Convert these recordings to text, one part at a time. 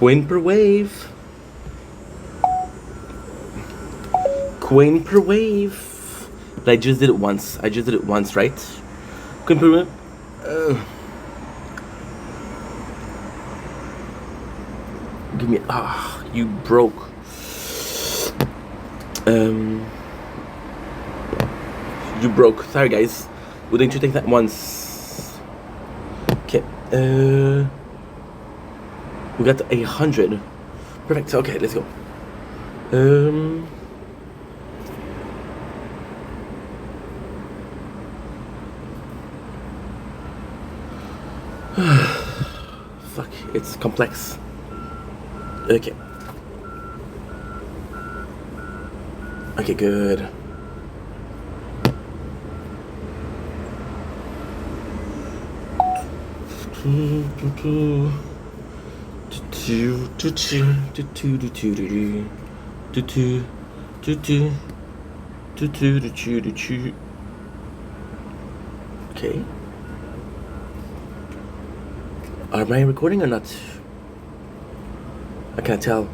Queen per wave. Queen per wave. But I just did it once. Right? Queen per wave. Give me. You broke. You broke. Sorry, guys. We didn't you take that once? Okay. We got 100. Perfect. Okay, let's go. Fuck. It's complex. Okay. Okay, good. Okay. Am I recording or not? I can't tell.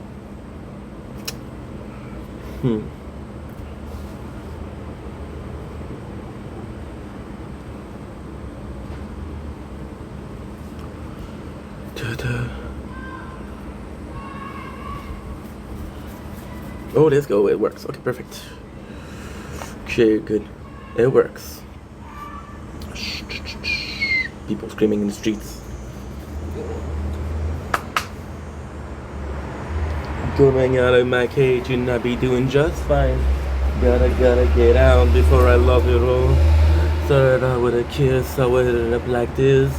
Oh, let's go. It works. Okay, perfect. Okay, good. It works. People screaming in the streets. Coming out of my cage and I be doing just fine. Gotta get out before I love it all. Started out with a kiss, I waited up like this.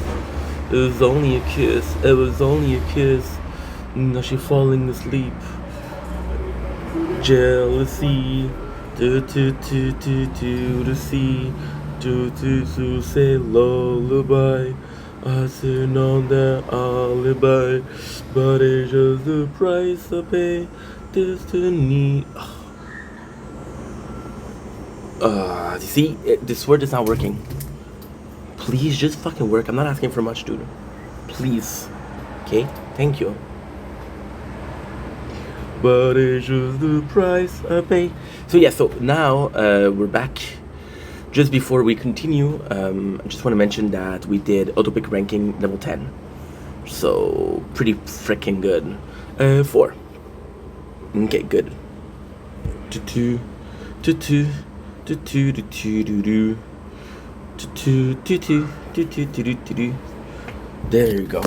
It was only a kiss, it was only a kiss. Now she falling asleep. Jealousy, to see, to say lullaby. I sit on that alibi, but it's just the price I pay. Destiny. You see, this word is not working. Please just fucking work. I'm not asking for much, dude. Please. Okay? Thank you. But it's just the price I pay. So yeah, so now we're back. Just before we continue, I just want to mention that we did Autopic ranking level 10. So pretty freaking good. 4. Okay, good. There you go.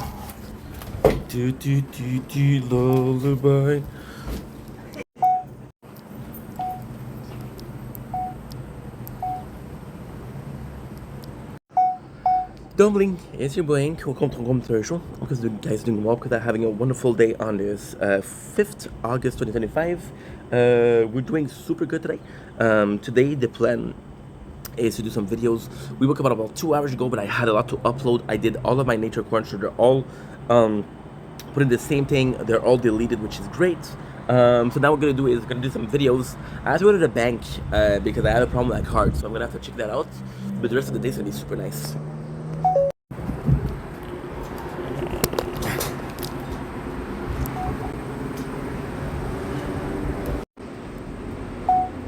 Lullaby. Dumbling, it's your boy Ink. Welcome to Commercial. Because the guys doing well, because they're having a wonderful day on this 5th August 2025. We're doing super good today. Today the plan is to do some videos. We woke up about 2 hours ago, but I had a lot to upload. I did all of my nature corner, they're all put in the same thing. They're all deleted, which is great. So now what we're gonna do is we're gonna do some videos. I have to go to the bank because I have a problem with that card, so I'm gonna have to check that out. But the rest of the day is gonna be super nice.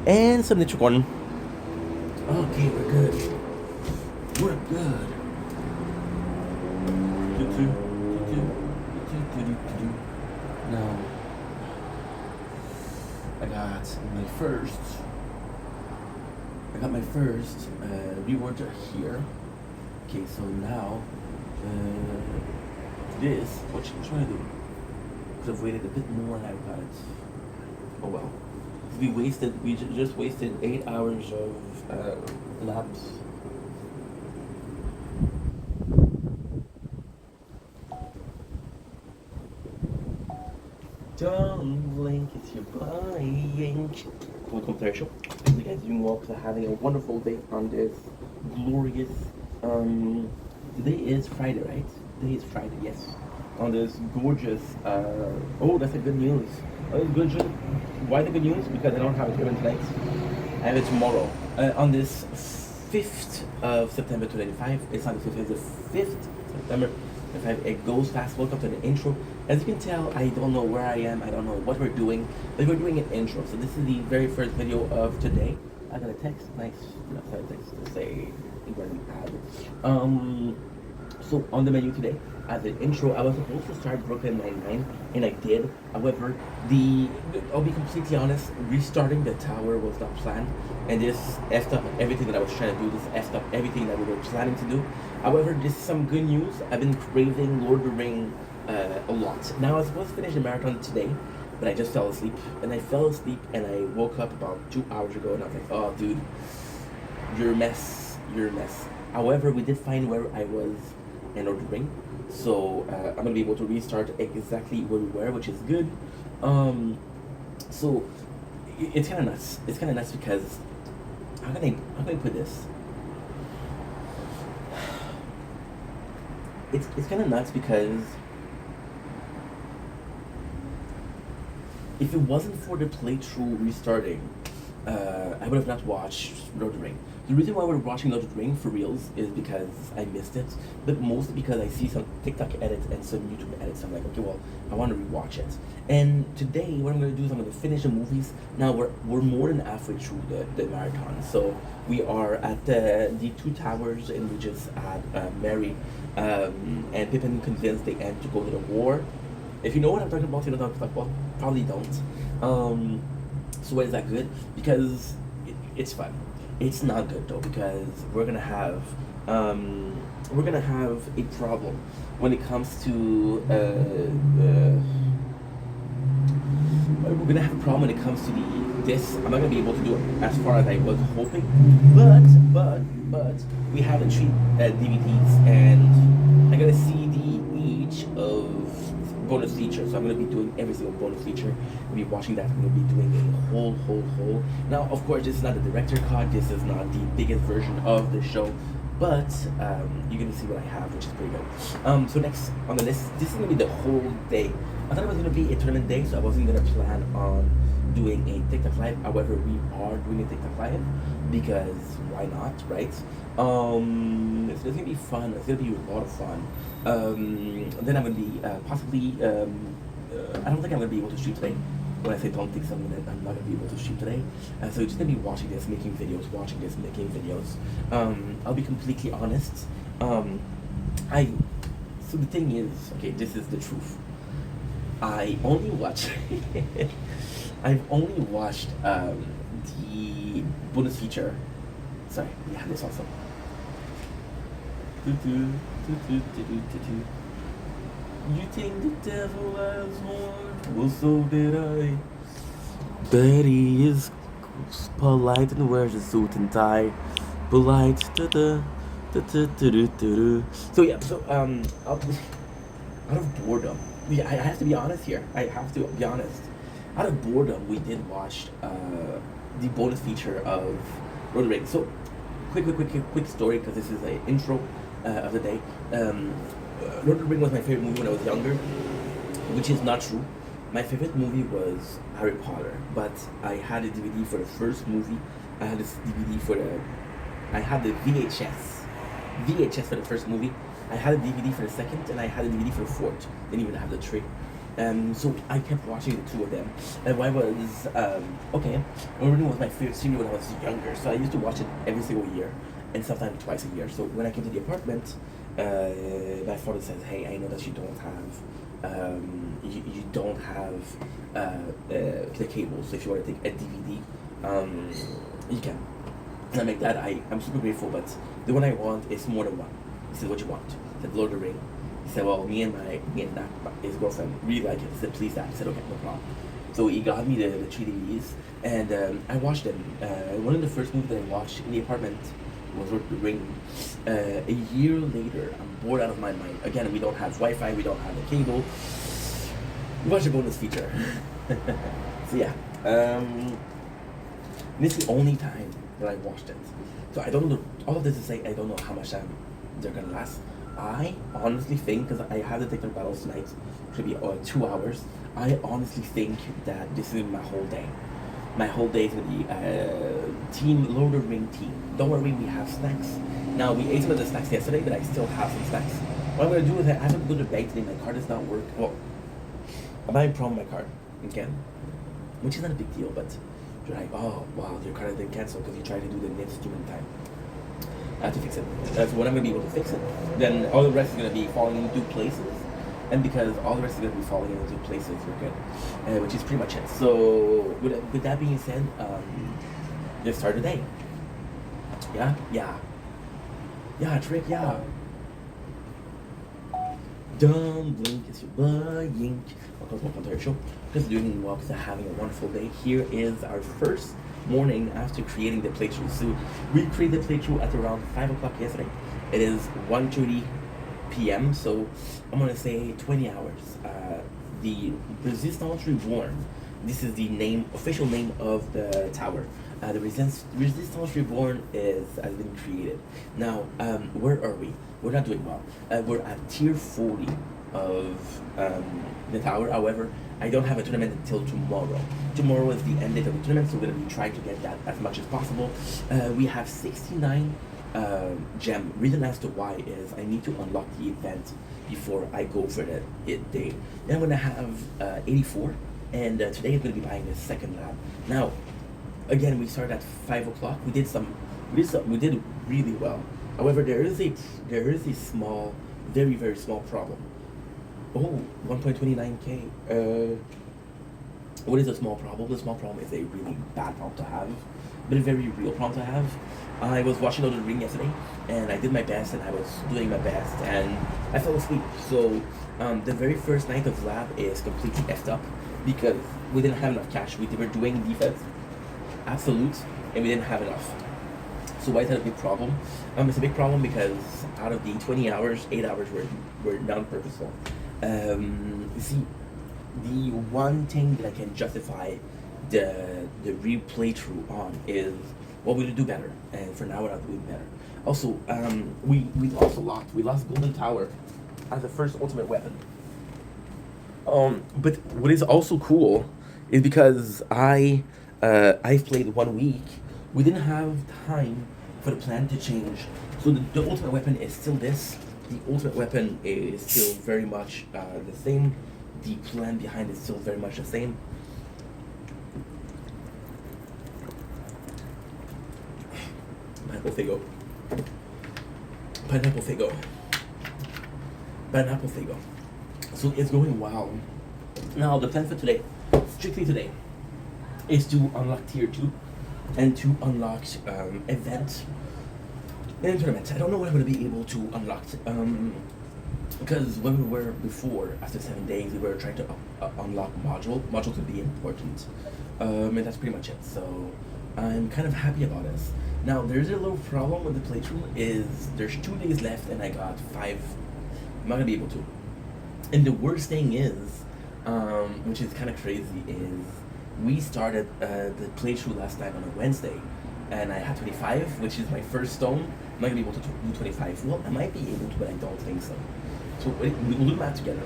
And some nature corn. Okay, we're good. We're good. Now, I got my first rewarder here. Okay, so now this, what should I do? Because I've waited a bit more and I got it. Oh well. We just wasted 8 hours of labs. Don't blink, it's your blank. Welcome to our show. You guys doing well because I'm having a wonderful day on this glorious today is Friday, right? Today is Friday, yes. On this gorgeous oh, that's a good news. Oh, good news. Why the good news? Because I don't have it here tonight. I have it tomorrow. On this 5th of September 2025. It's not the 5th, it's the 5th September 2025. It goes fast. Welcome to the intro. As you can tell, I don't know where I am. I don't know what we're doing, but we're doing an intro. So this is the very first video of today. I got a text, nice, text to say regarding ad. So on the menu today, as an intro, I was supposed to start Brooklyn Nine-Nine, and I did. However, I'll be completely honest, restarting the tower was not planned, and this effed up everything that I was trying to do. This effed up everything that we were planning to do. However, this is some good news. I've been craving Lord of the Ring a lot. Now I was supposed to finish the marathon today, but I just fell asleep. And I fell asleep and I woke up about 2 hours ago and I was like, oh dude, you're a mess. You're a mess. However, we did find where I was in Lord of the Ring. So I'm gonna be able to restart exactly where we were, which is good. So it's kinda nuts. It's kinda nuts because how can I put this? It's kinda nuts because if it wasn't for the playthrough restarting, I would have not watched Lord of the Ring. The reason why we're watching Lord of the Ring for reals is because I missed it, but mostly because I see some TikTok edits and some YouTube edits. I'm like, okay, well, I want to rewatch it. And today, what I'm going to do is I'm going to finish the movies. Now we're more than halfway through the marathon, so we are at the two towers, and we just had Mary and Pippin convinced the Ent to go to the war. If you know what I'm talking about, you know what I'm talking about. Probably don't. So why is that good? Because it's fun. It's not good though because we're gonna have a problem when it comes to we're gonna have a problem when it comes to this. I'm not gonna be able to do it as far as I was hoping, but we have the three DVDs and I got a CD each of bonus feature. So I'm gonna be doing every single bonus feature. I'll be watching that. I'm gonna be doing a whole. Now, of course, this is not the director cut. This is not the biggest version of the show, but you're gonna see what I have, which is pretty good. So next on the list, this is gonna be the whole day. I thought it was gonna be a tournament day, so I wasn't gonna plan on doing a TikTok live. However, we are doing a TikTok live because why not, right? It's gonna be fun. It's gonna be a lot of fun. Then I'm gonna be possibly. I don't think I'm gonna be able to stream today. When I say don't think something, I'm not gonna be able to stream today. So you're just gonna be watching this, making videos, making videos. I'll be completely honest. So the thing is, okay, this is the truth. I only watch. I've only watched the bonus feature. Sorry, we have this also. You think the devil has horns? Well, so did I. Betty is polite and wears a suit and tie. Polite. So yeah, out of boredom. Yeah, I have to be honest here. I have to be honest. Out of boredom, we did watch the bonus feature of Lord of the Rings. So, quick story because this is an intro of the day. Lord of the Rings was my favorite movie when I was younger, which is not true. My favorite movie was Harry Potter, but I had a DVD for the first movie. I had this DVD for I had the VHS for the first movie. I had a DVD for the second, and I had a DVD for the fourth. Didn't even have the three. So I kept watching the two of them. And why was okay? Lord of the Rings was my favorite series when I was younger, so I used to watch it every single year, and sometimes twice a year. So when I came to the apartment, my father says, "Hey, I know that you don't have, you don't have the cable. So if you want to take a DVD, you can." And I'm like, "Dad, I'm super grateful, but the one I want is more than one." He said, "What you want?" I said, "Lord of the Ring." He said, "Well, me and his girlfriend really like it." I said, "Please, Dad." He said, "Okay, no problem." So he got me the three DVDs, and I watched them. One of the first movies that I watched in the apartment was Lord of the Ring. A year later, I'm bored out of my mind. Again, we don't have Wi-Fi, we don't have the cable. We watched the bonus feature. So yeah, this is the only time that I watched it. So I don't know. All of this to say, I don't know how much time they're gonna last. I honestly think, because I have the TikTok battles tonight, it should be 2 hours. I honestly think that this is my whole day. My whole day is gonna be Team Lord of the Ring team. Don't worry, we have snacks. Now we ate some of the snacks yesterday, but I still have some snacks. What I'm gonna do is I have to go to the bank today. My card does not work. Well, I'm having a problem with my card again, which is not a big deal, but you're like, oh wow, your card has been canceled because you tried to do the next too many times. I have to fix it. So when I'm gonna be able to fix it, then all the rest is gonna be falling into places, and because all the rest is gonna be falling into places, we're good, which is pretty much it. So with that being said, let's start the day. Yeah, Trick, yeah. Don't blink, it's your boy Yink. Welcome to our show. Just doing well because I'm having a wonderful day. Here is our first morning after creating the playthrough. So we created the playthrough at around 5 o'clock yesterday. It is 1:30 p.m. So I'm gonna say 20 hours. The Resistance Reborn. This is the official name of the tower. The Resistance Reborn has been created. Now, where are we? We're not doing well. We're at tier 40 of the tower. However, I don't have a tournament until tomorrow. Tomorrow is the end date of the tournament, so we're going to be trying to get that as much as possible. We have 69 gem. Reason as to why is I need to unlock the event before I go for the day. Then I'm going to have 84, and today I'm going to be buying the second lab. Now, again, we started at 5 o'clock. We did really well. However, there is a small, very, very small problem. Oh, 1.29k. What is a small problem? The small problem is a really bad problem to have, but a very real problem to have. I was watching Lord of the Ring yesterday, and I did my best, and I was doing my best, and I fell asleep. So the very first night of lab is completely effed up because we didn't have enough cash. We were doing defense, absolute, and we didn't have enough. So why is that a big problem? It's a big problem because out of the 20 hours, 8 hours were non-purposeful. See, the one thing that I can justify the replay through on is, well, we'll do better, and for now we're not doing better. Also, we lost a lot. We lost Golden Tower as the first ultimate weapon. But what is also cool is because I've played 1 week, we didn't have time for the plan to change. So the ultimate weapon is still this. The ultimate weapon is still very much the same. The plan behind it is still very much the same. Pineapple Figo. Pineapple Figo. Pineapple Figo. So it's going well. Now the plan for today, strictly today, is to unlock tier 2 and to unlock event and tournament. I don't know what I'm going to be able to unlock because when we were before, after 7 days, we were trying to unlock module to be important, and that's pretty much it. So I'm kind of happy about this. Now there's a little problem with the playthrough is there's 2 days left and I got 5. I'm not going to be able to. And the worst thing is, which is kind of crazy, is we started the playthrough last time on a Wednesday, and I had 25, which is my first stone. I'm not gonna be able to do 25. Well, I might be able to, but I don't think so. So we'll do math together.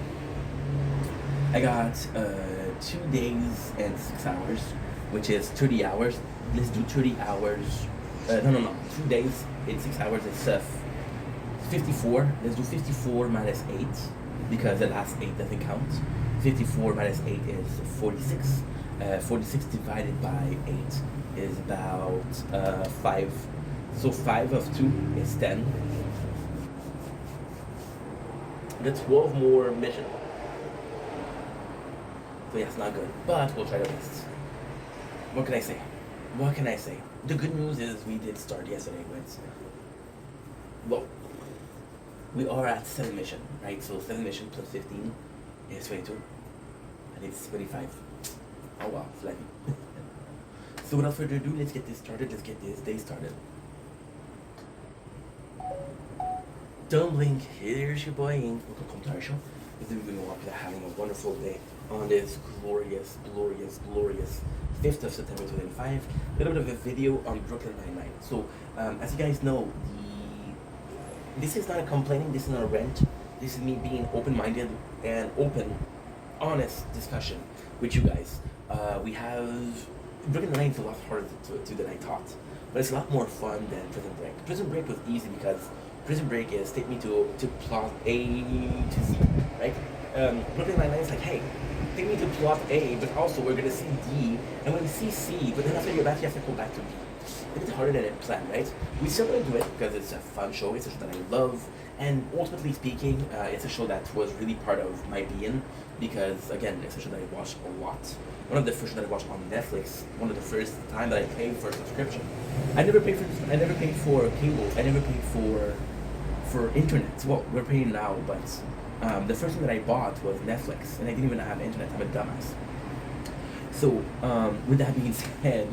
I got 2 days and 6 hours, which is 30 hours. Let's do 30 hours. No. 2 days and 6 hours is 54. Let's do 54 minus 8 because the last 8 doesn't count. 54 minus 8 is 46. 46 divided by 8 is about 5. So 5 of 2 is 10. That's 12 more mission. So yeah, it's not good, but we'll try our best. What can I say? What can I say? The good news is we did start yesterday with, well, we are at 7 mission, right? So 7 mission plus 15 is 22. I think it's 25. Oh wow, flagging. So without further ado, let's get this started. Let's get this day started. Don't blink. Here's your boy Ink. Welcome to our show. Today we're going to walk having a wonderful day on this glorious 5th of September 2025. A little bit of a video on Brooklyn Nine-Nine. So, as you guys know, this is not a complaining, this is not a rant. This is me being open-minded and honest discussion with you guys. We have Brooklyn Nine-Nine is a lot harder to do than I thought, but it's a lot more fun than Prison Break. Prison Break was easy because Prison Break is take me to plot A to Z, right? Brooklyn Nine-Nine is like, hey, take me to plot A, but also we're gonna see D, and when we see C, but then after you have to go back to B. It's a bit harder than I planned, right? We still gonna do it because it's a fun show, it's a show that I love, and ultimately speaking, it's a show that was really part of my being, because again, it's a show that I watched a lot. One of the first shows that I watched on Netflix, one of the first time that I paid for a subscription. I never paid for cable, I never paid for internet. Well, we're paying now, but the first thing that I bought was Netflix, and I didn't even have internet. I'm a dumbass. So, with that being said,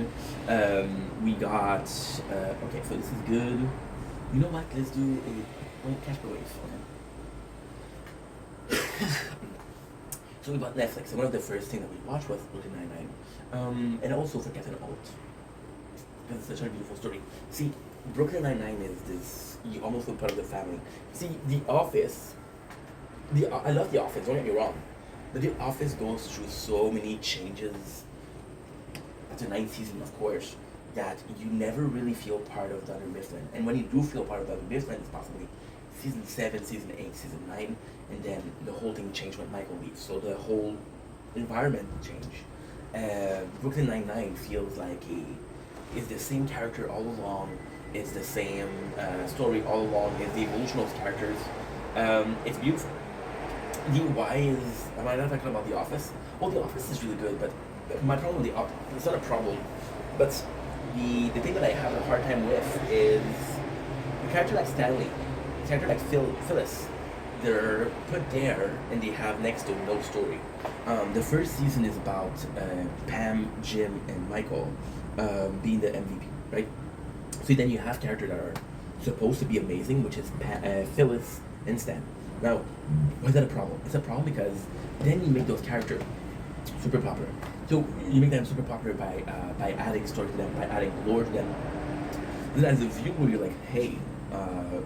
we got, okay, so this is good. You know what, let's do a Casper Wave, okay? So we bought Netflix, and one of the first things that we watched was Brooklyn Nine-Nine. And also for Captain Alt, because it's such a beautiful story. See, Brooklyn Nine-Nine is this, you almost feel part of the family. See, The Office, I love The Office, don't get me wrong, but The Office goes through so many changes after 9th season, of course, that you never really feel part of Dunder Mifflin. And when you do feel part of Dunder Mifflin, it's possibly season 7, season 8, season 9, and then the whole thing changed when Michael leaves. So the whole environment changed. Brooklyn Nine-Nine feels like it's the same character all along. It's the same story all along. It's the evolution of characters. It's beautiful. Why is, am I not talking about The Office? Well, The Office is really good, but my problem with The Office, it's not a problem, but the thing that I have a hard time with is a character like Stanley, a character like Phyllis. They're put there and they have next to no story. The first season is about Pam, Jim, and Michael being the MVP, right? So then you have characters that are supposed to be amazing, which is Phyllis and Stan. Now, why is that a problem? It's a problem because then you make those characters super popular. So you make them super popular by adding story to them, by adding lore to them. Then as a viewer, you're like, hey,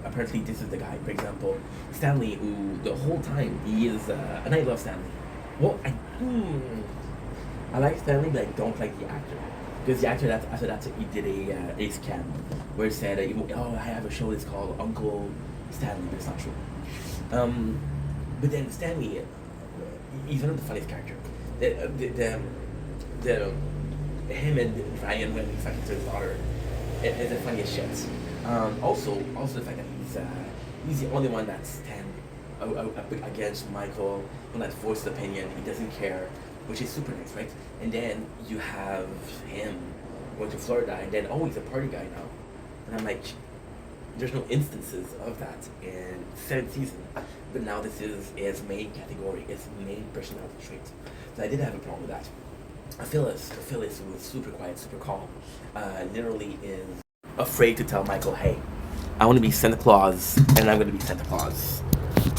apparently this is the guy. For example, Stanley, who the whole time he is, and I love Stanley. Well, I like Stanley, but I don't like the actor. Because the actor, after that, he did a scam where he said, oh, I have a show that's called Uncle Stanley, but it's not true. But then Stanley, he's one of the funniest characters. Him and Ryan when he's talking to his daughter is the funniest shit. Also the fact that he's the only one that stands against Michael, one that voices opinion. He doesn't care, which is super nice, right? And then you have him going to Florida, and then he's a party guy now, and I'm like, there's no instances of that in 7th season, but now this is his main category, his main personality trait. So I did have a problem with that. Phyllis was super quiet, super calm, literally is afraid to tell Michael, hey, I want to be Santa Claus, and I'm going to be Santa Claus.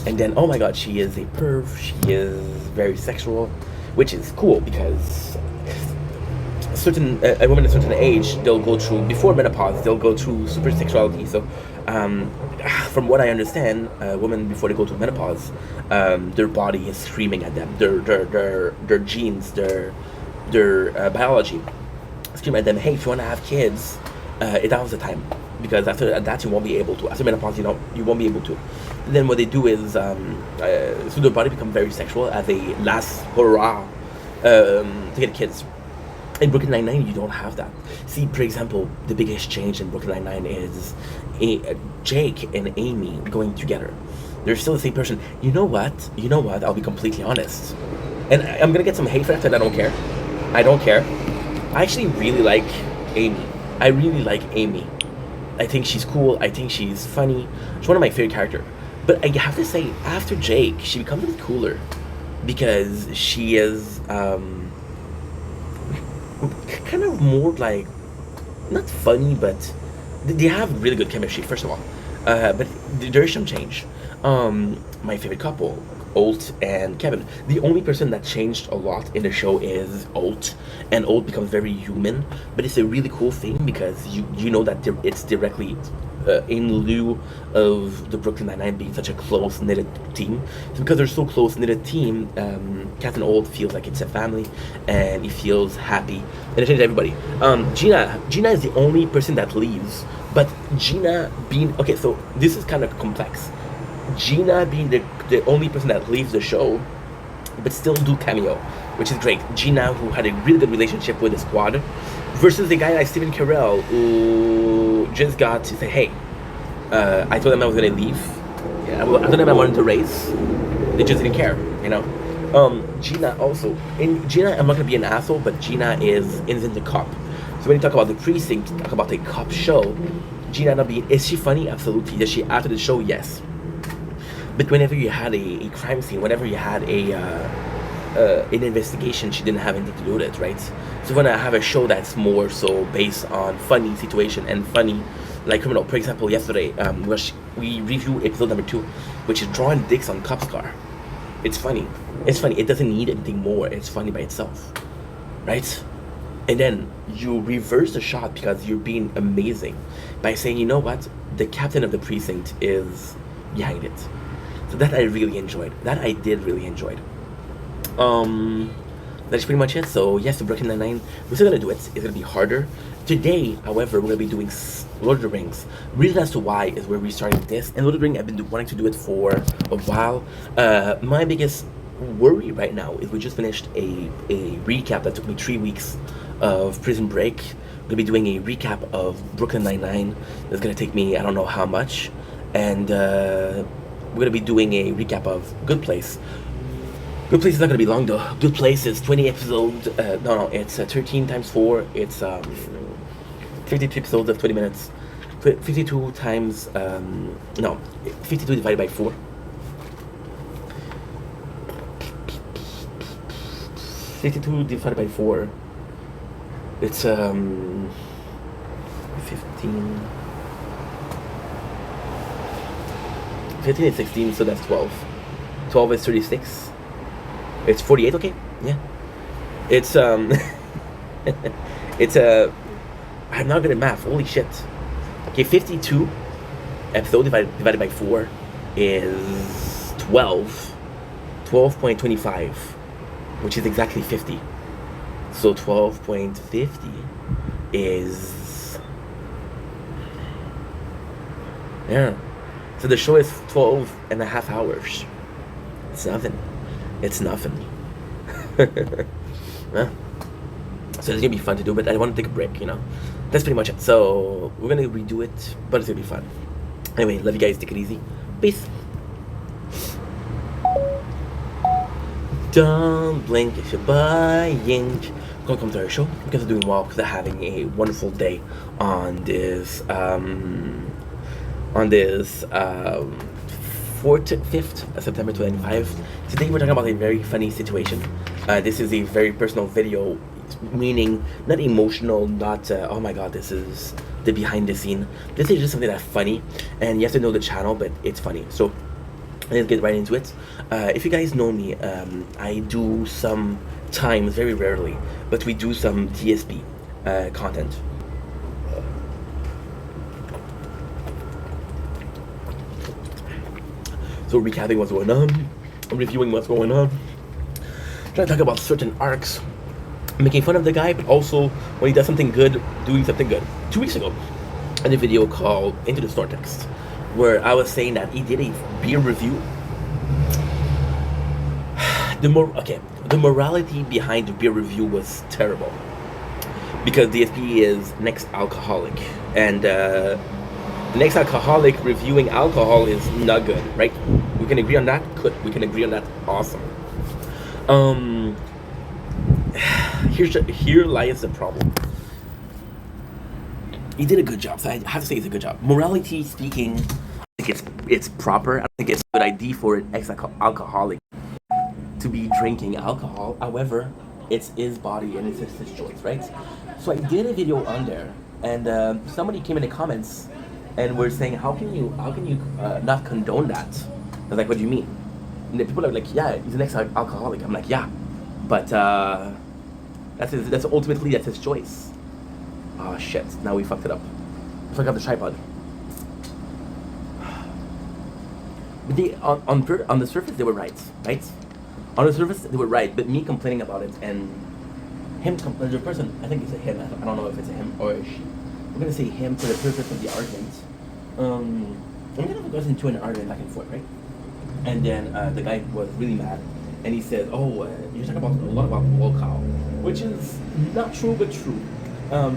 And then, oh my god, she is a perv, she is very sexual, which is cool because a woman at a certain age, they'll go through, before menopause, they'll go through super sexuality. So from what I understand, women before they go to menopause, their body is screaming at them, their genes, their biology scream at them, hey, if you want to have kids, that was the time, because after that you won't be able to. After menopause, you won't be able to. And then what they do is, so their body become very sexual as a last hurrah to get kids. In Brooklyn Nine-Nine, you don't have that. See, for example, the biggest change in Brooklyn Nine-Nine is Jake and Amy going together. They're still the same person. You know what? I'll be completely honest. And I'm going to get some hate for that, and I don't care. I actually really like Amy. I think she's cool. I think she's funny. She's one of my favorite characters. But I have to say, after Jake, she becomes a bit cooler. Because she is, kind of more like, not funny, but they have really good chemistry, first of all. But there is some change. My favorite couple, Alt and Kevin. The only person that changed a lot in the show is Alt, and Alt becomes very human. But it's a really cool thing because you know that it's directly in lieu of the Brooklyn Nine-Nine being such a close-knitted team. So because they're so close-knitted team, Captain Old feels like it's a family, and he feels happy, and it changes everybody. Gina is the only person that leaves, but Gina being, okay, so this is kind of complex. Gina being the only person that leaves the show but still do cameo, which is great. Gina, who had a really good relationship with the squad, versus the guy like Steven Carell, who just got to say, hey, I told them I was gonna leave. Yeah, I told them I wanted to race. They just didn't care, you know. Gina also, Gina, I'm not gonna be an asshole, but Gina is into cop. So when you talk about the precinct, talk about a cop show, Gina not being, is she funny? Absolutely. Does she after the show? Yes. But whenever you had a crime scene, whenever you had an investigation, she didn't have anything to do with it, right? So when I have a show that's more so based on funny situation and funny, like criminal, for example, yesterday, we reviewed episode number 2, which is drawing dicks on cop's car. It's funny. It's funny. It doesn't need anything more. It's funny by itself, right? And then you reverse the shot because you're being amazing by saying, you know what, the captain of the precinct is behind it. So that I really enjoyed. That I did really enjoy. That's pretty much it. So yes, the Brooklyn Nine-Nine, we're still gonna do it. It's gonna be harder. Today, however, we're gonna be doing Lord of the Rings. Reason as to why is we're restarting this. And Lord of the Rings, I've been wanting to do it for a while. My biggest worry right now is we just finished a recap that took me 3 weeks of Prison Break. We're gonna be doing a recap of Brooklyn Nine-Nine. It's gonna take me I don't know how much. And we're gonna be doing a recap of Good Place. Good Place is not gonna be long though. Good Place is 20 episodes. No, it's 13 times 4. It's 52 episodes of 20 minutes. 52 times 52 divided by 4. 52 divided by 4. It's 15. 15 is 16, so that's 12. 12 is 36. It's 48, okay? Yeah. It's it's I'm not good at math, holy shit. Okay, 52 episode divided by 4 is 12.25, which is exactly 50. So 12.50 is, yeah. So the show is 12 and a half hours. It's nothing. It's nothing. Yeah. So it's gonna be fun to do, but I want to take a break, you know. That's pretty much it. So we're gonna redo it, but it's gonna be fun. Anyway, love you guys. Take it easy. Peace. Don't blink if you're buying. Gonna come to our show because I'm doing well, because I'm having a wonderful day on this 5th of September 2025. Today we're talking about a very funny situation. This is a very personal video, meaning not emotional, not oh my god, this is the behind the scene. This is just something that's funny, and you have to know the channel, but it's funny. So let's get right into it. If you guys know me, I do sometimes, very rarely, but we do some TSP content. So recapping what's going on, reviewing what's going on, trying to talk about certain arcs, making fun of the guy, but also when he does something good, doing something good. 2 weeks ago, I did a video called Into the Snortex, where I was saying that he did a beer review. The morality behind the beer review was terrible, because DSP is next alcoholic, and the next alcoholic reviewing alcohol is not good, right? We can agree on that? Good. We can agree on that. Awesome. Here lies the problem. He did a good job, so I have to say it's a good job. Morality speaking, I think it's proper. I think it's a good idea for an ex-alcoholic to be drinking alcohol. However, it's his body and it's his choice, right? So I did a video on there, and somebody came in the comments and were saying, how can you not condone that? I was like, what do you mean? And the people are like, yeah, he's an ex-alcoholic. I'm like, yeah, but that's ultimately that's his choice. Oh shit! Now we fucked it up. Fuck up the tripod. But they on the surface they were right? On the surface they were right, but me complaining about it and the person, I think it's a him. I don't know if it's a him or a she. I'm gonna say him for the purpose of the argument. I'm gonna go into an argument back and forth, right? And then the guy was really mad, and he says, "Oh, you're talking about a lot about lolcow," which is not true but true.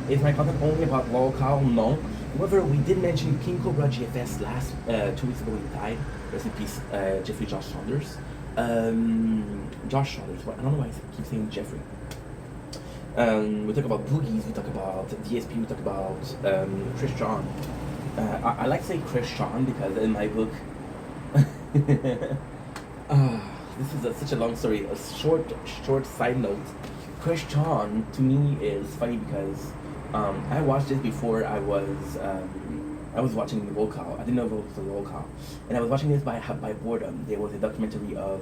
Is my content only about lolcow? No. However, we did mention King Cobra GFS last 2 weeks ago. He died. Rest in peace, Jeffrey Josh Saunders. Josh Saunders. I don't know why I keep saying Jeffrey. We talk about Boogies, we talk about DSP, we talk about Chris John. I like to say Chris John because in my book, this is such a long story. A short side note. Chris John to me is funny because I watched this before I was watching the lolcow. I didn't know it was a lolcow, and I was watching this by boredom. There was a documentary of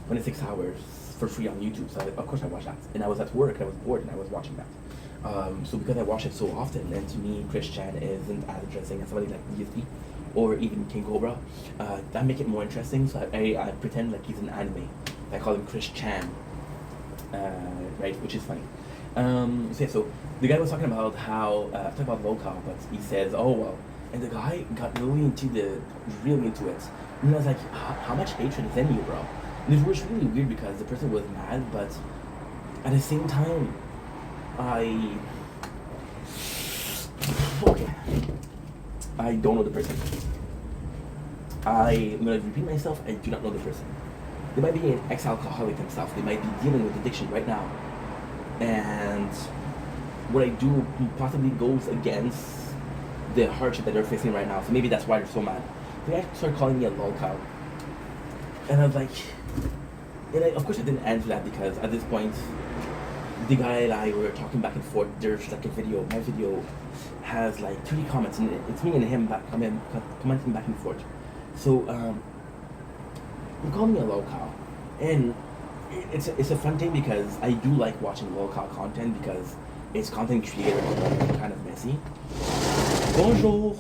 26 hours for free on YouTube, so of course I watched that. And I was at work, and I was bored, and I was watching that. So because I watch it so often, and to me, Chris Chan isn't as interesting as somebody like DSP or even King Cobra, that make it more interesting. So I pretend like he's an anime. I call him Chris Chan, right, which is funny. So the guy was talking about how talking about lolcow, but he says, "Oh well," and the guy got really into it. And I was like, "How much hatred is in you, bro?" And it was really weird because the person was mad, but at the same time, I don't know the person. I'm gonna repeat myself. I do not know the person. They might be an ex-alcoholic themselves. They might be dealing with addiction right now, and what I do possibly goes against the hardship that they're facing right now. So maybe that's why they're so mad. The guy started calling me a lolcow, and I was like, of course I didn't answer that because at this point, the guy and I were talking back and forth. There's like a video. My video has like 30 comments, and it's me and him commenting back and forth. So he called me a lolcow, and it's a fun thing because I do like watching lolcow content because it's content creator kind of messy. Bonjour,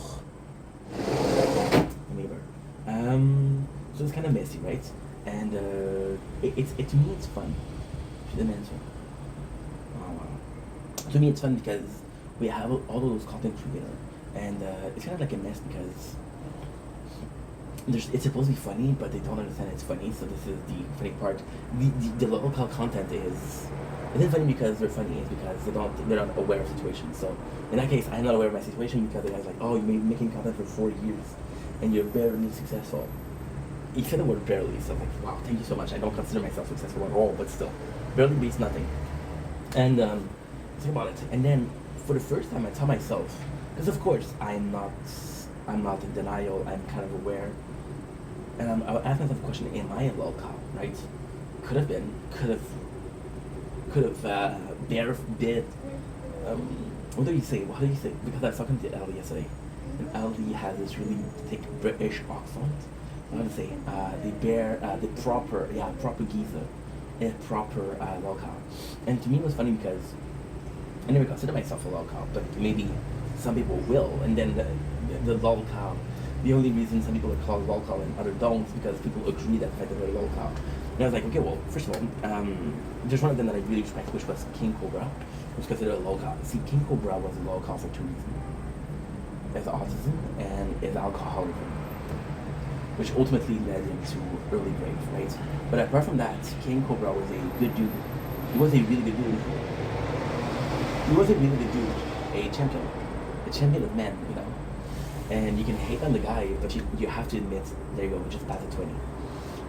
neighbor. So it's kind of messy, right? And to me it's fun. She didn't answer. Oh wow. To me it's fun because we have all of those content creators, and it's kind of like a mess because it's supposed to be funny, but they don't understand it's funny. So this is the funny part. The local content is isn't funny because they're funny. It's because they're not aware of situations. So in that case, I'm not aware of my situation because the guy's like, "Oh, you've been making content for 4 years, and you're barely successful." He said the word barely, so I'm like, "Wow, thank you so much." I don't consider myself successful at all, but still, barely means nothing. And think about it. And then for the first time, I tell myself, because of course I'm not in denial. I'm kind of aware. And I ask myself the question: am I a lolcow? Right? Could have been. Could have. Bit. What do you say? How do you say? Because I was talking to Ellie yesterday, and Ellie has this really thick British accent. How to say? The proper geezer, a proper lolcow. And to me, it was funny because I never consider myself a lolcow, but maybe some people will. And then the lolcow. The only reason some people are called lolcow and others don't is because people agree that they're lolcow. And I was like, okay, well, first of all, there's one of them that I really respect, which was King Cobra, which was considered a lolcow. See, King Cobra was a lolcow for 2 reasons: his autism and his alcoholism, which ultimately led him to early grave, right? But apart from that, King Cobra was a good dude. He was a really good dude. He was a really good dude, a champion of men, you know. And you can hate on the guy, but you have to admit, there you go, we just passed the 20.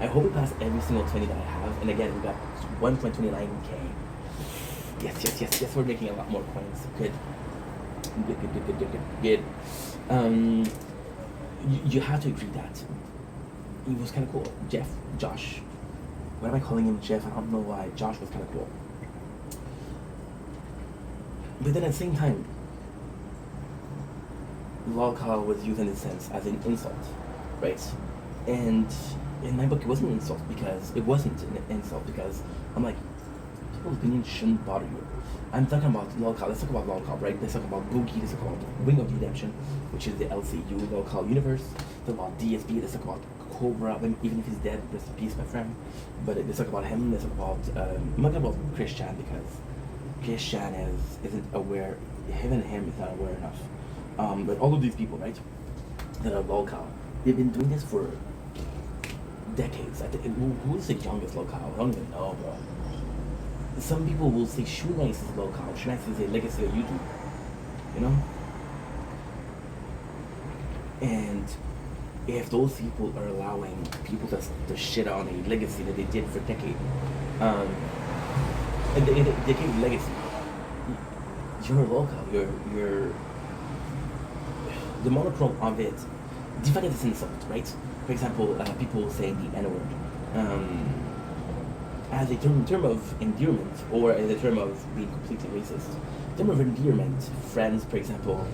I hope we pass every single 20 that I have. And again, we got 1.29k. Yes, we're making a lot more coins. Good. You have to agree that it was kind of cool. Josh. Why am I calling him Jeff? I don't know why. Josh was kind of cool. But then at the same time, lolcow was used in a sense as an insult, right? And in my book, it wasn't an insult because I'm like, people's opinions shouldn't bother you. I'm talking about lolcow. Let's talk about lolcow, right? Let's talk about Boogie. Let's talk about Wing of Redemption, which is the LCU lolcow universe. Let's talk about DSP. Let's talk about Cobra, even if he's dead, rest in peace, my friend. But let's talk about him. Let's talk about I'm not talking about Chris Chan because Chris Chan isn't aware. Him is not aware enough. But all of these people, right, that are lolcow, they've been doing this for decades. I think who's the youngest locale? I don't even know, bro. Some people will say Shoe Nice is locale. Shoe Nice is a legacy of YouTube. You know? And if those people are allowing people to shit on a legacy that they did for decades, um, a decade legacy, you're a local. You're the monochrome of it. Define it as insult, right? For example, people saying the N word. As a term of endearment or as a term of being completely racist. Term of endearment, friends, for example,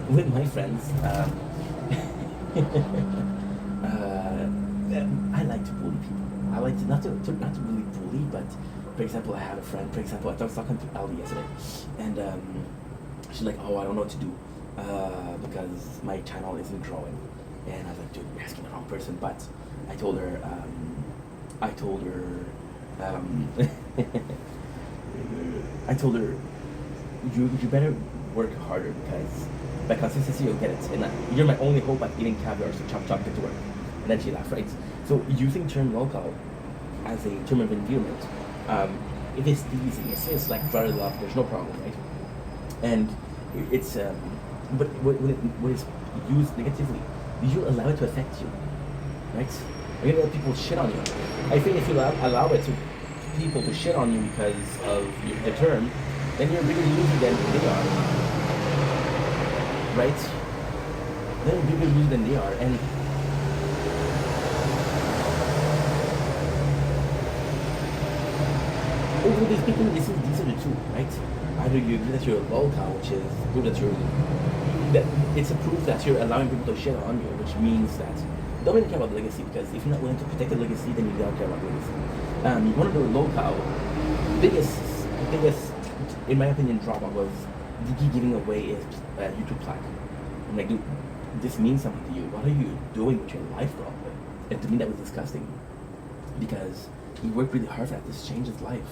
with my friends, I like to bully people. I like to not to really bully, but for example, I had a friend. For example, I was talking to Ali yesterday, and she's like, "Oh, I don't know what to do because my channel isn't growing." And I was like, "Dude, you're asking the wrong person." But I told her. I told her, you better work harder because by consistency you'll get it. And you're my only hope at eating caviar, so chop chop, get to work. And then she laughed, right? So using term local as a term of endearment, it is easy. It's like brother love. There's no problem, right? And it's but when it's used negatively, you allow it to affect you, right? You're gonna let people shit on you. I think if you allow it to people to shit on you because of the term, then you're bigger loser than they are, right? Then you're bigger loser than they are, and overly speaking, these are the two, right? Either you agree that you're a local, which is proof that it's a proof that you're allowing people to shit on you, which means that don't really care about the legacy, because if you're not willing to protect the legacy, then you don't care about the legacy. One of the local biggest, in my opinion, drama was Diggy giving away his YouTube plaque. I'm like, dude, this means something to you. What are you doing with your life, bro? And to me, that was disgusting, because he worked really hard for that. This changed his life,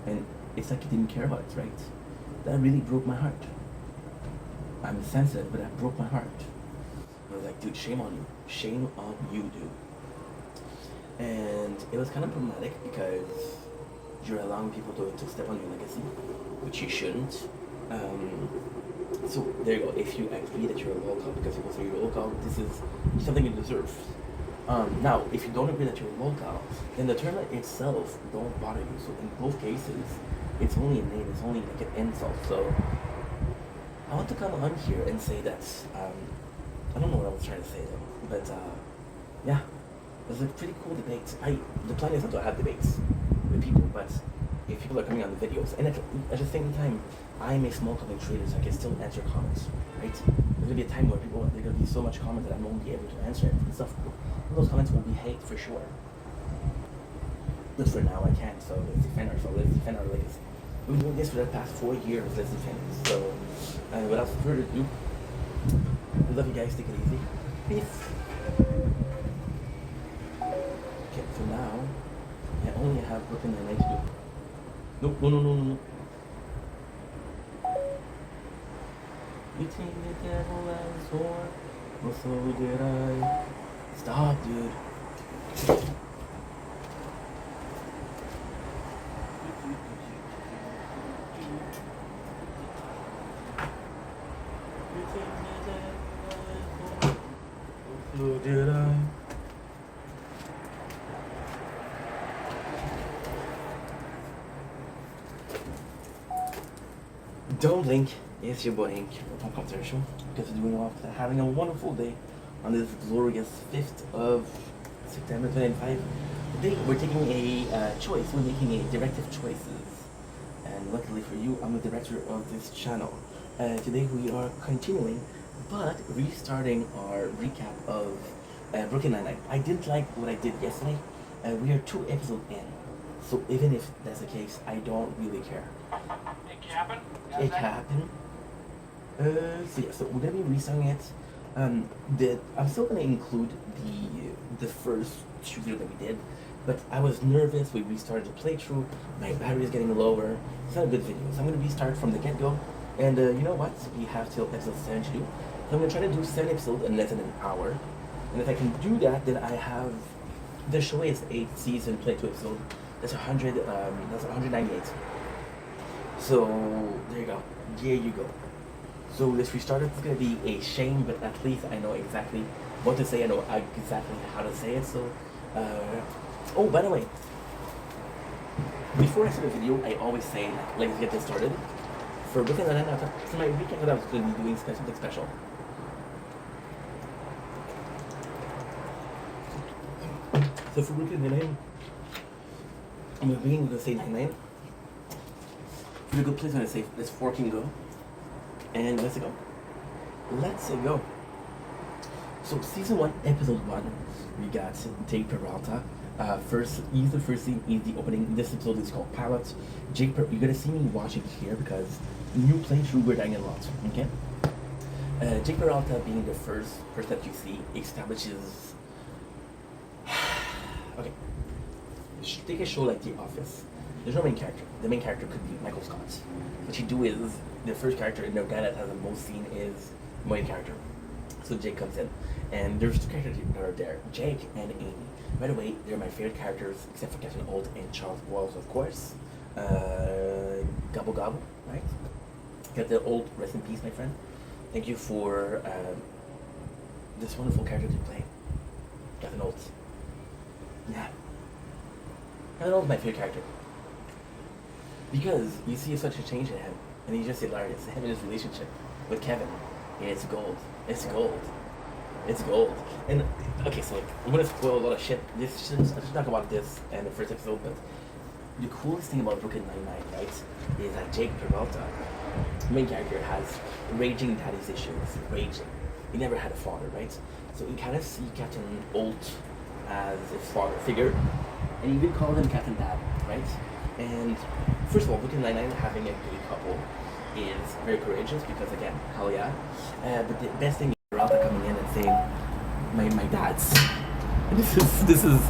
and it's like he didn't care about it, right? That really broke my heart. I'm sensitive, but that broke my heart. I was like, dude, shame on you. Shame on you, dude. And it was kind of problematic because you're allowing people to step on your legacy, which you shouldn't. So there you go. If you agree that you're a local because people say you're a local, this is something you deserve. Now, if you don't agree that you're a local, then the term itself don't bother you. So in both cases, it's only a name. It's only like an insult. So I want to come on here and say that I don't know what I was trying to say though, but yeah, it was a pretty cool debate. The plan is not to have debates with people, but if people are coming on the videos, and at the same time, I'm a small content creator, so I can still answer comments, right? There's gonna be a time where there's gonna be so much comment that I won't be able to answer it and stuff. Those comments will be hate for sure. But for now, I can. So let's defend ourselves. Let's defend our legacy. We've been doing this for the past 4 years. Let's defend it. So without further ado. I love you guys. Take it easy. Peace. Okay, for now, I only have Brooklyn Nine-Nine to do. No. You take the devil as whore, or so did I. Stop, dude. So did I. Don't blink. It's your boy Hank from Controversial. Because you're doing well, having a wonderful day on this glorious 5th of September 2025. Today we're taking a choice. We're making a directive choices. And luckily for you, I'm the director of this channel. Today we are continuing, but restarting our recap of Brooklyn Nine-Nine. I didn't like what I did yesterday. We are 2 episodes in. So even if that's the case, I don't really care. It happened. So yeah, so we're gonna be restarting it. I'm still gonna include the first 2 videos that we did, but I was nervous. We restarted the playthrough. My battery is getting lower. It's not a good video, so I'm gonna restart from the get-go. And you know what? We have till episode 7 to do. So I'm gonna try to do 7 episodes in less than an hour. And if I can do that, then I have the show is 8 season, 22 episode. That's 100. That's 198. So there you go. There you go. So let's restart it. It's gonna be a shame, but at least I know exactly what to say. I know exactly how to say it. So, oh, by the way, before I start the video, I always say like, let's get this started. For Brooklyn Nine-Nine, for my weekend, I was gonna be doing something special. So for Brooklyn Nine-Nine, I'm gonna say 99. For a good place, I'm gonna say let's forking go. And let's go. Let's go. So season 1, episode 1, we got Jake Peralta. He's the first scene, he's the opening. This episode is called Pilot. You're gonna see me watching here because new playthrough we're dying a lot. Okay. Jake Peralta being the first person that you see establishes. Okay. Take a show like The Office. There's no main character. The main character could be Michael Scott. What you do is the first character, and the guy that has the most scene is the main character. So Jake comes in, and there's two characters that are there, Jake and Amy. By the way, they're my favorite characters, except for Captain Holt and Charles Wells, of course. Gobble Gobble, right? Captain Holt, rest in peace, my friend. Thank you for this wonderful character to play, Captain Holt. Yeah. Captain Holt is my favorite character. Because you see such a change in him, and he's just hilarious. Him and his relationship with Kevin, it's gold. It's gold. It's gold. And okay, so I'm gonna spoil a lot of shit. I should talk about this in the first episode, but the coolest thing about Brooklyn Nine-Nine, right, is that Jake Peralta, the main character, has raging daddy's issues. Raging. He never had a father, right? So you kind of see Captain Holt as his father figure, and you could call him Captain Dad, right? And first of all, Brooklyn Nine-Nine having a gay couple is very courageous because, again, hell yeah. But the best thing is Peralta coming in and saying, my dad's. And this is,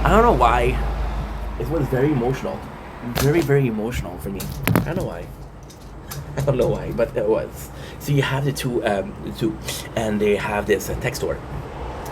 I don't know why. It was very emotional. Very, very emotional for me. I don't know why. I don't know why, but it was. So you have the two, and they have this text store.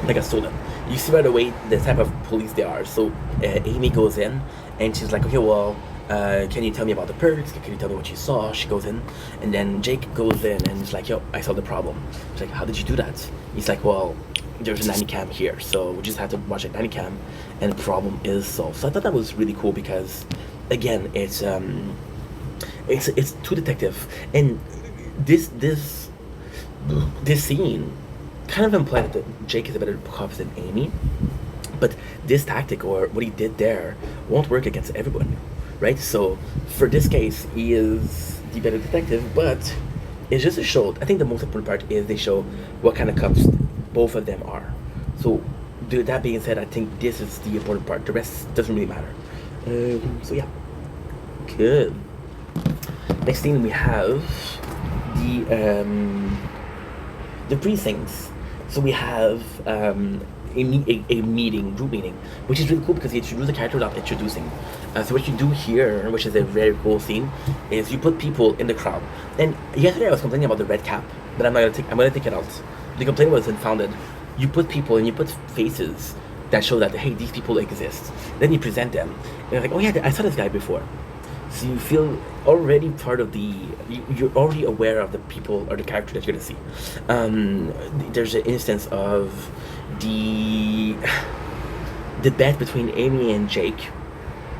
Like a stolen. You see right away the type of police they are. So Amy goes in and she's like, okay, well, can you tell me about the perks? Can you tell me what you saw? She goes in, and then Jake goes in and he's like, yo, I saw the problem. She's like, how did you do that? He's like, well, there's a nanny cam here, so we just have to watch a nanny cam, and the problem is solved. So I thought that was really cool because, again, it's too detective, and this scene kind of implied that Jake is a better cop than Amy, but this tactic or what he did there won't work against everyone, right? So for this case, he is the better detective, but it's just a show. I think the most important part is they show what kind of cops both of them are. So that being said, I think this is the important part. The rest doesn't really matter. So yeah, good. Next thing we have the precincts. So we have a meeting, group meeting, which is really cool because you introduce the character without introducing. So what you do here, which is a very cool scene, is you put people in the crowd. And yesterday I was complaining about the red cap, but I'm gonna take it out. The complaint was unfounded. You put people and you put faces that show that, hey, these people exist. Then you present them, and you're like, oh yeah, I saw this guy before. So you feel already part of you're already aware of the people or the character that you're gonna see. There's an instance of the bet between Amy and Jake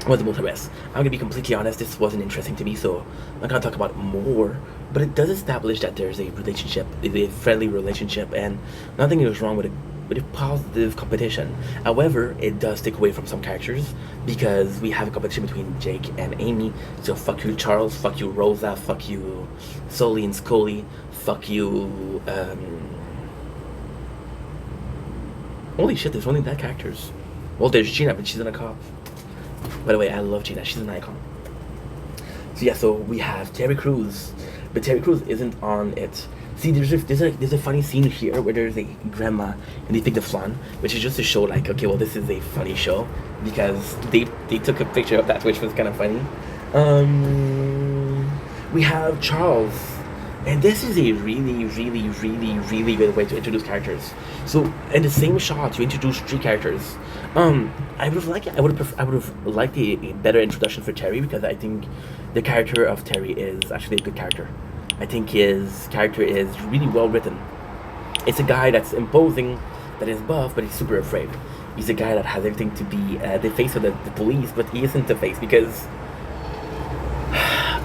was the most arrest. I'm gonna be completely honest, this wasn't interesting to me, so I'm not gonna talk about it more, but it does establish that there's a relationship, a friendly relationship, and nothing is wrong with a positive competition. However, it does take away from some characters because we have a competition between Jake and Amy. So fuck you Charles, fuck you Rosa, fuck you Sully and Scully, fuck you holy shit, there's only that characters. Well, there's Gina, but she's not a cop. By the way, I love Gina, she's an icon. So yeah, so we have Terry Crews, but Terry Crews isn't on it. See, there's a funny scene here where there's a grandma and they take the flan, which is just to show like, okay, well, this is a funny show because they took a picture of that, which was kind of funny. We have Charles And this is a really, really, really, really good way to introduce characters. So in the same shot, you introduce three characters. I would have liked a better introduction for Terry because I think the character of Terry is actually a good character. I think his character is really well written. It's a guy that's imposing, that is buff, but he's super afraid. He's a guy that has everything to be the face of the police, but he isn't the face because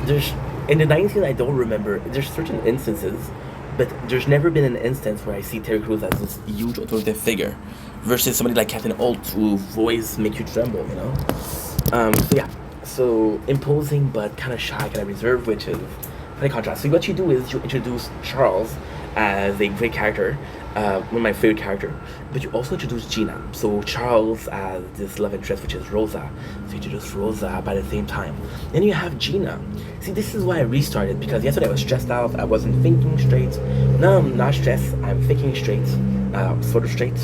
there's in the 90s I don't remember. There's certain instances, but there's never been an instance where I see Terry Crews as this huge authoritative figure versus somebody like Captain Holt who voice make you tremble, you know. So yeah, so imposing but kind of shy, kind of reserved, which is funny contrast. So what you do is you introduce Charles as a great character, one of my favorite character, but you also introduce Gina. So Charles as this love interest, which is Rosa. So you introduce Rosa by the same time. Then you have Gina. See, this is why I restarted, because yesterday I was stressed out. I wasn't thinking straight. Now I'm not stressed. I'm thinking straight, sort of straight,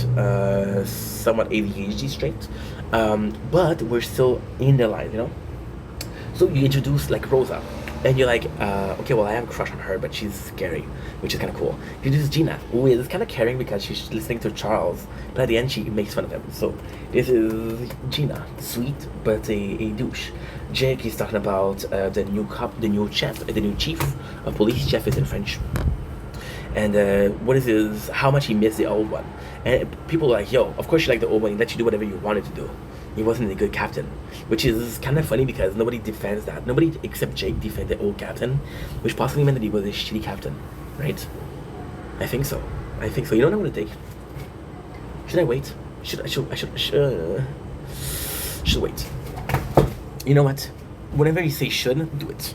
somewhat ADHD straight. But we're still in the line, you know. So you introduce like Rosa, and you're like, okay, well I have a crush on her, but she's scary, which is kind of cool. You introduce Gina, who is kind of caring because she's listening to Charles, but at the end she makes fun of him. So this is Gina, sweet but a douche. Jake is talking about the new cop, the new chef, the new chief of police. Chef is in French. And what is his, how much he missed the old one. And people are like, yo, of course you like the old one, he let you do whatever you wanted to do. He wasn't a good captain, which is kind of funny because nobody defends that. Nobody except Jake defends the old captain, which possibly meant that he was a shitty captain, right? I think so. I think so. You know what I'm gonna take? Should I wait? Should wait. You know what? Whenever you say should, do it.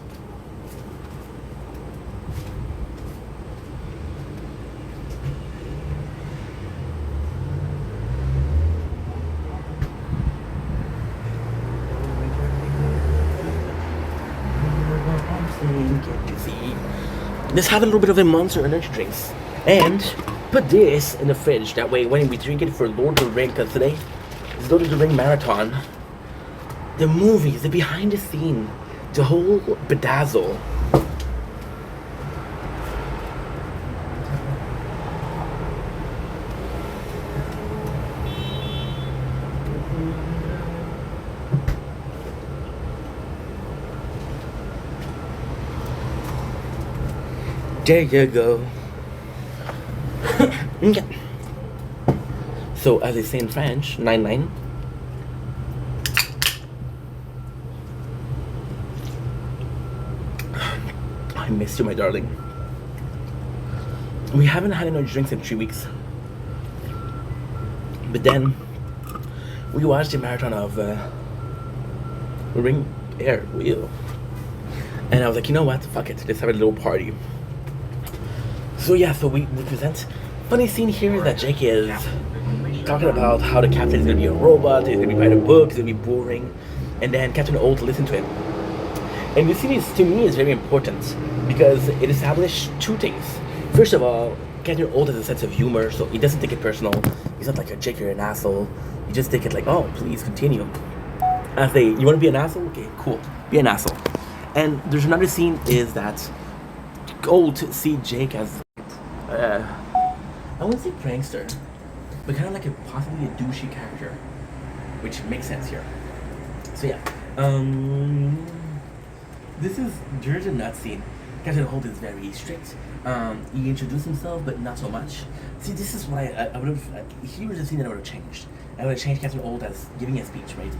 Let's have a little bit of a Monster Energy drinks. And put this in the fridge. That way when we drink it for Lord of the Ring, because today is Lord of the Ring marathon. The movies, the behind the scene, the whole bedazzle. There you go. Okay. So, as they say in French, 9-9. I miss you, my darling. We haven't had any drinks in 3 weeks. But then, we watched the marathon of Ring Air Wheel. And I was like, you know what? Fuck it. Let's have a little party. So yeah, so we present. Funny scene here is that Jake is talking about how the captain is gonna be a robot, he's gonna be writing a book, he's gonna be boring, and then Captain Holt listen to him. And this scene is, to me, is very important because it established two things. First of all, Captain Holt has a sense of humor, so he doesn't take it personal. He's not like a Jake, you're an asshole. You just take it like, oh, please continue. I say, you wanna be an asshole? Okay, cool, be an asshole. And there's another scene is that Holt see Jake as I wouldn't say prankster, but kind of like possibly a douchey character, which makes sense here. So yeah, there's a nut scene. Captain Holt is very strict. He introduced himself, but not so much. See, this is why I would have. Here was a scene that I would have changed. I would have changed Captain Holt as giving a speech, right?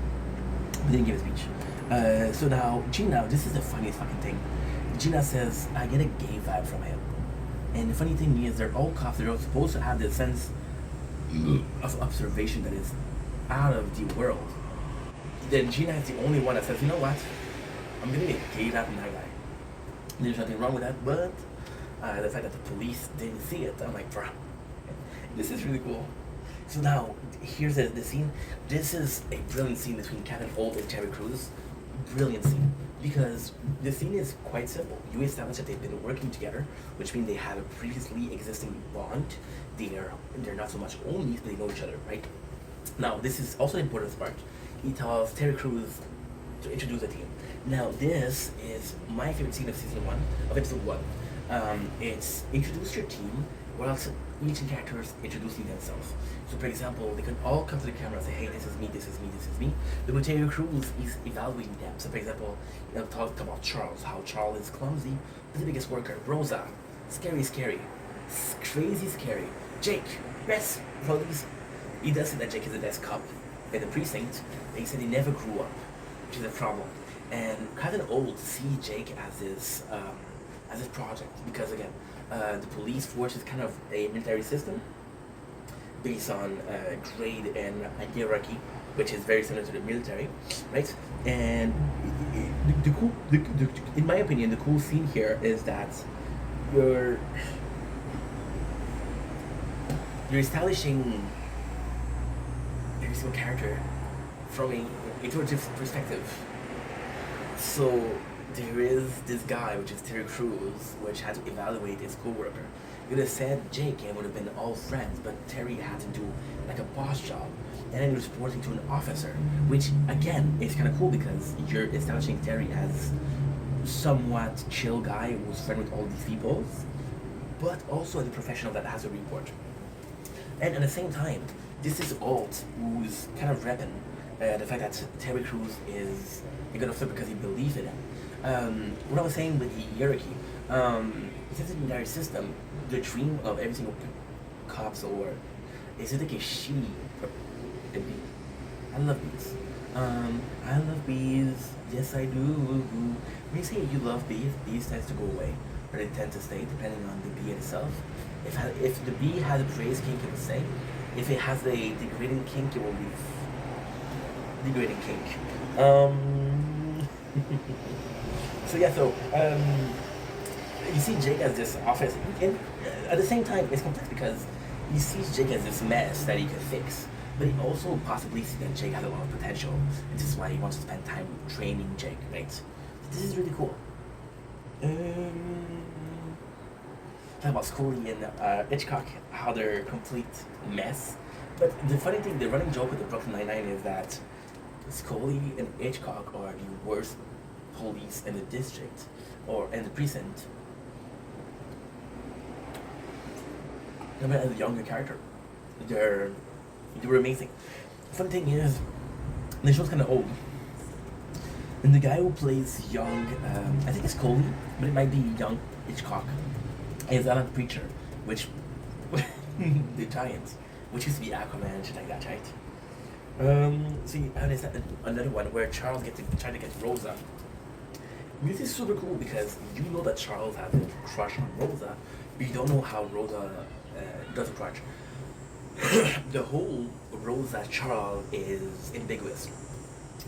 But didn't give a speech. So now Gina, this is the funniest fucking thing. Gina says, I get a gay vibe from him. And the funny thing is, they're all cops. They're all supposed to have this sense of observation that is out of the world. Then Gina is the only one that says, you know what? I'm gonna get a gay vibe from that guy. There's nothing wrong with that, but the fact that the police didn't see it, I'm like, bruh, this is really cool. So now, here's the scene. This is a brilliant scene between Captain Holt and Terry Crews. Brilliant scene. Because the scene is quite simple. You establish that they've been working together, which means they have a previously existing bond. They're not so much homies, but they know each other, right? Now, this is also the important part. He tells Terry Crews to introduce the team. Now, this is my favorite scene of season 1, of episode 1. It's introduce your team whilst each character is introducing themselves. So, for example, they can all come to the camera and say, "Hey, this is me, this is me, this is me." The Terry Crews is evaluating them. So, for example, talk about Charles, how Charles is clumsy, but the biggest worker. Rosa, scary, crazy scary. Jake, best police. He does say that Jake is the best cop in the precinct. But he said he never grew up, which is a problem. And kind of old to see Jake as his project because again, the police force is kind of a military system based on grade and hierarchy, which is very similar to the military, right? And in my opinion, the cool scene here is that you're you're establishing every single character from a iterative perspective. So there is this guy, which is Terry Crews, which had to evaluate his coworker. It would have said Jake and would have been all friends, but Terry had to do like a boss job, and then he was reporting to an officer, which again is kind of cool because you're establishing Terry as somewhat chill guy who's friend with all these people, but also as a professional that has a report. And at the same time, this is Alt who's kind of repping the fact that Terry Crews is a good officer because he believes in him. What I was saying with the hierarchy, since the military system, the dream of every single cops or is to take a shitty bee. I love bees. I love bees. Yes, I do. When you say you love bees, bees tend to go away, or they tend to stay depending on the bee itself. If the bee has a praise kink, it will stay. If it has a degrading kink, it will leave. Degrading kink. You see Jake as this office, and at the same time, it's complex because he sees Jake as this mess that he can fix, but he also possibly sees that Jake has a lot of potential, and this is why he wants to spend time training Jake, right? So this is really cool. Talk about Scully and Hitchcock, how they're a complete mess. But the funny thing, the running joke with the Brooklyn Nine-Nine is that Scully and Hitchcock are the worst police in the district or in the precinct. As a younger character, they were amazing. The funny thing is, the show's kind of old, and the guy who plays young, I think it's Coley, but it might be young Hitchcock, is Alan Preacher, which the Giants, which used to be Aquaman and shit like that, right? See, and there's another one where Charles trying to get Rosa. This is super cool because you know that Charles has a crush on Rosa, but you don't know how Rosa does a crush. The whole Rosa Charles is ambiguous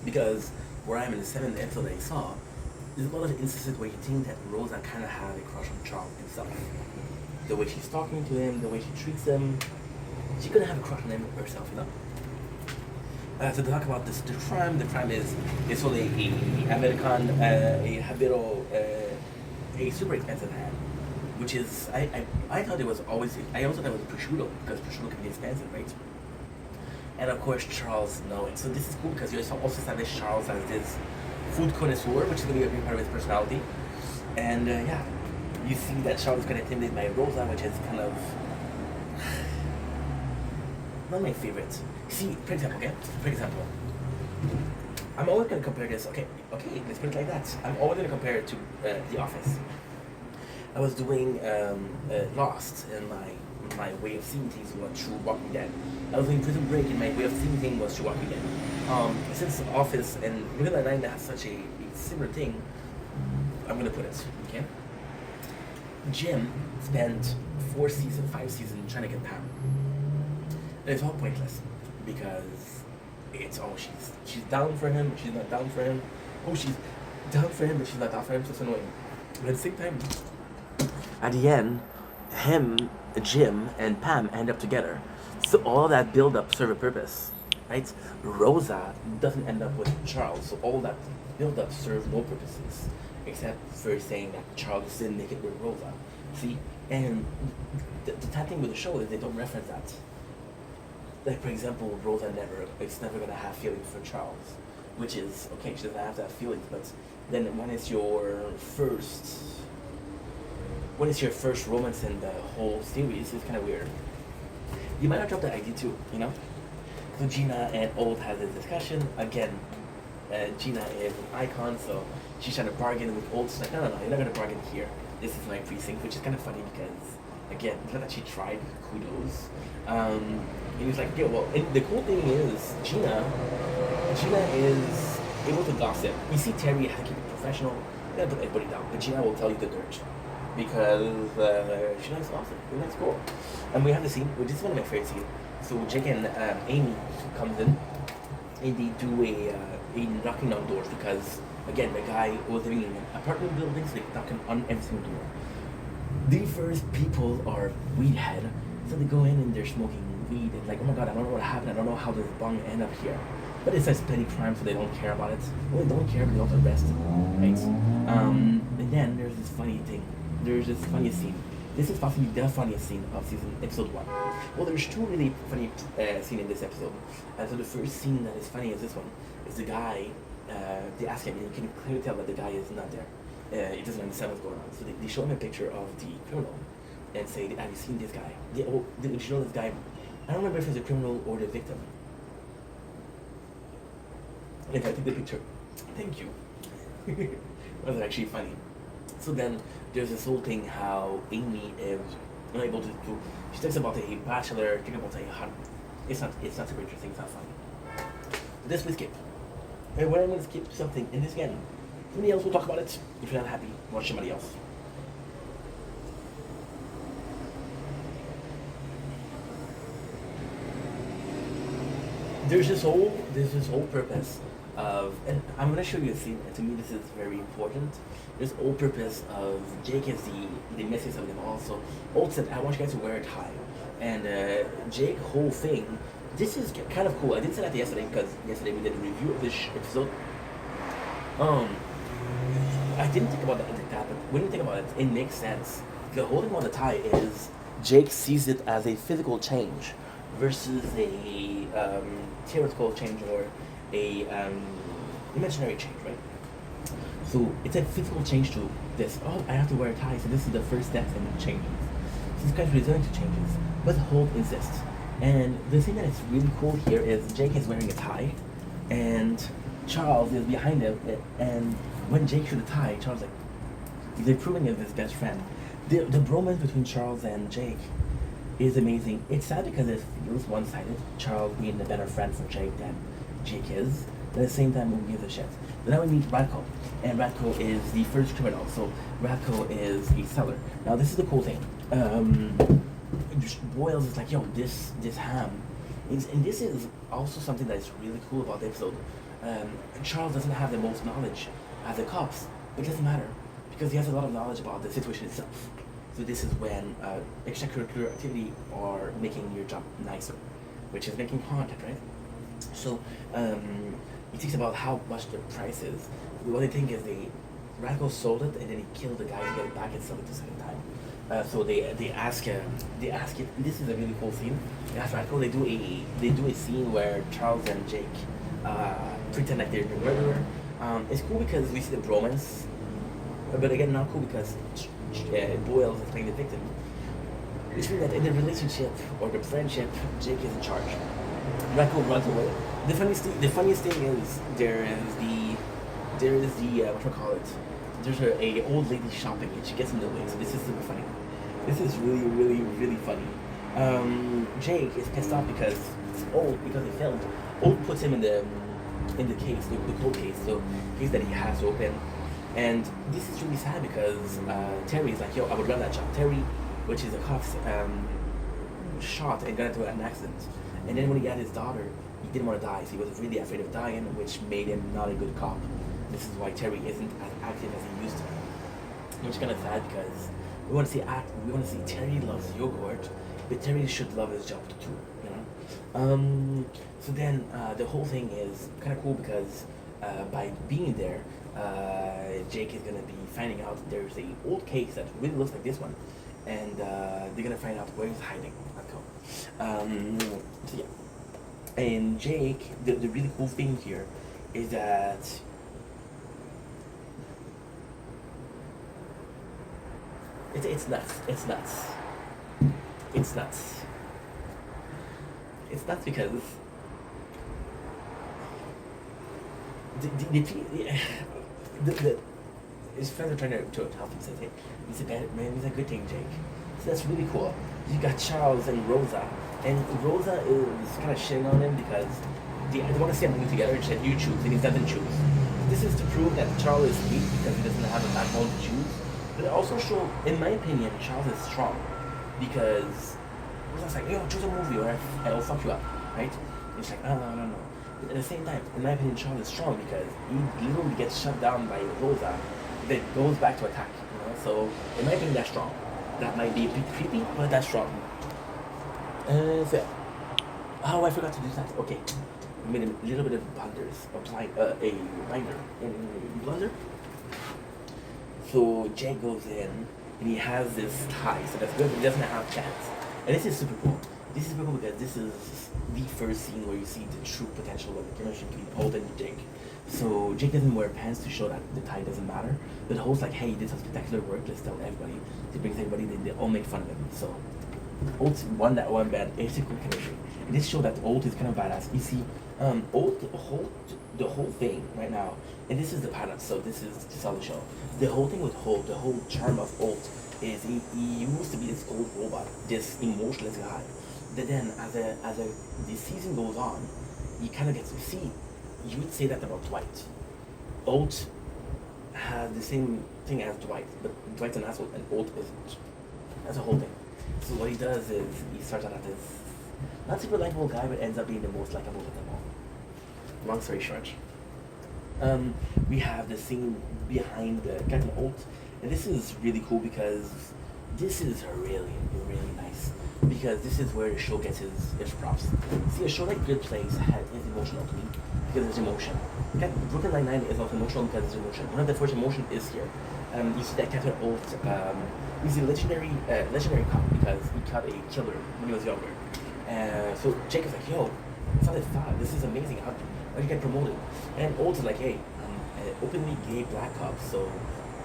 because where I'm in the 7th episode that I saw, there's a lot of instances where you think that Rosa kind of has a crush on Charles himself. The way she's talking to him, the way she treats him, she could have a crush on him herself, you know? So to talk about this, the crime is sort of a American, a habito, a super expensive hand, which is, I thought it was always, I also thought it was prosciutto, because prosciutto can be expensive, right? And of course, Charles knows it. So this is cool because you also establish Charles as this food connoisseur, which is going to be a big part of his personality. And you see that Charles is kind of intimidated by Rosa, which is kind of not my favorite. See, for example, I'm always going to compare this. Okay, let's put it like that. I'm always going to compare it to The Office. I was doing Lost, and my way of seeing things was through Walking Dead. I was doing Prison Break, and my way of seeing things was through Walking Dead. Since Office and Brooklyn Nine-Nine has such a similar thing, I'm gonna put it, okay? Jim spent 5 seasons trying to get Pam. And it's all pointless because it's she's down for him, but she's not down for him. Oh, she's down for him, but she's not down for him, so it's annoying. But at the same time, at the end, Jim, and Pam end up together. So all that build-up serve a purpose, right? Rosa doesn't end up with Charles, so all that build-up serves no purposes, except for saying that Charles didn't make it with Rosa. See? And the sad thing with the show is they don't reference that. Like, for example, Rosa it's never gonna have feelings for Charles, which is, okay, she doesn't have to have feelings, but then when it's your first when it's your first romance in the whole series, it's kind of weird. You might not drop the idea too, you know? So Gina and Old have this discussion. Again, Gina is an icon, so she's trying to bargain with Old. She's like, no, no, no, you're not going to bargain here. This is my precinct, which is kind of funny because, again, it's not that she tried, kudos. And he was like, yeah, well, and the cool thing is, Gina is able to gossip. You see Terry has to keep it professional, you gotta put everybody down, but Gina will tell you the dirt. Because she likes gossip, she likes gold. And we have the scene, which is one of my favorite scenes. So Jake and Amy comes in, and they do a knocking on doors because, again, the guy was living in an apartment building, so they knocking on every single door. The first people are weed head, so they go in and they're smoking weed and like, oh my god, I don't know what happened, I don't know how this bong end up here. But it says petty crime, so they don't care about it. Well, they don't care, but they don't arrest, right? And then there's this funny thing. There's this funniest scene. This is possibly the funniest scene of episode 1. Well, there's two really funny scenes in this episode. So the first scene that is funny is this one. Is the guy, they ask him, and you can clearly tell that the guy is not there. He doesn't understand what's going on. So they show him a picture of the criminal and say, have you seen this guy? Did you know this guy? I don't remember if he's a criminal or the victim. If I take the picture, thank you. That was actually funny. So then there's this whole thing how Amy is unable to do. She talks about a bachelor, talking about a hot. It's not super interesting. It's not funny. This we skip. And when I'm gonna skip something in this again, somebody else will talk about it. If you're not happy, watch somebody else. There's this whole purpose of, and I'm gonna show you a scene. And to me, this is very important. This whole purpose of Jake is the message of them all. So Old said, "I want you guys to wear a tie," and Jake whole thing. This is kind of cool. I didn't say that yesterday because yesterday we did a review of this episode. I didn't think about that like that, but when you think about it, it makes sense. The whole thing about the tie is Jake sees it as a physical change versus a theoretical change or a imaginary change, right? So it's a physical change to this. Oh, I have to wear a tie, so this is the first step in changes. So this guy's resilient to changes, but Hope insists. And the thing that is really cool here is Jake is wearing a tie, and Charles is behind him. And when Jake should the tie, Charles like he's improving as his best friend. The bromance between Charles and Jake is amazing. It's sad because it feels one-sided. Charles being the better friend for Jake than Jake is. But at the same time, who gives a shit? But now we meet Radko, and Radko is the first criminal. So Radko is a seller. Now this is the cool thing. Boyles is like, yo, this ham, and this is also something that is really cool about the episode. Charles doesn't have the most knowledge as the cops, but it doesn't matter because he has a lot of knowledge about the situation itself. So this is when extracurricular activity are making your job nicer, which is making content, right? So he thinks about how much the price is. What they think is Radko sold it and then he killed the guy to get it back and sell it the second time. So they ask it. This is a really cool scene. They ask Radko. They do a scene where Charles and Jake pretend like they're the murderer. It's cool because we see the bromance, but again not cool because Boyles is playing the victim. Which means that in the relationship or the friendship, Jake is in charge. Radko runs away. The funniest thing is there is the what do I call it? There's a old lady shopping and she gets in the way. So this is super funny. This is really funny. Jake is pissed off because Old he failed. Old puts him in the case, the cold case, so case that he has to open. And this is really sad because Terry is like, yo, I would love that job. Terry, which is a cop, shot and got into an accident. And then when he had his daughter, he didn't want to die, so he was really afraid of dying, which made him not a good cop. This is why Terry isn't as active as he used to be. Which is kind of sad because we want to see Terry loves yogurt, but Terry should love his job too, you know? So then the whole thing is kind of cool because by being there, Jake is going to be finding out there's a old case that really looks like this one, and they're going to find out where he's hiding. So yeah. And Jake, the really cool thing here is that It's nuts. It's nuts. It's nuts. It's nuts because the his friends are trying to help him say, hey, he's a bad man, he's a good thing, Jake. So that's really cool. You got Charles and Rosa, and Rosa is kind of shitting on him because they want to see them together and said, you choose, and he doesn't choose. This is to prove that Charles is weak because he doesn't have a backbone to choose. But it also shows, in my opinion, Charles is strong because Rosa's like, yo, choose a movie or I'll fuck you up, right? And he's like, no. But at the same time, in my opinion, Charles is strong because he literally gets shut down by Rosa, then goes back to attack, you know? So, in my opinion, that's strong. That might be a bit creepy, but that's strong. So yeah. Oh, I forgot to do that. Okay. I made a little bit of blunders. Applying a binder in Blender. So Jake goes in and he has this tie, so that's good, but he doesn't have chance. And this is super cool. This is super cool because this is the first scene where you see the true potential of the connection between Holt and Jake. So Jake doesn't wear pants to show that the tie doesn't matter. But Holt's like, hey, you did some spectacular work, let's tell everybody. He brings everybody, they all make fun of him. So Holt won that one bad, it's a cool connection. And this show that Holt is kind of badass. You see, Holt, the whole thing right now, and this is the pilot, so this is just on the show. The whole thing with Holt, the whole charm of Holt is he used to be this old robot, this emotionless guy. But then as the season goes on, you kind of get to see, you would say that about Dwight. Holt has the same thing as Dwight, but Dwight's an asshole and Holt isn't. That's the whole thing. So what he does is he starts out as this not super likable guy, but ends up being the most likable of them all. Long story short, we have the scene behind Captain Holt, and this is really cool because this is really nice because this is where the show gets its props. See, a show like Good Place is emotional to me because there's emotion. Brooklyn Nine-Nine is also emotional because there's emotion. One of the first emotion is here. You see that Captain Holt, he's a legendary cop because he caught a killer when he was younger. So Jake is like, yo, it's not that this is amazing. How do you get promoted? And Holt is like, hey, I'm an openly gay black cop, so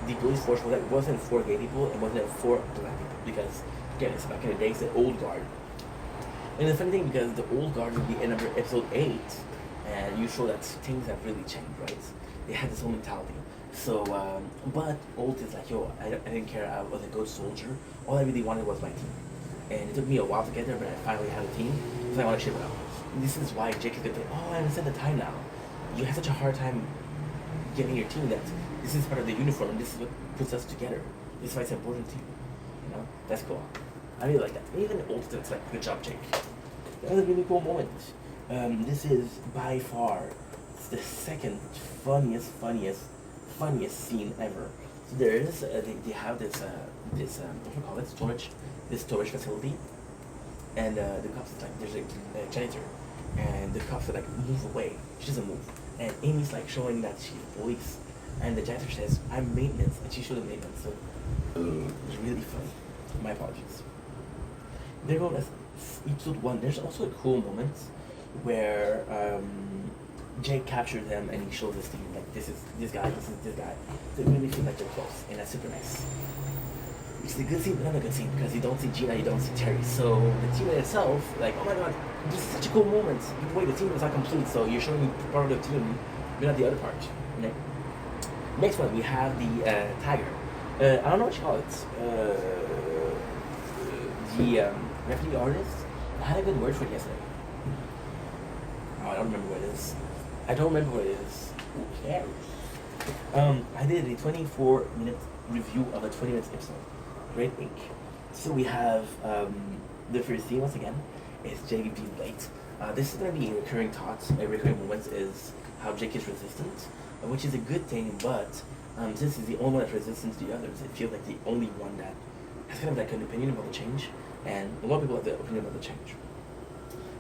the police force wasn't for gay people, it wasn't for black people because again, it's back in the day, it's the old guard. And the funny thing because the old guard would be in episode 8, and you show that things have really changed, right? They had this whole mentality. So, but Holt is like, yo, I didn't care, I was a good soldier. All I really wanted was my team. And it took me a while to get there, but I finally had a team, so I want to ship it out. And this is why Jake is going to think, oh, I understand the time now. You had such a hard time getting your team that this is part of the uniform, this is what puts us together. This is why it's important to you. You know? That's cool. I really like that. Even Holt, it's like, good job, Jake. That was a really cool moment. This is by far the second funniest scene ever. So there is, they have this what do you call it, storage facility, and the cops is like, there's a janitor, and the cops are like, move away. She doesn't move, and Amy's like showing that she's police, and the janitor says, I'm maintenance, and she shows the maintenance. So it's really funny. My apologies. There go as episode 1. There's also a cool moment where Jake captures them and he shows his team like this is this guy. So it really feels like they're close, and that's super nice. Which is a good scene, but not a good scene because you don't see Gina, you don't see Terry. So the team in itself, like, oh my god, this is such a cool moment. Wait, the team is not complete, so you're showing me part of the team, but not the other part. Okay? Next one, we have the Tiger. I don't know what you call it. The refugee artist. I had a good word for it yesterday. Oh, I don't remember what it is. Who cares? I did a 24-minute review of a 20-minute episode. Great ink. So we have the first scene once again is Jake being late. This is going to be a recurring thought, a recurring moment is how Jake is resistant, which is a good thing, but since he's the only one that's resistant to the others, it feels like the only one that has kind of like an opinion about the change, and a lot of people have the opinion about the change.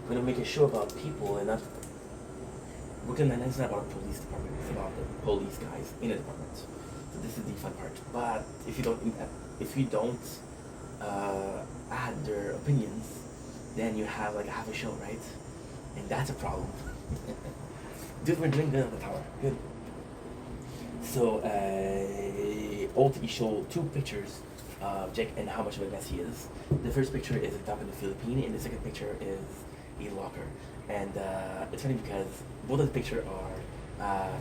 We're going to make a show about people and not, it's not about the police department, it's about the police guys in the department. So this is the fun part. But if you don't add their opinions, then you have like half a show, right? And that's a problem. Dude, we're doing good on the tower. Good. So, Holt showed 2 pictures Jake and how much of a mess he is. The first picture is a top in the Philippines, and the second picture is a locker. And it's funny because both of the pictures are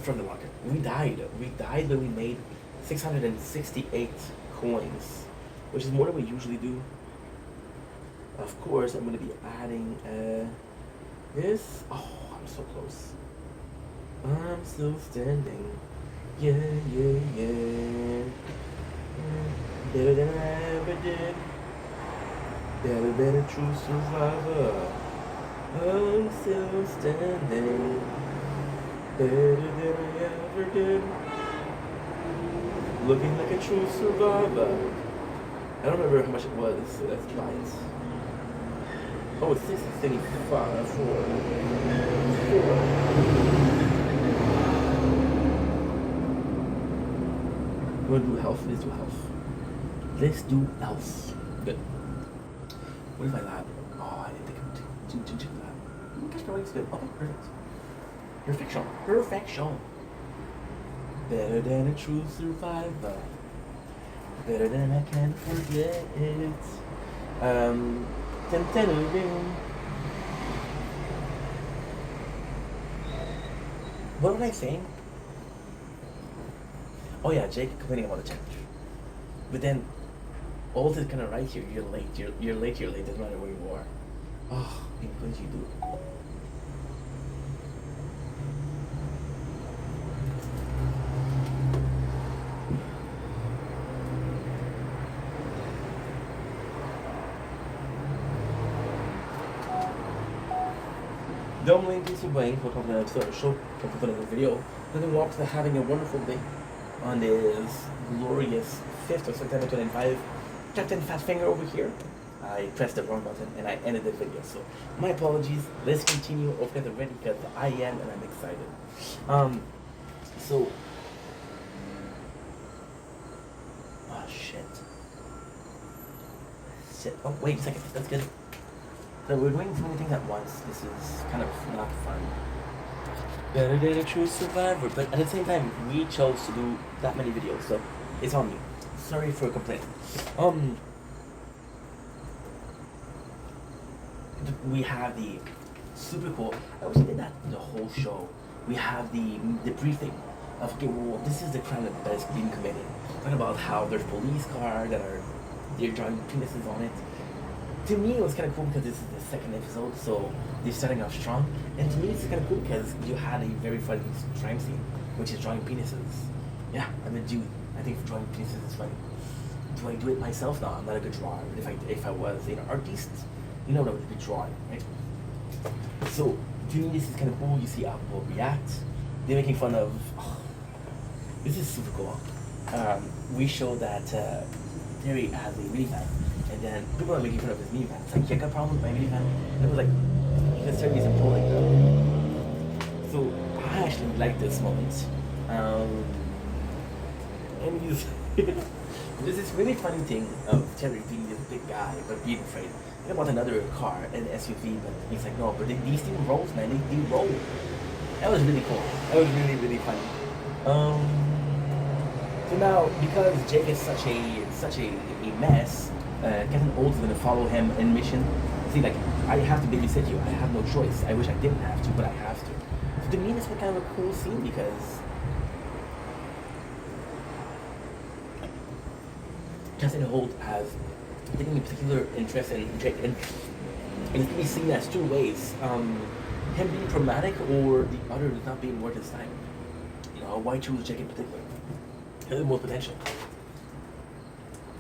from the locker. We died. We died when we made 668 coins, which is more than we usually do. Of course, I'm going to be adding this. Oh, I'm so close. I'm still standing. Yeah, yeah, yeah. Better than I ever did. Better than a true survivor. I'm still standing. Better than I ever did. Looking like a true survivor. I don't remember how much it was, so let's try it. Oh, it's 675 for 4. We'll do health. Let's do health. Let's do health. Good. What if I lab? Oh, I didn't think of check that. Cash is good. Okay, perfect. Perfection. Perfection. Better than a true survivor. Better than I can forget it. What was I saying? Oh yeah, Jake complaining about the challenge. But then, all this kind of right here, you're late, you're late, doesn't matter where you are. Oh, what did you do? Dumbling PC Blank, welcome to the episode of the show, welcome to another video. Looking forward to having a wonderful day on this glorious 5th of September 2025. Captain Fat Finger over here. I pressed the wrong button and I ended the video, so my apologies. Let's continue. I've got ready because I am and I'm excited. So, oh shit. Oh, wait a second. That's good. So we're doing so many things at once. This is kind of not fun. Better than a true survivor, but at the same time, we chose to do that many videos, so it's on me. Sorry for complaining. We have the super cool. I wish I did that the whole show. We have the briefing of okay, well, this is the crime that is being committed. Talking about how there's police cars that are they're drawing penises on it. To me, it was kind of cool because this is the second episode, so they're starting off strong. And to me, it's kind of cool because you had a very funny crime scene, which is drawing penises. Yeah, I'm a dude. I think drawing penises is funny. Do I do it myself? No, I'm not a good drawer. If I was an artist, you know what I would be drawing, right? So to me, this is kind of cool. You see how people react. They're making fun of. Oh, this is super cool. We show that Terry has a minivan. And then people are making fun of his minivan. It's like, you got a problem with my minivan? And it was like, because Terry isn't pulling. So I actually like this moment. And he's there's this really funny thing of Terry being this big guy, but being afraid. He wants another car, an SUV, but he's like, no, but these things rolls, man, they roll. That was really cool. That was really, really funny. So now, because Jake is such a mess, Captain Old's gonna follow him in mission. See, like, I have to babysit you. I have no choice. I wish I didn't have to, but I have to. So to me, this was kind of a cool scene because Captain Holt has taken a particular interest in Jake, and it can be seen as two ways. Him being traumatic or the other not being worth his time. You know, why choose Jake in particular? He has more potential.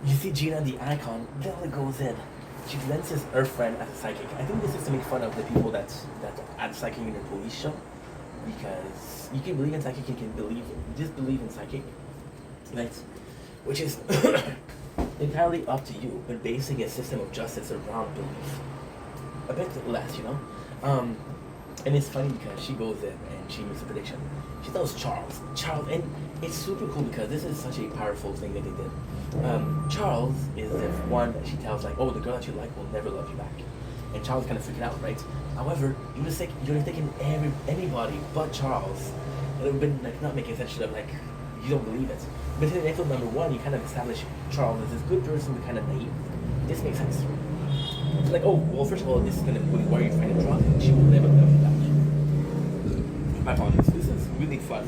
You see Gina, the icon, Bella goes in. She lenses her friend as a psychic. I think this is to make fun of the people that add psychic in their police show. Because you can believe in psychic, you can disbelieve in psychic. Right? Which is entirely up to you, but basing a system of justice around belief. A bit less, you know? And it's funny because she goes in and she makes a prediction. She tells Charles, and it's super cool because this is such a powerful thing that they did. Charles is the one that she tells, like, oh, the girl that you like will never love you back. And Charles kind of freaking out, right? However, you'd have taken anybody but Charles. It would have been like not making sense to them, like, you don't believe it. But in episode number 1, you kind of establish Charles as this good person, but kind of naive. This makes sense. Like, oh, well, first of all, this is gonna be where you find a drug, and she will never know that. My apologies. This is really fun.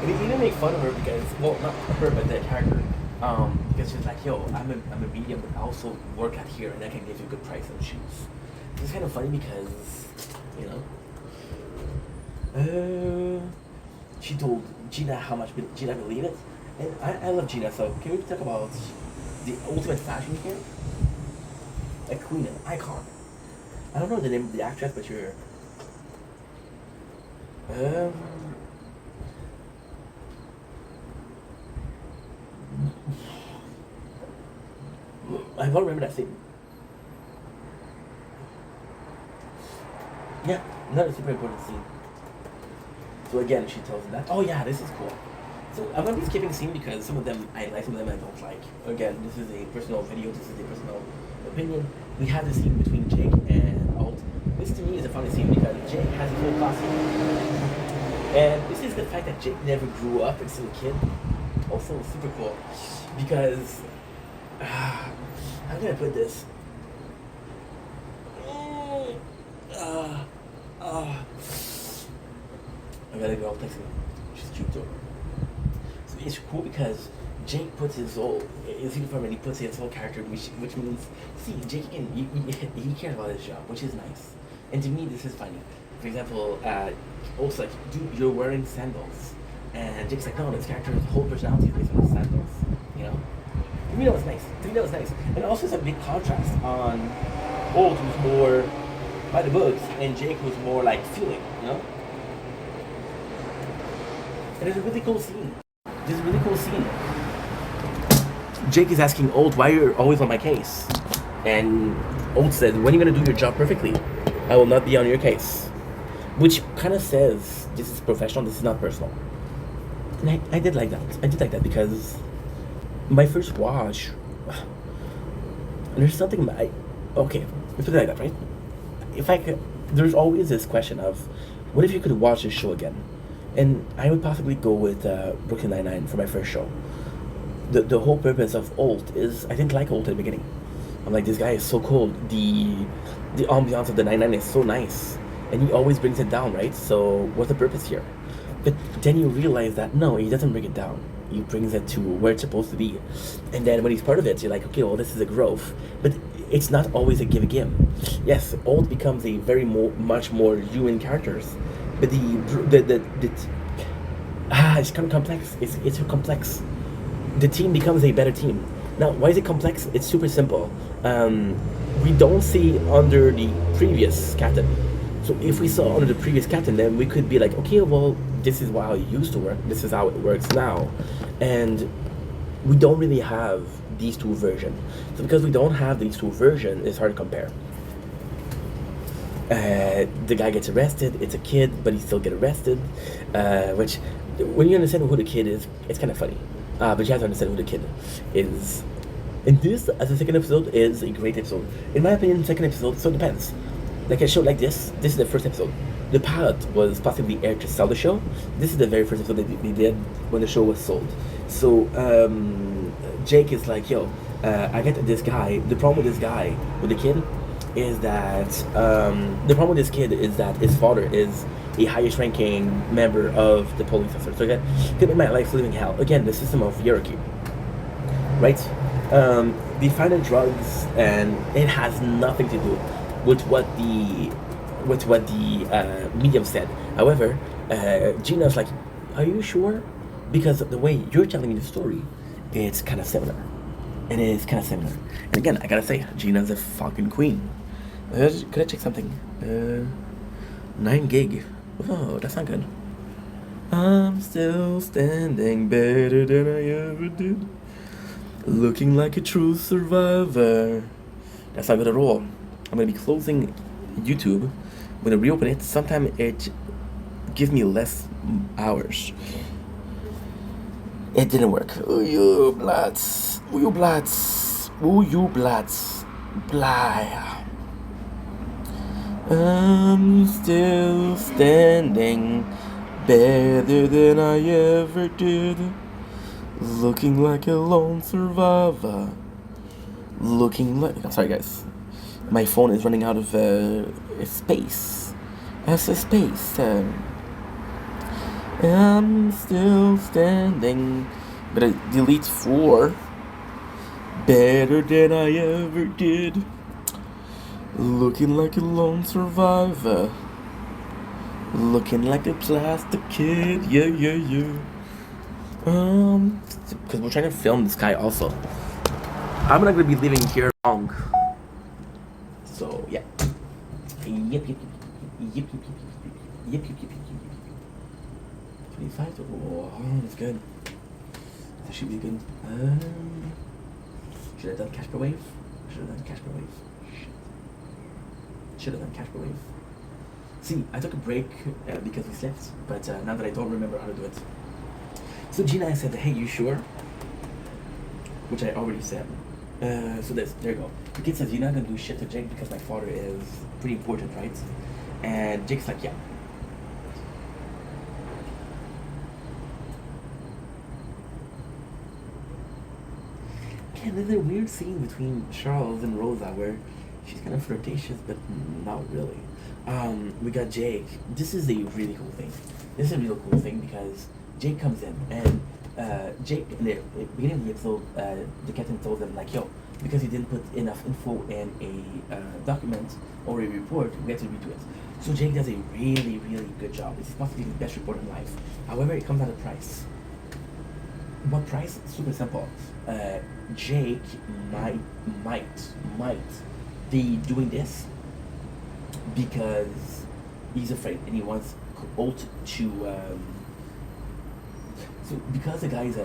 And they even make fun of her because, well, not her, but the character. Because she's like, yo, I'm a medium, but I also work out here, and I can give you a good price on shoes. It's kind of funny because, you know, she told Gina how much Gina believed it. And I love Gina, so can we talk about the ultimate fashion here? A queen, an icon. I don't know the name of the actress, but you're... I don't remember that scene. Yeah, another super important scene. So again, she tells him that. Oh yeah, this is cool. So I'm gonna be skipping scene because some of them I like, some of them I don't like. Again, this is a personal video. This is a personal opinion. We have the scene between Jake and Alt. This to me is a funny scene because Jake has his whole costume, and this is the fact that Jake never grew up and still a kid. Also super cool because I'm gonna put this. I gotta go text me. She's cute too. So it's cool because Jake puts his uniform and he puts his whole character, which means, see, Jake he cares about his job, which is nice. And to me, this is funny. For example, also like, dude, you're wearing sandals, and Jake's like, no, this character's whole personality is based on his sandals. You know, to me that was nice. And also it's a big contrast on Old, who's more by the books, and Jake who's more like feeling. You know. And there's a really cool scene. Jake is asking Old, why you're always on my case? And Old said, when are you gonna do your job perfectly? I will not be on your case. Which kind of says, this is professional, this is not personal. And I did like that. Because my first watch, there's something, okay, let's put it like that, right? If I could, there's always this question of, what if you could watch this show again? And I would possibly go with Brooklyn Nine-Nine for my first show. The whole purpose of Old is, I didn't like Old at the beginning. I'm like, this guy is so cool. The ambiance of the Nine-Nine is so nice. And he always brings it down, right? So what's the purpose here? But then you realize that, no, he doesn't bring it down. He brings it to where it's supposed to be. And then when he's part of it, you're like, okay, well, this is a growth. But it's not always a give-a-give. Yes, Old becomes a much more human characters. But it's kind of complex. It's complex. The team becomes a better team. Now, why is it complex? It's super simple. We don't see under the previous captain. So if we saw under the previous captain, then we could be like, okay, well, this is how it used to work. This is how it works now. And we don't really have these two versions. So because we don't have these two versions, it's hard to compare. The guy gets arrested. It's a kid, but he still gets arrested. Which, when you understand who the kid is, it's kind of funny. But you have to understand who the kid is. And this, as a second episode, is a great episode. In my opinion, second episode, so it depends. Like a show like this is the first episode. The pilot was possibly aired to sell the show. This is the very first episode that they did when the show was sold. So Jake is like, yo, I get this guy. The problem with this guy, with the kid, is that his father is a highest ranking member of the police officer. So again, could make my life living hell. Again, the system of hierarchy, right? They find the drugs, and it has nothing to do with what the medium said. However, Gina's like, are you sure? Because the way you're telling me the story, it's kind of similar. It is kind of similar. And again, I gotta say, Gina's a fucking queen. Could I check something? 9 gig. Oh, that's not good. I'm still standing better than I ever did. Looking like a true survivor. That's not good at all. I'm gonna be closing YouTube. When I reopen it, sometimes it gives me less hours. It didn't work. Oh, you blats. Oh, you blats. Oh, you blats. Blah. I'm still standing better than I ever did. Looking like a lone survivor. Looking like. I'm sorry, guys. My phone is running out of space. As a space. I'm still standing. Gotta delete 4. Better than I ever did. Looking like a lone survivor. Looking like a plastic kid. Yeah, yeah, yeah. Because we're trying to film this guy also. I'm not gonna be living here long. So, yeah. Yep, yep, yep, yep, yep, yep, yep, yep, yep, yep, 25 to, oh, that's good. That should be good. Should I have done Casper Wave? Should have done Casper Wave. Shit. Should have done Casper Wave. See, I took a break because we slept, but now that I don't remember how to do it. So Gina said, hey, you sure? Which I already said. So there you go. The kid says, you're not gonna do shit to Jake because my father is pretty important, right? And Jake's like, yeah. Yeah, there's a weird scene between Charles and Rosa where she's kind of flirtatious, but not really. We got Jake. This is a really cool thing. This is a real cool thing because Jake comes in and Jake, in the beginning of the episode, the captain told them like, yo, because you didn't put enough info in a document or a report, we have to redo it. So Jake does a really, really good job. It's possibly the best report in life. However, it comes at a price. What price? Super simple. Jake might be doing this because he's afraid and he wants Holt to. So because the guy he's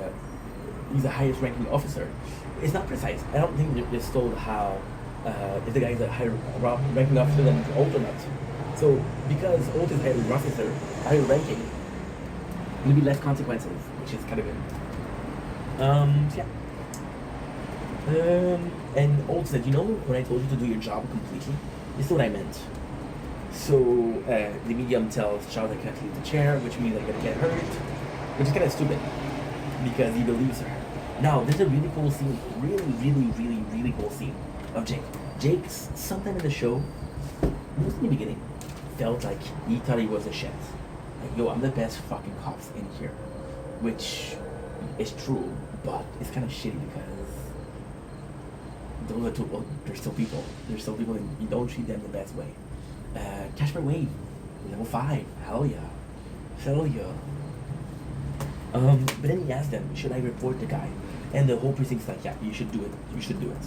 the highest ranking officer, it's not precise. I don't think it's told how if the guy is a higher ranking officer than Holt or not. So because Holt is higher ranking, there'll be less consequences, which is kind of good. Yeah. And Holt said, you know, when I told you to do your job completely, this is what I meant. So the medium tells Charles I can't leave the chair, which means I'm gonna get hurt, which is kind of stupid because he believes her. Now, there's a really cool scene, really cool scene of Jake. Jake's sometime in the show, most in the beginning, felt like he thought he was a shit. Like, yo, I'm the best fucking cops in here, which is true, but it's kind of shitty because those are two, well, they're still people. They're still people and you don't treat them the best way. Casper Wave, level 5, hell yeah. Hell yeah. But then he asked them, should I report the guy? And the whole precinct's like, yeah, you should do it. You should do it.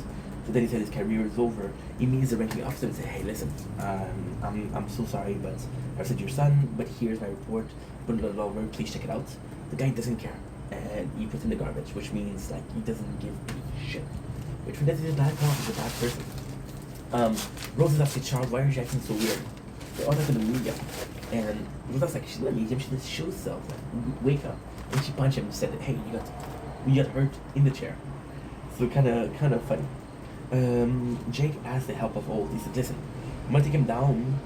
So then he said his career is over. He meets the ranking officer and said, hey, listen, I'm so sorry, but I said your son, but here's my report. Put it on over, please check it out. The guy doesn't care. And he puts in the garbage, which means like he doesn't give a shit. Which means he's a bad cop, he's a bad person. Rosa's asking Charles, why are you acting so weird? They're all talking to the media. And Rosa's like, she's not a medium, she just shows herself. Like, wake up. And she punched him and said, hey, you got hurt in the chair. So kind of funny. Jake asked the help of Holt. He said, listen, I'm gonna take him down.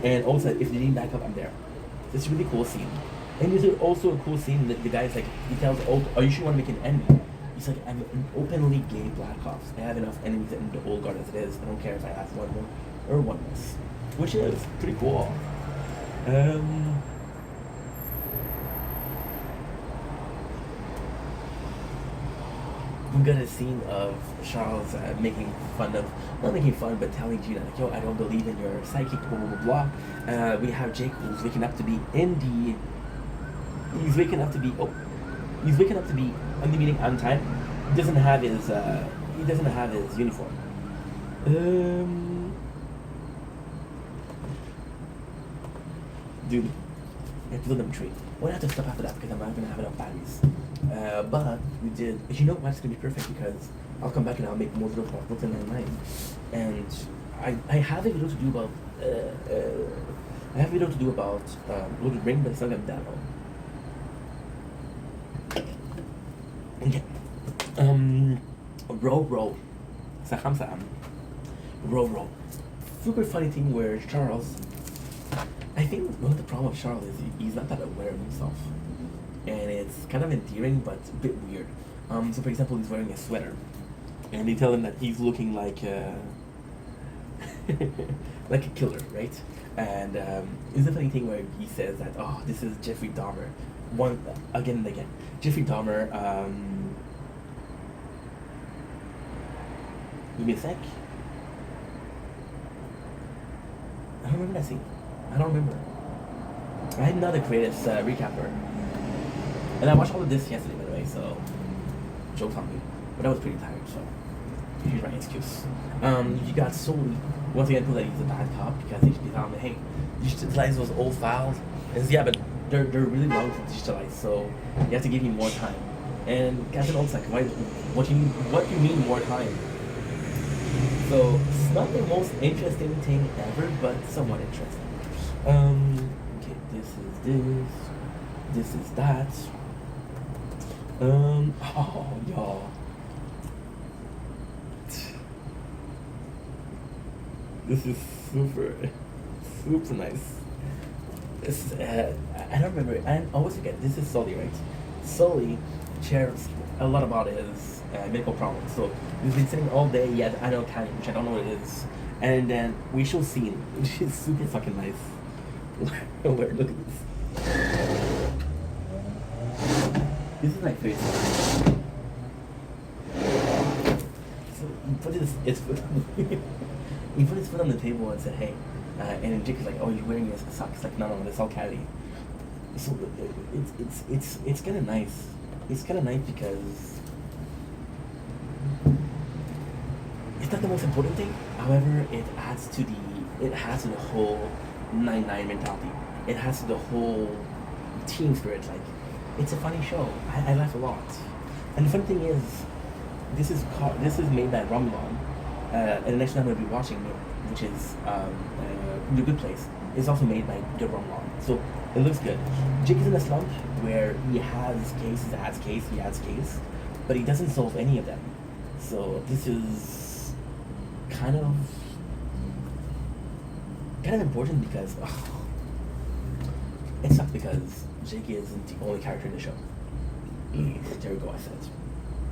And Holt said, if you need backup, I'm there. It's a really cool scene. And there's also a cool scene that the guy's like, he tells Holt, are you sure you want to make an enemy? He's like, I'm an openly gay Black Ops. I have enough enemies in the old guard as it is. I don't care if I have one more or one less. Which is pretty cool. We got a scene of Charles making fun of, not making fun, but telling Gina, like, yo, I don't believe in your psychic, blah, blah, blah, blah. We have Jake who's waking up to be he's waking up to be on the meeting on time. He doesn't have his uniform. Dude, I have to build them a tree. We're gonna have to stop after that because I'm not gonna have enough batteries. But we did. You know what's gonna be perfect because I'll come back and I'll make more videos about Brooklyn Nine-Nine, and I have a video to do about Lord of the Rings, but it's not gonna be that long. Okay. Row. Row. Super funny thing where Charles. I think one of the problem of Charles is he's not that aware of himself. and it's kind of endearing but a bit weird. So for example, he's wearing a sweater, and they tell him that he's looking like like a killer, right? And it's a funny thing where he says that, oh, this is Jeffrey Dahmer, one again and again. Jeffrey Dahmer. Give me a sec. I don't remember that scene. I don't remember. I had another greatest recapper, and I watched all of this yesterday, by the way. So, joke's on me. But I was pretty tired, so here's my excuse. You got Sully once again put that he's a bad cop because they found that, hey, digitalize those old files. And yeah, but they're really long to digitalize, so you have to give me more time. And Captain Ult's like, why? What do you mean more time? So it's not the most interesting thing ever, but somewhat interesting. Okay, this is that. Oh, y'all. This is super nice. This, I don't remember, I always forget, this is Sully, right? Sully shares a lot about his medical problems. So he's been sitting all day, he has anal cavity, which I don't know what it is. And then we shall see him, which is super fucking nice. Where, look at this. This is my favorite. So he put his foot he put his foot on the table and said, hey, and then Jake is like, oh, you're wearing your socks. Like, no, it's all cavity. So it's kind of nice. It's kind of nice because it's not the most important thing. However, it adds to the whole 9-9 mentality. It has to the whole team spirit. Like, it's a funny show. I laugh a lot. And the funny thing is, this is made by Romulan, and the next one I'm going to be watching, which is The Good Place, is also made by the Romulan. So it looks good. Jake is in a slump where he has case, but he doesn't solve any of them. So this is kind of important because it sucks because Jake isn't the only character in the show. There we go, I said.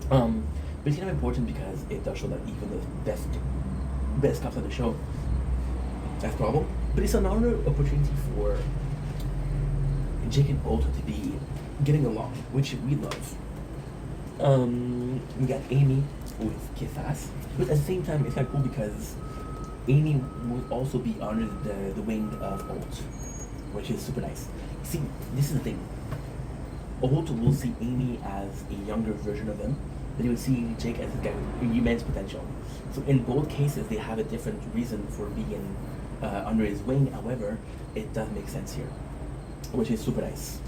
But it's kind of important because it does show that even the best cops of the show have problem. But it's another opportunity for Jake and Ulta to be getting along, which we love. We got Amy with Kiss Ass, but at the same time, it's kind of cool because Amy will also be under the wing of Ult, which is super nice. See, this is the thing. Ult will see Amy as a younger version of him, but he would see Jake as a guy with immense potential. So in both cases, they have a different reason for being under his wing. However, it does make sense here, which is super nice.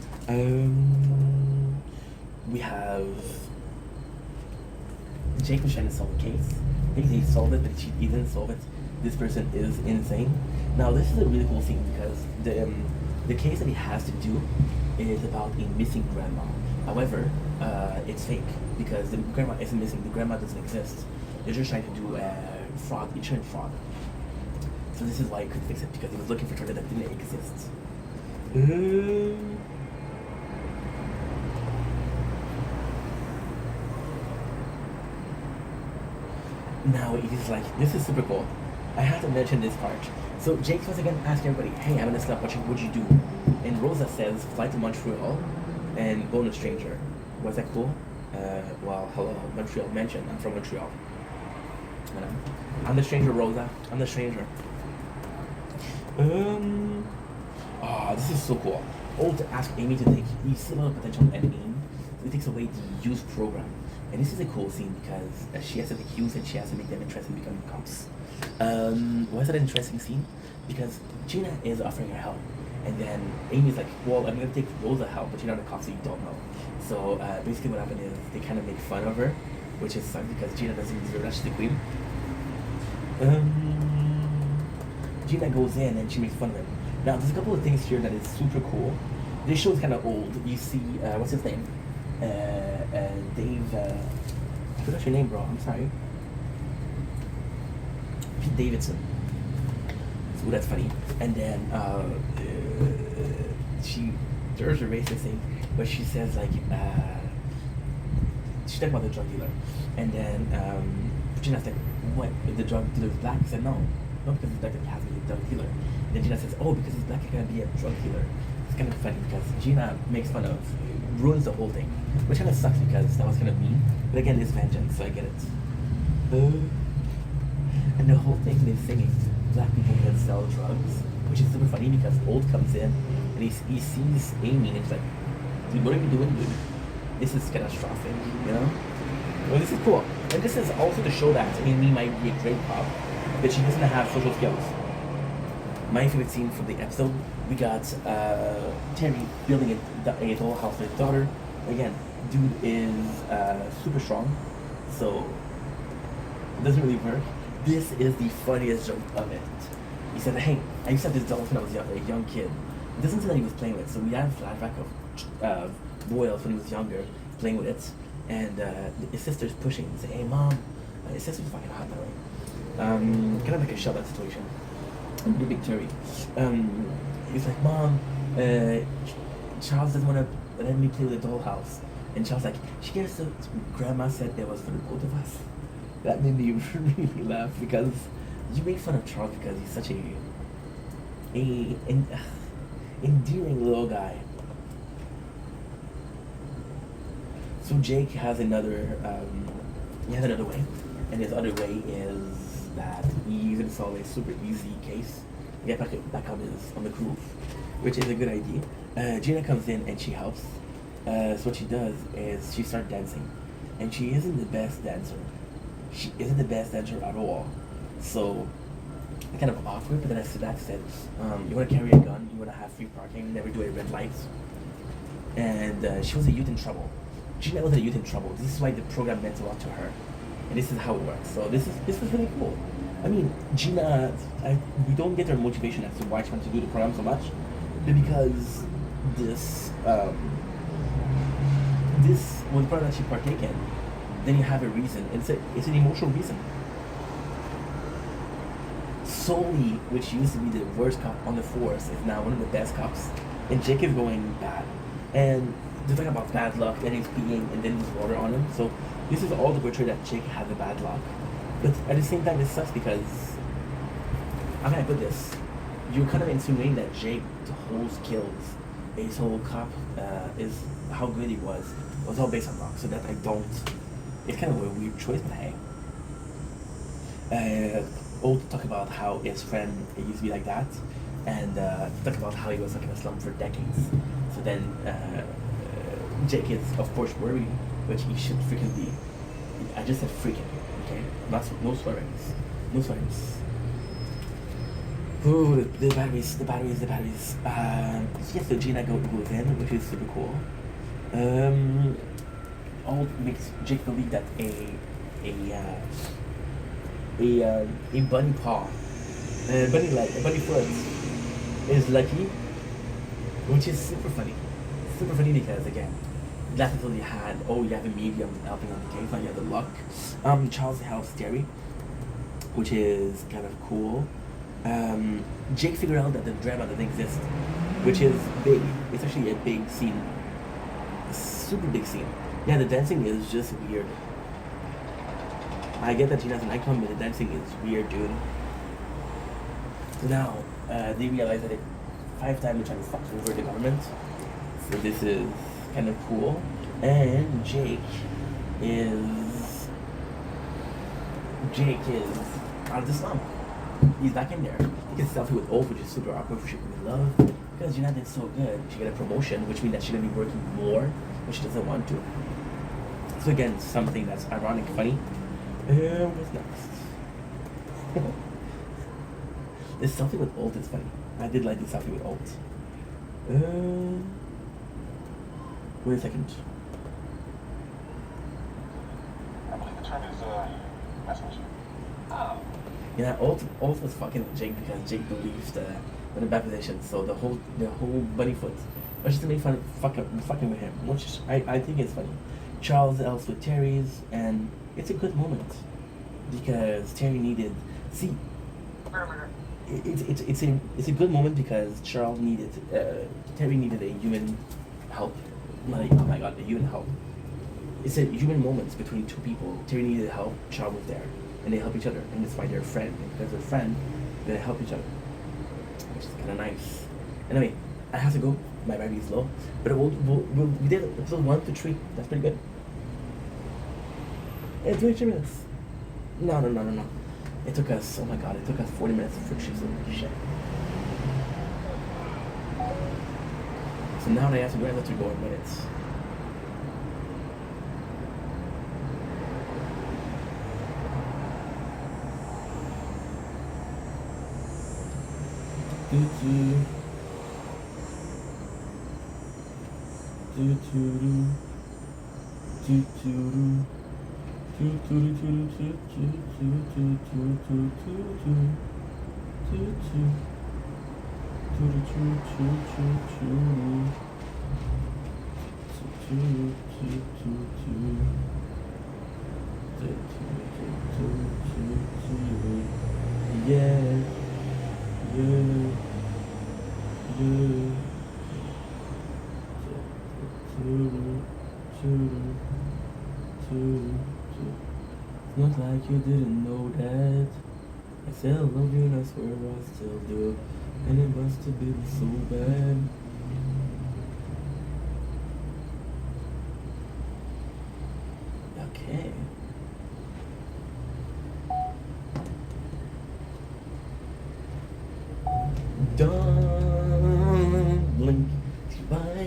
We have Jake was trying to solve a case. I think he solved it, but he didn't solve it. This person is insane. Now this is a really cool scene because the case that he has to do is about a missing grandma. However, it's fake because the grandma isn't missing. The grandma doesn't exist. They're just trying to do fraud, insurance fraud. So this is why he couldn't fix it because he was looking for something that didn't exist. Now it is like, this is super cool. I have to mention this part. So Jake once again asked everybody, hey, I'm in a slump, what'd you do? And Rosa says, fly to Montreal and bone a stranger. Was that cool? Well, hello, Montreal mentioned. I'm from Montreal. I'm the stranger, Rosa. I'm the stranger. This is so cool. Ult asked Amy to take, you see a lot of potential in Amy, so he takes away the use program. And this is a cool scene because she has to take use and she has to make them interested in becoming cops. Why is that an interesting scene? Because Gina is offering her help. And then Amy's like, well, I'm going to take Rosa help, but you're not a cop, so you don't know. So basically what happened is they kind of make fun of her, which is sucks because Gina doesn't deserve that. She's the queen. Gina goes in and she makes fun of him. Now, there's a couple of things here that is super cool. This show is kind of old. You see, what's his name? Dave, I forgot your name, bro. I'm sorry. Pete Davidson. So that's funny. And then there's a racist thing. but she says like she's talking about the drug dealer, and then Gina's like, what? If the drug dealer's black? He said no, because he's black, he has to be a drug dealer. And then Gina says, oh, because he's black, he can be a drug dealer. It's kind of funny because Gina makes fun of, ruins the whole thing, which kind of sucks because that was kind of mean. But again, it's vengeance, so I get it. And the whole thing they're singing, black people can sell drugs, which is super funny because Old comes in and he sees Amy and he's like, dude, what are you doing, dude? This is catastrophic, you know? Well, this is cool. And this is also to show that Amy might be a great cop, but she doesn't have social skills. My favorite scene from the episode, we got Terry building a dollhouse for his daughter. Again, dude is super strong, so it doesn't really work. This is the funniest joke of it. He said, hey, I used to have this doll when I was a young kid. It doesn't seem that he was playing with it, so we had a flashback of Boyles when he was younger, playing with it, and his sister's pushing and saying, hey mom, his sister's fucking hot that way. Kind of like a shut-up situation. The big Terry. He's like, mom, Charles doesn't want to let me play with the dollhouse. And Charles like, she guess grandma said it was for the both of us. That made me really laugh because you make fun of Charles because he's such a endearing little guy. So Jake has another way, and his other way is that he's gonna solve a super easy case, get back on the groove, which is a good idea. Gina comes in and she helps. So what she does is she starts dancing, and she isn't the best dancer. She isn't the best dancer at all. So kind of awkward, but then I said, you want to carry a gun, you want to have free parking, never do a red light. And she was a youth in trouble. Gina was a youth in trouble. This is why the program meant a lot to her. And this is how it works. So this was really cool. I mean, Gina, we don't get her motivation as to why she wants to do the program so much, but because this was the program that she partook in, then you have a reason. It's an emotional reason. Sully, which used to be the worst cop on the force, is now one of the best cops. And Jake is going bad. And they're talking about bad luck, and he's peeing, and then there's water on him. So this is all to portray that Jake had the bad luck. But at the same time, this sucks because, how can I put this? You're kind of insinuating that Jake, the whole skills, his whole cop, is how good he was all based on luck. So that I don't. It's kind of a weird choice, but hey. Old talk about how his friend used to be like that, and talk about how he was like in a slump for decades. So then Jake is of course worried, which he should freaking be. I just said freaking, okay? No swearings. No swearings. Ooh, the batteries. Yes, so Gina goes in, which is super cool. All makes Jake believe that a bunny paw, a bunny leg, a bunny foot is lucky, which is super funny. Super funny because again, last episode you had, you have a medium helping on the case, now you have the luck. Charles helps Terry, which is kind of cool. Jake figured out that the drama doesn't exist, which is big. It's actually a big scene. A super big scene. Yeah, the dancing is just weird. I get that Gina's an icon, but the dancing is weird, dude. So now, they realize that 5 times they're trying to fuck over the government. So this is kind of cool. And Jake is out of the slump. He's back in there. He gets selfie with Ulf, which is super awkward for shit we love. Because Gina did so good, she got a promotion, which means that she's gonna be working more, but she doesn't want to. So again, something that's ironic, funny. What's next? This selfie with Ult is funny. I did like the selfie with Ult. Wait a second. I believe the term is message. Oh. Yeah, Ult was fucking with Jake because Jake believes in the bad position. So the whole bunny foot, was just to make fun of fucking with him, which I think is funny. Charles else with Terry's, and it's a good moment because Terry needed. See, it's a good moment because Charles needed Terry needed a human help Like, oh my god, the human help. It said human moments between two people. Terry needed help, Charles was there. And they help each other. And that's why they're a friend. And because they're a friend, they help each other. Which is kind of nice. Anyway, I have to go. My battery is low. But we did episode 1 to 3. That's pretty good. It's 23 minutes. No. It took us, oh my god, it took us 40 minutes for choosing shit. So now I have to go, I have to go in minutes. Not like you didn't know that. I still love you and I swear I still do. And it must have been so bad. Okay. Don't blink by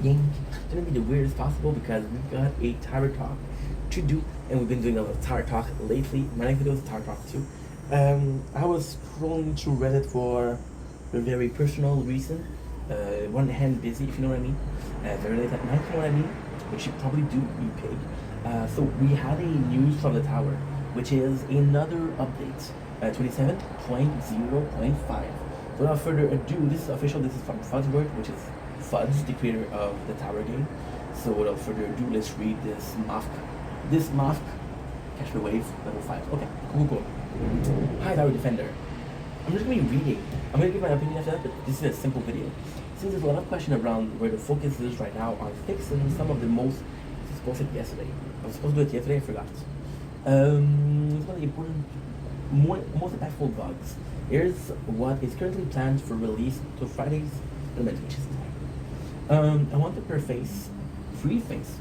yank. It's gonna be the weirdest possible because we've got a tower talk to do, and we've been doing a lot of tower talk lately. My next video is tower talk too. I was scrolling through Reddit for a very personal reason. One hand busy, if you know what I mean. Very late at night, if you know what I mean. Which you probably do, you pig. So we had a news from the tower, which is another update, 27.0.5. So without further ado, this is official. This is from Fudsworth, which is Fuds, the creator of the tower game. So without further ado, let's read this Mafk. This Mafk, Catch the Wave, level 5. Okay, cool. Hi, Tower Defender. I'm just going to be reading. I'm going to give my opinion after that, but this is a simple video. Since there's a lot of question around where the focus is right now on fixing some of the most... This was supposed to yesterday. I was supposed to do it yesterday, I forgot. It's one of the important, most impactful bugs. Here's what is currently planned for release to Friday's event, which is today. I want to preface free face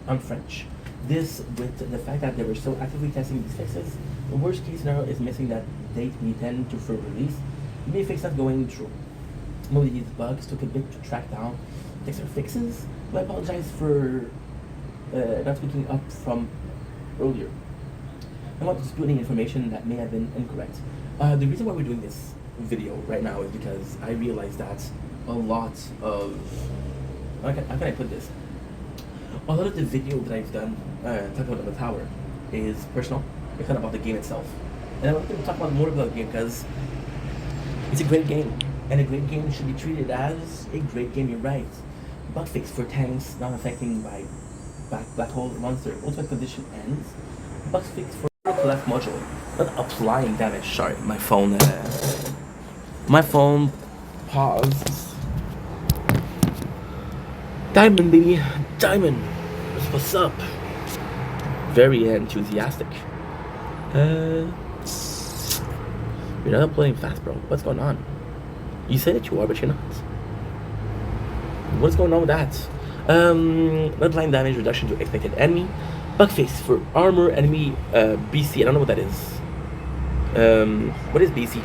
on French. This with the fact that they were so actively testing these fixes. The worst case scenario is missing that date we intend to for release. You may fix that going through. Most of these bugs took a bit to track down. Thanks for fixes. I apologize for not speaking up from earlier. I want to dispute any information that may have been incorrect. The reason why we're doing this video right now is because I realized that a lot of... How can I put this? A lot of the video that I've done talking about the tower is personal. It's not about the game itself. And I want to talk about more about the game because it's a great game. And a great game should be treated as a great game, you're right. Bug fix for tanks not affecting by black hole monster. Ultimate condition ends. Bug fix for class module. Not applying damage. Sorry, my phone paused. Diamond, baby. Diamond. What's up? Very enthusiastic. You're not playing fast, bro. What's going on? You say that you are, but you're not. What's going on with that? Not blind damage reduction to expected enemy. Bug fix for armor enemy BC. I don't know what that is. What is BC?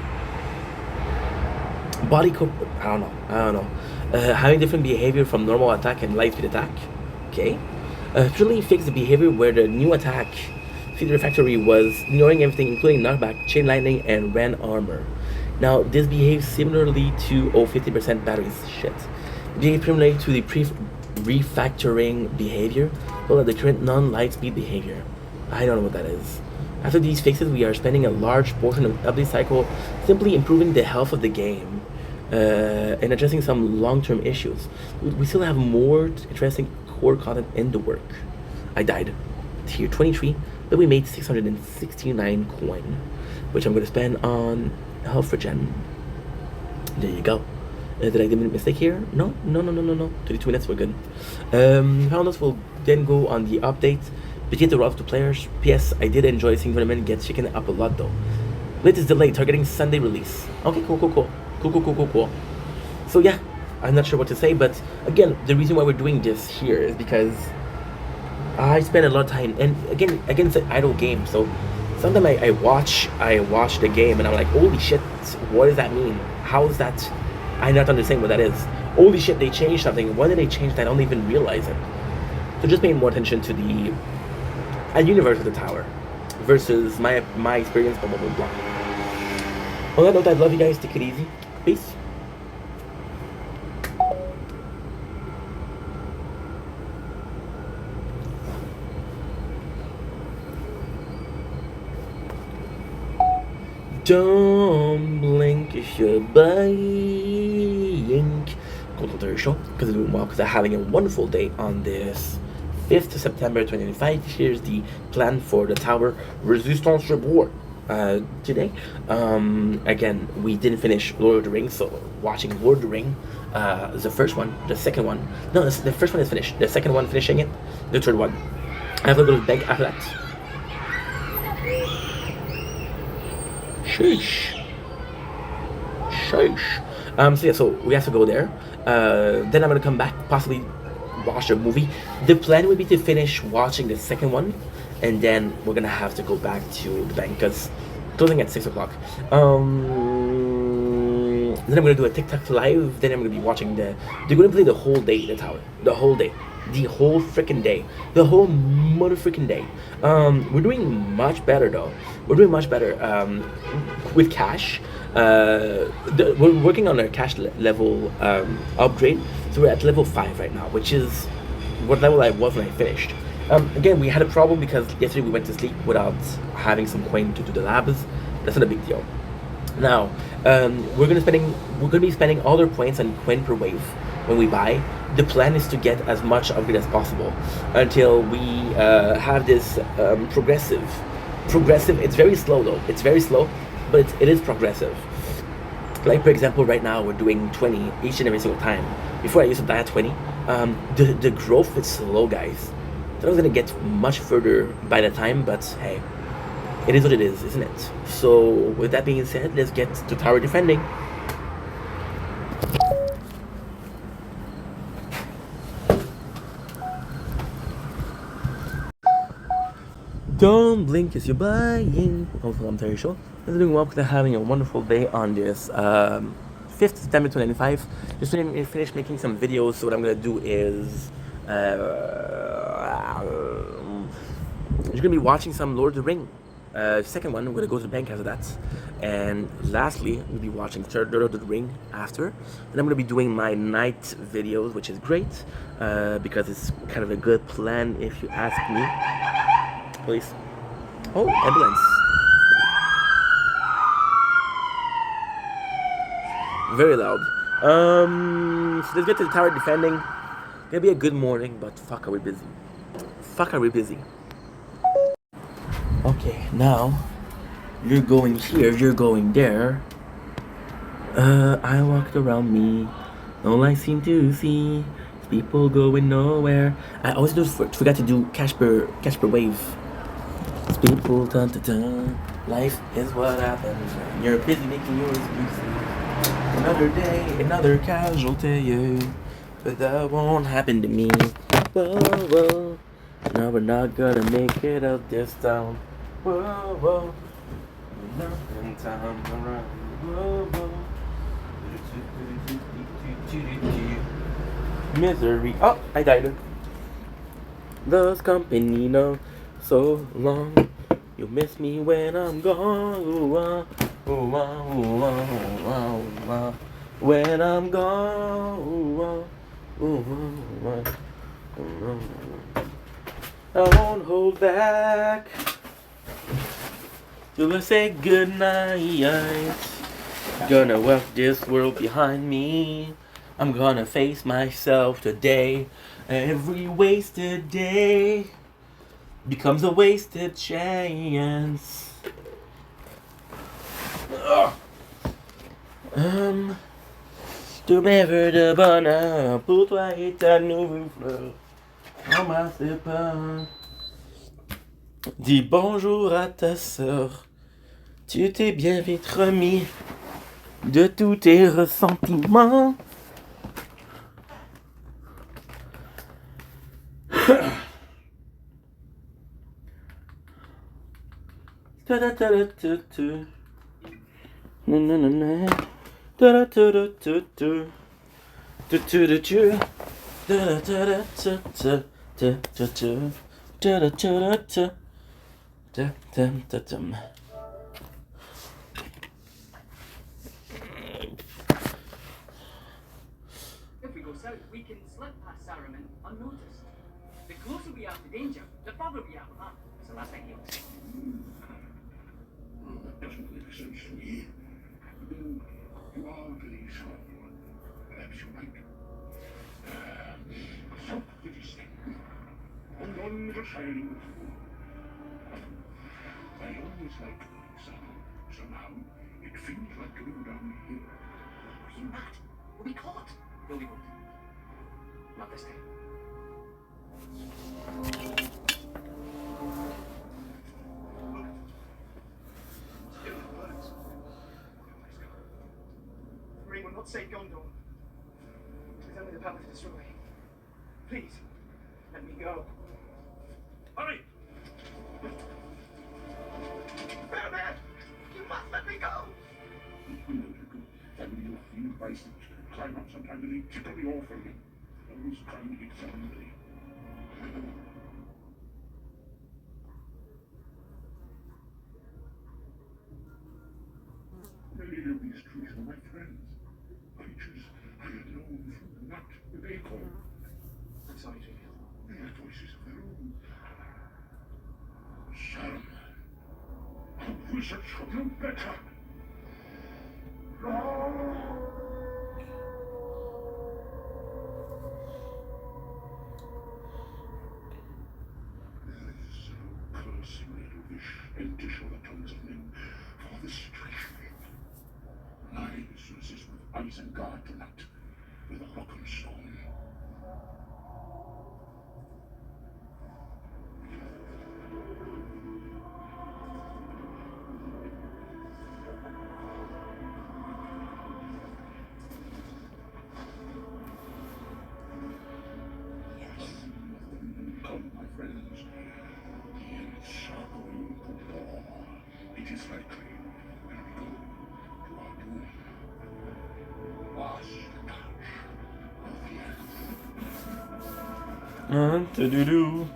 Body code. I don't know. Having different behavior from normal attack and light speed attack. Okay. Truly fix the behavior where the new attack Feeder Factory was ignoring everything, including knockback, chain lightning, and ran armor. Now, this behaves similarly to 50% batteries. Shit. Behaves similarly to the refactoring behavior, but the current non-light speed behavior. I don't know what that is. After these fixes, we are spending a large portion of the update cycle simply improving the health of the game and addressing some long-term issues. We still have more interesting core content in the work. I died. Tier 23, but we made 669 coin, which I'm going to spend on health regen. There you go. Did I make a mistake here? No, no, no, no, no, no. 32 minutes, we're good. Houndos will then go on the update. Begin to roll up to players. P.S. I did enjoy seeing Tournament get shaken up a lot though. Latest delay, targeting Sunday release. Okay, cool, cool, cool. Cool, cool, cool, cool, cool. So yeah, I'm not sure what to say, but again, the reason why we're doing this here is because I spend a lot of time, and again, it's an idle game, so sometimes I watch the game and I'm like, holy shit, what does that mean? How is that? I not understand what that is. Holy shit, they changed something. Why did they change that? I don't even realize it. So just paying more attention to the universe of the tower versus my experience, blah, blah, blah, blah. On that note, I love you guys. Take it easy. Peace. Don't blink if you're buying. Content show because they're doing well, because they're having a wonderful day on this 5th of September 2025. Here's the plan for the tower Resistance Reward today. Again, we didn't finish Lord of the Rings, so watching Lord of the Rings is the first one. The second one, no, the first one is finished. The second one, finishing it. The third one, I have a little bag after that. Sheesh. So yeah, so we have to go there. Then I'm gonna come back, possibly watch a movie. The plan would be to finish watching the second one, and then we're gonna have to go back to the bank because closing at 6 o'clock. Then I'm gonna do a TikTok live. Then I'm gonna be watching they're gonna play the whole day, the tower, the whole day. The whole freaking day. The whole mother freaking day. We're doing much better though. We're doing much better with cash. We're working on our cash level upgrade. So we're at level 5 right now, which is what level I was when I finished. Again, we had a problem because yesterday we went to sleep without having some coin to do the labs. That's not a big deal. Now, we're gonna be spending all our points on coin per wave when we buy. The plan is to get as much upgrade as possible until we have this progressive. It's very slow though. It's very slow, but it is progressive. Like for example, right now we're doing 20 each and every single time. Before I used to die at 20. The growth is slow, guys. That was gonna get much further by the time, but hey, it is what it is, isn't it? So with that being said, let's get to tower defending. Don't blink as you're buying. I'm Terry Show. They're doing well because they're having a wonderful day on this 5th September 2025. Just finished making some videos. So what I'm gonna do is you're gonna be watching some Lord of the Ring. Second one, we're gonna go to the bank after that. And lastly, we'll be watching third Lord of the Ring after. And I'm gonna be doing my night videos, which is great because it's kind of a good plan if you ask me. Please. Oh, ambulance. Very loud. So let's get to the tower defending. Gonna be a good morning, but fuck, are we busy? Okay, now you're going here, you're going there. I walked around me. All I seem to see is people going nowhere. I always forgot to do cash per wave. It's people dun dun dun. Life is what happens when you're busy making yours busy. Another day, another casualty, yeah. But that won't happen to me. Whoa, whoa. No, we're not gonna make it out this town. Whoa, whoa. Nothing time around. Whoa, whoa. Misery. Oh, I died. Lost company, no. So long, you'll miss me when I'm gone. Ooh, ooh, ooh, ooh, when I'm gone. Ooh, ooh, I won't hold back till I say goodnight. Gonna walk this world behind me. I'm gonna face myself today. Every wasted day becomes a wasted chance. Tous mes vœux de bonheur pour toi et ta nouvelle fleur. Embrasse pas. Dis bonjour à ta sœur. Tu t'es bien vite remis de tous tes ressentiments. If we go south, we can slip past Saruman unnoticed. The closer we are to danger, the further we are from that. So that's ideal. That doesn't make sense to me. Though you are very small. Perhaps you're right. Self-pity. And on the shining fool. I always like going south. Somehow, it feels like going downhill. Are you mad? We'll be caught. No, we won't. Not this time. Ring will not save Gondor. With only the power to destroy. Please, let me go. Hurry! Fairman! You must let me go! And you'll feel biceps climb up sometime and they tickle me off and always trying to get somebody. Many of these trees are my friends. Creatures I had known from the nut and acorn. I'm sorry, Trivial. They had voices of their own. Saruman, a wizard should know better. There is no cursing little wish and to show the tongues of men for this treachery. Knives resist with Isengard tonight, with a rock and stone. Come, my friends. The ends are going to war. It is likely when we go to our doom. Wash the touch of the earth. Do.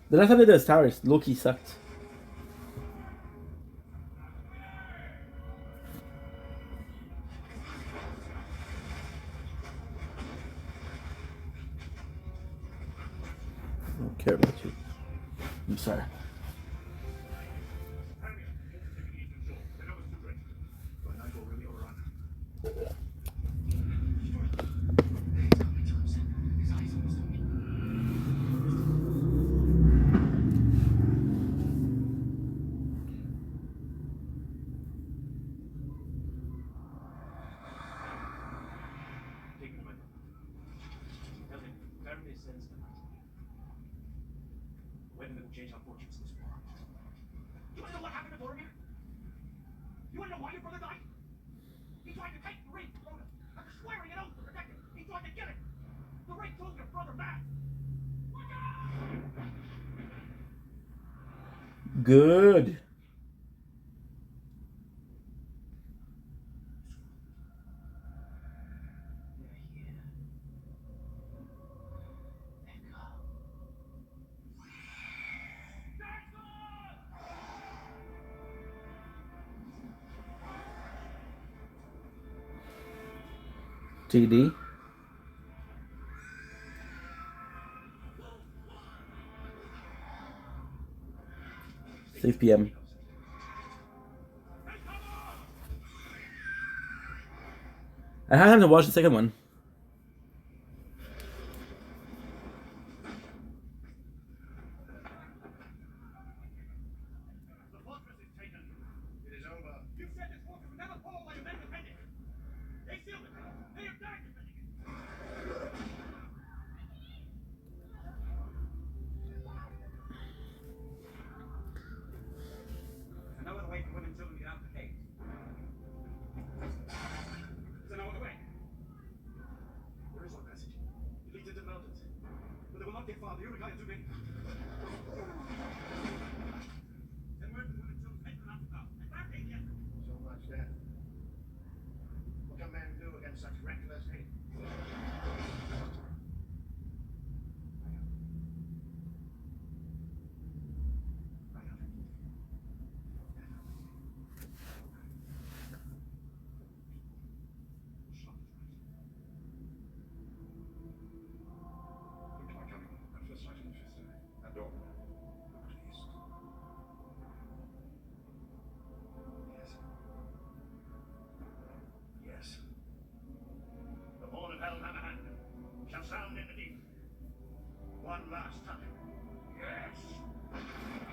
The last time I did this tower, Loki sucked. I don't care about you. I'm sorry. When we will change our fortunes this war. You wanna know what happened to Boromir? You wanna know why your brother died? He tried to take the ring from Frodo. After swearing an oath to protect him, he tried to get it. The ring drove your brother mad. Good. TD. 6 p.m. I haven't watched the second one.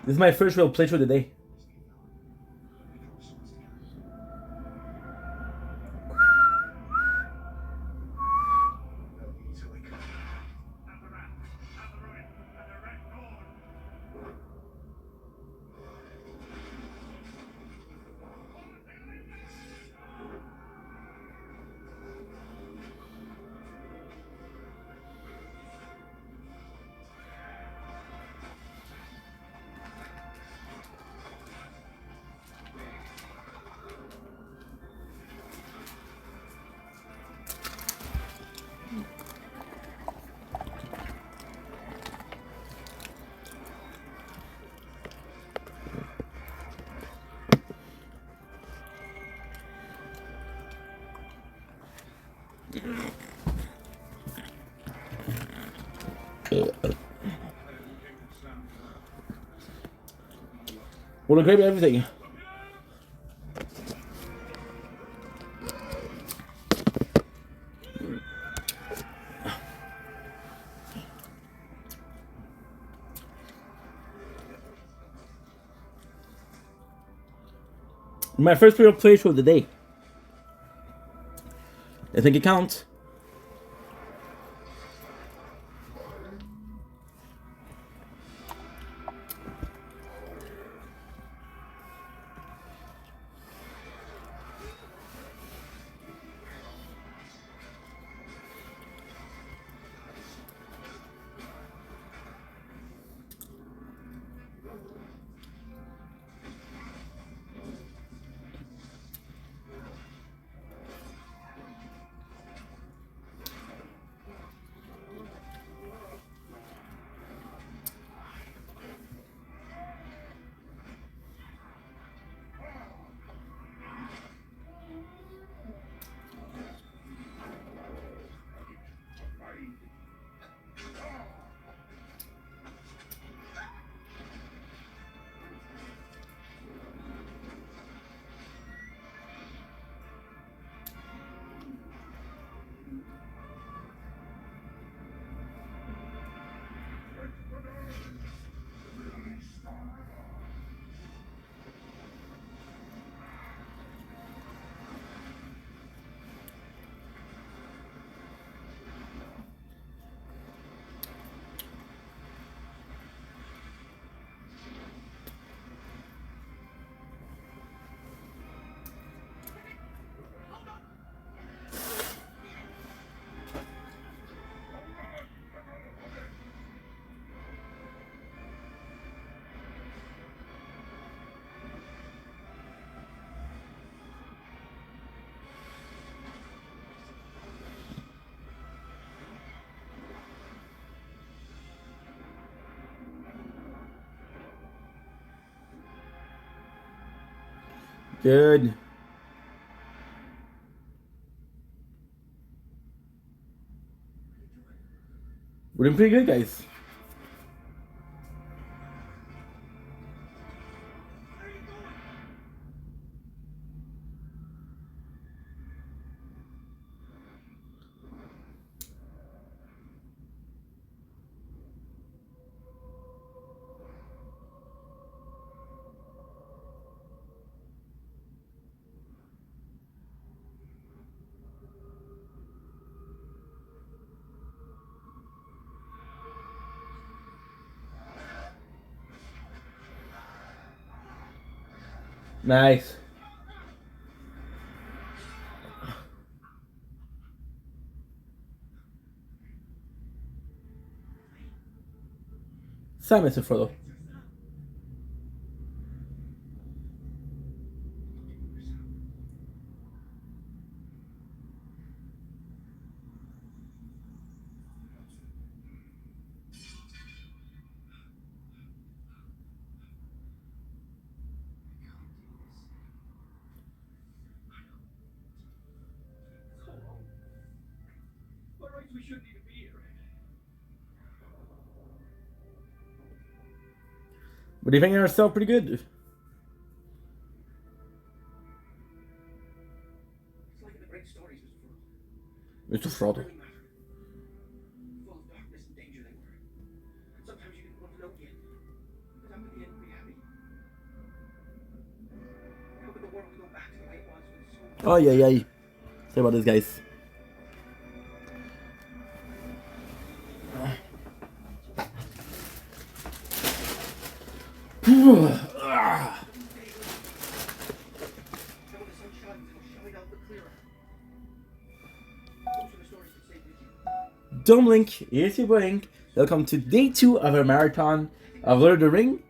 This is my first real playthrough of the day. Well, great with everything. My first real playthrough of the day. I think it counts. Good. We're doing pretty good, guys. Where are you going? Nice. Sam, Mr. Frodo. By rights, we shouldn't even be here. We're defending ourselves pretty good. It's like in the great stories, Mr. Mr. Frodo. Frodo. Really matter. Full of darkness and danger they were. And sometimes you didn't want to know the end. Because I'm with the end we have. Oh, yeah. Sorry about this, guys. And when the sun shines, it'll shine out the clearer. Those are the stories that stay with you. Dumbling, here's your boy Ink. Welcome to day 2 of our marathon of Lord of the Ring.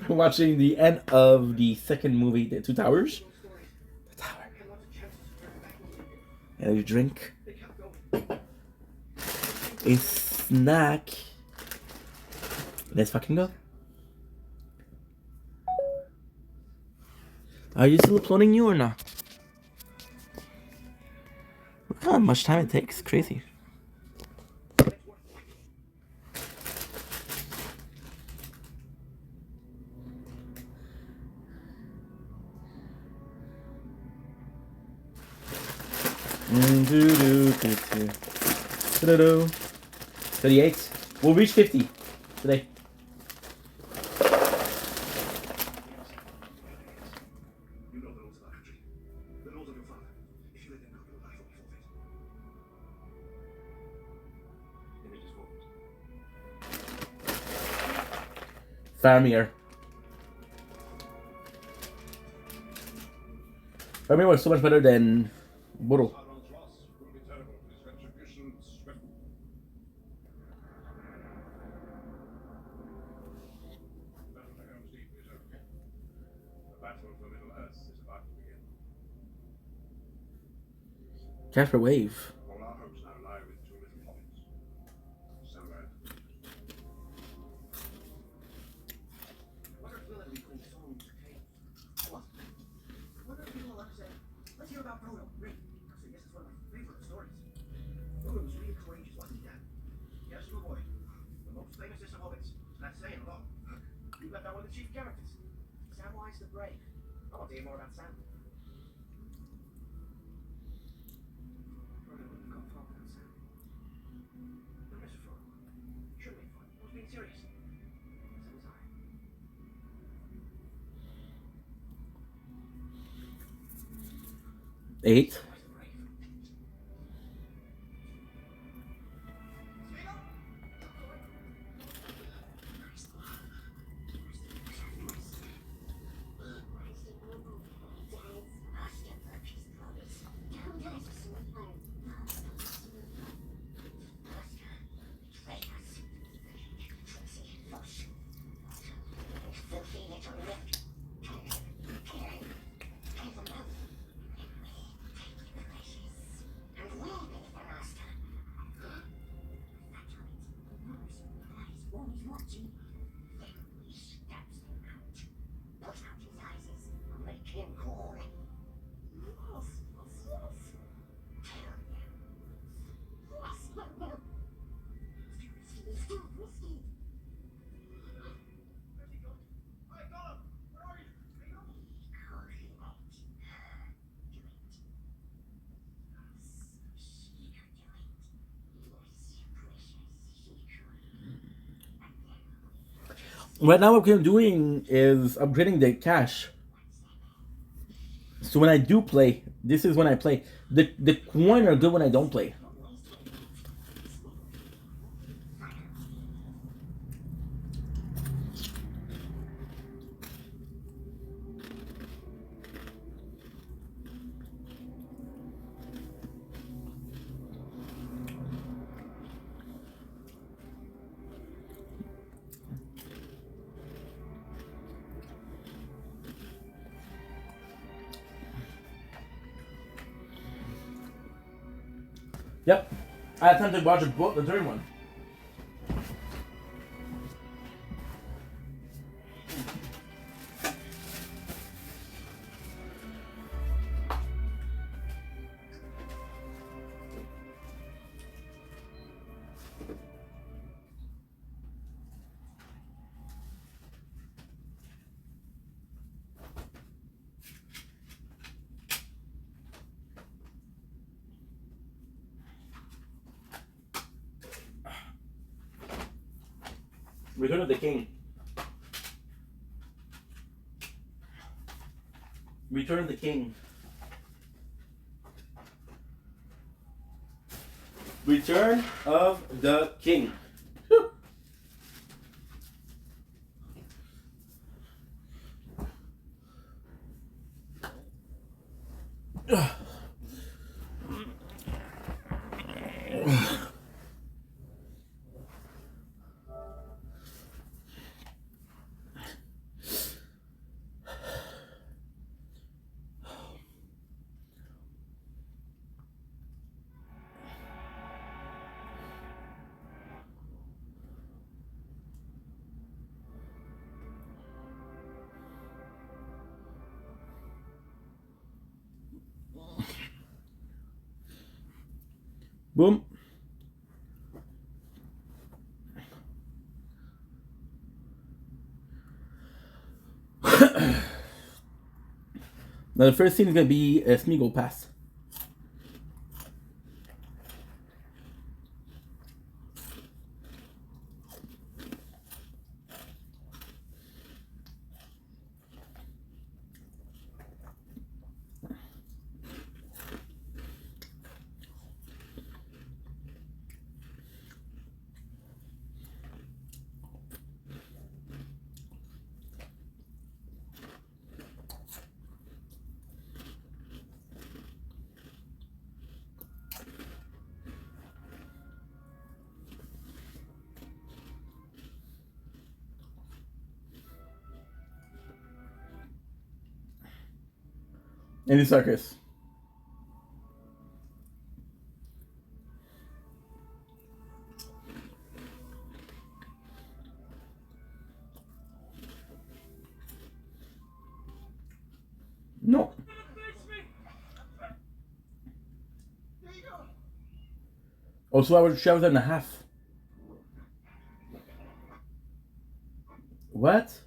We're watching the end of the second movie, The Two Towers. Those stories The Tower. had lots of chances to turn back over again. And you drink They kept going. a snack. Let's fucking go. Are you still uploading you or not? Look how much time it takes. Crazy. Do-do-do-do. 38. We'll reach 50 today. You know the laws of our country. The laws of your father. If you let them go, your life will be forfeit. Image is forward. Faramir. Faramir was so much better than Bodo. Sauron's loss will be terrible. His retribution swift. The battle for Helm's Deep is over. The battle for Middle-earth is about to begin. Casper Wave. All our hopes now lie with two little hobbits. Samwise. Wonder if we'll ever be playing songs or tales. What? Wonder if people will ever say, let's hear about Frodo. Ring. I say, yes, it's one of my favorite stories. Frodo was really courageous, wasn't he, Dad? Yes, little boy. The most famousest of hobbits. That's saying a lot. You left out one of the chief characters. Samwise the Brave. I want to hear more about Sam. Frodo wouldn't have gone far without Sam. No, Mr. Frodo. Shouldn't make fun. I was being serious. So was I. 8. Right now, what I'm doing is upgrading the cash. So when I do play, this is when I play. The coin are good when I don't play. Yep. I had time to watch the third one. Return of the King. Return of the King. Return of the King. Whew. Boom. Now the first scene is gonna be a Smeagol pass. Any circus. No. Also, I was 12.5. What?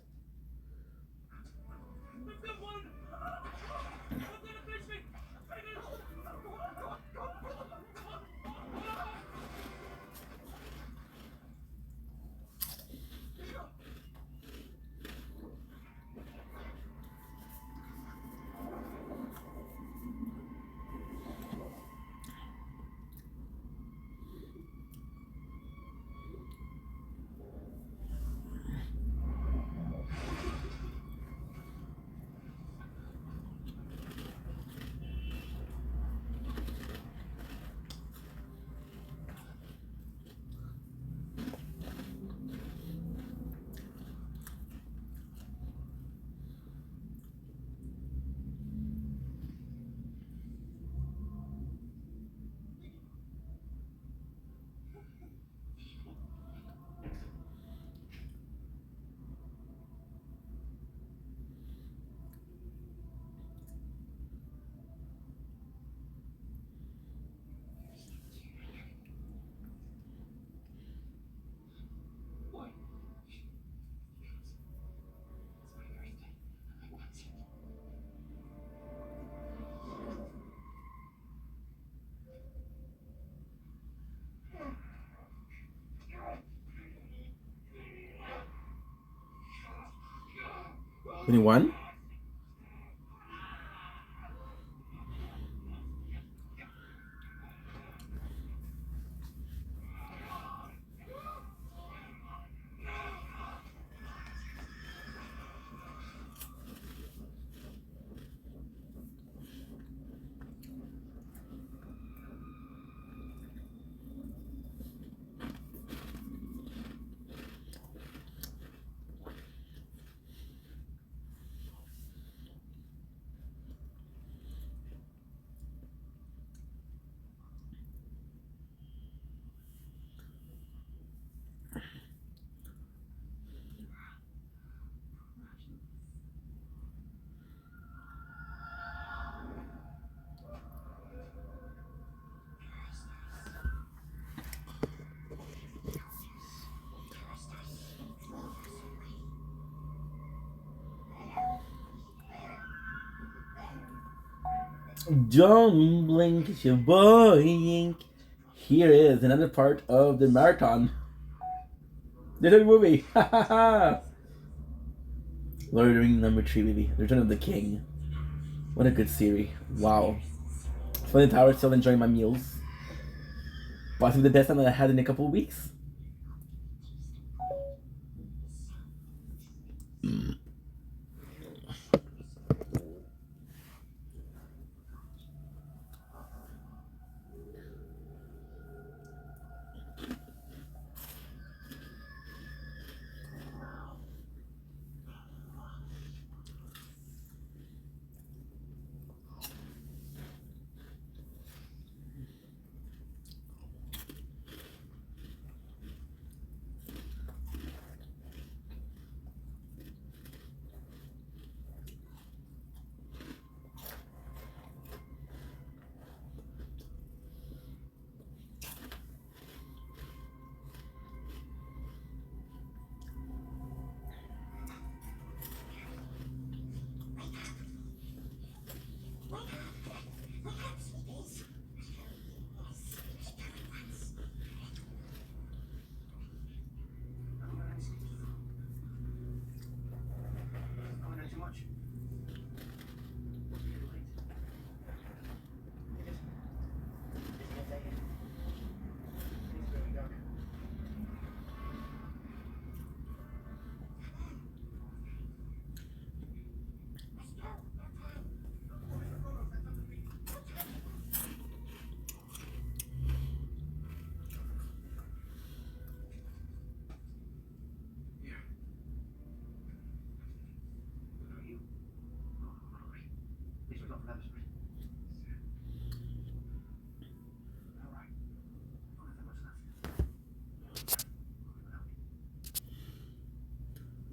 Anyone? Don't blink, it's your boy Ink. Here is another part of the marathon. The third movie. Lord of the Rings #3, baby. Return of the King. What a good series. Wow. Flint Tower, still enjoying my meals. Possibly the best time that I had in a couple of weeks. Going on too much. Too late. It's gonna take it. It's really dark. Here. Who are you? These were not from Eversbury. All right. Don't have that much left.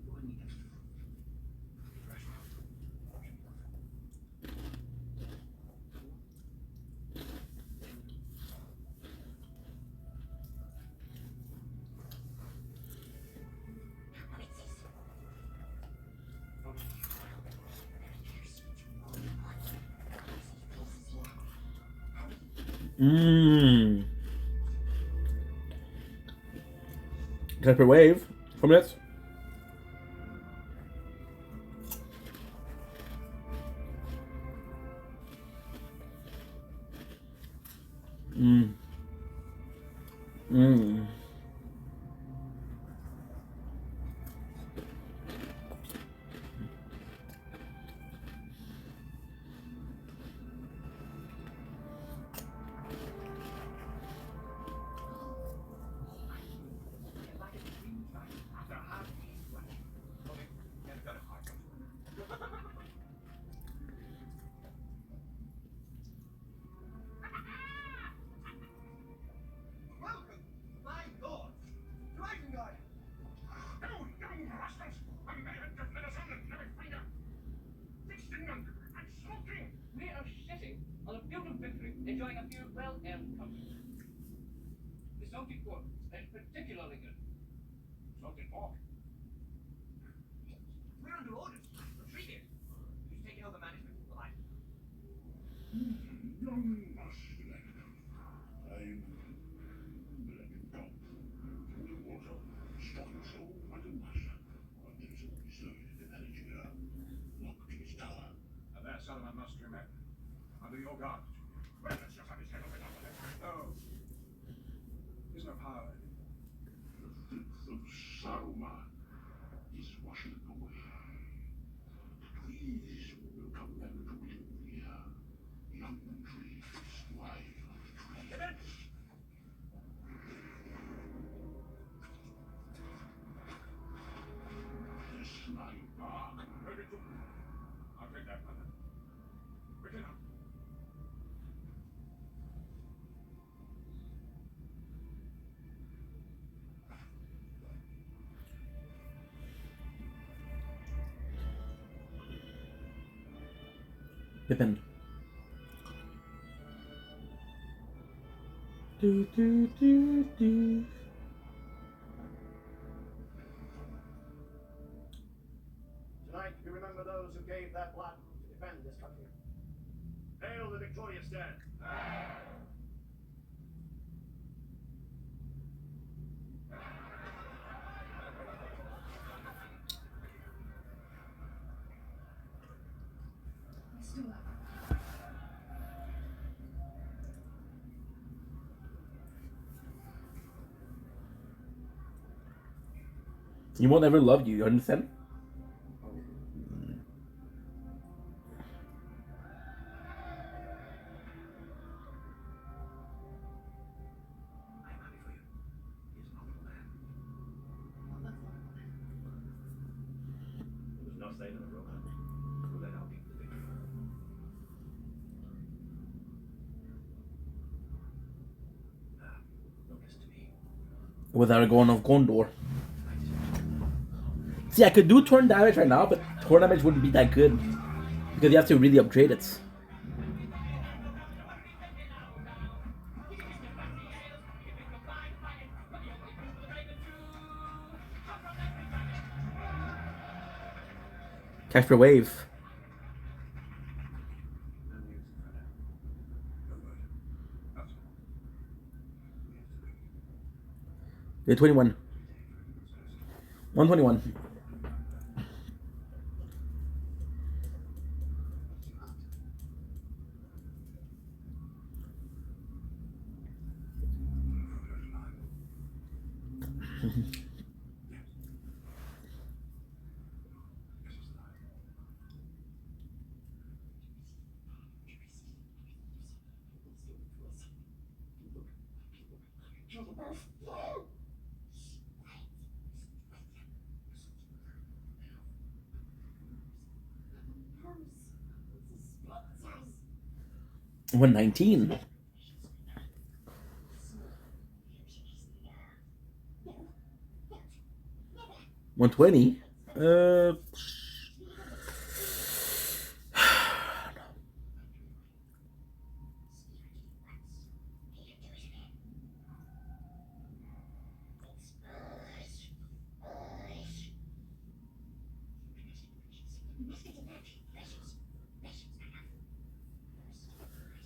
Go and eat them. Fresh. Mmm. Can I per wave? 4 minutes? Mmm. Mmm. After half these lunch. Okay, get got it. Welcome, my lord, to Isengard. You rascals! A man just let us on and never finger! Feasting and smoking! We are sitting on a field of victory, enjoying a few well-earned comforts. The salted pork is particularly good. Salted pork. We're under orders. Retreat here. Who's taking over management of the line? Young Master. I'm Black Top. From the water, stocking soul under master. But there's a reserve in the manager here. Locked in his tower. And that Solomon must remain under your guard. Well, let's just have his head off it after that. No. There's no power in it. The filth of Saruman is washing away. Please will come back to live here. Young tree, wife of tree. This my bark. I'll take that, Mother. Pick it up. Pippin. Do, do, do, do. Tonight, we remember those who gave their blood to defend this country. Hail the victorious dead. He won't ever love you. You understand? I am happy for you. He is an honorable man. There was no saving the Rohan who led our people to victory. No guess to me. With Aragorn of Gondor. See, I could do torn damage right now, but torn damage wouldn't be that good. Because you have to really upgrade it. Catch for wave. No news, Frodo. No word. That's all. We have to go. Yeah, 21. Every day for everyone's first. 121. Frodo's alive. Yes. Yes, he's alive. Sponsors. 119. 120.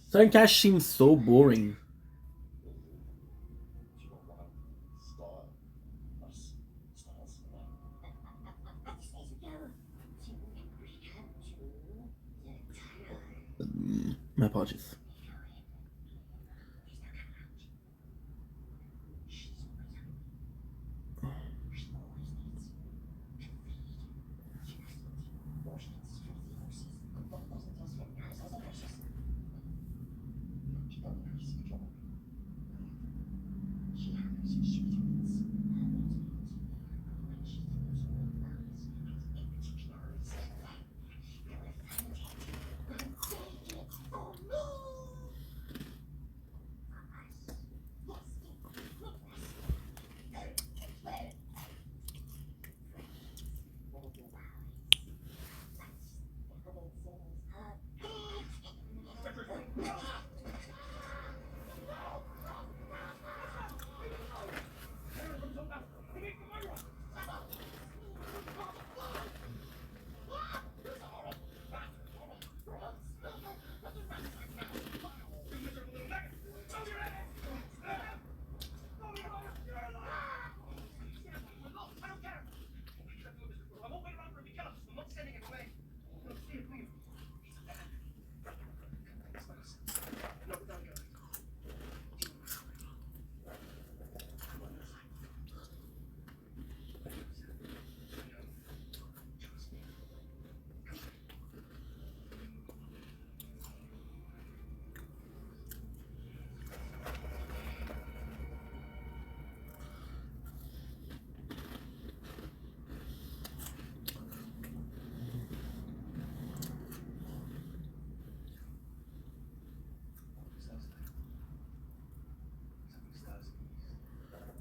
Southern Cash seems so boring. My apologies.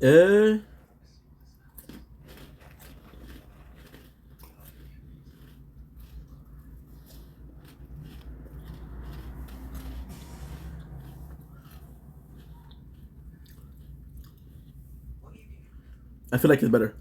Uh, I feel like it's better.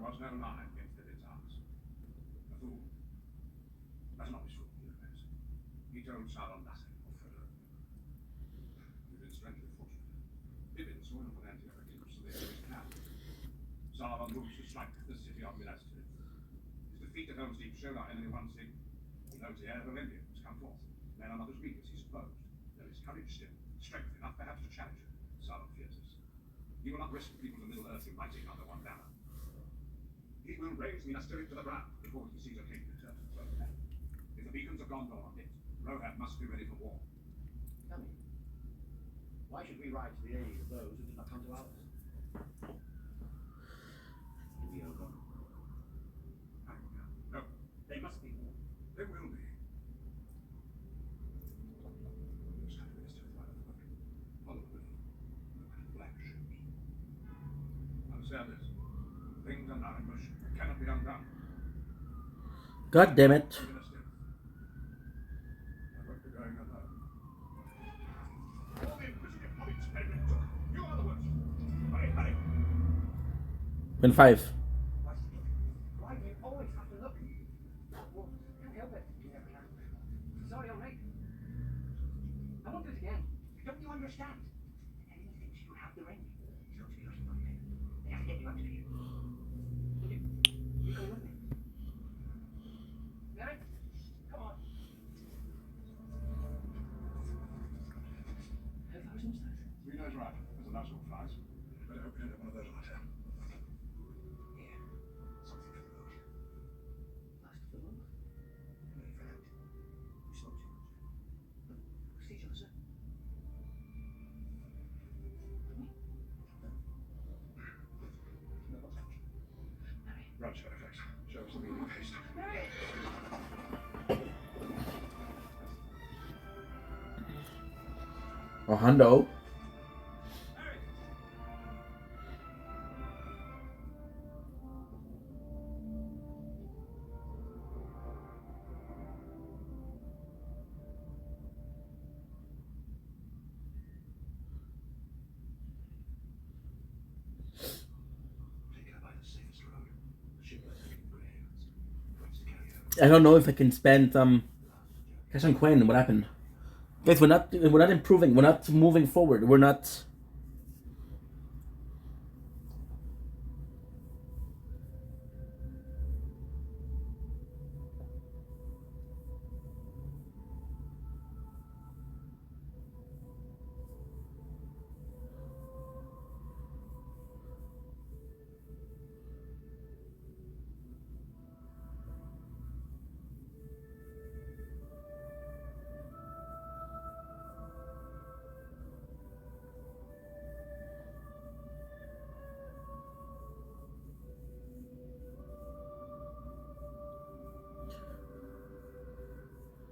was no lie against Lilith's arms. A fool. That's not his fault, he knows. He told Sauron nothing of Frodo. You've been strangely fortunate. Pippin saw enough of Antioch to glimpse of the enemy's camp. Sauron moves to strike the city of Minas Tirith. His defeat at Helm's Deep showed our enemy one thing. He knows the heir of Elendil has come forth. Men are not as weak as he supposed. There is courage still, strength enough perhaps to challenge him. Sauron fears us. He will not risk the people of Middle-earth uniting under one banner. He will raise Minas Tirith to the ground before he sees a king return to the throne. If the beacons of Gondor are lit, Rohan must be ready for war. Tell me, why should we ride to the aid of those who did not come to ours? To be over. No, They must be more. there will be. Just come to Minas Tirith right over the way. Follow the way. Look at the black ships. Understand this. Things are now in motion. Cannot be undone. God damn it. Minas Tirith. I won't be going alone. All the inquisitive hobbits, Edmund Took. You are the worst. Hurry, hurry. Win 5. Why do you always have to look? Well, can't help it. You never can. Sorry, all right. I won't do it again. Don't you understand? The enemy thinks you have the ring. So to be lost one thing. They have to get you out of here. You go with me. Merry, come on. How far is Mustard? 3 days ride. There's a nice little flies. Better hope we don't have one of those on our tail. Here. Something for the road. Last of the month? No, you forgot. You smoke too much. Look, see each other, sir. Mary. Run, Shadowfax. Show us the meaning of haste. Mary! Oh, Hondo. Take her by the safest road. The ship left in Greyhounds. What's to carry her? I don't know if I can spend cash on Quinn. What happened? Guys, we're not improving. We're not moving forward. We're not.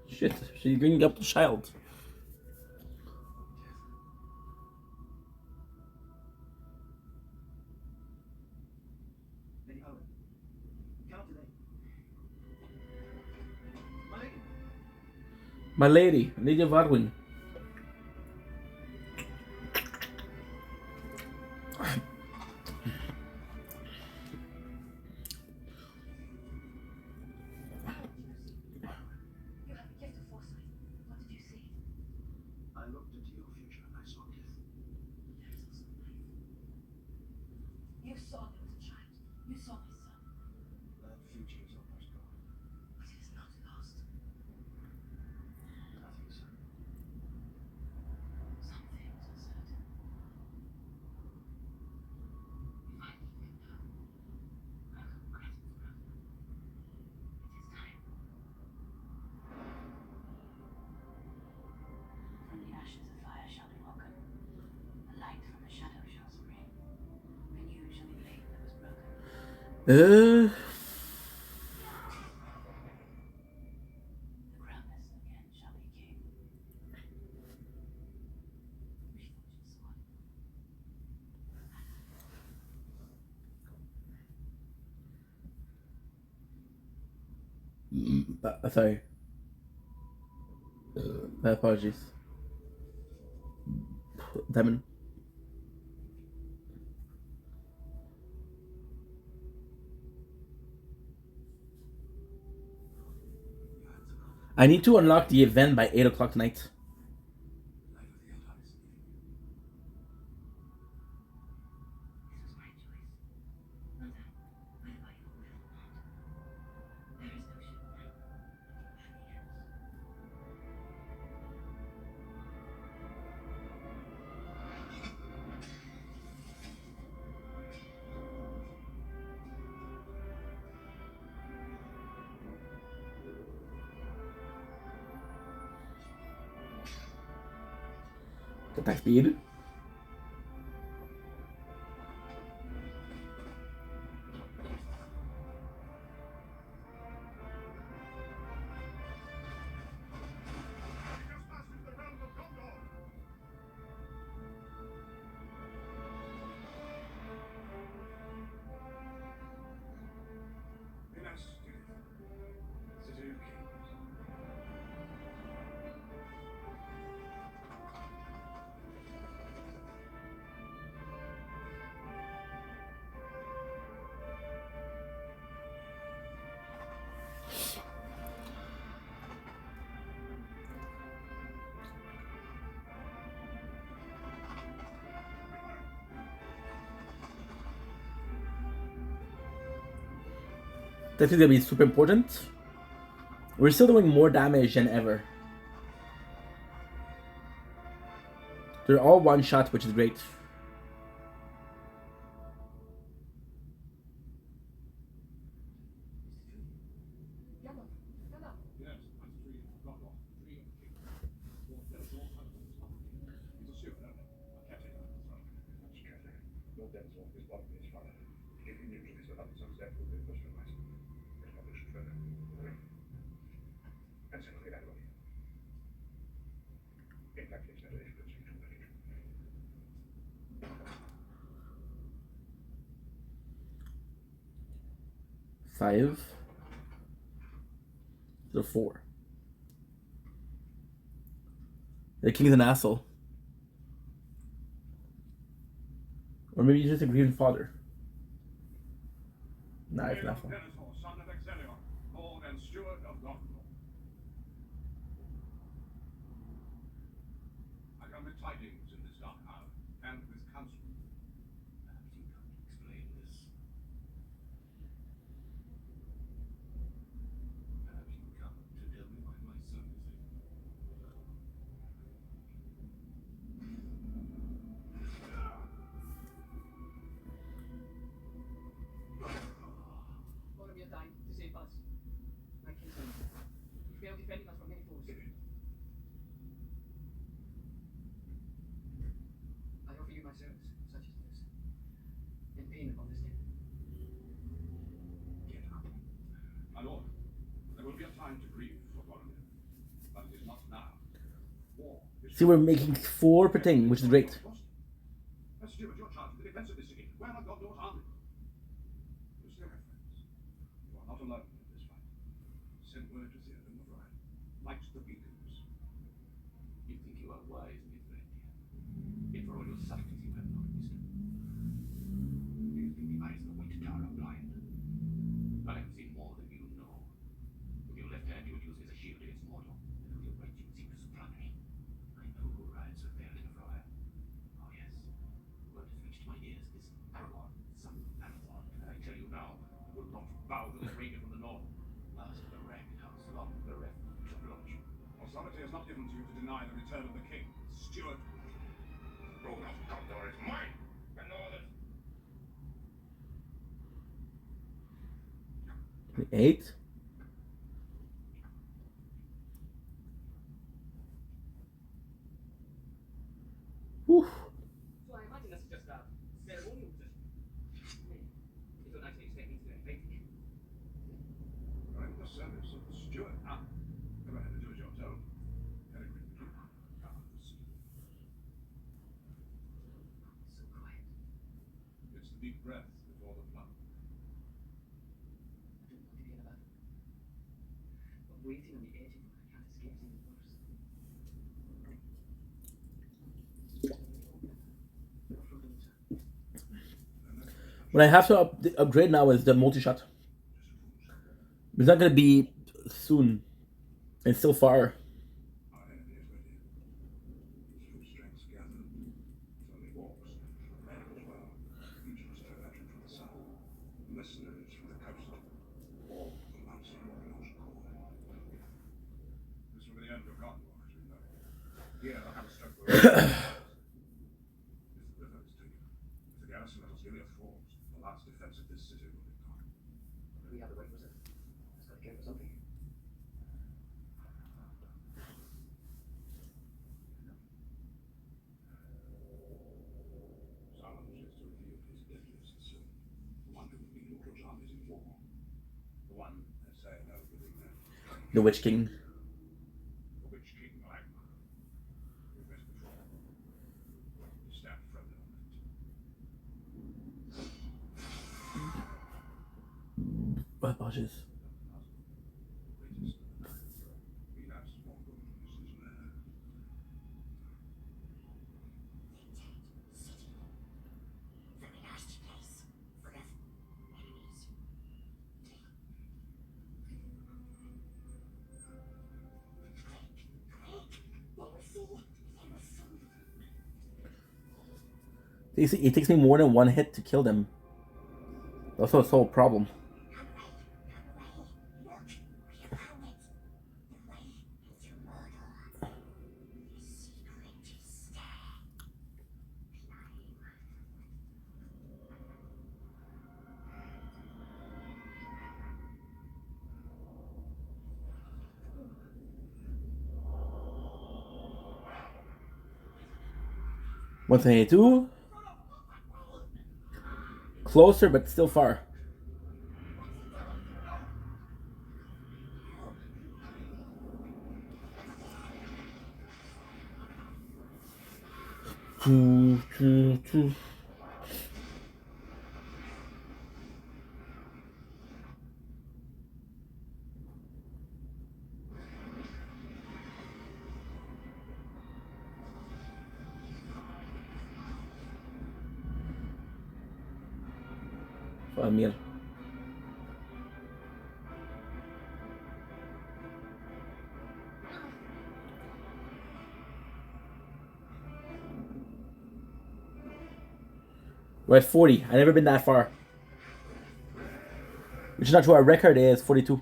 Shit, she's bringing up the child. Lady Owen. Come up today. My lady. My lady, Lady of Arwen. You have a gift of foresight. What did you see? I looked into your future and I saw death. There is also life. You saw there was a child. You saw my son. That future is almost gone. But it is not lost. Nothing is certain. Some things are certain. If I leave him now, I will regret it forever. It is time. From the ashes a fire shall be woken. A light from the shadow shall spring. And you shall be flame that was broken. The crownless again shall be king. Reforged sword. Sorry. My apologies. Demon. I need to unlock the event by 8 o'clock tonight. Life of the Eldar is leaving you. This was my choice. Mother, whether I will or not. There is no ship now. Nothing else. Attack speed. Just passed into the realm of Gondor. Minas Tirith, City of Kings. This is gonna be super important. We're still doing more damage than ever. They're all one shot, which is great. Yellow. Yellow. Yes, that's tree of Gondor, tree of the King. Your death all kind of things not the King. He's a steward only, a caretaker of the throne. That's true. Lord Denzel is one of his father. If he news of his beloved son's death will be the first request. It's published further. And secondly, that will be. In that case, that is good speech from the king. 5. So 4. The king's an asshole. Or maybe he's just a grieving father. Nah, it's not fun. Denethor, son of Exelion, lord and steward of Gondor. I come with tidings in this dark hour, and with counsel. Perhaps you come to explain this. Perhaps you come to tell me why my son is in. Boromir died to save us. My kinsman. He failed defending us from many foes. I offer you my service, such as this, in payment of this debt. Get up. My lord, there will be a time to grieve for Boromir, but it is not now. War is See, we're making 4 per thing, which is great. As steward, your charge of the defense of this city. Where are Gondor's army? You still have friends. You are not alone in this fight. Send word to Theoden of Rhine. Light the beacons. You think you are wise, Mithrandir. Yet for all your subtleties, you have not wisdom. Do you think the eyes of the White Tower are blind? I have seen more than you know. With your left hand, you would use it as a shield against mortal, and with your right, you would seek to supplant me. I know who rides with Theoden of Rhine. Oh yes, word has reached my ears. This Aragorn, son of Arathorn, and I tell you now, will not bow to the stranger from the north. Last of the ragged house, long bereft to blush. Authority is not given to you to deny the return of the king. Steward. Rule of Gondor is mine, and no others. 8. Whew. So I imagine that's just a ceremonial gesture. You don't actually expect me to invite you. You're in the service of the steward, huh? Go ahead and do as you're told. Peregrine the Duke, comes. So quiet. It's the deep breath before the plunge. I don't want to be in a battle. But waiting on the edge of what I can't escape is even worse. What I have to upgrade now is the multi-shot. It's not gonna be soon. It's still far. Our enemy is ready. His full strength gathered. Slowly walks. Men as well. Each of us diverging from the sun. Mercenaries from the coast. All from the mountain warriors core. This will be the end of God War, as we know. Here, the Hammerstruck will. If the river is taken, if the garrison of Osgiliath falls, the last defense of this city will be gone. We have the right reserve. It's got to care for something. Sauron wishes to reveal his deadliest sin. The one who would lead Mordor's armies in war. The one, they say, no living man. The Witch King. The Witch King Ragnar. We've met before. We stand friendly on it. What bushes? Greatest of the night. We have Morgul is his lair. Very nasty place. Forever. Enemies. It takes me more than one hit to kill them. That's the whole problem. One twenty two. Closer, but still far. Choo. Amir. We're at 40. I've never been that far. Which is not true. Our record is 42.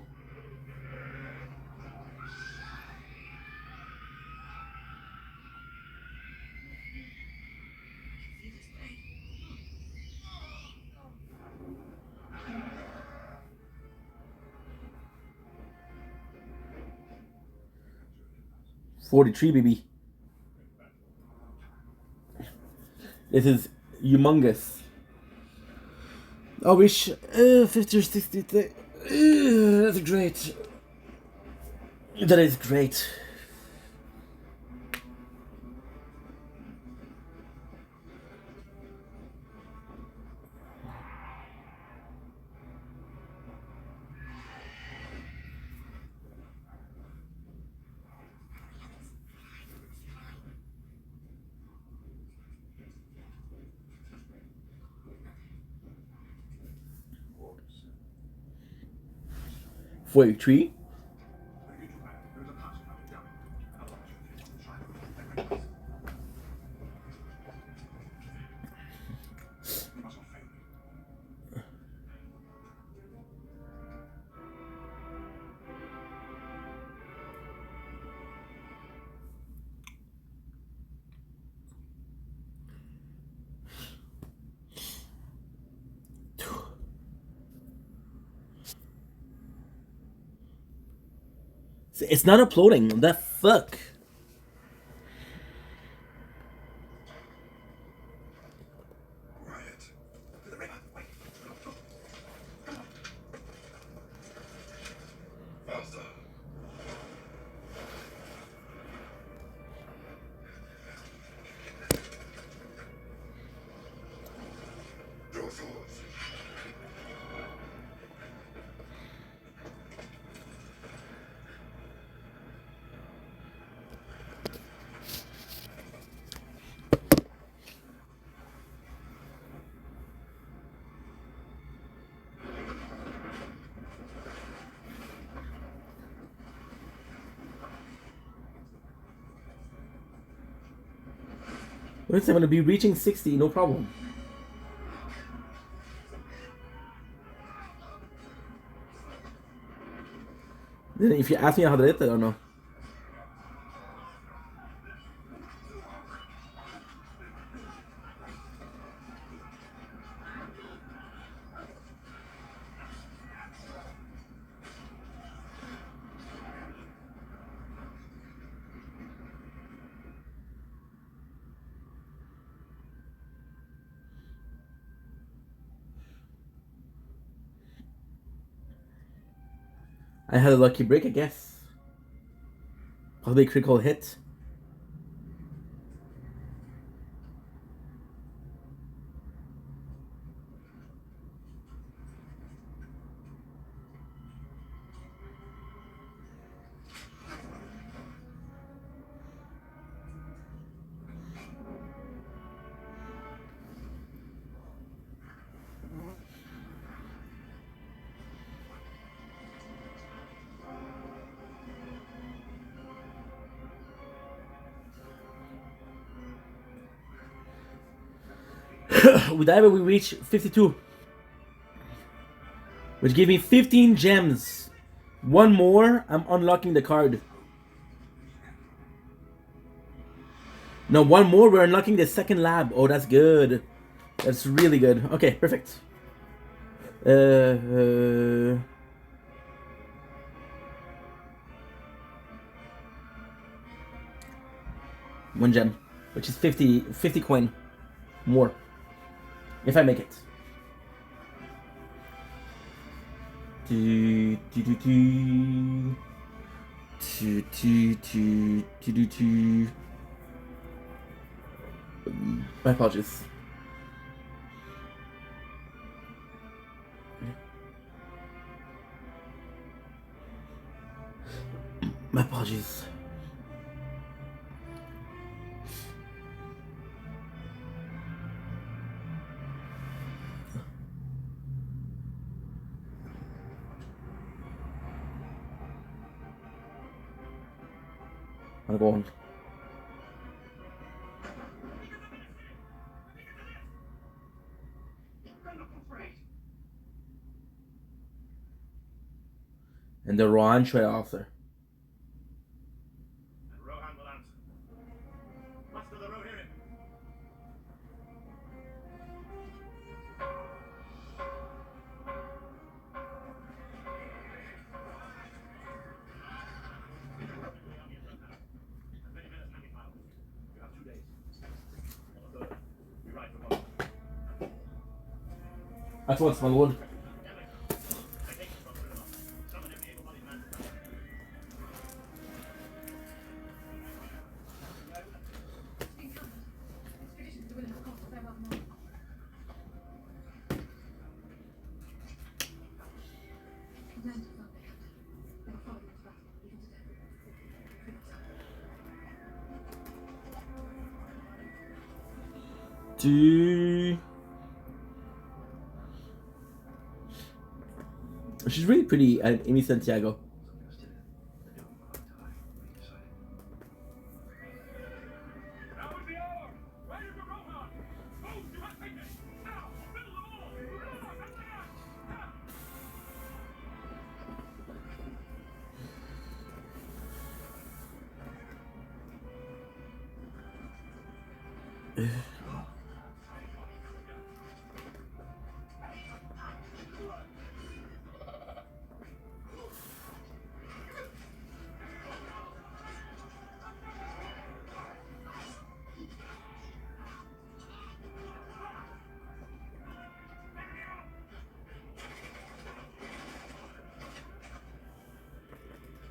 $43, baby. This is humongous. I wish 50 or 60. That's great. That is great. $43. You must not fail me. It's not uploading. The fuck? Quiet. To the river. Wait. Faster. Draw swords. I'm gonna be reaching 60, no problem. Then if you ask me how to hit, I don't know. I had a lucky break, I guess. Possibly a critical hit. With that, we reach 52. Which gave me 15 gems. One more, I'm unlocking the card. No, one more, we're unlocking the second lab. Oh, that's good. That's really good. Okay, perfect. One gem, which is 50 coin more. If I make it. My apologies. My apologies. I'm going. Don't look afraid. And the Rohan Trade Officer. And Rohan will answer. Master the Rohirrim. Many men as hanging miles. You have 2 days. On the third, we ride for Moscow. That's what's my lord. I take you from the river. Summon every able-bodied man to come. Expedition to William of Cost, farewell, no. Land is not vacant. They will follow you to battle, even to death. Free yourself. She's really pretty, Amy Santiago. Now is the hour! Ready for Rohan! Move to Athene! Now! Fill them all! Rohan and land!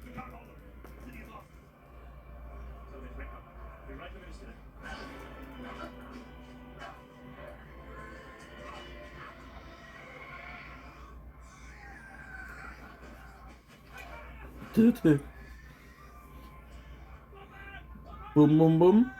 You can't hold them. The city is lost. So there's Rick. We write the minister. Boom, boom, boom.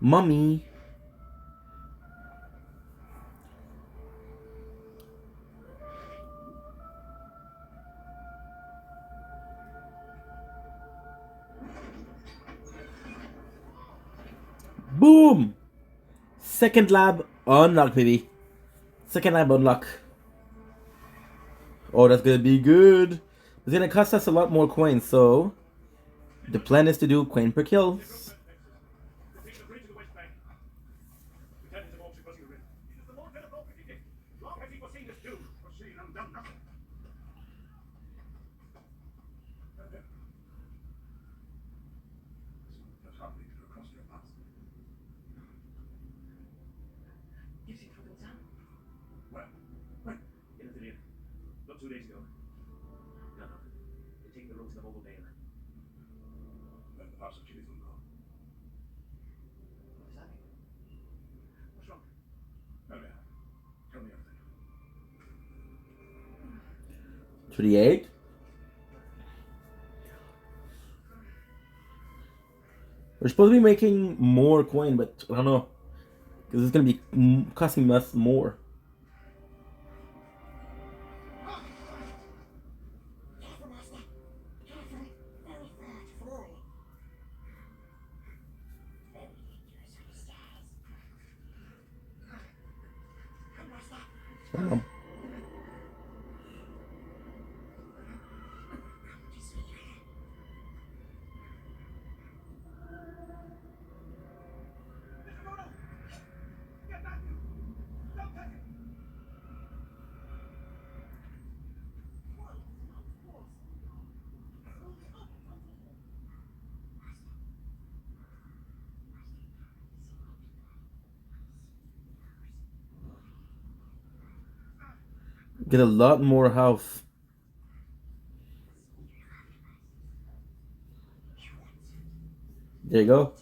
Mummy. Boom! Second lab unlock, baby. Second lab unlock. Oh, that's gonna be good. It's gonna cost us a lot more coins, so the plan is to do coin per kills. Repeat the bridge to the West Bank. Lieutenants have all been crossing the river. It is the Lord God of all predicted. Long has he foreseen this doom. Foreseen and done nothing. That's how we get across your path. You've seen Frugal Town? Where? When? In the theater. Not 2 days ago. No. They take the road to the mobile Dale. When the house of Chili Thungo. What does that mean? What's wrong? Earlier. Tell me everything. 38. We're supposed to be making more coin, but I don't know. Because it's going to be costing us more. Careful, Master. Careful. Very far to fall. Very dangerous on the stairs. Come, Master. Just me. Mr. Frodo! Get back! Don't touch him! Get a lot more health. There you go.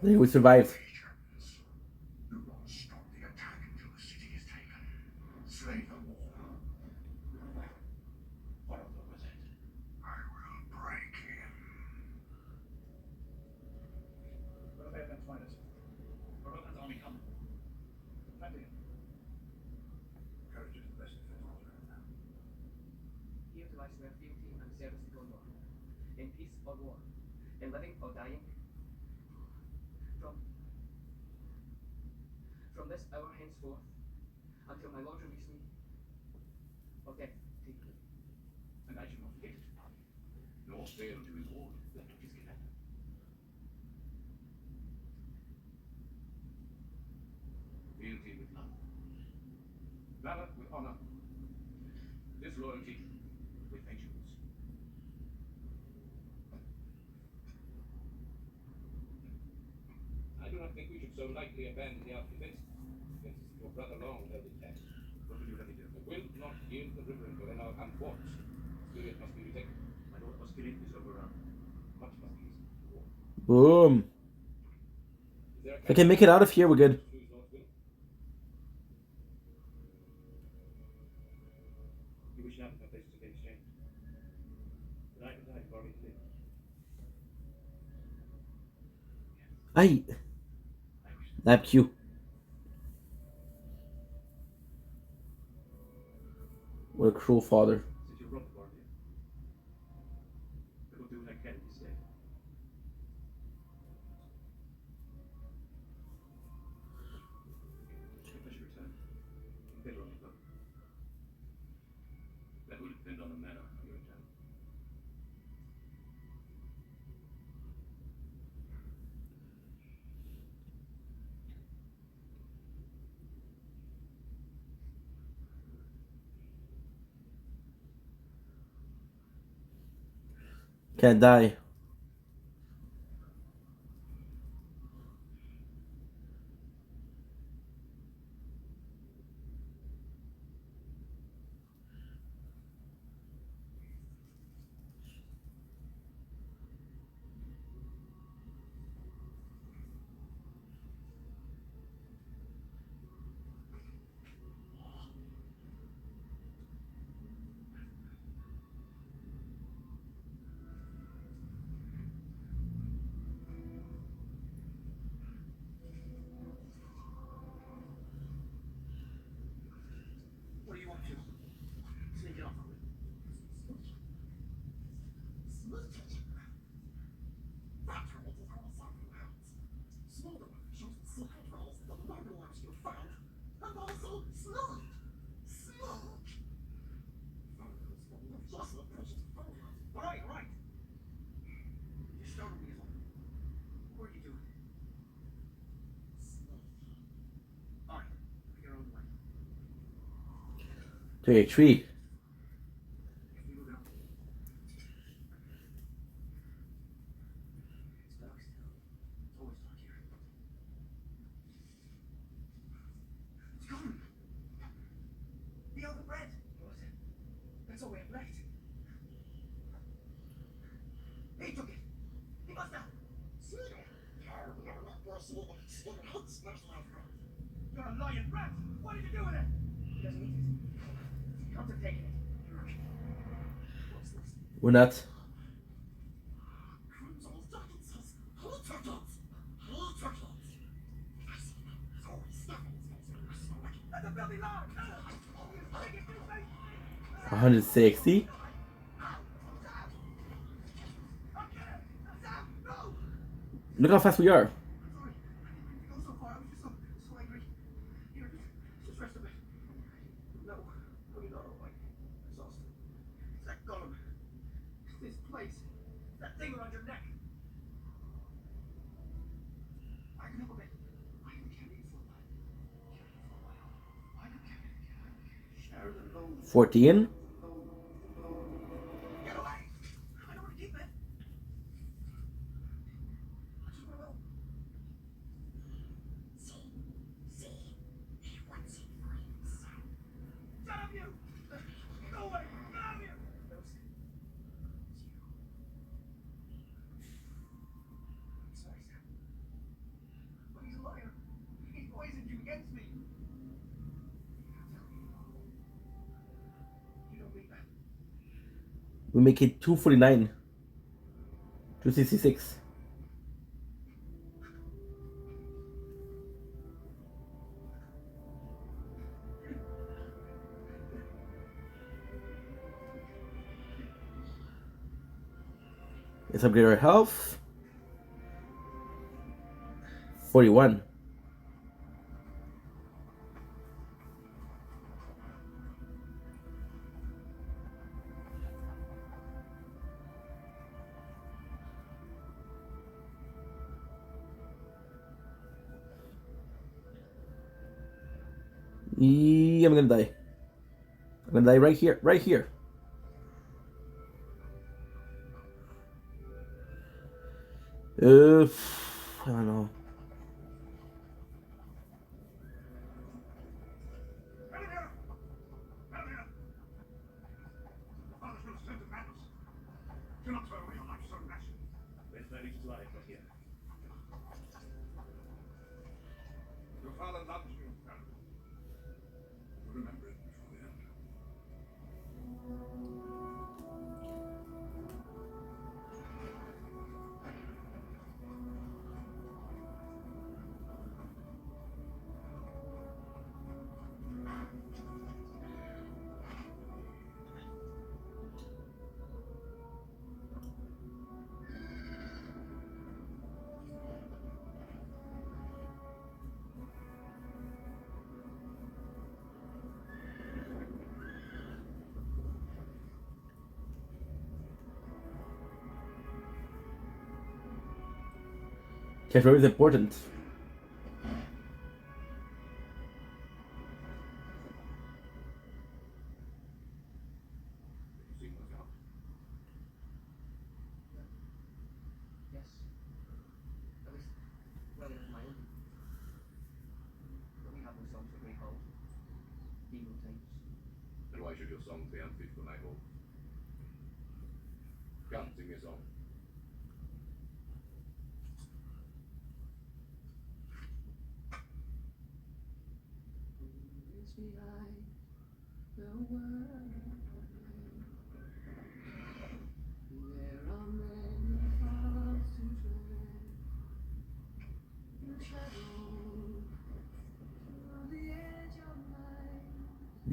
There, we survived. Do not stop the attack until the city is taken. Slay them all. What of them with it? I will break him. What if they have been find us? Or Roland's army come? Defending him. Courage is the best defense of Australia. Here to life their fealty and service to Gondor. In peace or war. In living or dying. From this hour henceforth, until my Lord release me, of death take me. And I shall not forget it. Nor fail to reward that which is given. Fealty with love. Valor with honor. Disloyalty with vengeance. I do not think we should so lightly abandon the outfit. Your brother long held it fast. What will you let me do? I will not yield the river until they are unforced. Still it must be retaken. My lord Osgiliath is overrun. Much must be war. Boom. Is there a If I can make it out of here, we're good. Choose Lord's will? You wish now that my places have been exchanged. But I can die before we can live. Aye. I wish Lab Q. What a cruel father. since you brought the Boromir, I will do what I can in his stead. If I should return, better on the boat. That will depend on the manner of your return. Can't die. want to. Sneak it off on me. All right, all right. You startled me. What are you doing? All right, pick your own way. 23. If we move out. It's dark still. It's always dark here. It's gone. The other bread. What? That's all we have left. He took it. He must have. You're a lying rat. What did you do with it? He doesn't eat it. He comes to take it. What's this? We're not. That's a filthy lie. You take it, you say. 160. No. Look how fast we are. Sorry. I didn't mean to go so far. I was just so angry. Here, just rest a bit. No, you're not all right. Exhausted. It's that golem. This place. That thing around your neck. I can help a bit. I can carry you for a while. I can carry you. Share the load. 14. Get away! I don't want to keep it. I just want to know. Shut up, you! Go away! Get out of here! I'm sorry, Sam. But he's a liar. He poisoned you against me. You don't mean that. We make it 249. 266. Let's upgrade our health. 41. I'm gonna die. I'm gonna die right here. Right here. I don't know. Do not throw away your life so rashly. Where's my little life from here? Your father loves you, Aaron. You remember it before the end. Cash flow is important. You see what's out. Yes. At least, well enough my own. But we have no songs that we hold. Evil times. Then why should your songs be unfit for night hall? Come, sing me a song.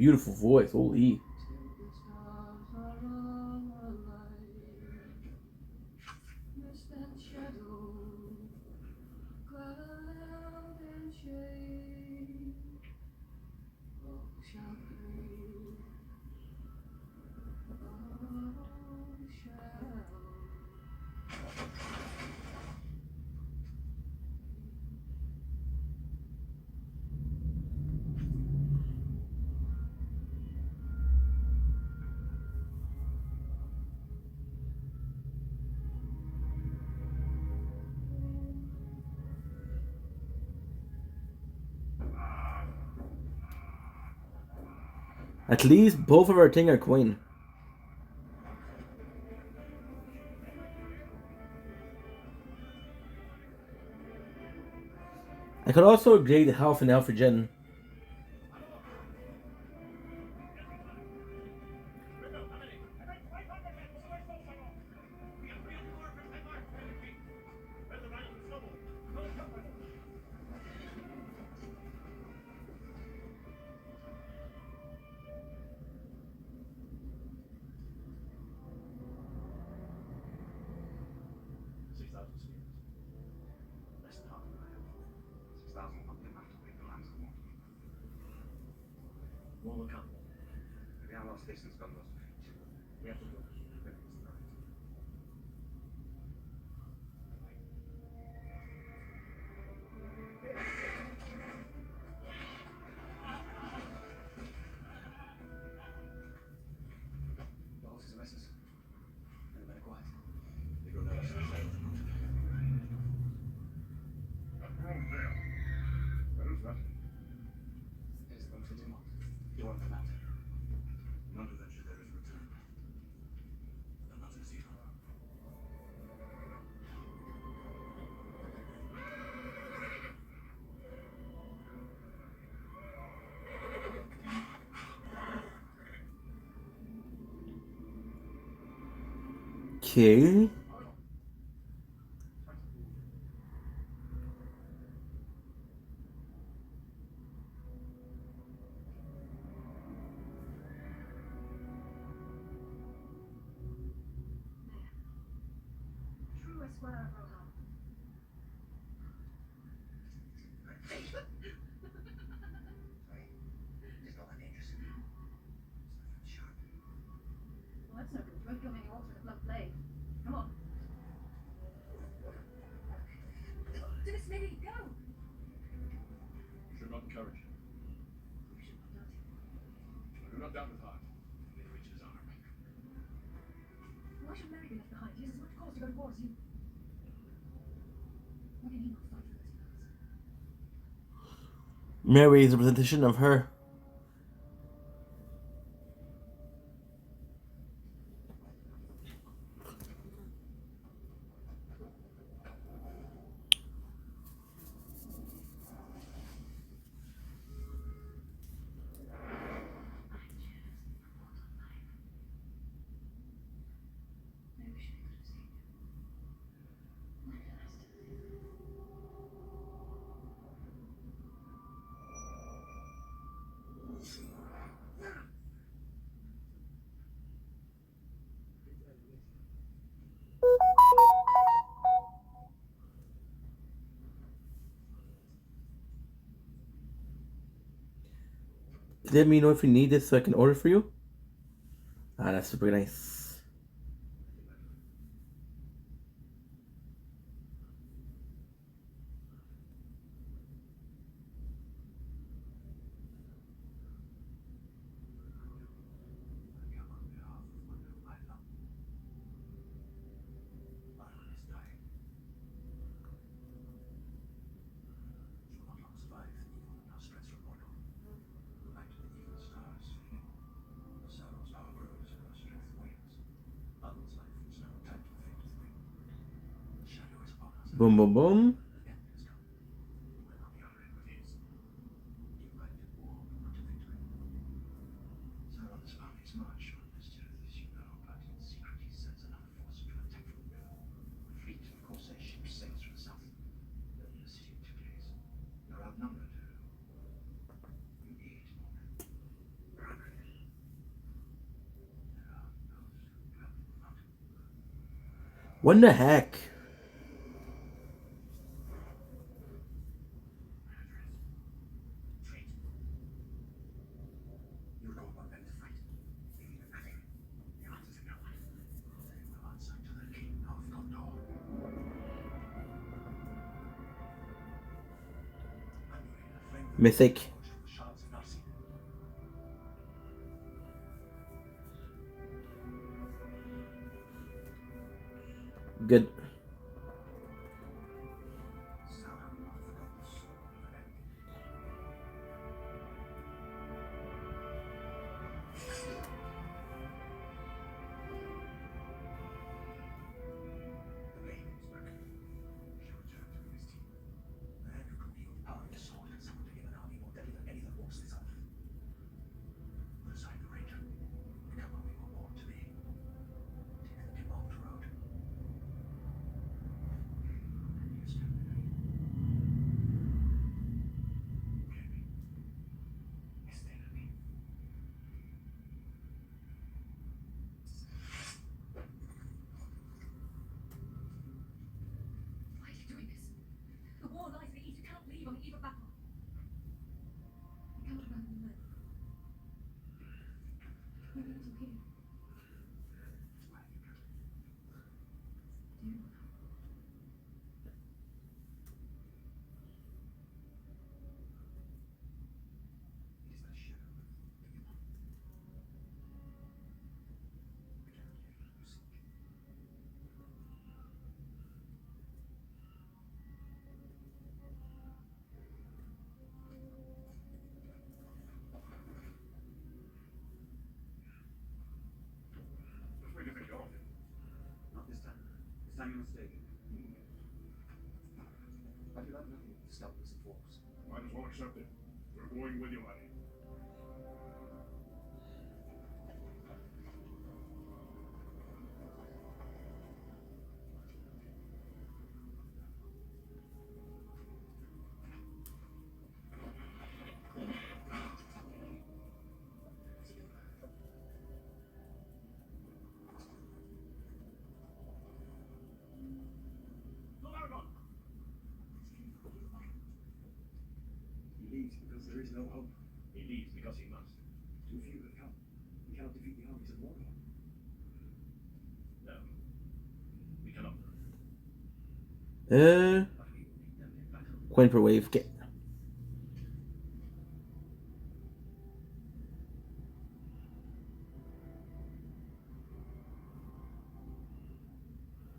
beautiful voice. Holy. Mist and shadow, cloud and shade, all shall fade, all shall. At least both of our thing are queen. I could also upgrade the health and health regen. We'll look up. The outlaw station's got lost of feet. We have to go. Maybe it's the right. The horses are restless. And the men are quiet. They go down to the shadows. Oh, there. Where is that? It is going to Dumont. You want them out. None to venture there is return. And not as evil. Okay. True, I swear, Rohan. Sorry. It's not that dangerous. It's not that sharp. Well, that's no good. You won't kill me any water in the blood plague. Come on. To the smithy, go! You should not encourage him. You should not doubt him. I do not doubt his heart. It reaches his arm. Why should Mary be left behind? He has as much cause to go to war as you. Why can he not fight for 30 pounds? Mary is a representation of her. I wish I could have seen you. Why did I still live? Let me know if you need this so I can order for you. Ah, that's super nice. I come on behalf of one whom I love. Ireland is dying. She will not long survive. Evil now spreads from Mordor. The light of the evil stars fading. The sorrow's power grows and our strength wanes. Adam's life is now time to fade to the ring. The shadow is upon us. Boom, boom, boom. The end has come. When on the other end with his. You fight at war, not to victory. Sauron's armies march on Minas Tirith, as you know, but in secret he sends another force to attack from the river. A fleet of corsair ships sails from the south. They'll leave the city in 2 days. You're outnumbered. You need more men. What the heck? Traitor. You would go among them to fight, leaving them nothing. The answer to no one. The answer to the King of Gondor. Anduin, a flame Mythic. from the shards of Narsil. Good. Sauron not forgot the sword of an enemy. The blade is broken. He shall return to his team. The man who could wield the power of the sword can summon to him an army more deadly than any that walks this earth. Put aside the ranger. Become what we were born to be. Take the devolved road. And you stand there. Maybe. Stay with me. Why are you doing this? The war lies in the east. You cannot leave on the eve of battle. You cannot abandon the men. Maybe it is okay. Do you know now? It is but a shadow. Do you want? We cannot live who seek. Which way do you think you're off? Not this time. This time you're mistaken. But you have nothing to stop us at force. Might as well accept it. We're going with you, laddie. Lord Aragorn! He leaves because there is no hope. He leaves because he must. Too few have come. We cannot defeat the armies of Mordor. No. We cannot. Uh, But we will meet them in battle. coin per wave. Okay.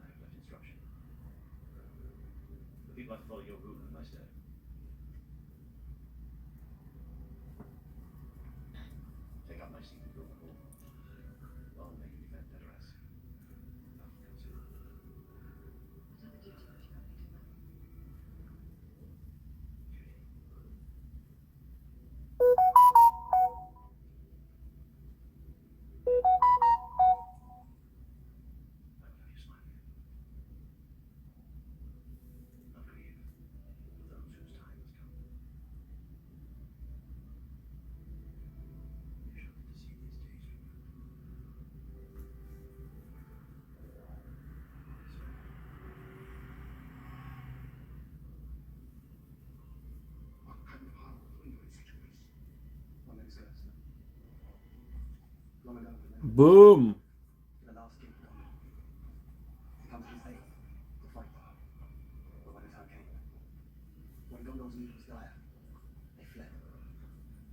I have left instruction. The people have to follow your rule in my stead. Take up my seat in Roman Hall. I'll make you defend Edoras. Nothing comes in. What other duty would you have me do, man? Duty. I will have you smile again. Not grieve for those whose time has come. You shall live to see these days removed. What kind of harm will you in such a place? One that is cursed. Long ago, remember, Boom. the last king of Gondor. He comes to his aid to fight. But when the time came, when Gondor's need was dire, they fled,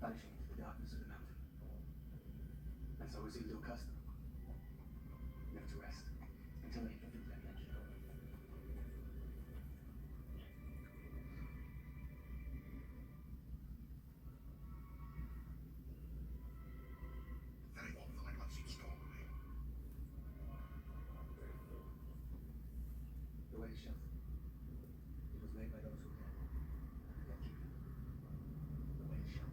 vanishing into the darkness of the mountain. And so Isildur cursed them, never to rest until they fulfilled their pledge. Very often I got seen strongly. The way is shut. It was made by those who can. Yet keep it. The way is shut.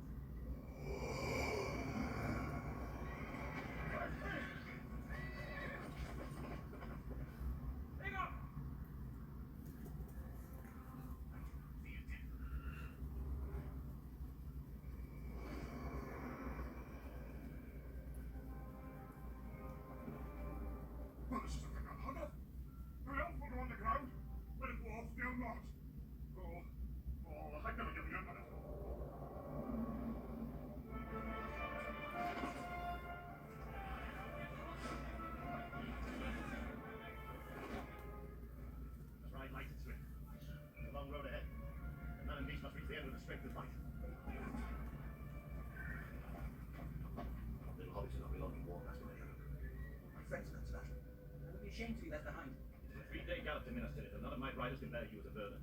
be ashamed to be left behind. The 3-day gallop to Minas Tirith, and none of my riders can bear you as a burden.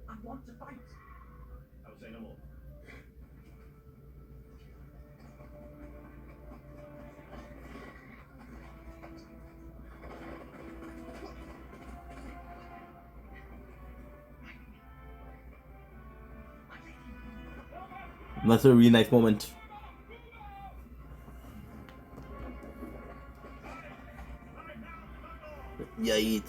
I want to fight. I will say no more. That's a really nice moment. Yeet.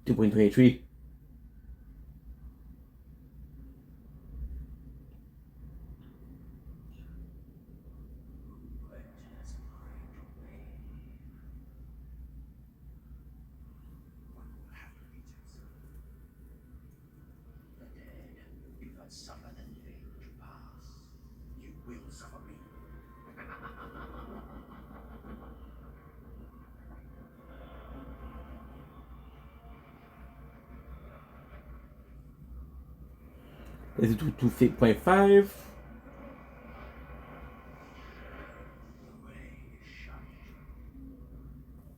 $2.23. The dead, if I suffer the living to pass, you will suffer me. Is it 2.5? The way is shut.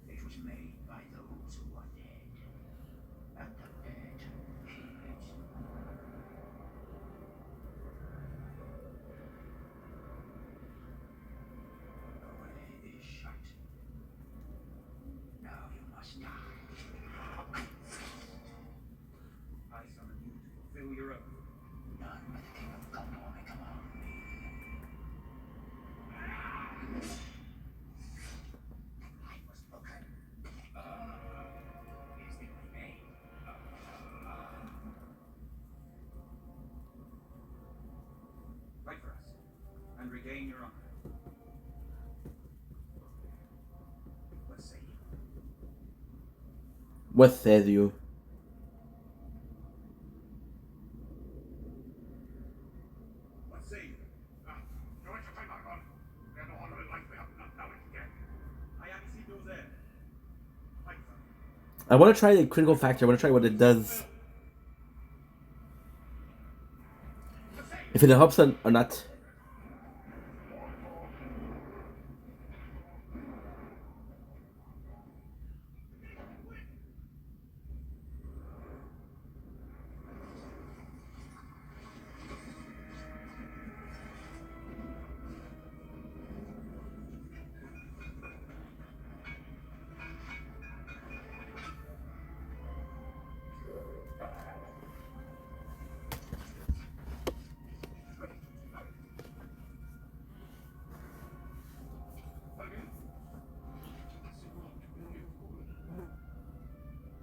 It was made by those who are dead, and the dead keep it. The way is shut. Now you must die. I summon you to fulfill your oath. None but the King of Gondor may command me. I was broken. Is it remain? Fight for us, and regain your honor. What say you? What says you? What say you? No entertain my God. We have no honor in life. We have none now again. I am Isildur there. Fight for me. I want to try the critical factor. I want to try what it does. If it helps or not.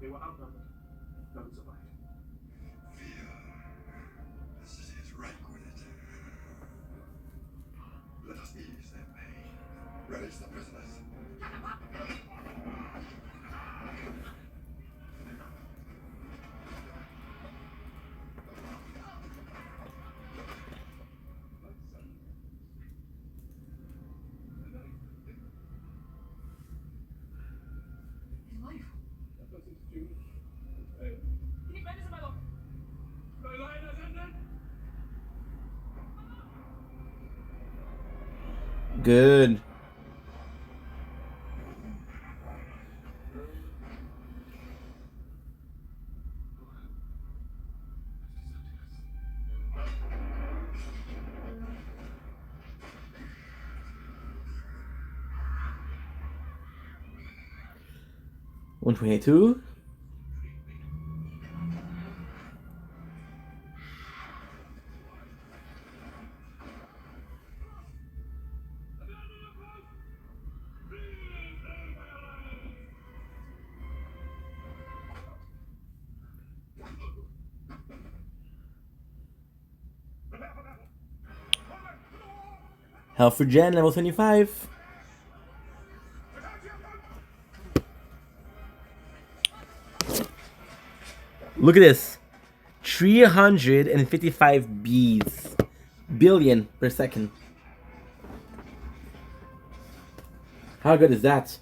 They were outnumbered. None survived. Fear. The city is rank with it. Let us ease their pain. Release the prisoners. His wife. Niet mij is mij dan. Good. $122. Hell for Jen, level 25. Look at this. 355 bees. billion per second. How good is that?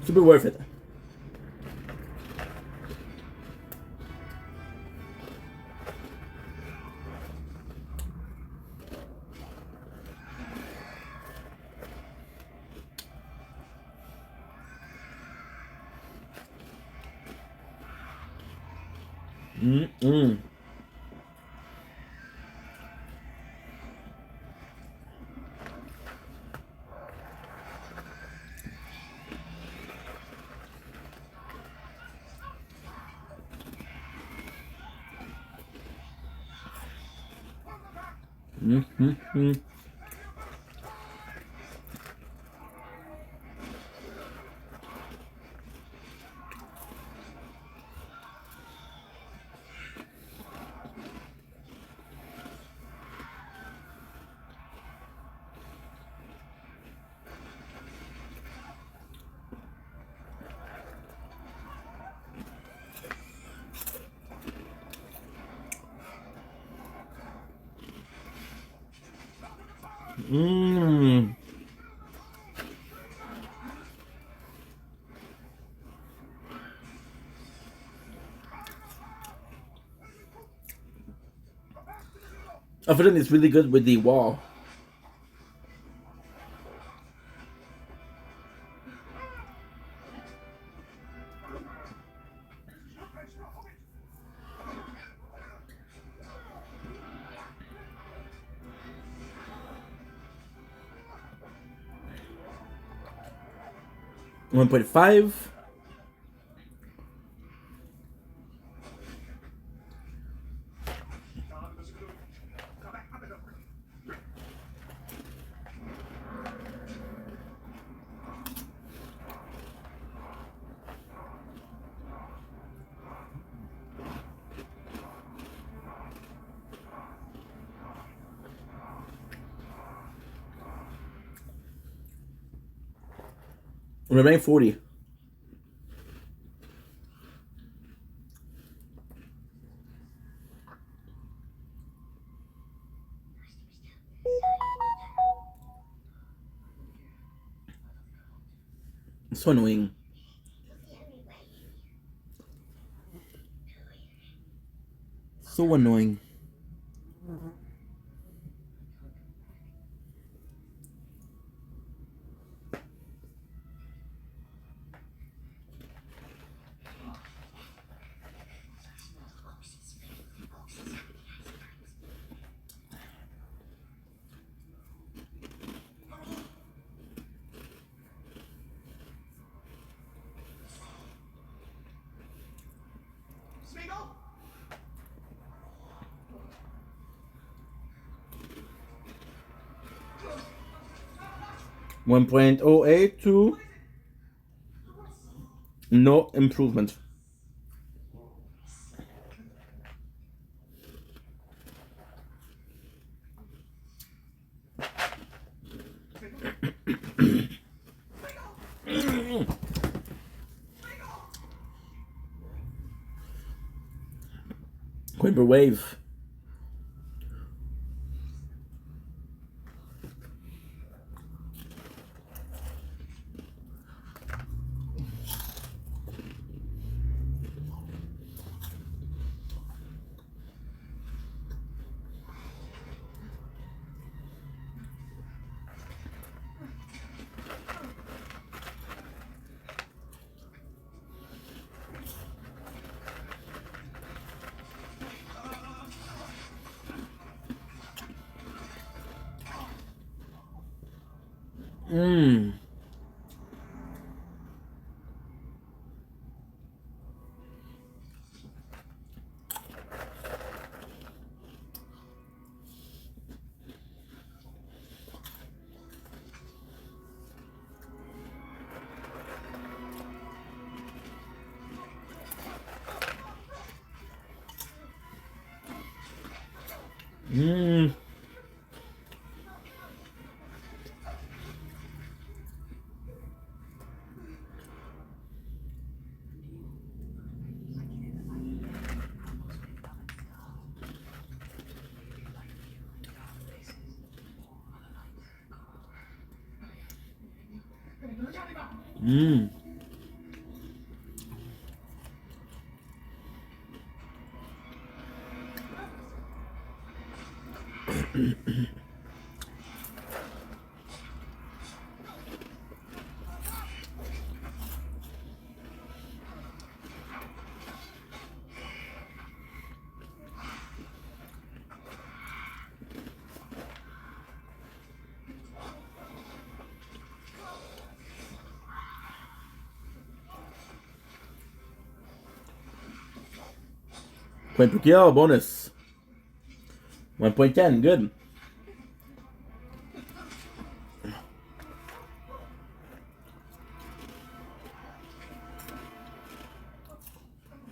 Super worth it. Mm-mm. Mm-hmm. Mmm. I feel like it's really good with the wall. One 1.5. Remain 40. So annoying. So annoying. Smeagol? 1.08 to no improvement. Quimper wave. Mmm. Mmm. Mmm. Point per kill, bonus. 1.10, good.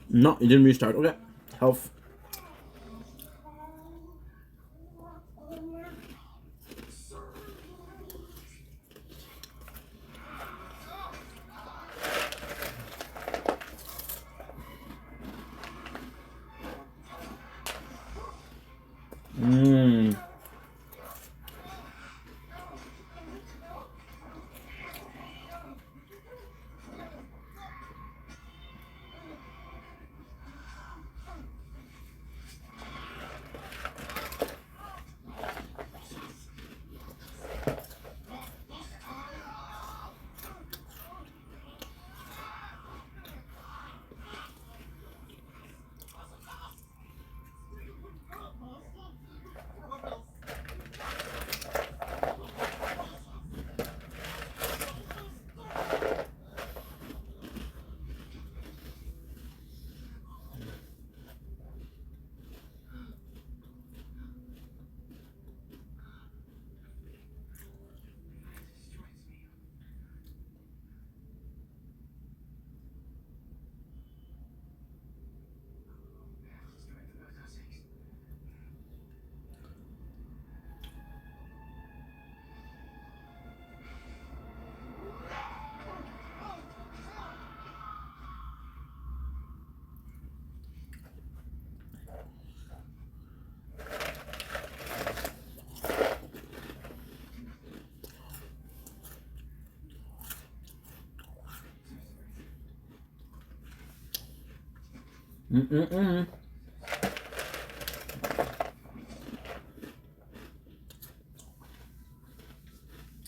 No, it didn't restart. Okay. Health. Mmm. Mm-mm-mm.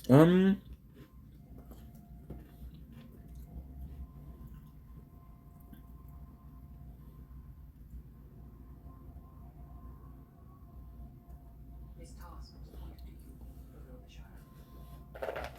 Um. This task was appointed to you, Reveal the Shire. If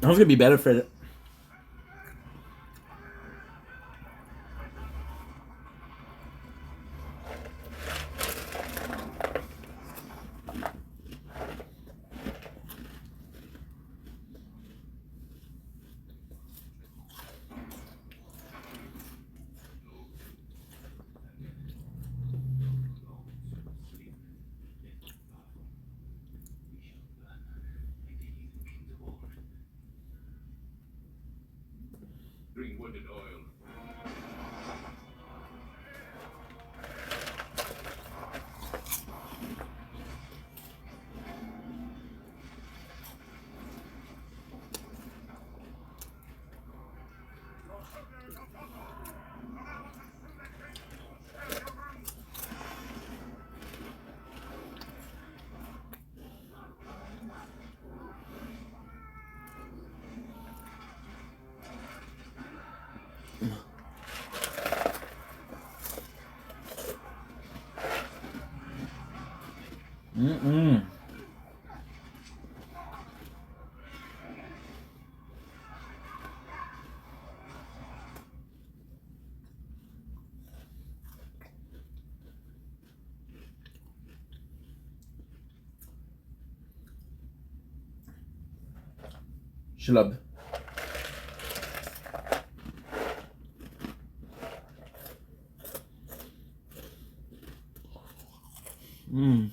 you I was gonna be better for it. Mm-mm. Schlub. Mm.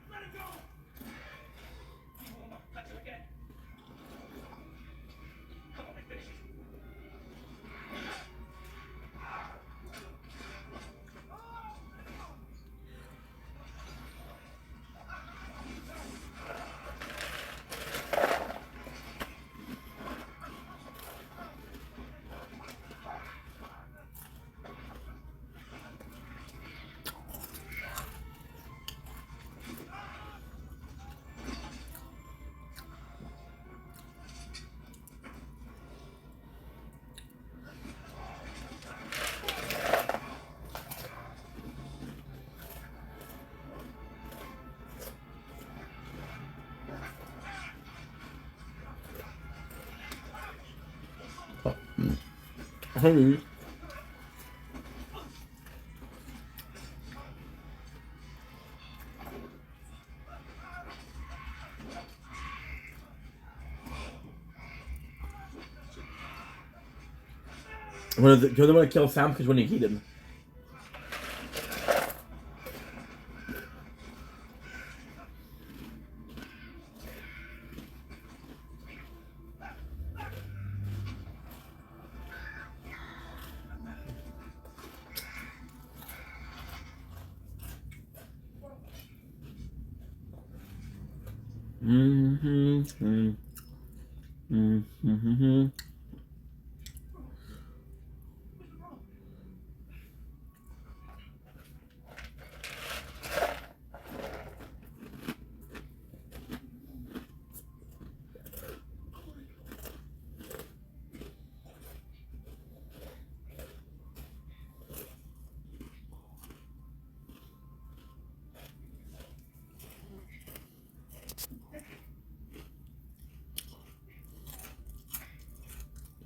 Let him go! You will not touch him again. Come on, let's finish it. Hey. They want to kill Sam because when he hit him. Mm-hmm. Mm-hmm.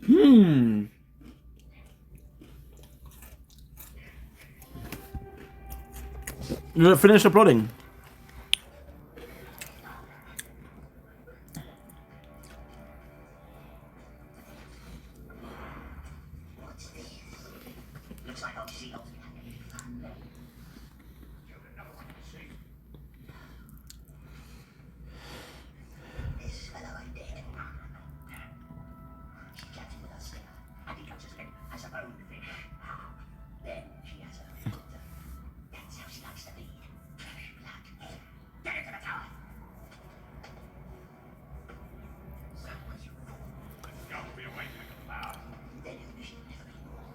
Hmm. You gonna finish uploading? Looks like I'll see you. Killed another one in the safe. This fellow ain't dead. She chats with us, and he comes as a bone thing. Then she has a daughter. That's how she likes to be. Fresh blood. Get into the tower. Someone's your fool. Go be away from the cloud. Then his mission never be more.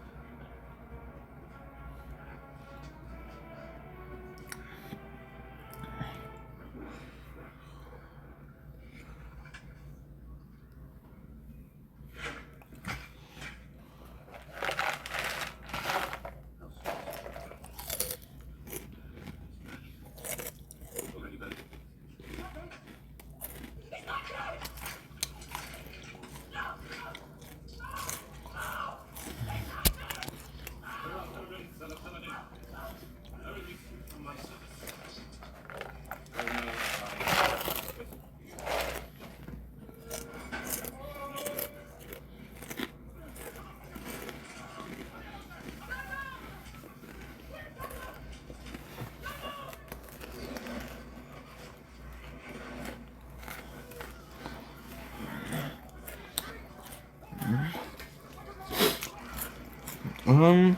Um.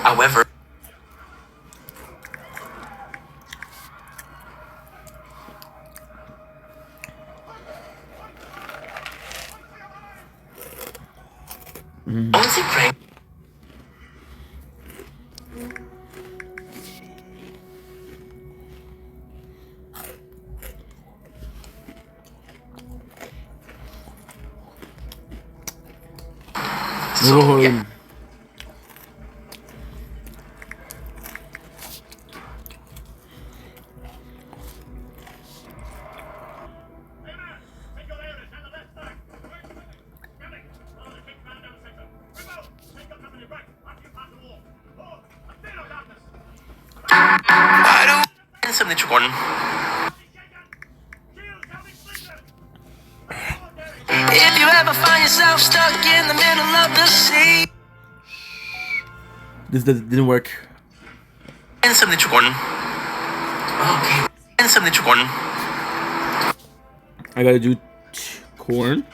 However, once he prank. So, yeah. Something to one. If you ever find yourself stuck in the middle of the sea. This didn't work. And something to one. Okay. And something to one. I gotta do corn.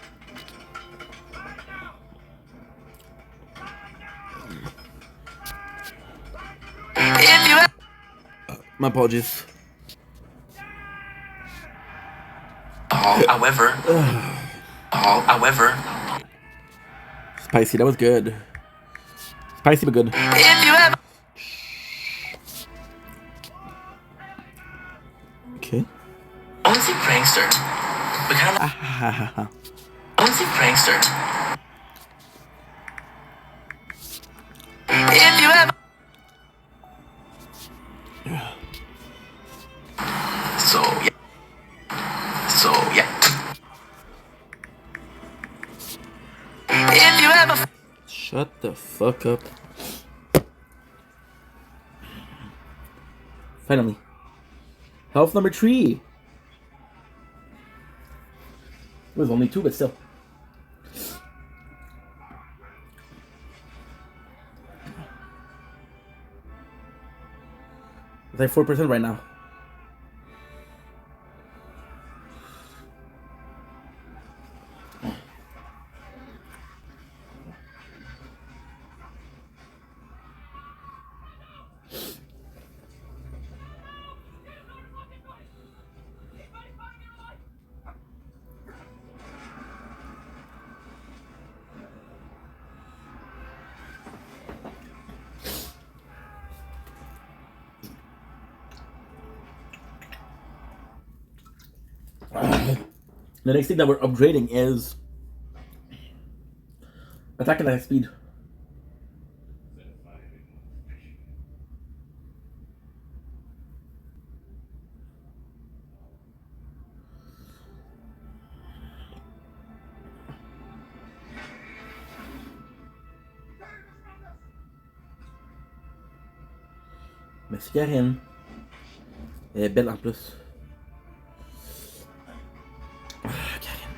If you My apologies. However. Spicy, that was good. Spicy but good. If you ever. Okay. Once you prankster. Once you prankster. If you ever. So yeah. If you ever. Shut the fuck up. Finally. Health number 3. It was only 2, but still. It's like 4% right now. The next thing that we're upgrading is attack and attack speed. Merci Karine. Elle est belle en plus. Karine.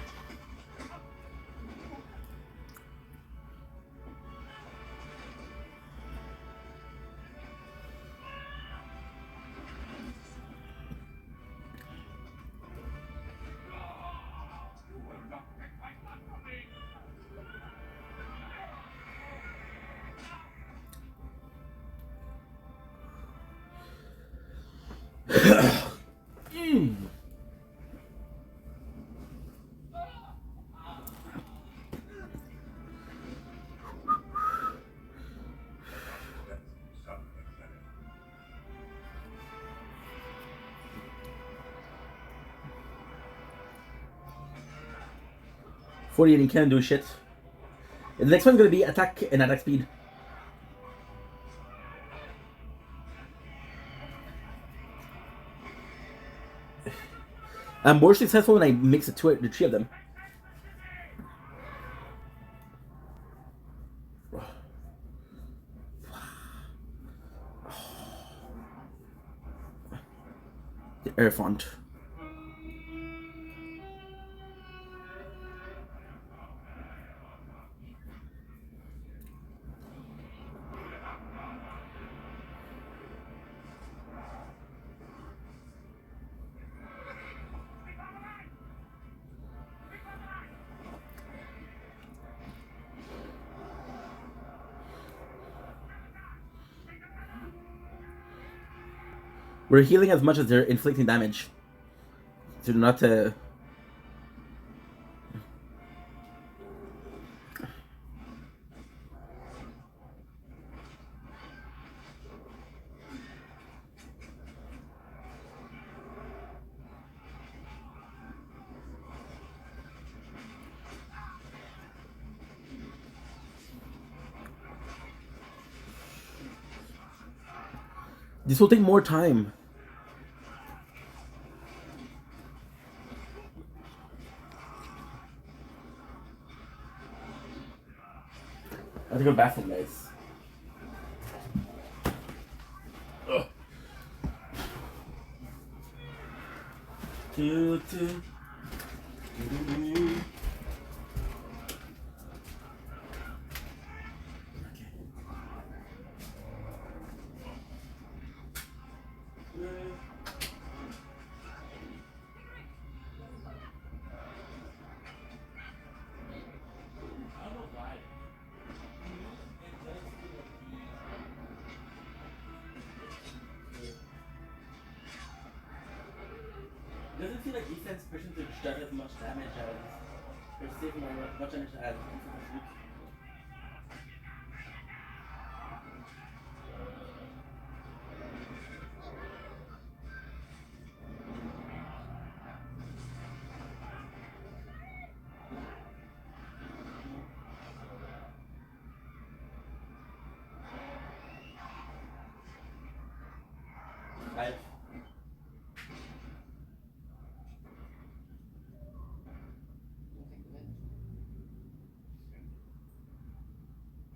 And he can't do shit. And the next one's gonna be attack and attack speed. I'm more successful when I mix the 3 of them. The air font. We're healing as much as they're inflicting damage. So not This will take more time. I have to go to the bathroom, guys. Ugh. Toot, toot. Doo-doo-doo. Doesn't feel like defense percentage does as much damage as or saving as much damage as defense. I've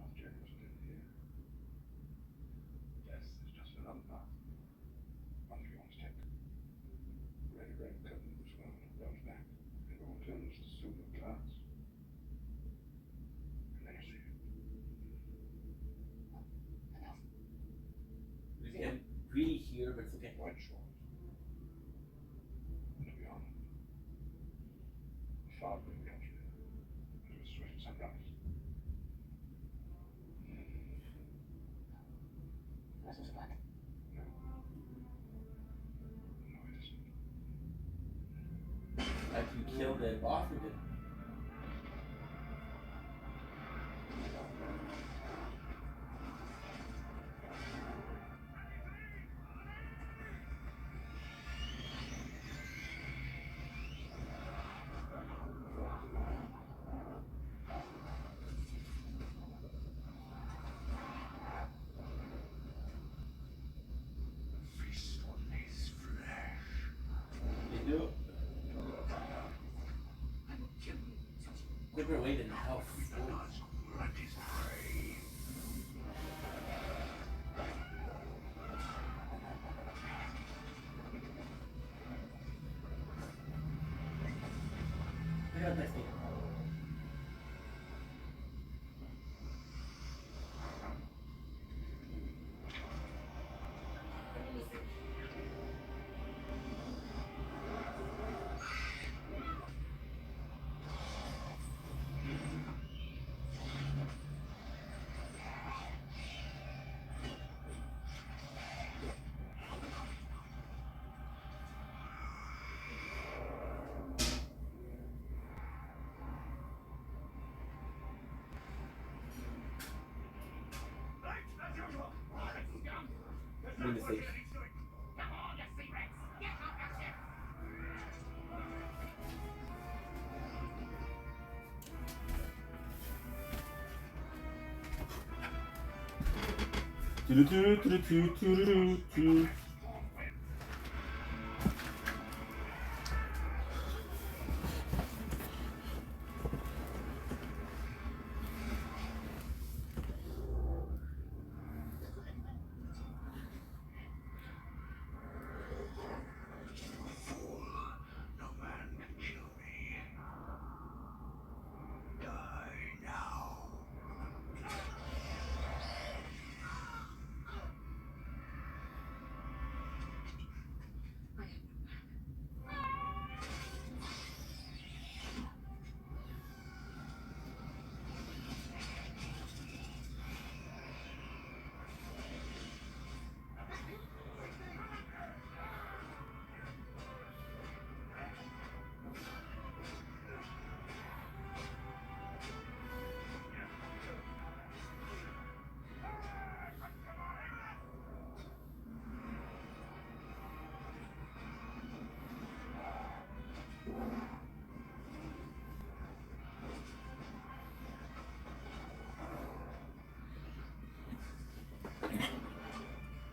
Object was still here. Death is just another path. One of you on step. Red curtain as well goes back. It all turns to silver glass. And then you see it. we can really hear, but it's okay. White sword. And to be honest, the father in country. It was swift sunrise. This is black. No. No, it isn't. Like you killed the boss with it. Feast on his flesh. They do. I will kill you. Quicker way than health. Let his prey. I got next thing. Right, as usual. Let's move down. There's Big no more mistake. getting to it. Come on, you C-Rex. Get off that ship. No man can kill me. Die now.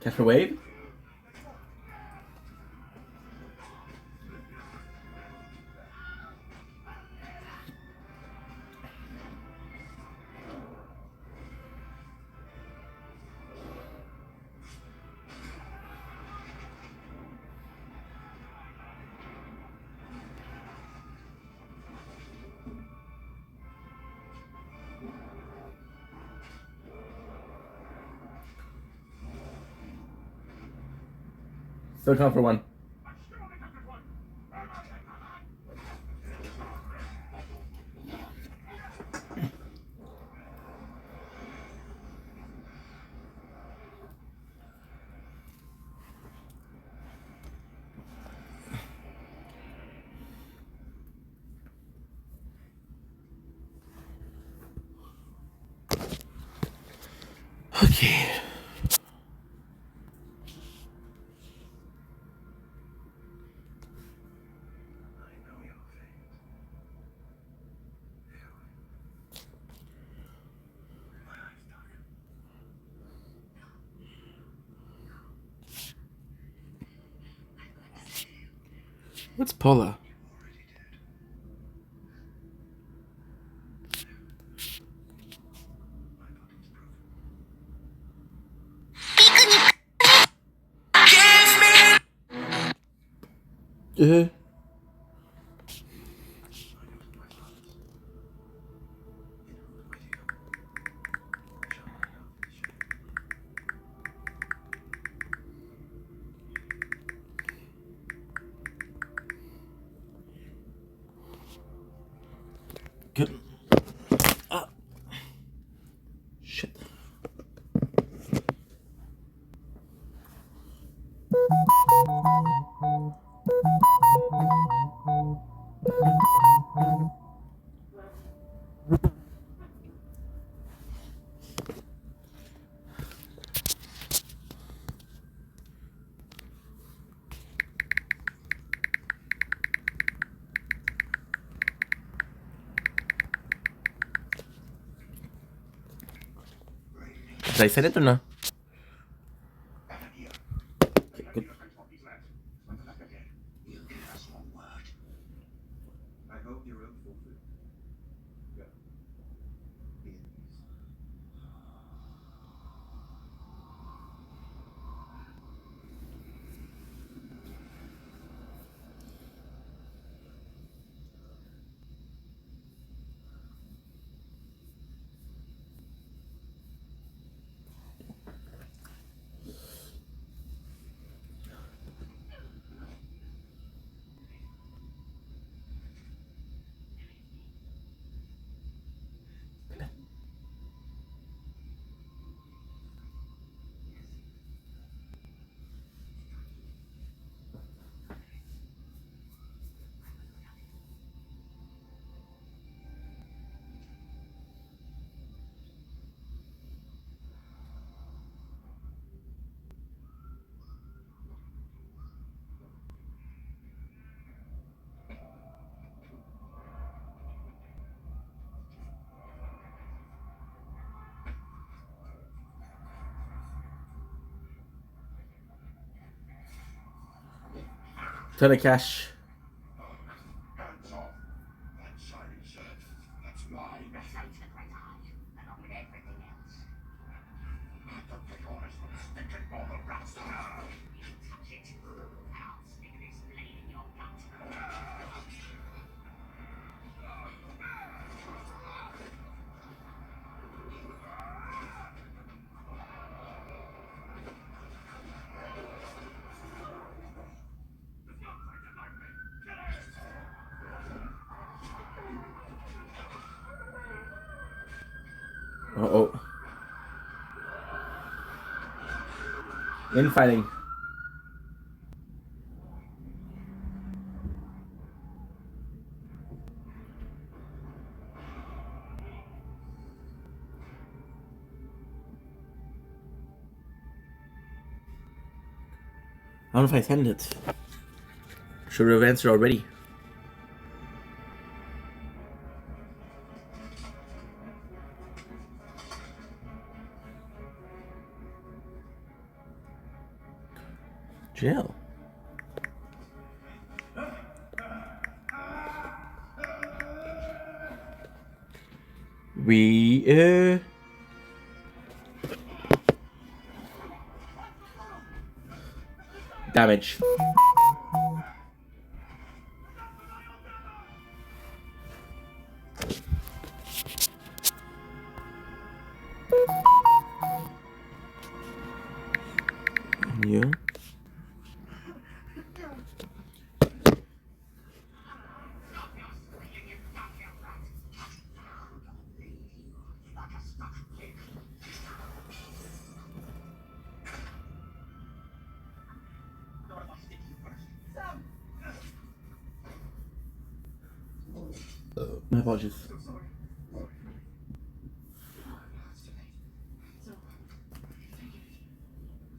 Catch a wave? Still come for one. Okay. What's Paula? Uh-huh. Good. Shit. Did I send it or no? Good. I hope you will fulfill. Go. Be at peace. Ton of cash. Hands off. That silencer. That's mine. Besides the great eye, along with everything else. I don't take orders from stinking mortal rats. You touch it, I'll stick this blade in your gut. Uh-oh. Infighting. I don't know if I sent it. Should have answered already. jail. We damage. You. My apologies. So sorry. It's too late. So, take it.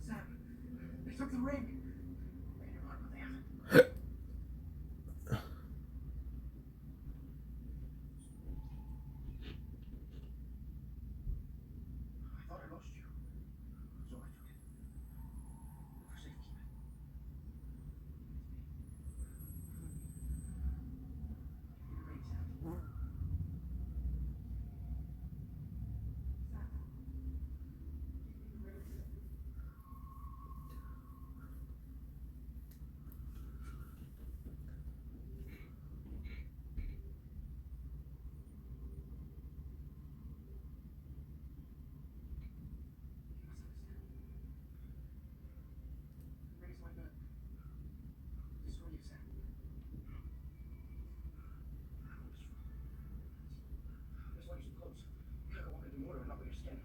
Sam, they took the ring. Maybe you're right, but they haven't. I thought I lost you. So I took it. For safekeeping. Give me the ring, Sam. Sam. Give me the ring. You must understand. The ring is my gun. Destroy you, Sam. That's why you're so close. You never want to do more than up with your skin.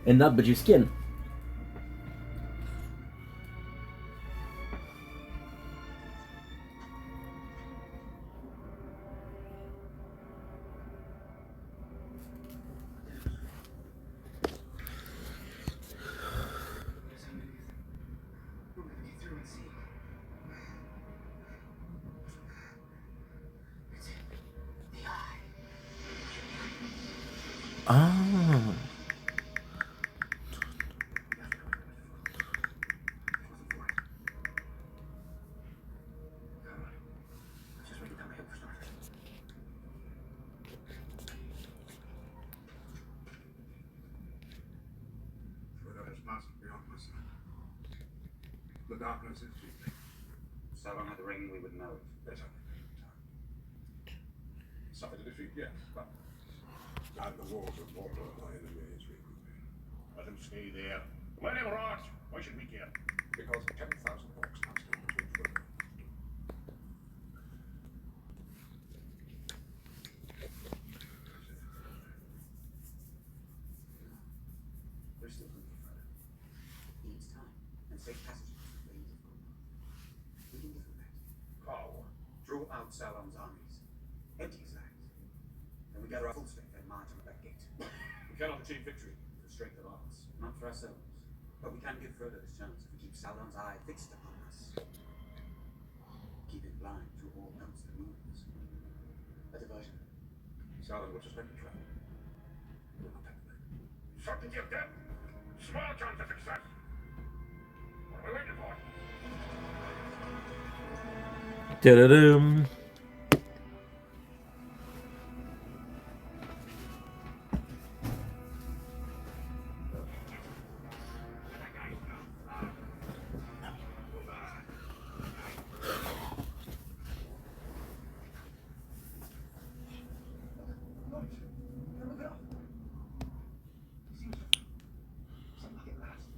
And not but your skin. We're gonna get through and see. It's the eye. Ah. Let's just write it down my hip for starters. Twitter has passed beyond my sight. The darkness is deep. Sauron had the ring, we would know it. Better. Suffer to defeat, yes, but and the walls of Mordor my enemy is regrouping. Let him stay there. Let him rot. Why should we care? Because 10,000 orcs now stand between Frodo. There's still plenty further. Needs time, and safe passage across the plains of Gondor. We can get through that. How? Draw out Sauron's armies. Empty his lands. Then we gather our full strength and march on the back gate. We cannot achieve victory. For the strength of ours, not for ourselves. But we can give Frodo this chance if we keep Sauron's eye fixed upon us. Keep it blind to all else that moves. A diversion. Sauron would suspect a trap. We will not take the bait. Certainty of death. Small chance of success. What are we waiting for? Da-da-dum. Look it up. Seems something like it lasts.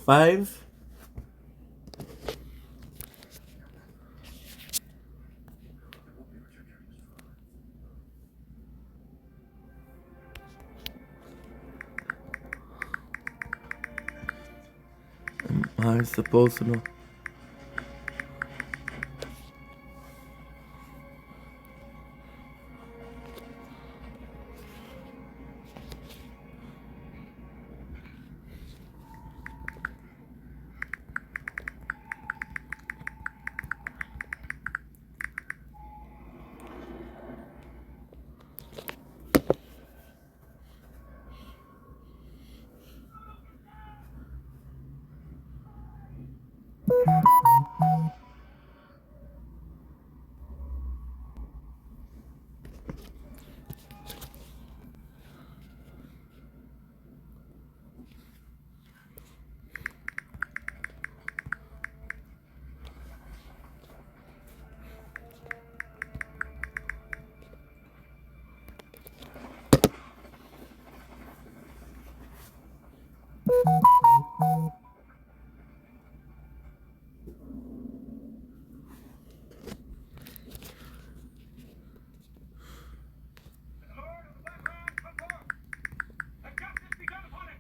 5. I'm supposed to know. The Lord of the Black Rod come forth. Let justice be done upon him.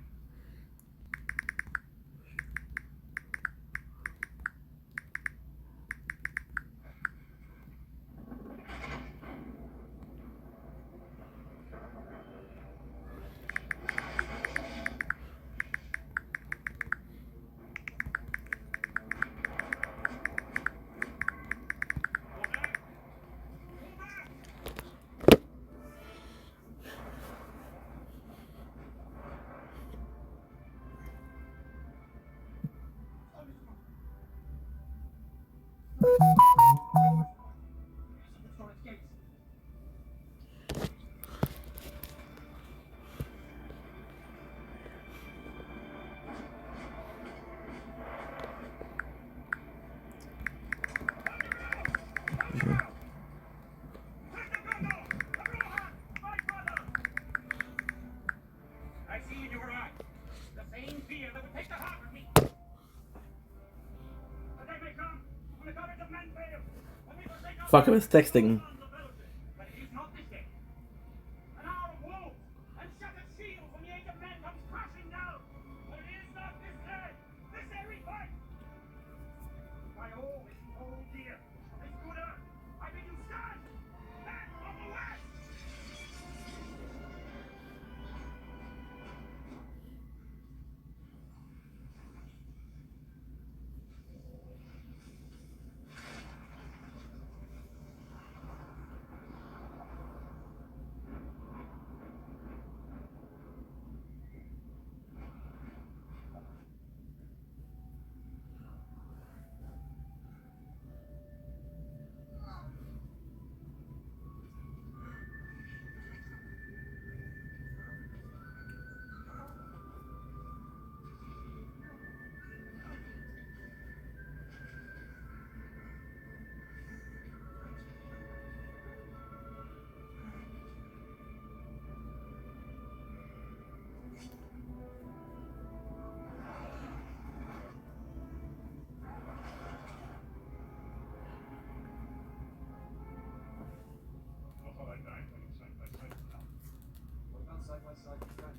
I see in your eyes the same fear that would take the heart of me. The day may come when the courage of men fails, when we forsake our Fuck, I was texting. but it is not this day. An hour of woe and shattered shields when the age of men comes crashing down. But it is not this day. This day we fight. By all this old dear, this good earth, I bid you stand, men of the West. I thought I died when you side by side with them. What about side by side with friend?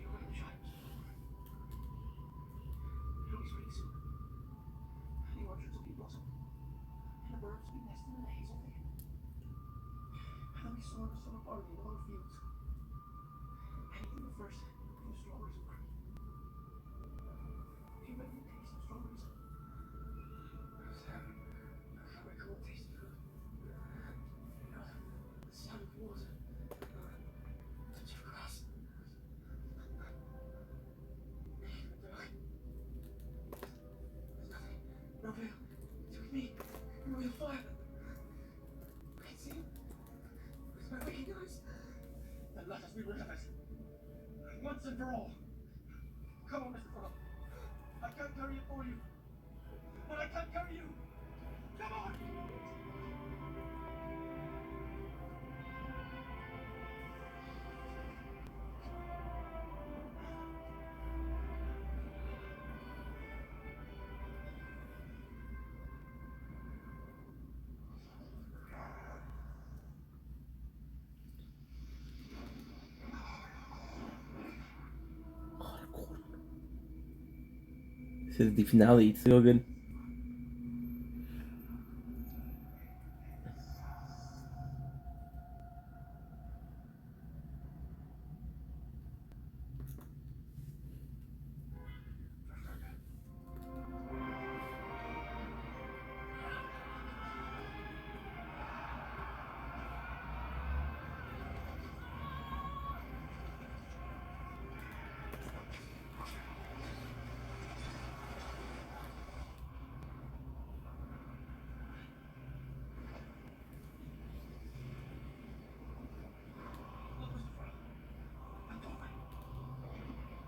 You will shut. It'll be spring soon. The orchards will be blossom, and the birds will be nesting in the hazel thicket. And there'll be swarms of summer barley in the low fields. And eating the first few strawberries will creep. Do you remember the taste of strawberries? That's how I call it tasty food. You know, the sound of water. Touch of grass. Nothing. It's with me. You're with fire. and for all. Come on, Mr. Frodo. I can't carry it for you. But I can't carry you. Come on! This is the finale. It's so good.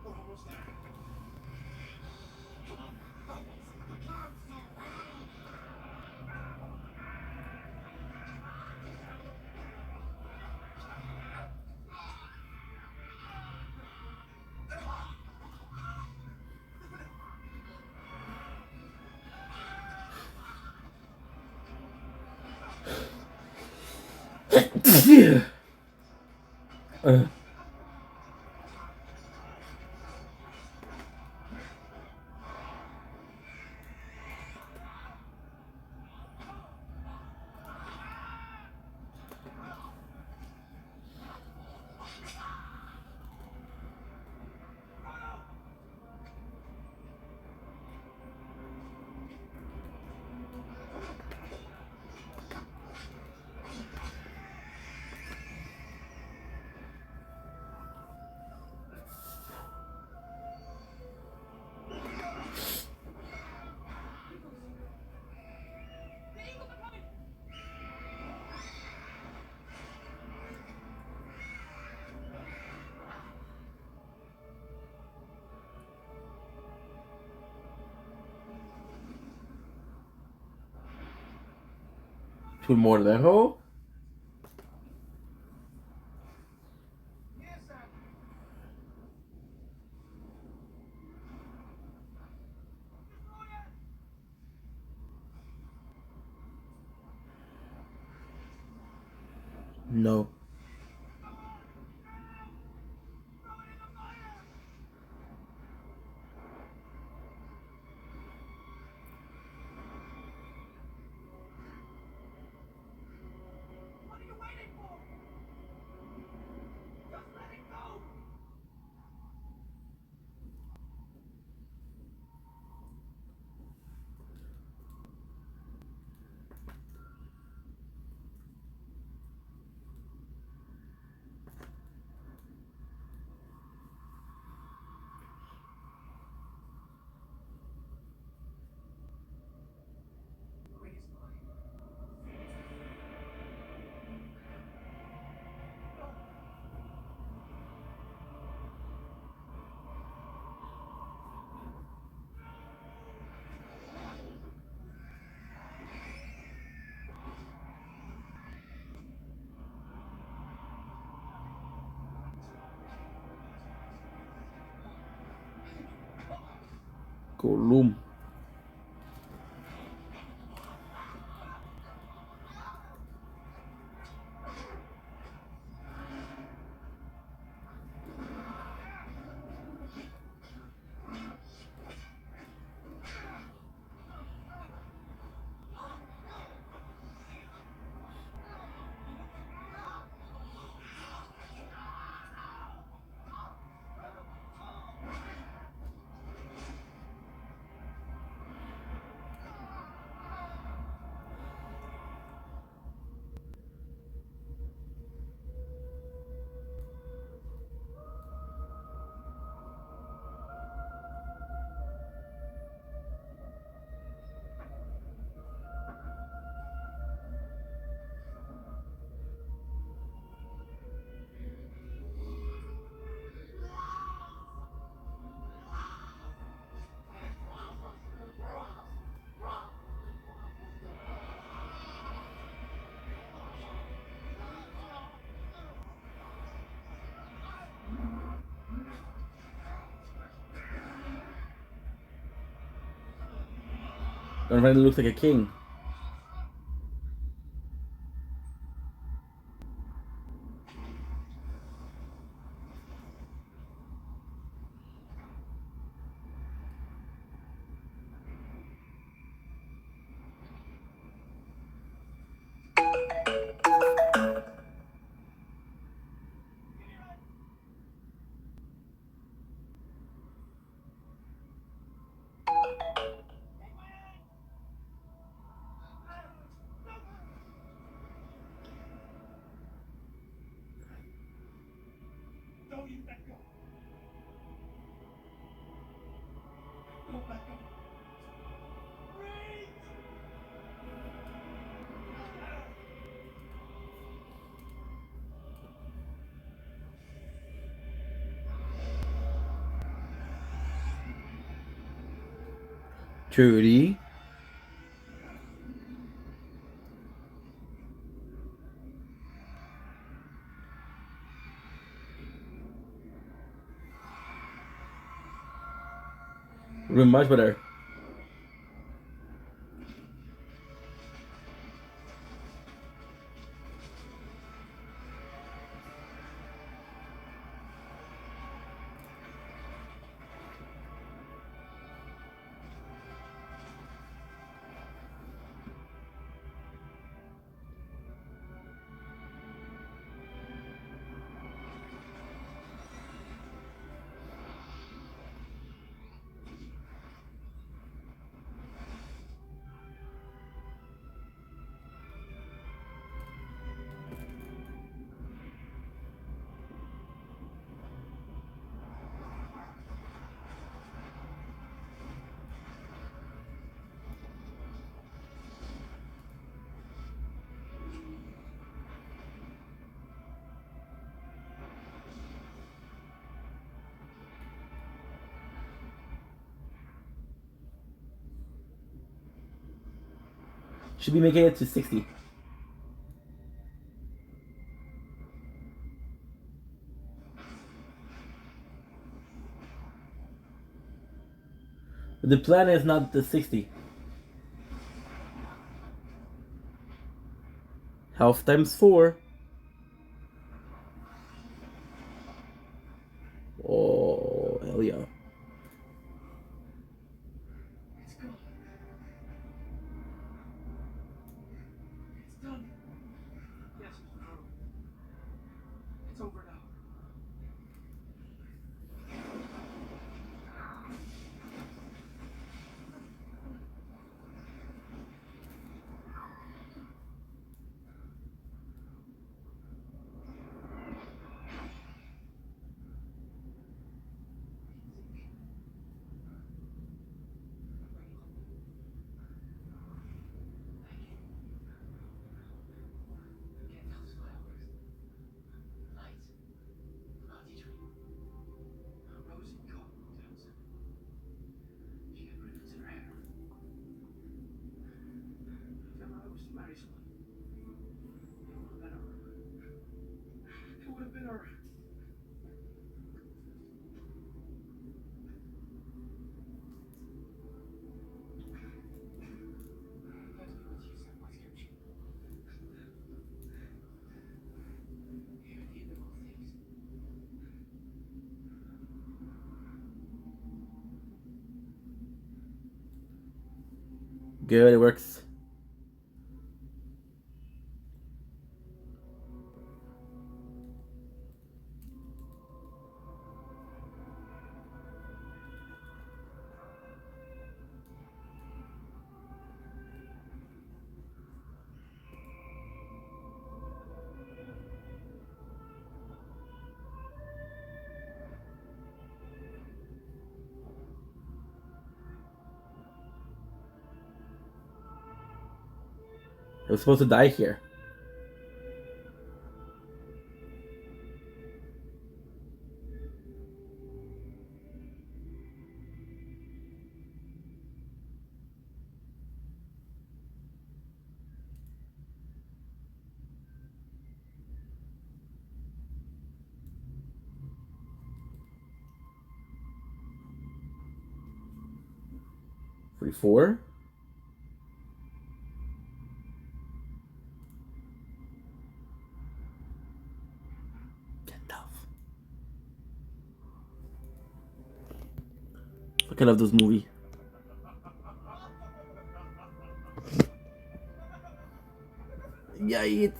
We're almost there. Come on. Yeah. The Eagles are coming! Two more level. Yes, sir. No. What are you waiting for? Just let it go! Ring is mine. Gollum. Don Randall looks like a king. Don't you let go. Don't let go. Reed! Trudy. We're much better. Should be making it to 60. But the plan is not the 60. Half times 4. Oh, hell yeah. It's gone. It's done. Yes, it's true. It's over now. Candles, flowers, lights, multi-tree, Rosie Cotton Townsend. She had ribbons in her hair. If ever I was to marry someone, it would have been her. It would have been her. That's what she said, why can't she? Here at the end of all things. Good, it works. I was supposed to die here. $44. Fuck, I love those movies. Yeah, it.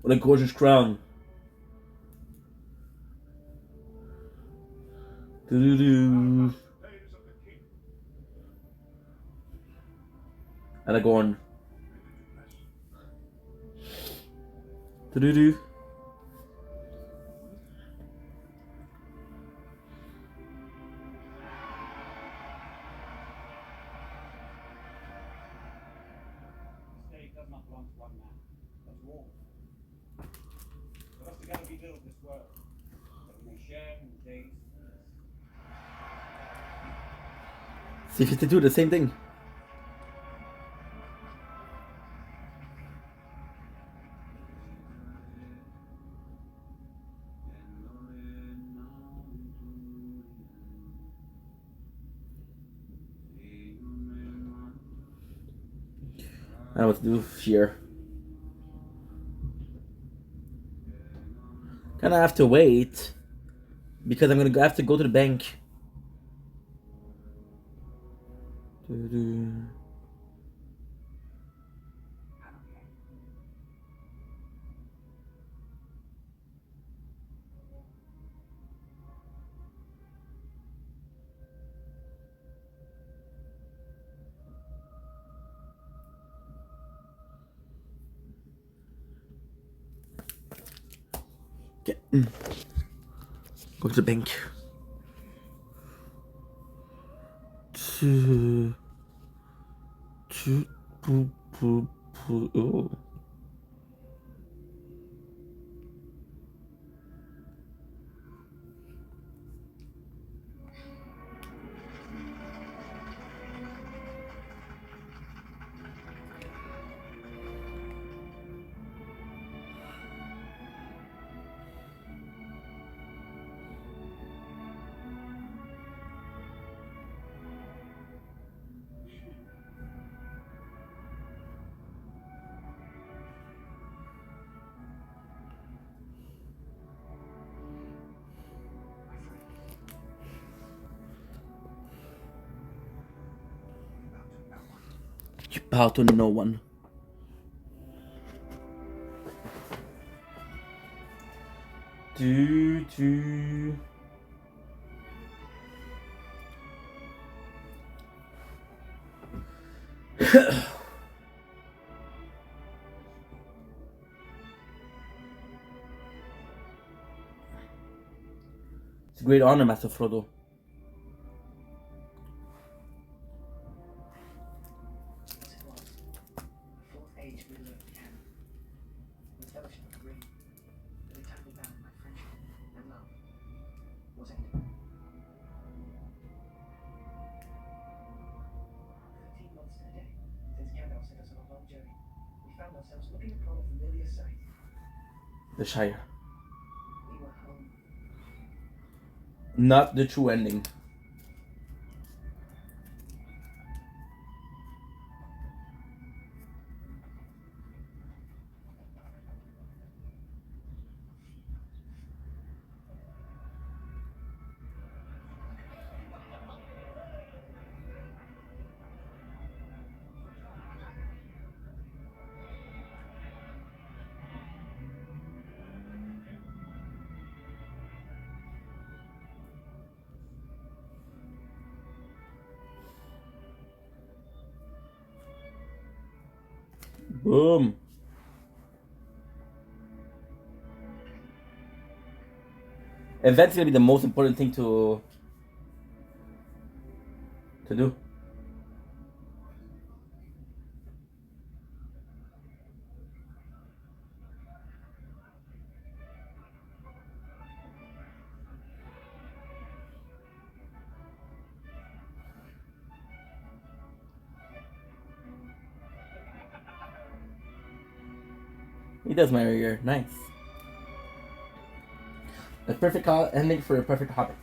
What a gorgeous crown. Doo-doo-doo. Days of the king. And I go on. Doo-doo-doo. This day does not belong to one man, but to all. Let us together rebuild this world, that we may share in the days of peace. C-52, the same thing. I don't know what to do here. Kinda have to wait because I'm gonna have to go to the bank. Doo-doo. Okay. Go to the bank. Oh. You bow to no one. Do. It's a great honor, Master Frodo. Yes, it was. The fourth age ruler of the canon. The fellowship of the ring. The eternal vow of my friendship and love was ended. 13 months to the day since Gandalf sent us on a long journey. We found ourselves looking upon a familiar sight. The Shire. We were home. Not the true ending. Boom. Event's gonna be the most important thing to do. He does my ear. Nice. A perfect ending for a perfect Hobbit.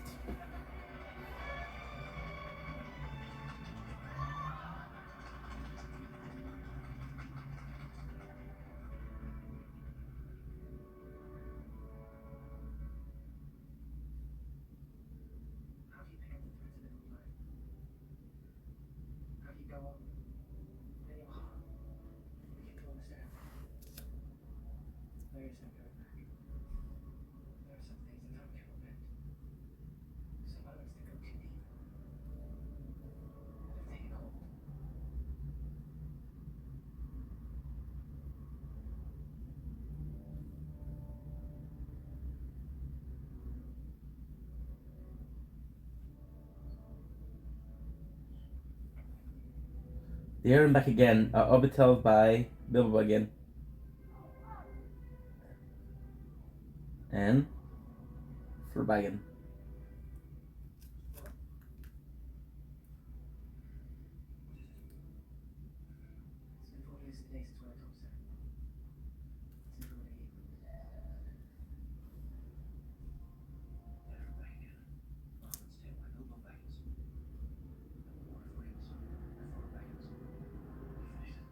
How do you pick up the threads of living life? How do you go on? In your heart, begin to understand. There is no going back. There are some things that time cannot mend. Some moments that go too deep. That have taken hold. There and back again. Orbital by Bilbo again. And Forbagen. It's been 4 years today since when I told Sam. Since we were here. Never back again. Often stay by Bilbo Baggins. The War of Rings. Before Baggins. We finished it.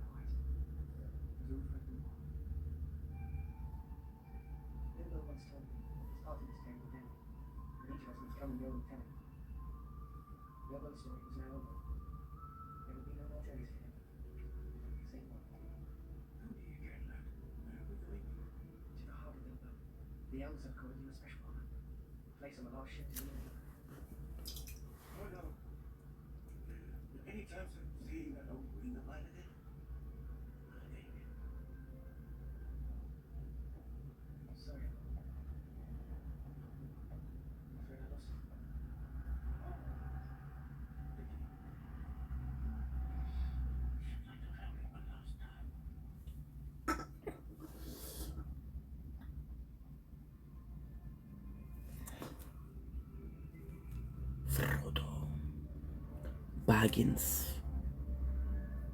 Quite. It was all for a good while. Bilbo once told me his party was came to dinner, and each of us must come and go and tell him. Bilbo's story was now over. There would be no more journeys for him. Save one. Who do you care, lad? Where are we going? To the harbour, Bilbo. The elves have called you a special honor. Place on the last ship to the river. Oh no. Any chance of seeing that old ring of mine again? Sorry. I'm afraid I lost it. Like the family one last time. Frodo. Baggins.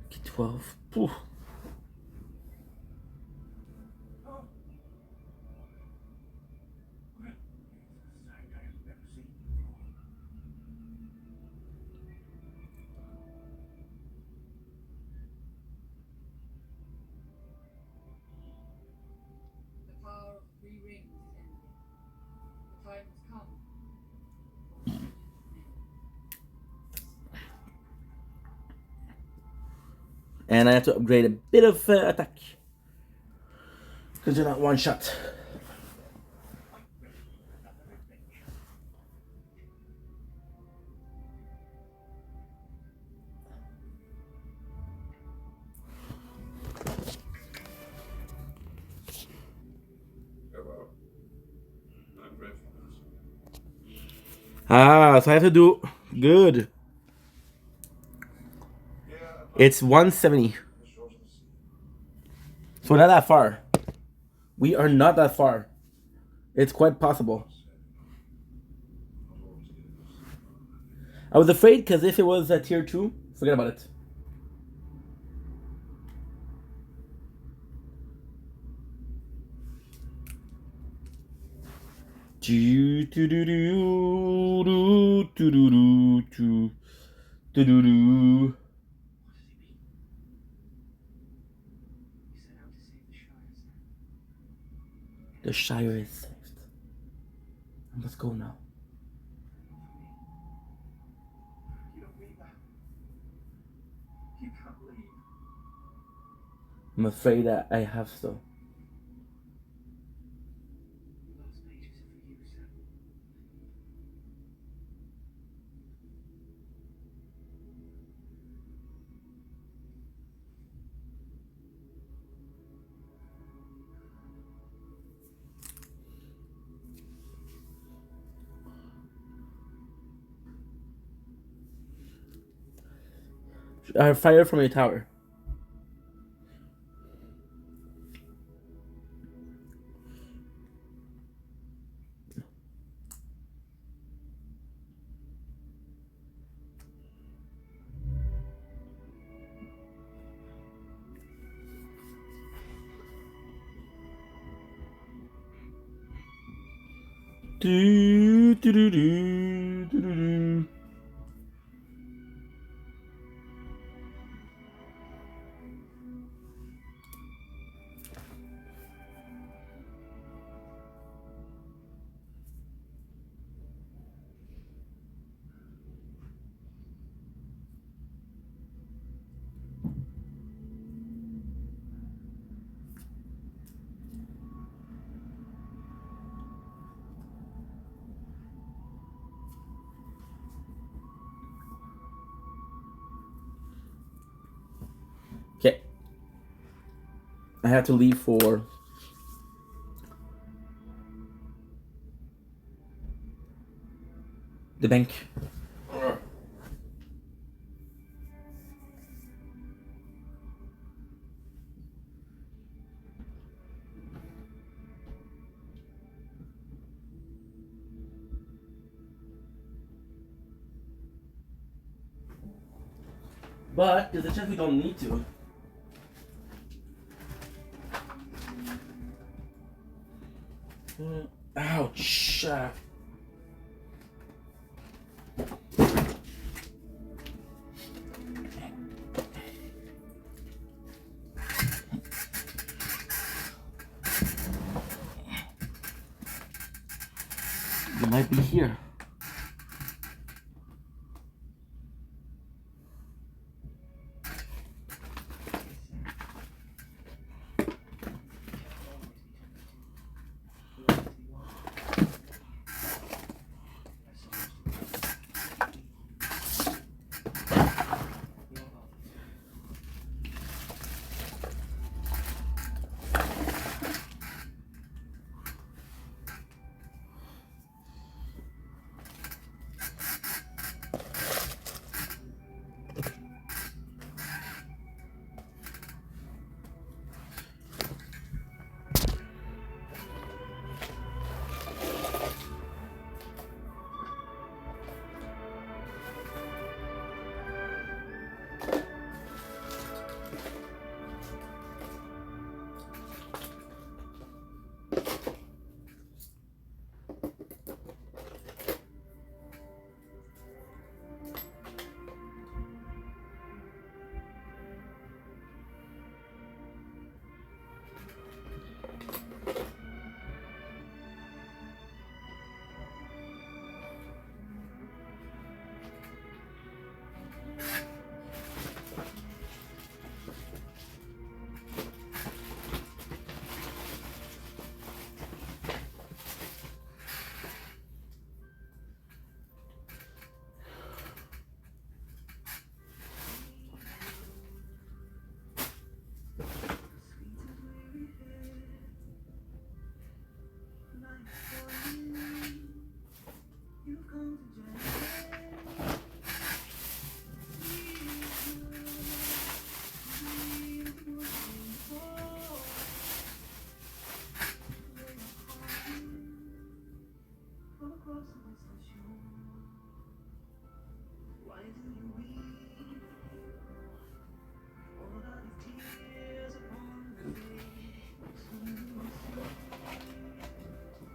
Kid 12. Pooh. Well, it's a sight I have never seen before. The power of 3 rings is ending. The time has come. And I have to upgrade a bit of attack. Because you're not one shot. Farewell. I'm grateful. Ah, so I have to do good. Yeah, It's 170. the shores of the sea. So we're not that far. We are not that far. It's quite possible. I was afraid because if it was a tier 2, forget about it. Do do do do do do do do do do do. You set out to save the Shire, Sam. The Shire is saved. Let's go now. You don't mean that. You can't leave. I'm afraid that I have to. The last pages are for you, Sam. Fire from a tower. Do, do, do, do, do, do, do. Okay. I have to leave for the bank. But there's a chance we don't need to. Ouch. They might be here.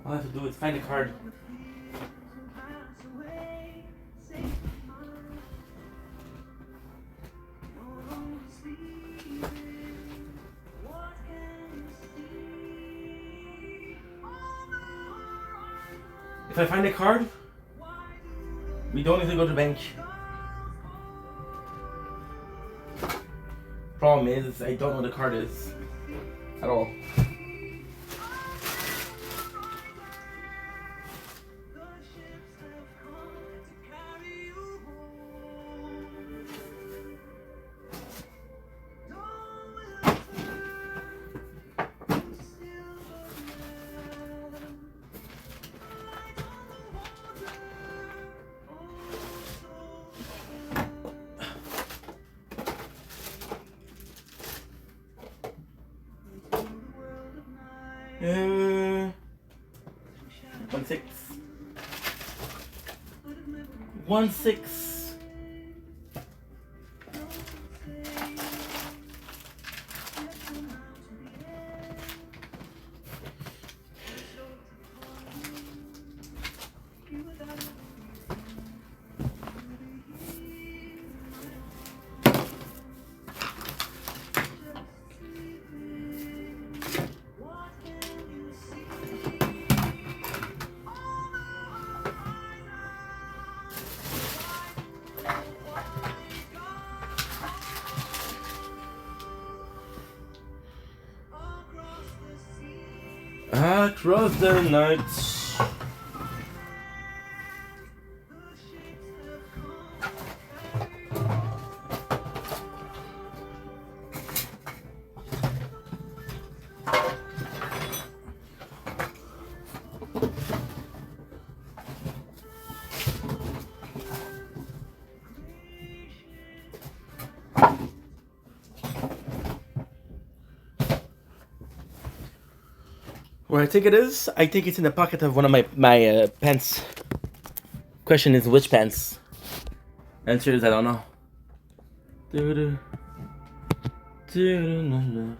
All I have to do is find a card. If I find a card, we don't need to go to the bank. Problem is, I don't know what the card is at all. 1 6. 1 6. Across the night. Where I think it is? I think it's in the pocket of one of my pants. Question is which pants? Answer is I don't know. Doo-doo. Doo-doo-doo-doo.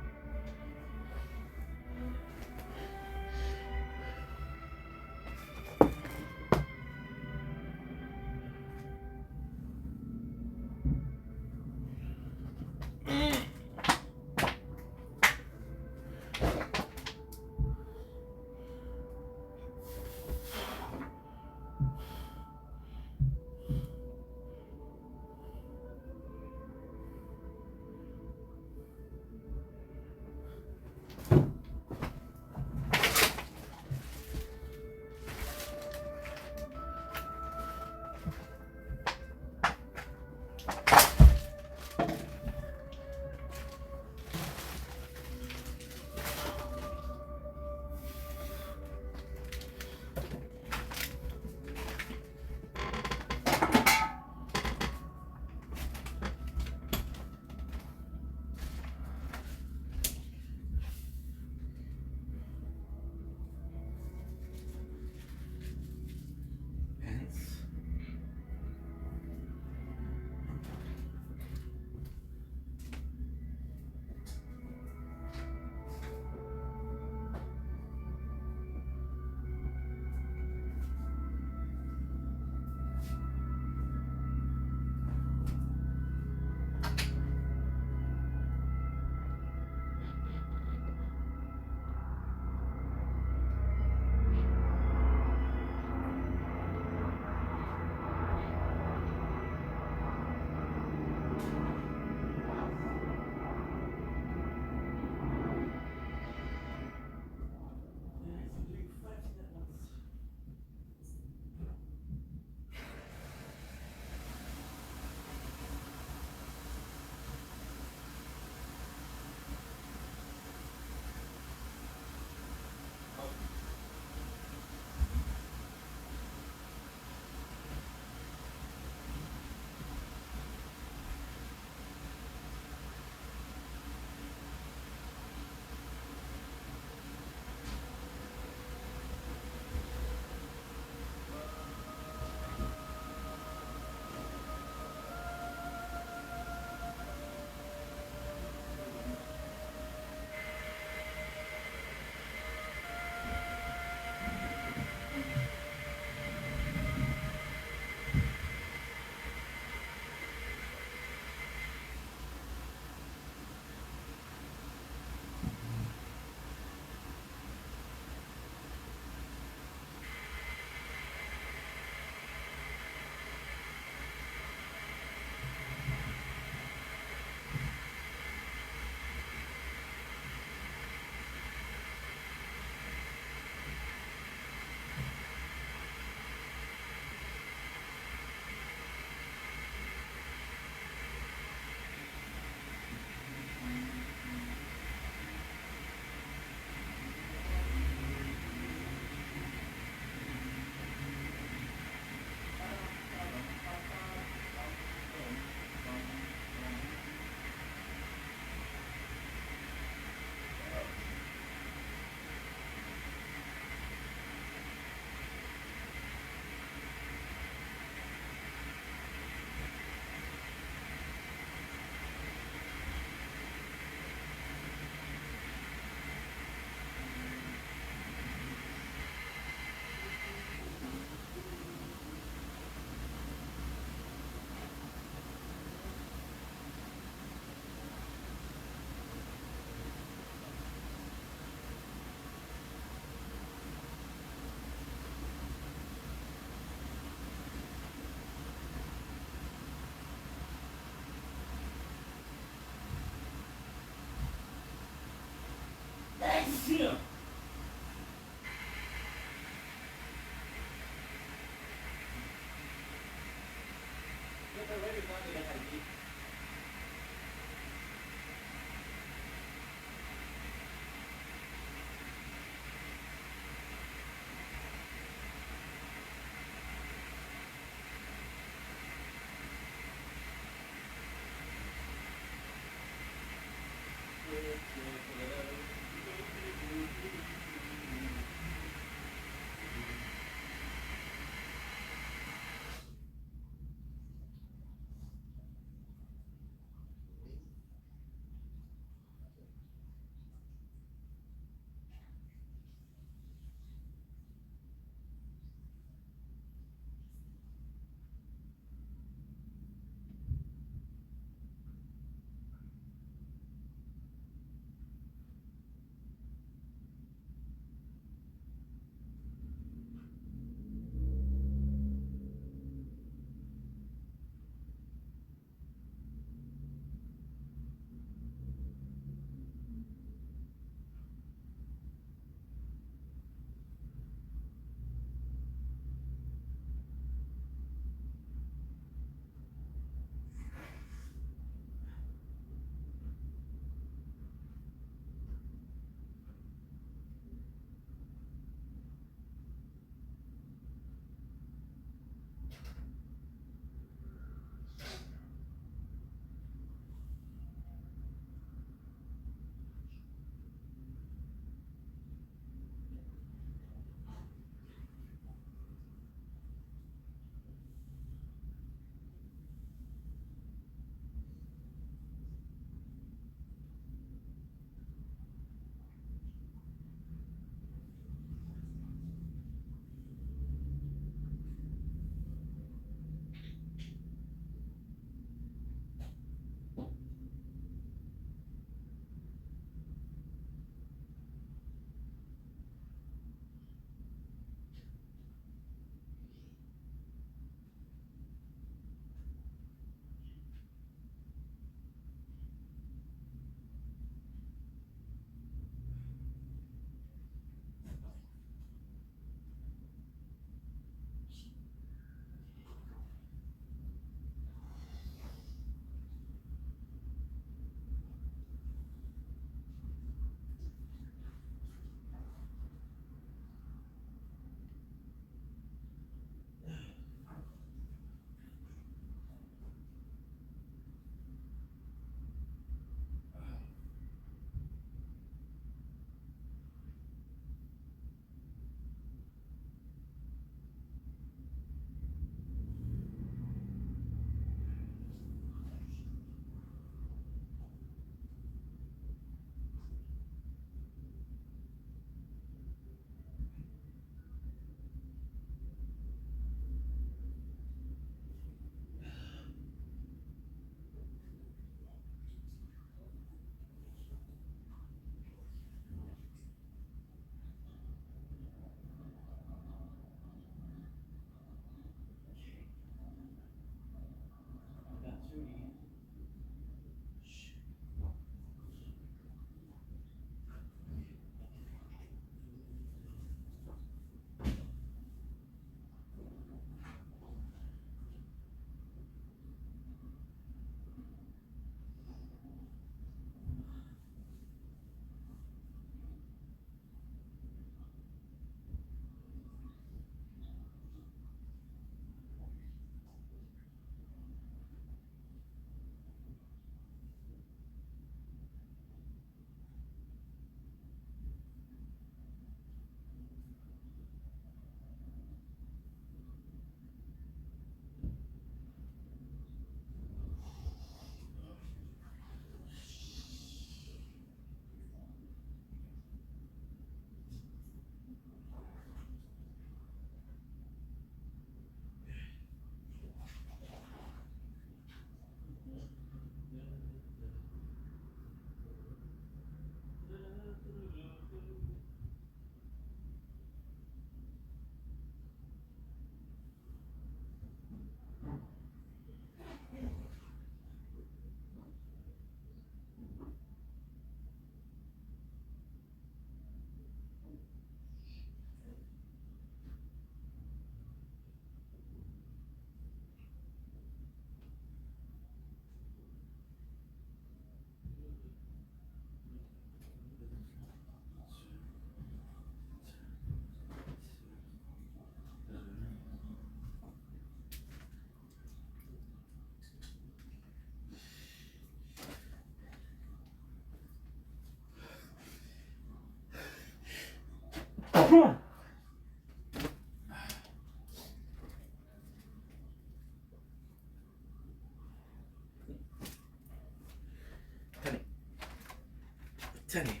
Tenny.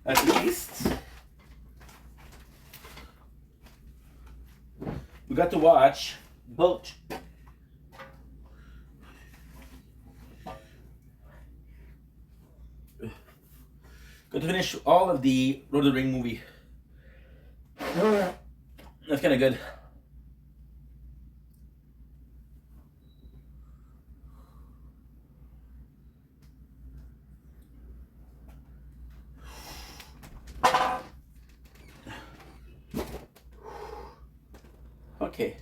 At least we got to watch both. Got to finish all of the Lord of the Ring movie. That's kind of good. Okay.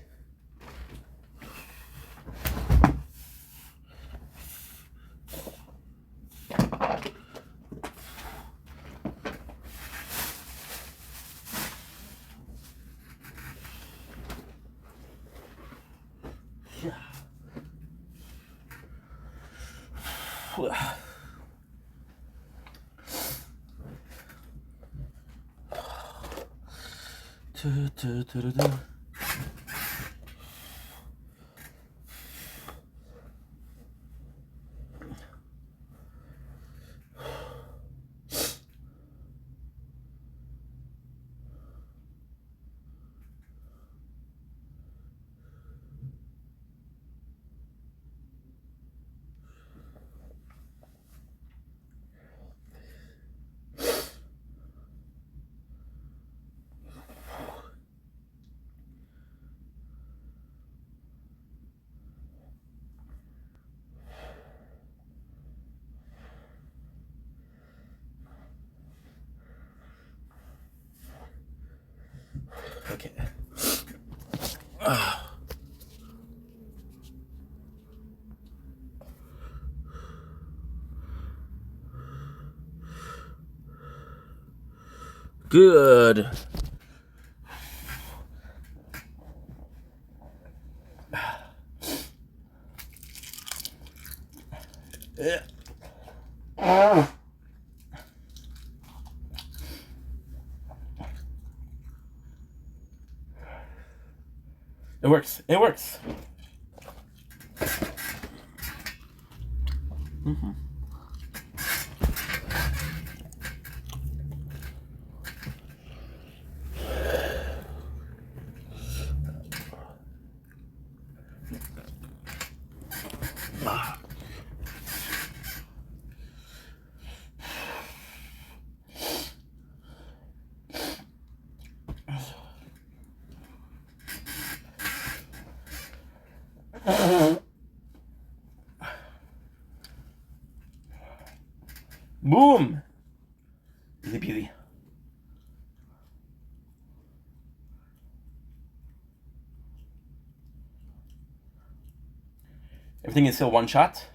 Okay. Good. Yeah. It works. It works. Mm-hmm. Boom. Easy peasy. Everything is still one shot.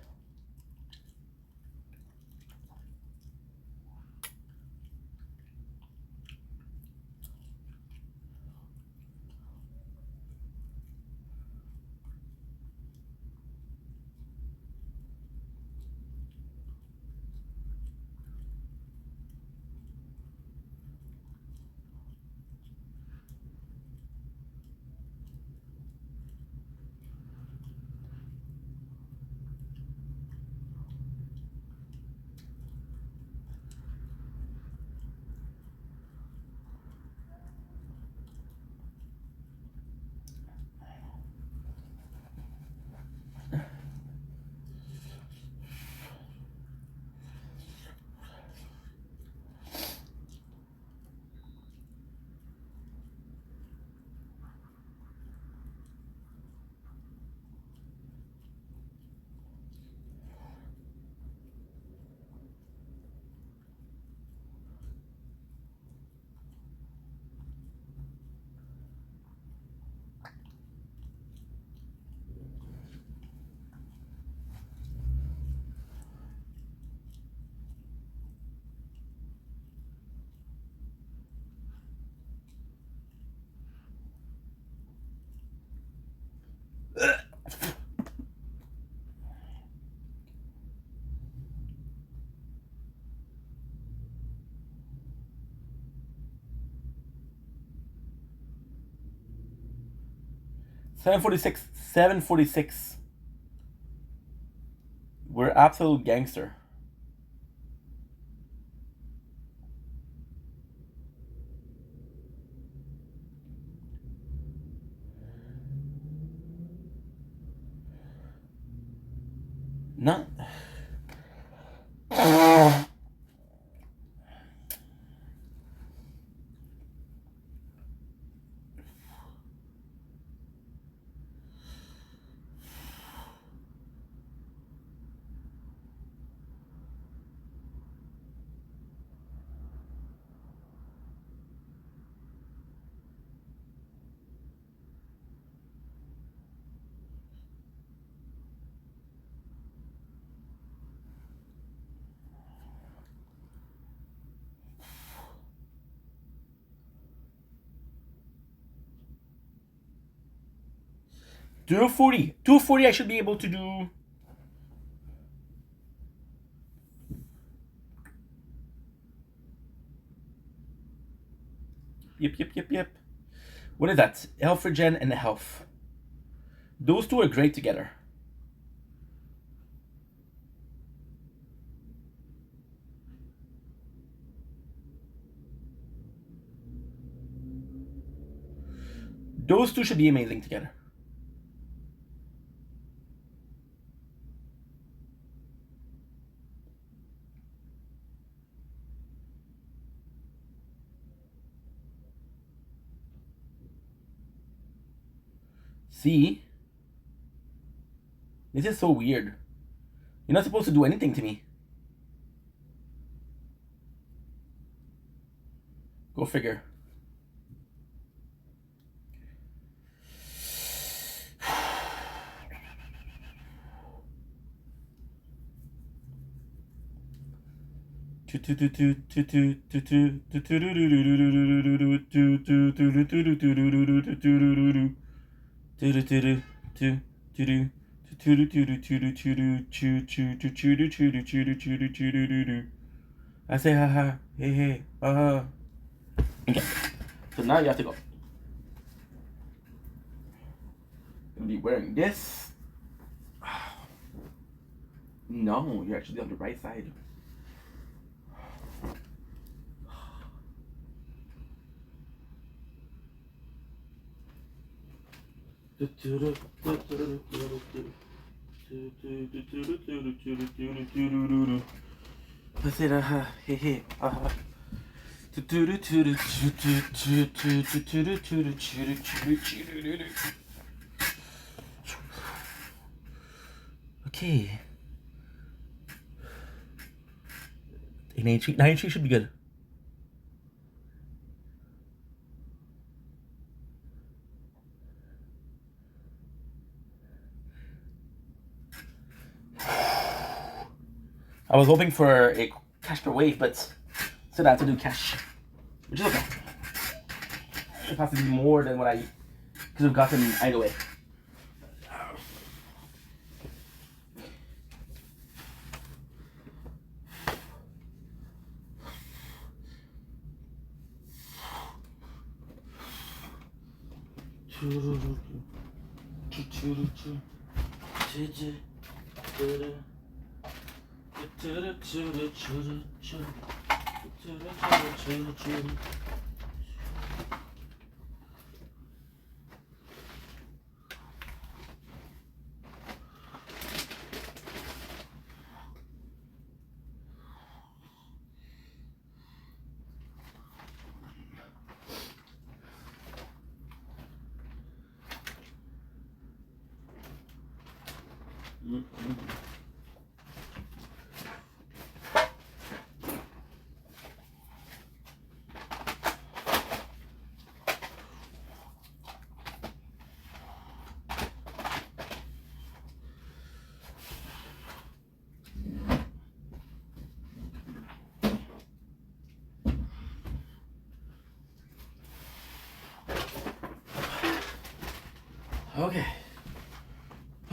746. 746. We're absolute gangster. Not. Do 40. 240 I should be able to do. Yep. What is that? Elfrigen and Health. Those two are great together. Those two should be amazing together. See? This is so weird. You're not supposed to do anything to me. Go figure. I say haha, hey, haha. Okay, so now you have to go. You'll be wearing this. No, you're actually on the right side. I said, hey, okay. 93 should be good. I was hoping for a cash per wave, but still I have to do cash, which is okay. It has to be more than what I could have gotten either way.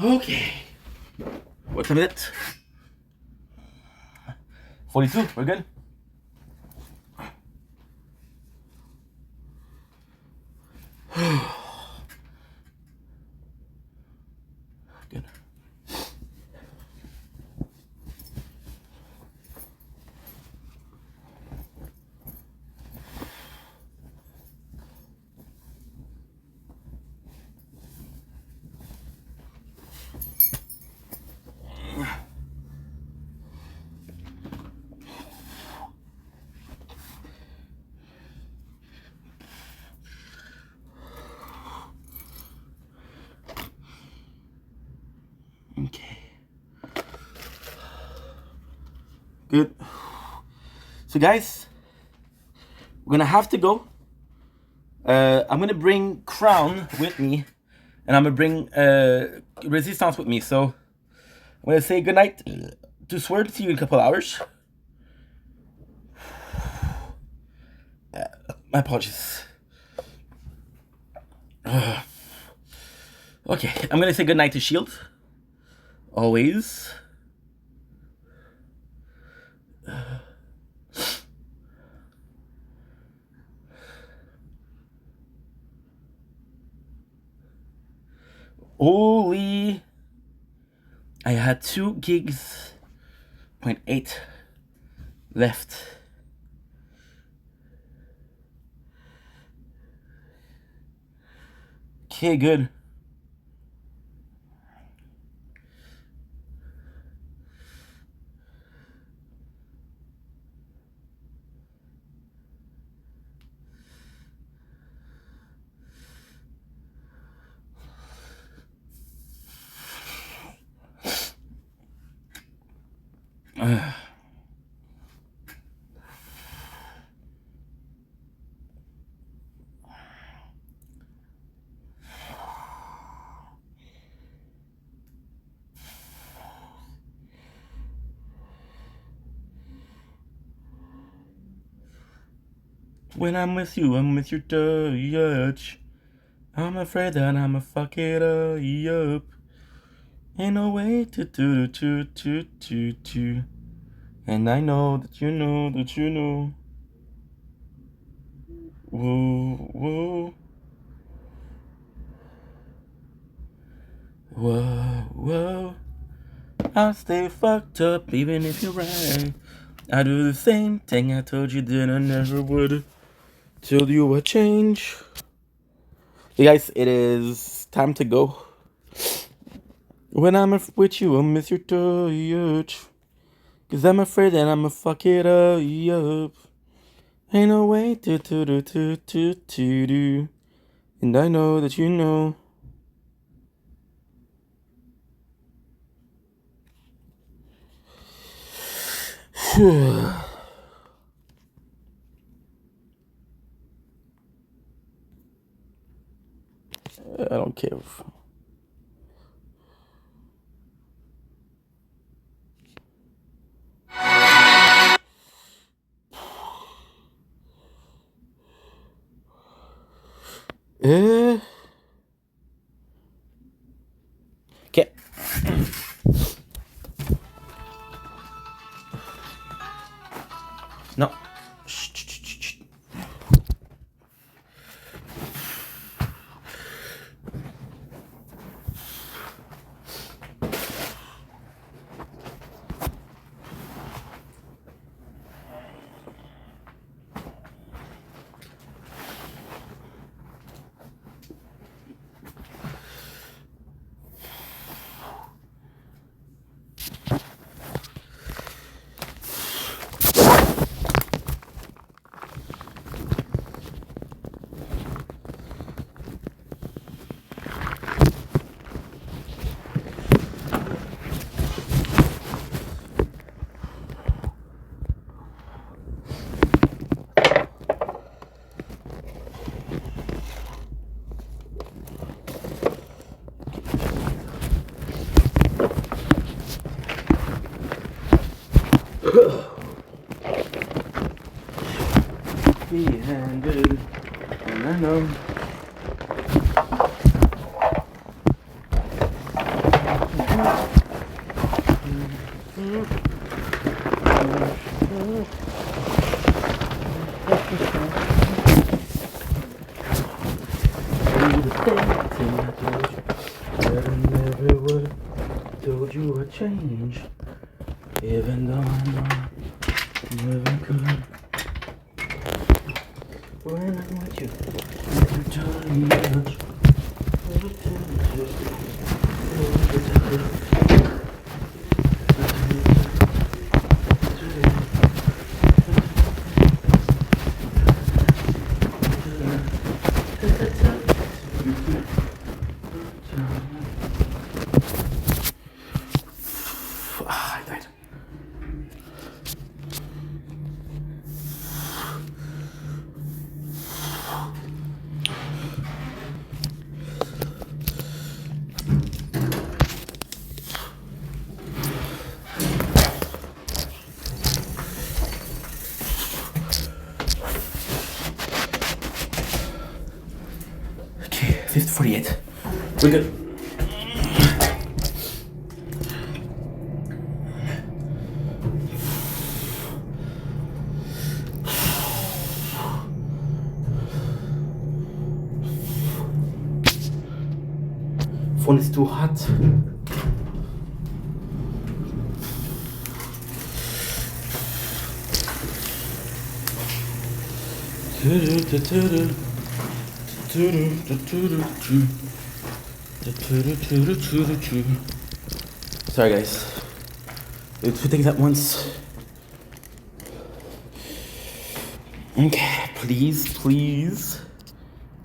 Okay. What time is it? 42, we're good. Good. Okay. Good. So guys, we're gonna have to go. I'm gonna bring Crown with me, and I'm gonna bring Resistance with me. So I'm gonna say goodnight to Sword. See you in a couple hours. My apologies. Okay, I'm gonna say goodnight to Shield. Always. Holy. I had 2 gigs, 0.8 left. Okay, good. When I'm with you, I'm with your touch. I'm afraid that I'ma fuck it up. Ain't no way to. And I know that you know that you know. Whoa, whoa. Whoa, whoa. I'll stay fucked up even if you're right. I do the same thing I told you that I never would. Till you a change. Hey guys, it is time to go. When I'm with you, I miss your touch. Cause I'm afraid that I'ma fuck it up. Ain't no way to. And I know that you know. I don't care. Okay. No. Shh. Be handed, and I know. Do the same thing I told you that I never would. told you would change, even though I know you never could. When I'm with you, every time you touch, every I died. Okay, 50:48. We're good. Phone is too hot. Sorry guys, do two things at once. Okay, please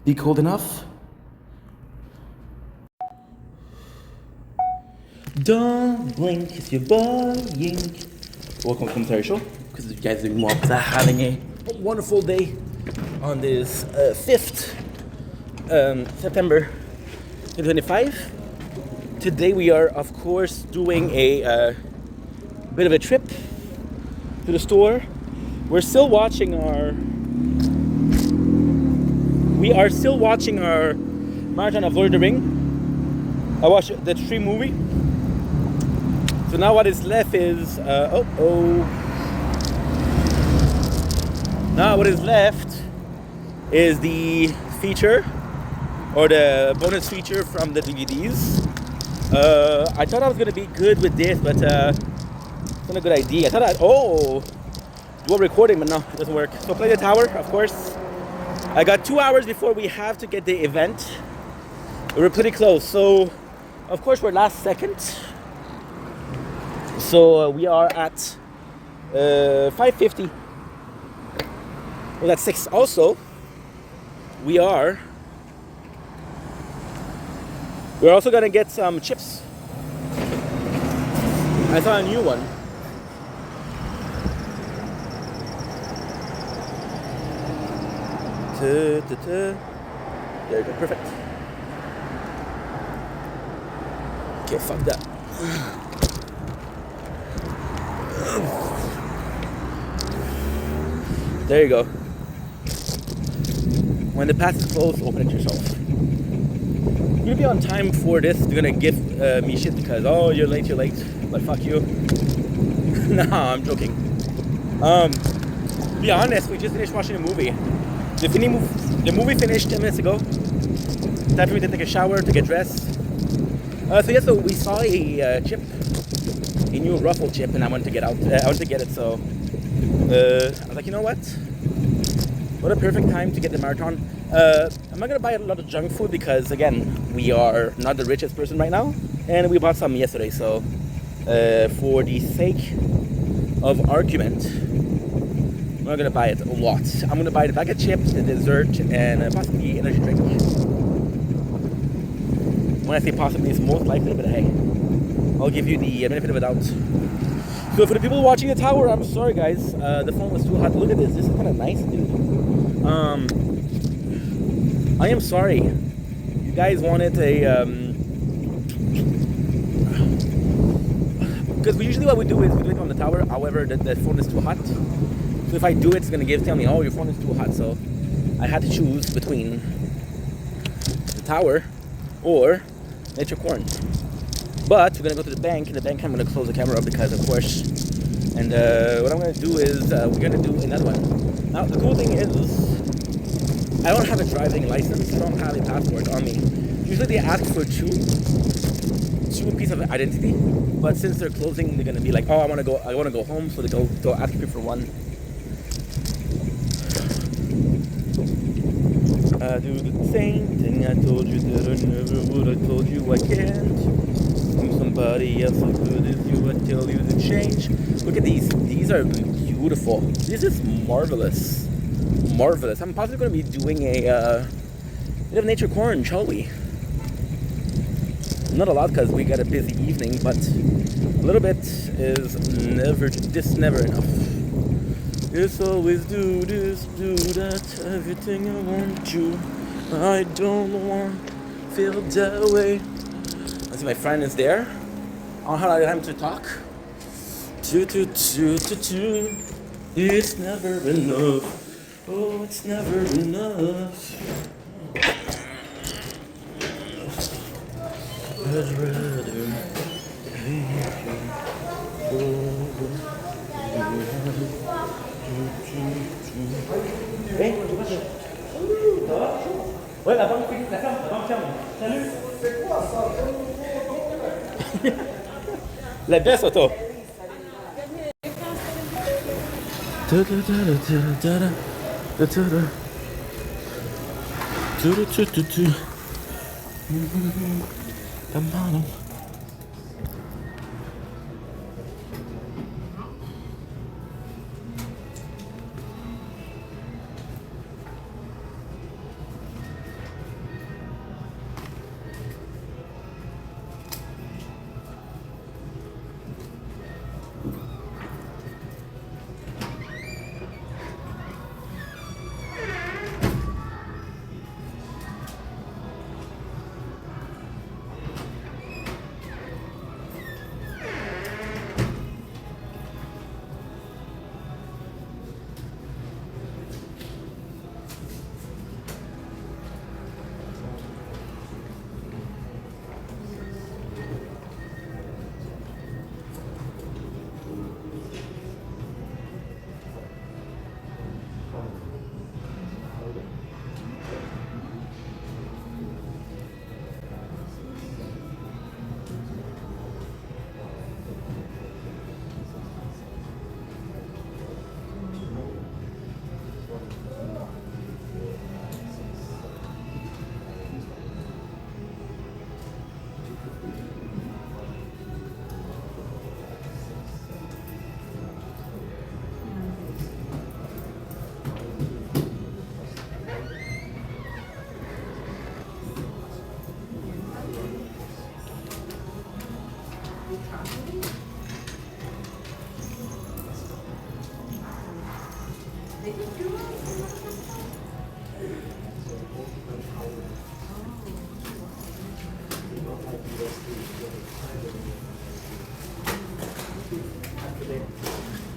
be cold enough. Don't blink if you're bugging. Welcome to the commentary show. Because you guys are doing well, because I'm having a wonderful day on this 5th September 2025. Today we are, of course, doing a bit of a trip to the store. We are still watching our marathon of Lord of the Ring. I watched the 3 movie. So now what is left is now what is left is the feature or the bonus feature from the DVDs. I thought I was gonna be good with this, but it's not a good idea. I thought dual recording, but no, it doesn't work. So play the tower, of course. I got 2 hours before we have to get the event. We're pretty close, so of course we're last second. So we are at 5:50. Well, that's 6. Also, we're also gonna get some chips. I saw a new one. There you go, perfect. Okay, fuck that. There you go. When the pass is closed, open it yourself. You'll be on time for this. You're gonna give me shit because, oh, you're late, but fuck you. Nah, I'm joking. To be honest, we just finished watching a movie. The movie finished 10 minutes ago. Time for me to take a shower, to get dressed. So we saw a chip, a new Ruffle chip, and I wanted to get out. I wanted to get it, so I was like, you know what? What a perfect time to get the marathon. I'm not gonna buy a lot of junk food because, again, we are not the richest person right now, and we bought some yesterday. So, for the sake of argument, I'm not gonna buy it a lot. I'm gonna buy the bag of chips, a dessert, and possibly energy drink. When I say possibly, it's most likely, but hey, I'll give you the benefit of the doubt. So for the people watching the tower, I'm sorry guys, the phone was too hot. Look at this. This is kind of nice, dude. I am sorry. You guys wanted a because usually what we do is we do it on the tower. However, the phone is too hot. So if I do it, it's gonna tell me, oh, your phone is too hot. So I had to choose between the tower or Nature Corn. But we're gonna go to the bank. In the bank, I'm gonna close the camera up because, of course. And what I'm gonna do is we're gonna do another one. Now the cool thing is, I don't have a driving license. I don't have a passport on me. Usually they ask for two genuine piece of identity. But since they're closing, they're gonna be like, oh, I wanna go home, so they'll ask you for one. I do the same thing I told you that I never would. I told you I can't. I'm somebody else as good as you. I tell you to change. Look at these. These are beautiful. This is marvelous. Marvelous. I'm possibly going to be doing a bit of nature corn, shall we? Not a lot because we got a busy evening, but a little bit is never enough. It's always do this, do that, everything I want you. I don't want feel that way. I see my friend is there. I don't have time to talk. It's never enough. Oh, it's never enough. I'd rather Ouais, la banque ferme. Salut. C'est quoi ça? La baisse auto.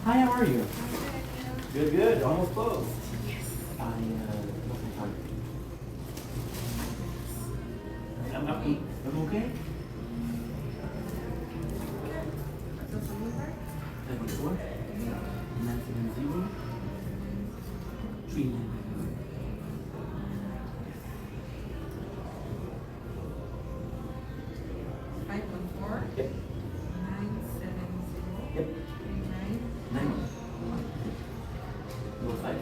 Hi, how are you? Good, good. Almost closed. I'm okay. 7-4, 970, 399. 514. Yep. 970. Yep. 39. 9. No 5.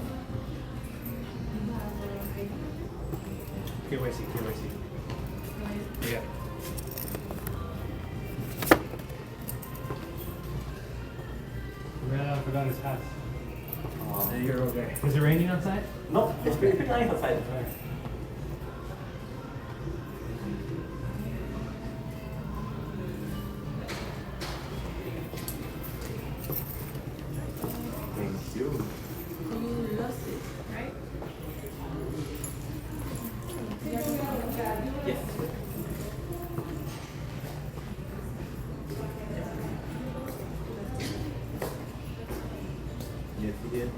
KYC. Yeah. I forgot his hat. You're okay. Is it raining outside? No, it's pretty nice outside. Alright. Thank you. You lost it, right? Yes. Yes, you did.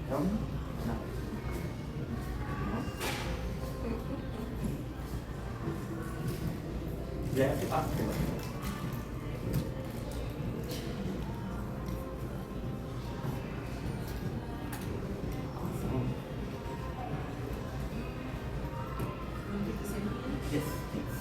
Come? No. Yeah, you asked me. Yes, thanks.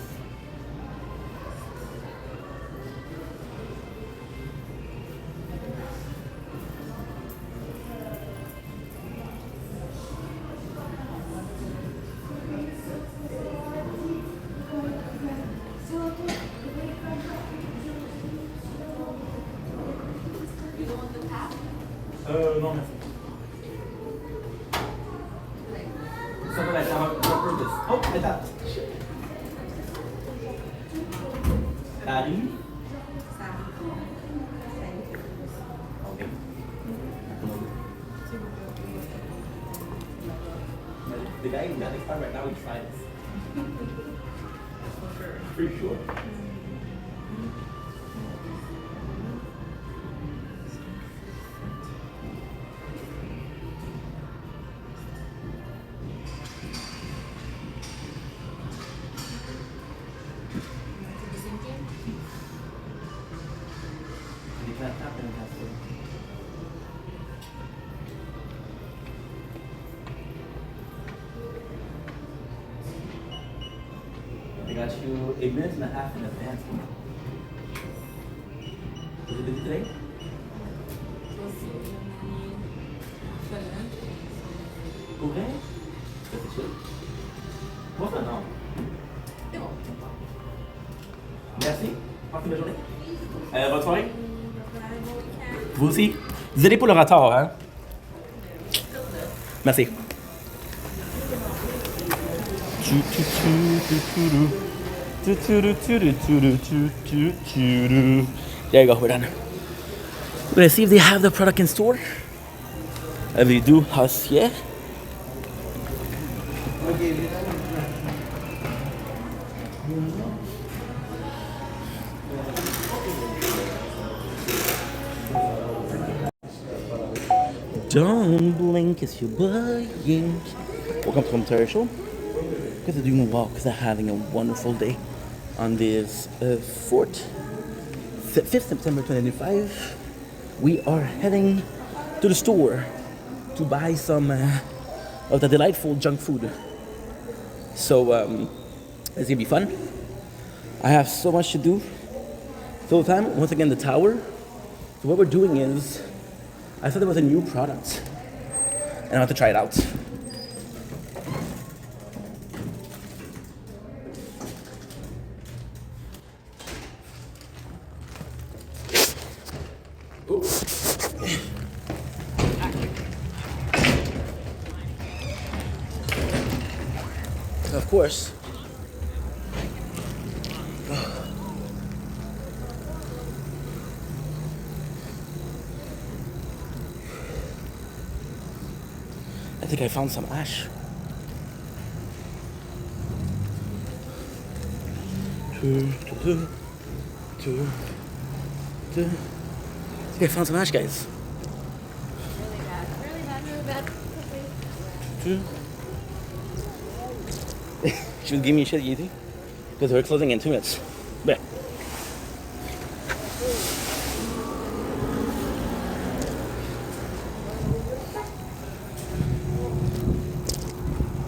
non, merci. Ça va être un purpose. Oh, attends. Salut. Okay. The guy who got this part right now, he tried this. For sure. You can't tap in that way. I got you a minute and a half in advance. Was it busy today? Pour vrai? C'était chill. Moi, ça, non. Merci. Passez une bonne journée. Bonne soirée. Vous aussi. Désolé pour le retard, hein? Merci. There you go, we're done. We're gonna see if they have the product in store. If they do, us, yeah. Don't blink as you're buying. Welcome to Commentary Show. Because they're doing a walk, because they're having a wonderful day on this 5th September 2025. We are heading to the store to buy some of the delightful junk food. So it's gonna be fun. I have so much to do. So the time, once again, the tower. So what we're doing is, I thought there was a new product, and I want to try it out. Of course. I think I found some ash. I think I found some ash, guys. Really bad. She was giving me shit, Yeezy, because we're closing in 2 minutes. But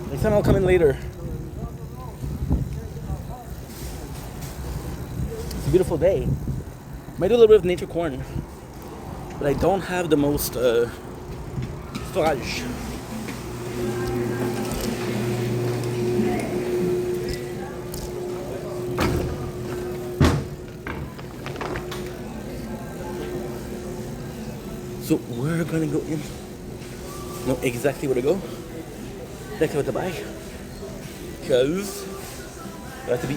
next time I'll come in later. It's a beautiful day. Might do a little bit of nature corn, but I don't have the most storage. So we're gonna go in. Know exactly where to go. That's what to buy. Because we have to be.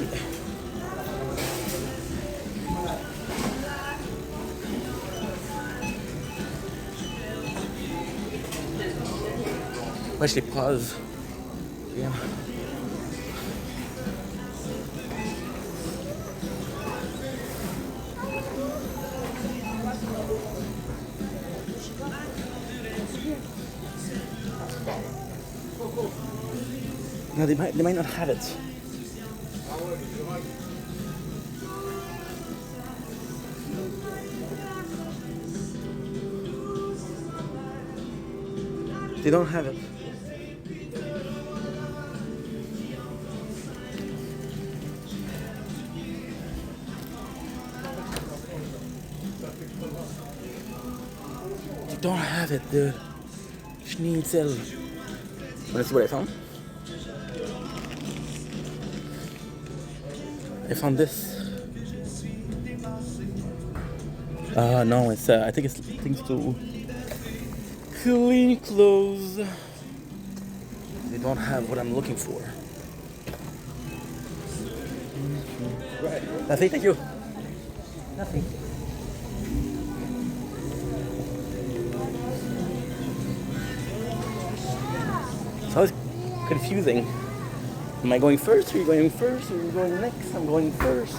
Actually, pause. Yeah. No, they might not have it. They don't have it. They don't have it, dude. Schnitzel. Wanna see what I found? I found this. No, it's I think it's Clean clothes. They don't have what I'm looking for. Right. Nothing, thank you. Nothing. It's always confusing. Am I going first? Are you going first? Are you going next? I'm going first.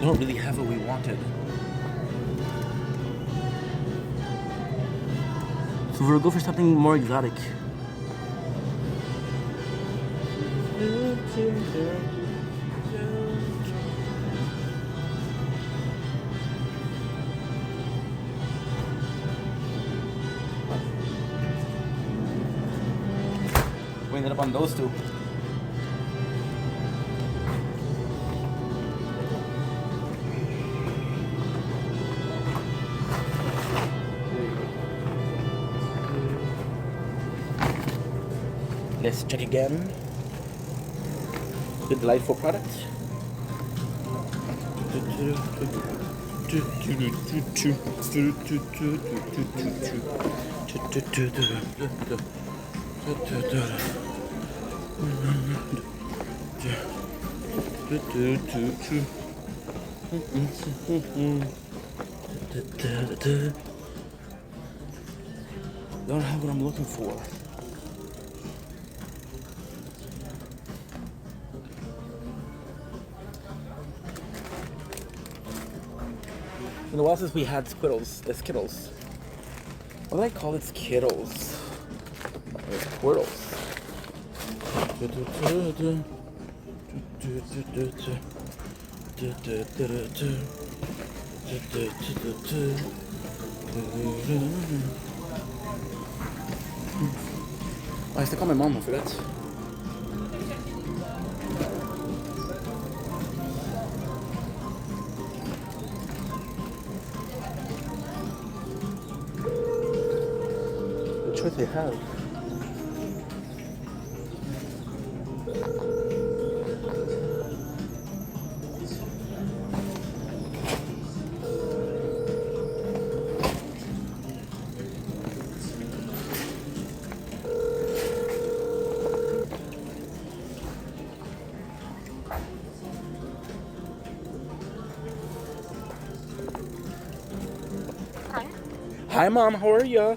They don't really have what we wanted. So we'll go for something more exotic. We ended up on those two. Let's check again. Good delightful product. Don't have what I'm looking for. In a while since we had Skittles. What do I call it? Skittles. It's Squirtles. I used to call my mom, I forgot. What choice they have? Hi mom, how are you?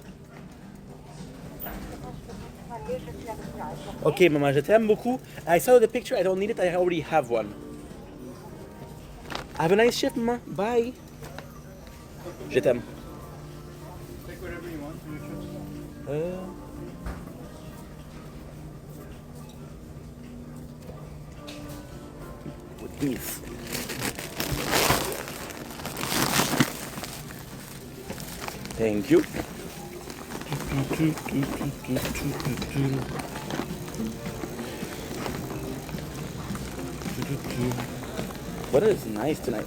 Okay, maman, je t'aime beaucoup. I saw the picture, I don't need it, I already have one. Have a nice shift, maman. Bye. Je t'aime. Take whatever you want from your chips. With these. Thank you. Weather is nice tonight.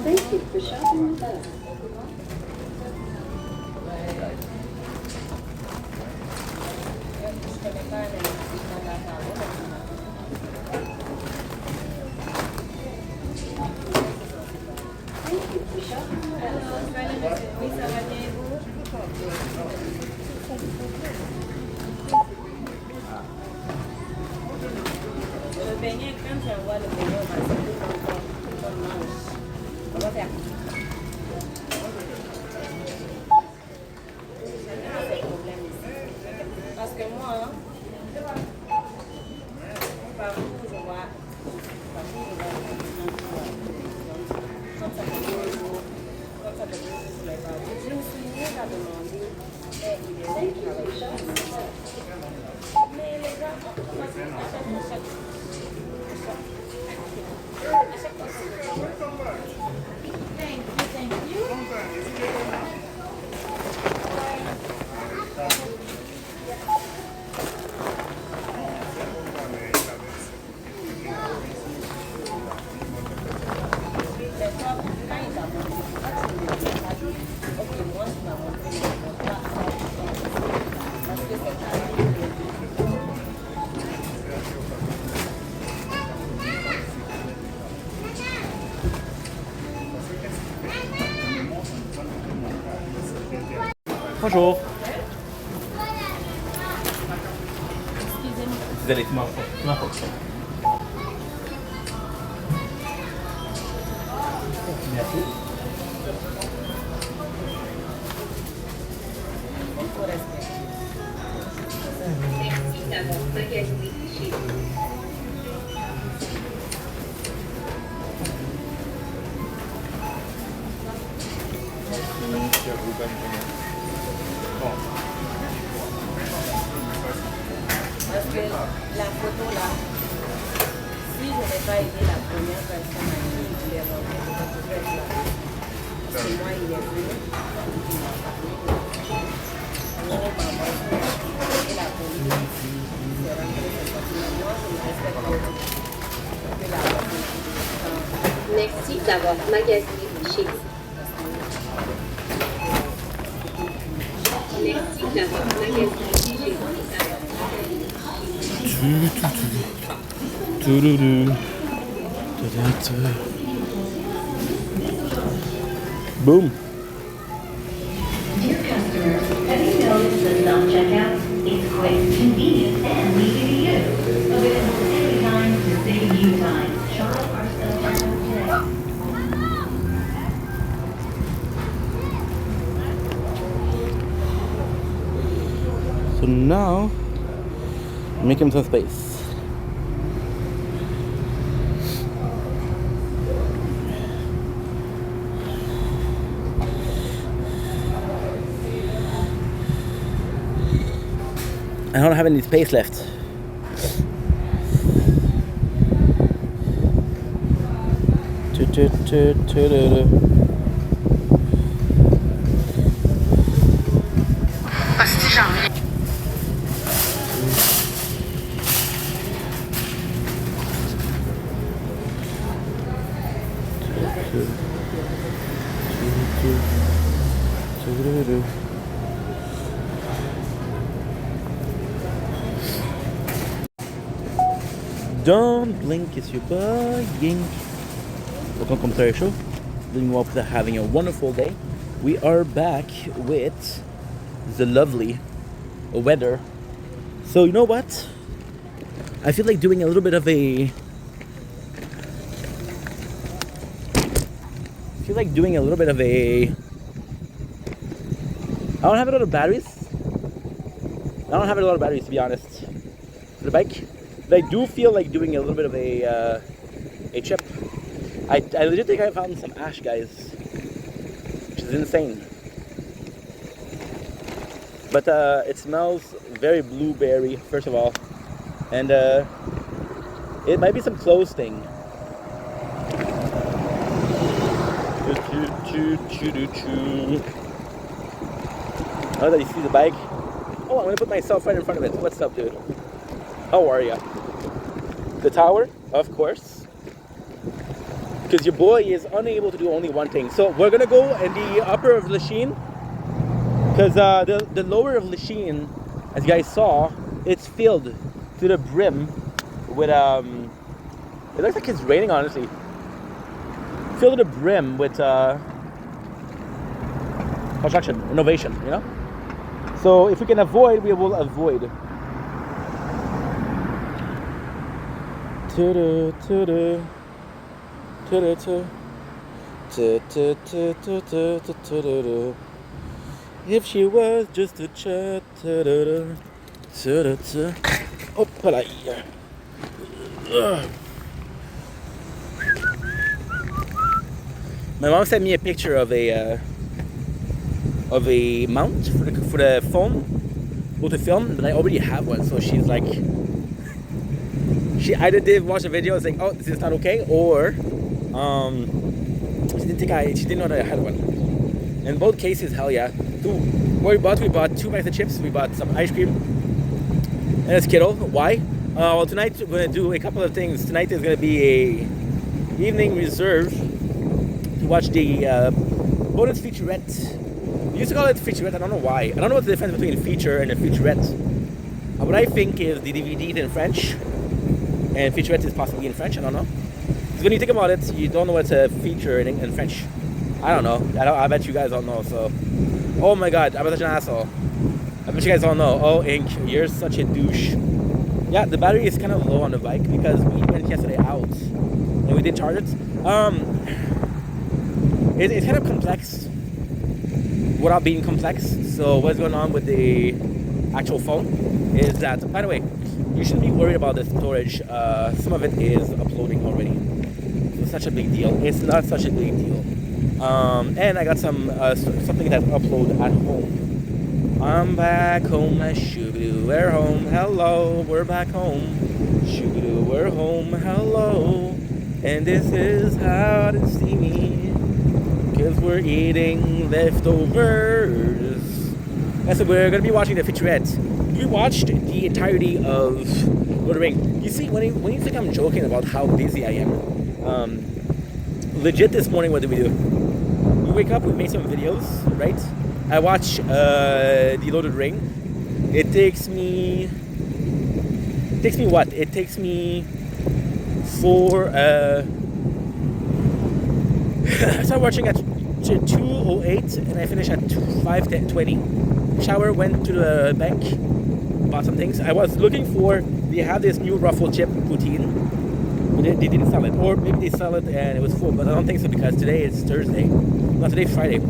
Thank you for shopping with us. Thank you for shopping with us. le payer, on va essayer de prendre une manche. On va faire. C'est le problème ici. Parce que moi, partout je vois, quand ça fait 2 jours, quand ça fait 2 jours sur les parties, je me suis mis à demander, mais il est où qui travaille? Mais les gars, à chaque fois, Thank you. Bonjour. Excusez-moi. Vous allez ma faute. Merci. Merci d'avoir magasiné chez vous. Parce que la photo là, si je n'ai pas été la première personne à qui il voulait rentrer, je peux être là. Parce que moi, il est venu, il m'a parlé. Alors, on m'a montré, et la police, il s'est rentré cette fois-là. Moi, je me respecte beaucoup. Que la police, Merci d'avoir magasiné chez vous. Merci d'avoir magasiné chez vous. Boom. Dear customers, have you noticed the self-checkout? It's quick, convenient, and easy to use. Available anytime to save you time. Shop our self-checkout today. So now, make him some space. I don't have any space left. Don't blink, it's your boy Yink. Welcome to Commentary Show. Doing well for having a wonderful day. We are back with the lovely weather. So you know what? I feel like doing a little bit of a I don't have a lot of batteries. To be honest. For the bike. But I do feel like doing a little bit of a chip. I legit think I found some ash, guys. Which is insane. But it smells very blueberry, first of all. And it might be some clothes thing. Now that you see the bike. Oh, I'm gonna put myself right in front of it. What's up, dude? How are ya? The tower, of course. Because your boy is unable to do only one thing. So we're gonna go in the upper of Lachine. Because the lower of Lachine, as you guys saw, it's filled to the brim with it looks like it's raining, honestly. Filled to the brim with construction, innovation, you know? So if we can avoid, we will avoid. Ta-da, ta-da, ta-da, ta. Ta-ta-ta-ta-ta-ta-ta-da. If she was just a chat, ta-da-da, ta-da-ta. Hoppala. My mom sent me a picture of a mount for the phone, to film, but I already have one. So she's like, she either did watch a video saying, "Oh, this is not okay," or she didn't know that I had one. In both cases, hell yeah. What we bought 2 bags of chips. We bought some ice cream and a Skittle. Why? Well, tonight we're gonna do a couple of things. Tonight is gonna be a evening reserve to watch the bonus featurette. We used to call it featurette. I don't know why. I don't know what's the difference between a feature and a featurette. What I think is the DVD in French, and featurette is possibly in French. I don't know. Because when you think about it, you don't know what's a feature in French. I don't know. I bet you guys don't know. So, oh my God, I'm such an asshole. I bet you guys don't know. Oh, Ink, you're such a douche. Yeah, the battery is kind of low on the bike because we went yesterday out and we did charge it. It's kind of complex without being complex. So what's going on with the actual phone is that, by the way, you shouldn't be worried about the storage. Some of it is uploading already. It's such a big deal. It's not such a big deal. And I got something that upload at home. I'm back home, shoo-doo, we're home, hello, we're back home, shoo-doo, we're home, hello, and this is how to see me, cause we're eating leftovers. And so we're gonna be watching the featurette. We watched the entirety of Lord of the Rings. You see, when you think I'm joking about how busy I am, legit this morning, what did we do? We wake up, we made some videos, right? I watch the Lord of the Ring. It takes me what? It takes me for I started watching at 2:08 and I finished at 5:20. Shower, went to the bank, bought some things. I was looking for, they have this new ruffle chip poutine, but they didn't sell it, or maybe they sell it and it was full, but I don't think so because today is Thursday. Not today, Friday.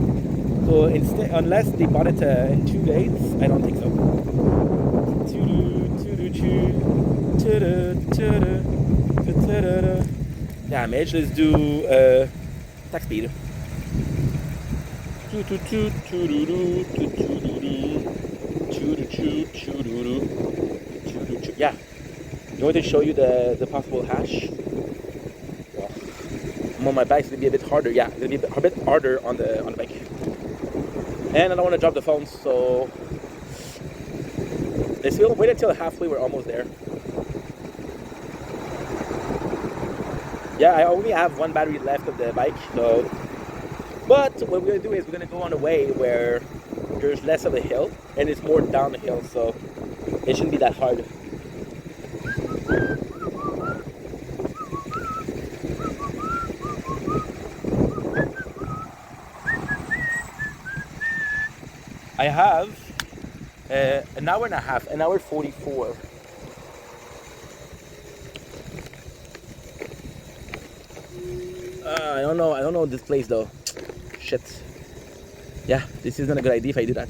So instead, unless they bought it in 2 days, I don't think so. Damage. Let's do attack speed. Yeah. You want to show you the possible hash? Well, I'm on my bike, so it'll be a bit harder. Yeah, it'll be a bit harder on the bike. And I don't want to drop the phone, so let's wait until halfway. We're almost there. Yeah, I only have 1 battery left of the bike, so. But what we're gonna do is we're gonna go on a way where there's less of a hill and it's more down the hill, so it shouldn't be that hard. I have an hour and a half, an hour 44. I don't know this place though. Shit. Yeah, this isn't a good idea if I do that.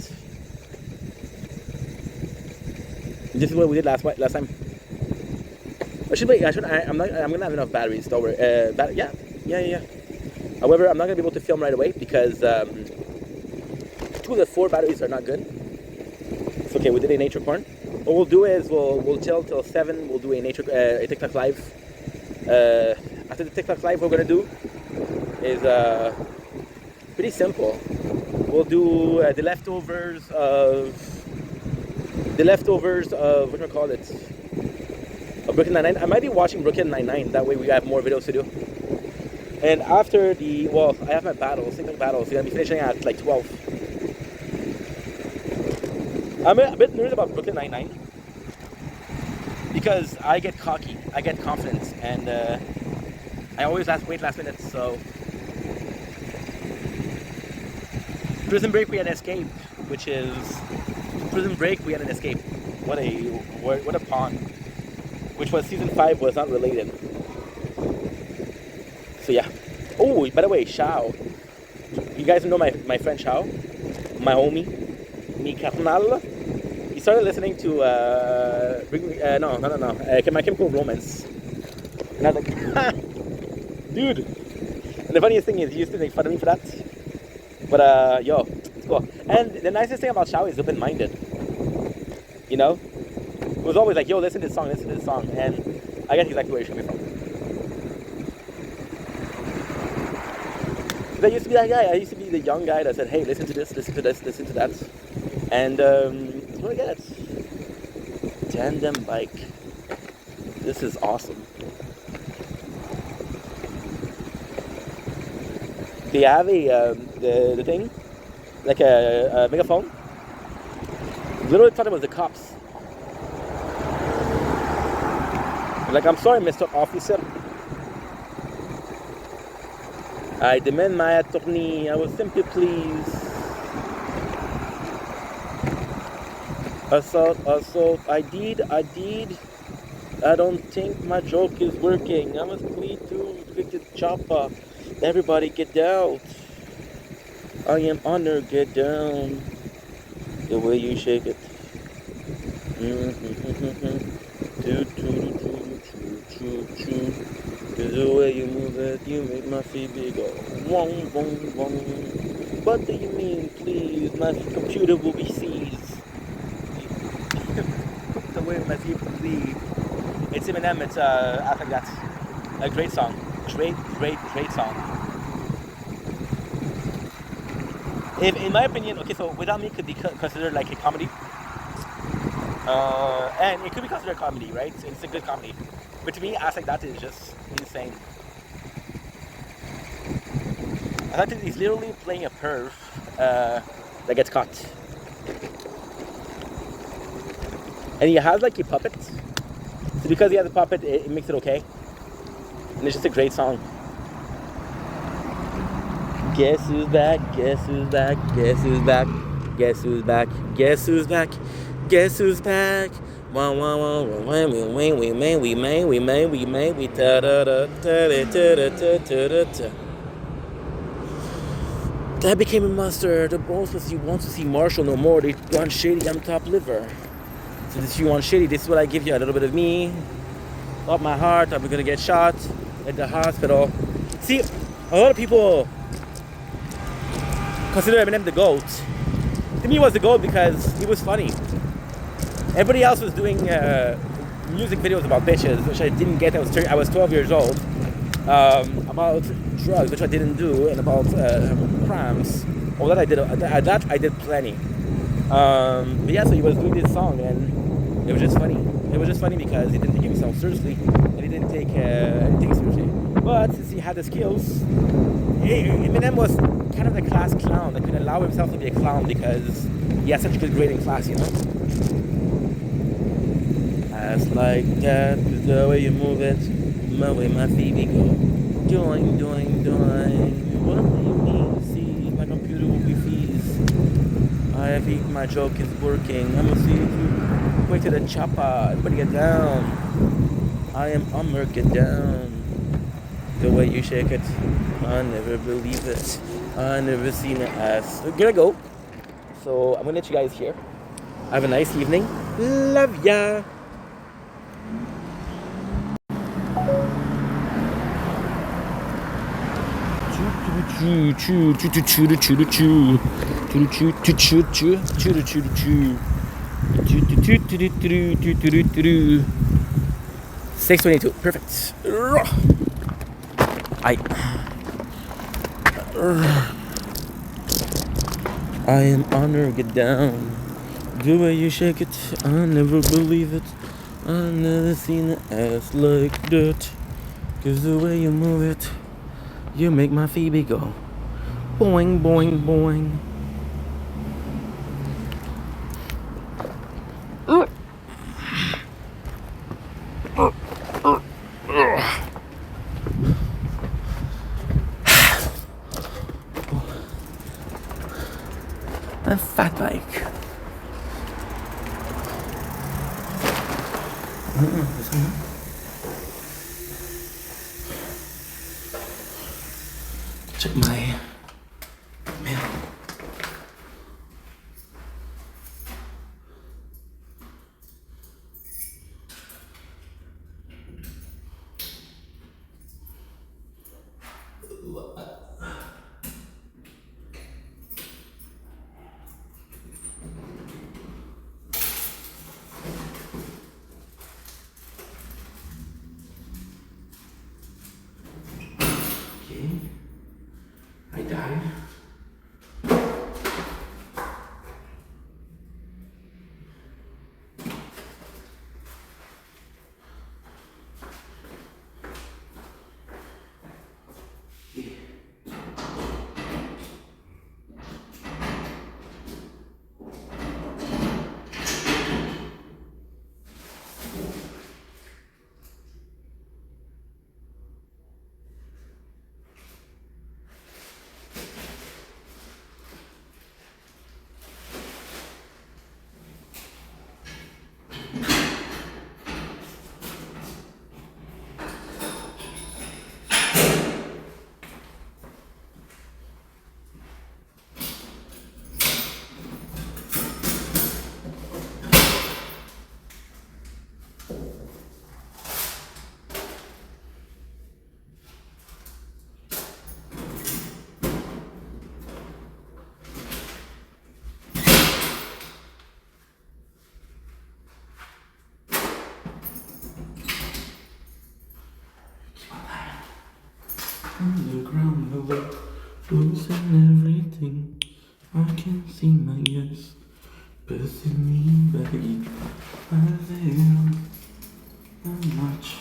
This is what we did last time. I'm gonna have enough batteries. Don't worry. Yeah. However, I'm not gonna be able to film right away because 2 of the 4 batteries are not good. It's okay. We did a nature corn. What we'll do is we'll chill till 7. We'll do a TikTok live. After the TikTok live, what we're gonna do is pretty simple. We'll do the leftovers of what do I call it? Of Brooklyn Nine-Nine. I might be watching Brooklyn Nine-Nine. That way we have more videos to do. And after I have my battles, TikTok battles. We're gonna be finishing at like 12. I'm a bit nervous about Brooklyn Nine-Nine because I get cocky, I get confident, and I always wait last minute. So Prison Break, we had an escape, which is Prison Break. We had an escape. What a pawn. Which was season 5 was not related. So yeah. Oh, by the way, Shao. You guys know my friend Shao? My homie? Mi carnal? He started listening to My Chemical Romance. And I was like, ha! Dude! And the funniest thing is, he used to make fun of me for that. But yo, it's cool. And the nicest thing about Shao is open-minded. You know? It was always like, yo, listen to this song, And I guess exactly where he's coming from. I used to be that guy. I used to be the young guy that said, hey, listen to this, listen to that. And what do I get? Tandem bike. This is awesome. They have the thing, like a megaphone. Literally thought it was the cops. Like, I'm sorry, Mr. Officer. I demand my attorney. I will simply please. Assault. I did. I don't think my joke is working. I must plead to the chopper. Everybody get down. I am honored. Get down. The way you shake it. The way you move it, you make my feet go wong, wong, wong. What do you mean, please? My computer will be seized. The way my feet bleed. It's Eminem, it's Act Like That. A great song. Great song. In my opinion, okay, so Without Me could be considered like a comedy. And it could be considered a comedy, right? It's a good comedy. But to me, Act Like That is just insane. I thought he's literally playing a perv that gets caught. And he has like a puppet. So because he has a puppet, it makes it okay. And it's just a great song. Guess who's back? Guess who's back? Guess who's back? Guess who's back? Guess who's back? Guess who's back? We da da da da. That became a monster. The boss was, you want to see Marshall no more. They want shady, I'm top liver. So this you want shady, this is what I give you, a little bit of me. Off my heart, I'm gonna get shot at the hospital. See, a lot of people consider Eminem the GOAT. To me, he was the GOAT because he was funny. Everybody else was doing music videos about bitches, which I didn't get. I was 12 years old. About drugs, which I didn't do, and about crimes. All that I did. That I did plenty. But yeah, so he was doing this song, and it was just funny. It was just funny because he didn't take himself seriously, and he didn't take anything seriously. But since he had the skills, Eminem was kind of a class clown that could allow himself to be a clown because he had such a good grade in class, you know. Ass like that is the way you move it, my way my feet go. Doing. What do you need to see? My computer will be fees. I think my joke is working. I'm gonna see you quick to the chopper. Everybody get down. I am Ummer, get down. The way you shake it, I never believe it. I never seen an ass. We're gonna go. So I'm gonna let you guys here. Have a nice evening. Love ya. Choo 622. Perfect. I am honored. Get down. The way you shake it, I never believe it. I never seen an ass like that. 'Cause the way you move it, you make my Phoebe go boing, boing, boing. A fat bike. Check my mail. Okay. I died. Underground, hello, losing everything. I can see my yes, passing me back. I feel not much.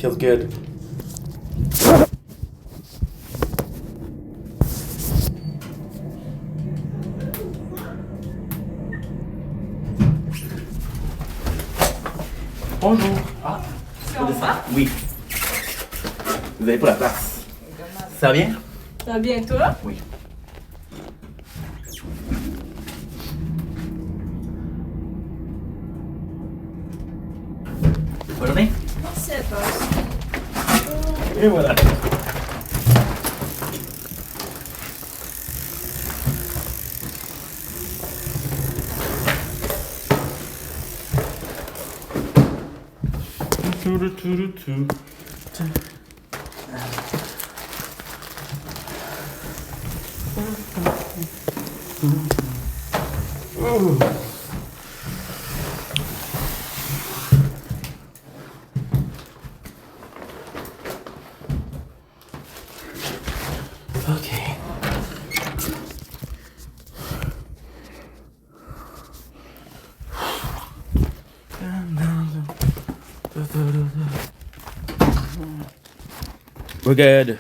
Feels good. Bonjour. Ah, on descend? Oui. Vous avez pas la place. Ça va bien? Ça va bien, toi? Oui. Bonne journée. Merci à toi. Et voilà. Okay. We're good.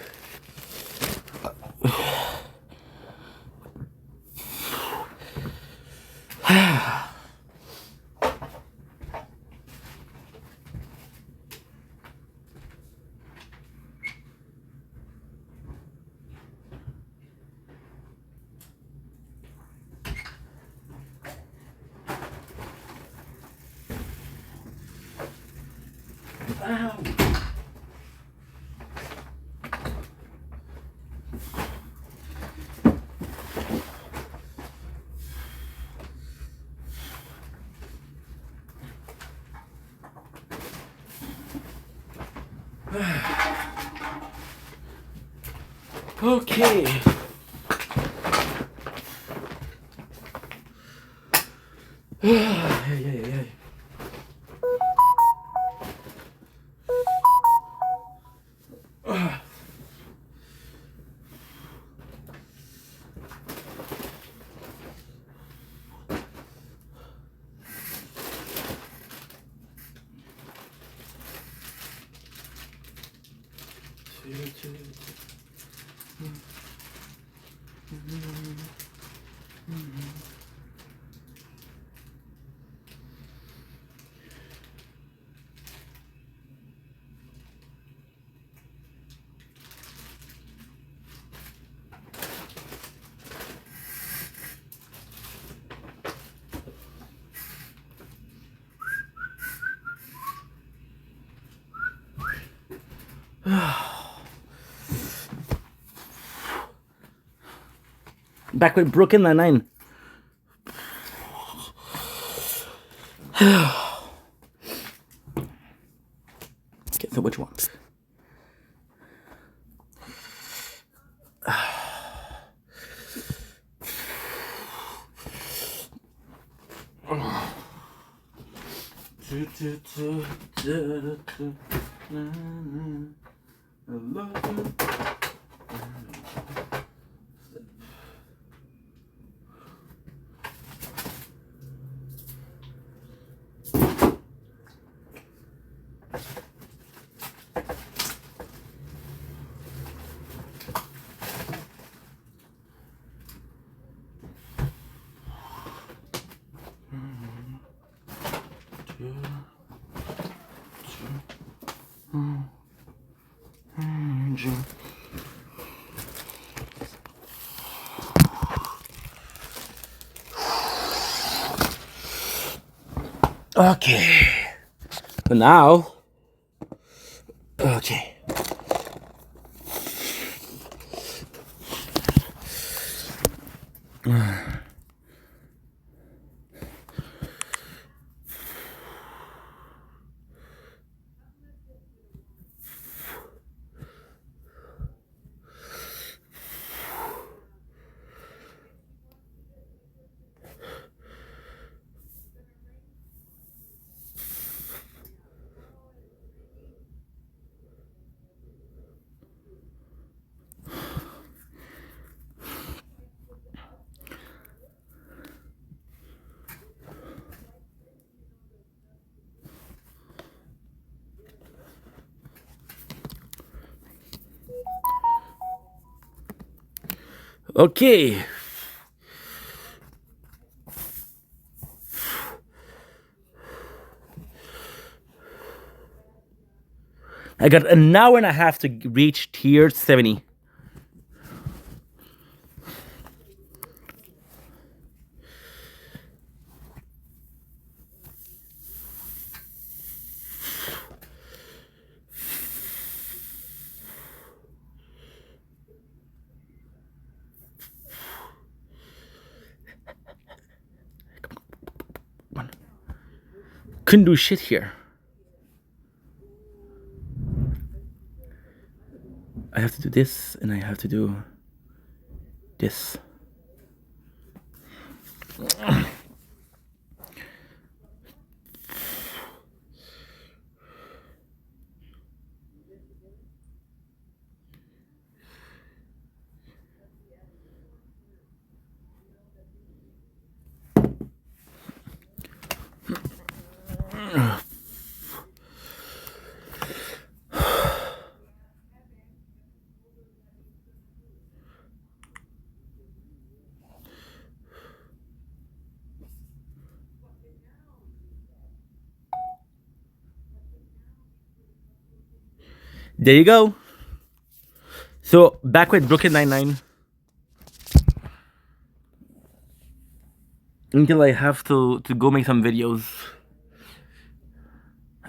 Okay. Hey. Back with Brooklyn Nine-Nine. Okay, so which one? I love you. Okay. So now, okay. Okay. I got an hour and a half to reach tier 70. Couldn't do shit here. I have to do this, and I have to do this. There you go. So back with Brooklyn Nine-Nine. Until I have to go make some videos.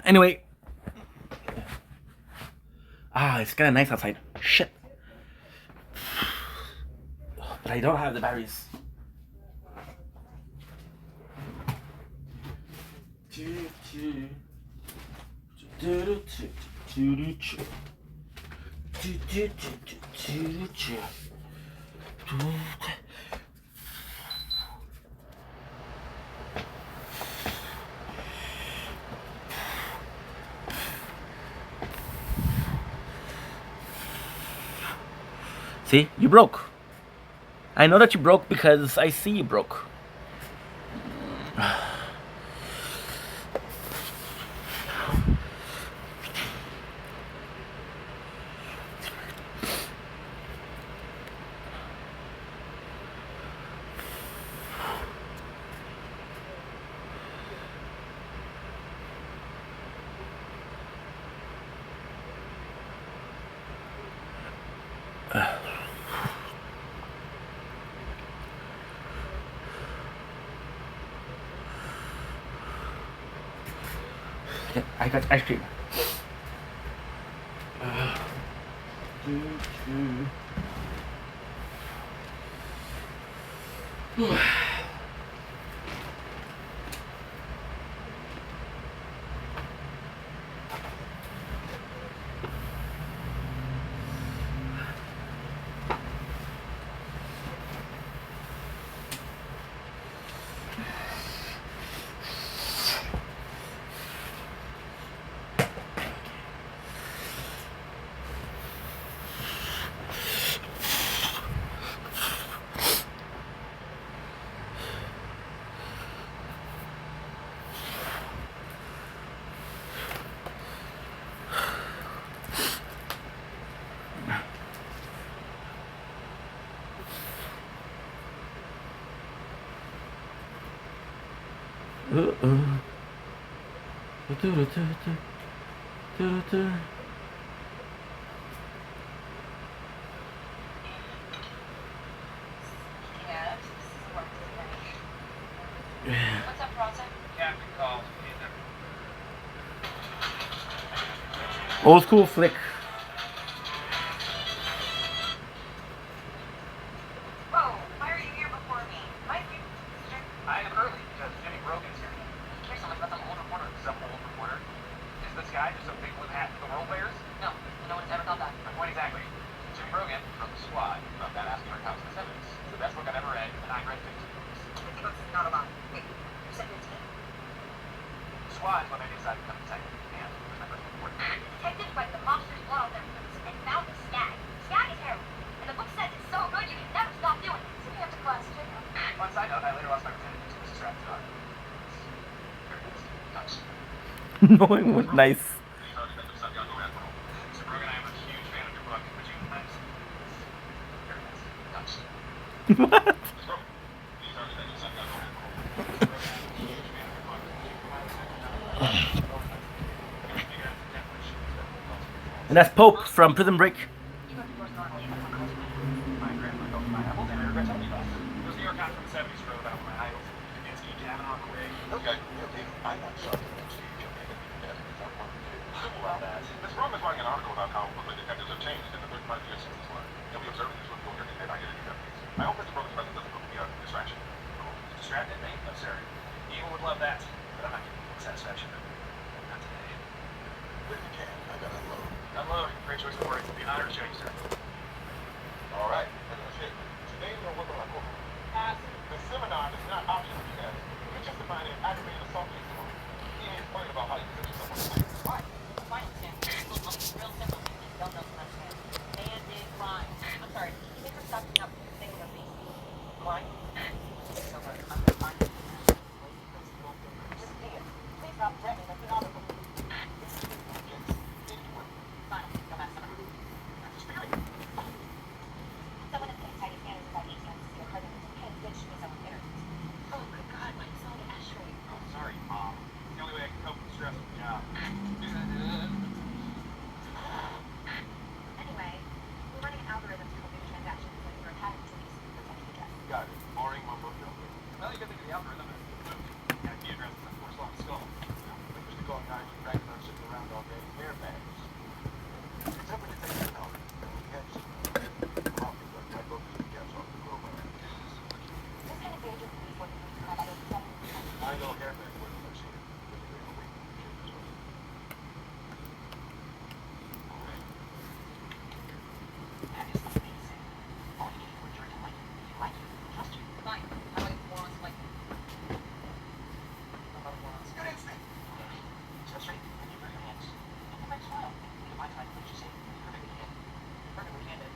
Anyway. It's kind of nice outside. Shit. But I don't have the batteries. See? You broke. I know that you broke because I see you broke. I got ice cream. What's up, Bronson? Captain calls. Old school flick. Whoa, why are you here before me? Might be. I am early because Jimmy Brogan's here. Here's something about some old reporter. Some old reporter? Is this guy just a big blue hat with the role players? No, no one's ever thought that. My point exactly. Jimmy Brogan from The Squad, from That Asking Comes in the 70s. It's the best book I've ever read, and I read 15 books. 50 bucks is not a lot. Wait, you said 15? The Squad is what made me decide to become a detective. And here's my first report. Detectives like the mobsters blood off their boots and found the Skag. Skag is heroin. And the book says it's so good you can never stop doing it. So we have to class check out. Fun side note, I later lost my virginity to Mrs. Stratton's daughter. Very nice. Nice. No, it was nice. Mr. Brogan, I am a huge fan of your book. Would you mind? Very nice. What? And that's Pope from Prison Break. My grandma told me my apples, and I regret telling you about it. It was New York cops from the 70s who wrote about my idols. Kandinsky, Kavanaugh, Quigg. Okay, I'm not something that Steve Jobs did that is not one to do. Well, that. Ms. Rome is writing an article about how quickly detectives have changed in the 35 years since this learned. He'll be observing this with your every day by getting new deputies. I hope Mr. Brogan's presence doesn't prove to be a distraction. Distracted me? No, sir. Evil would love that. But I'm not giving you satisfaction. Not today. If you can, I gotta unload. Unload. Great choice of word. It'd be an honor to show you, sir. All right, that's it. Today we're working on corporal. The seminar is not optional, you guys. We're just defining aggravated assault case tomorrow. He ain't worried about how you present yourself on the plane. Why? Why understand? Real simple. Don't know some understand. Bandit crime. I'm sorry. Can you make her stop picking up things on me? Why? So much. I'm gonna find it. Just be it. Please stop threatening. That's an article. Fine. Go back summer. Someone is getting tidy standards about 18 months to see a carbon and bitch me someone bitter. Oh my god, why is all the ashtray? Oh, sorry, Mom. It's the only way I can cope with the stress of the job. Anyway, we're running an algorithm to compute transactions when you're attacking police protecting the guest. Got it. Boring mumbo jumbo. Well, you can think of the algorithm as moved. IP addresses and force long skull. We used to call guys who dragged us sitting around all day airbags. Except when you take it out, and we had some coffee, but my book is the gas off the global. This kind of danger can be for the police have other detectives. I know airbag works, I've seen it. That is amazing. All you need for a jerk like you like it. Trust you. Fine. I like morons like you. I love morons. Good instinct. So straight. And you burn your hands. Look at my smile. You can find time to what you say. Perfectly candid. Perfectly candid.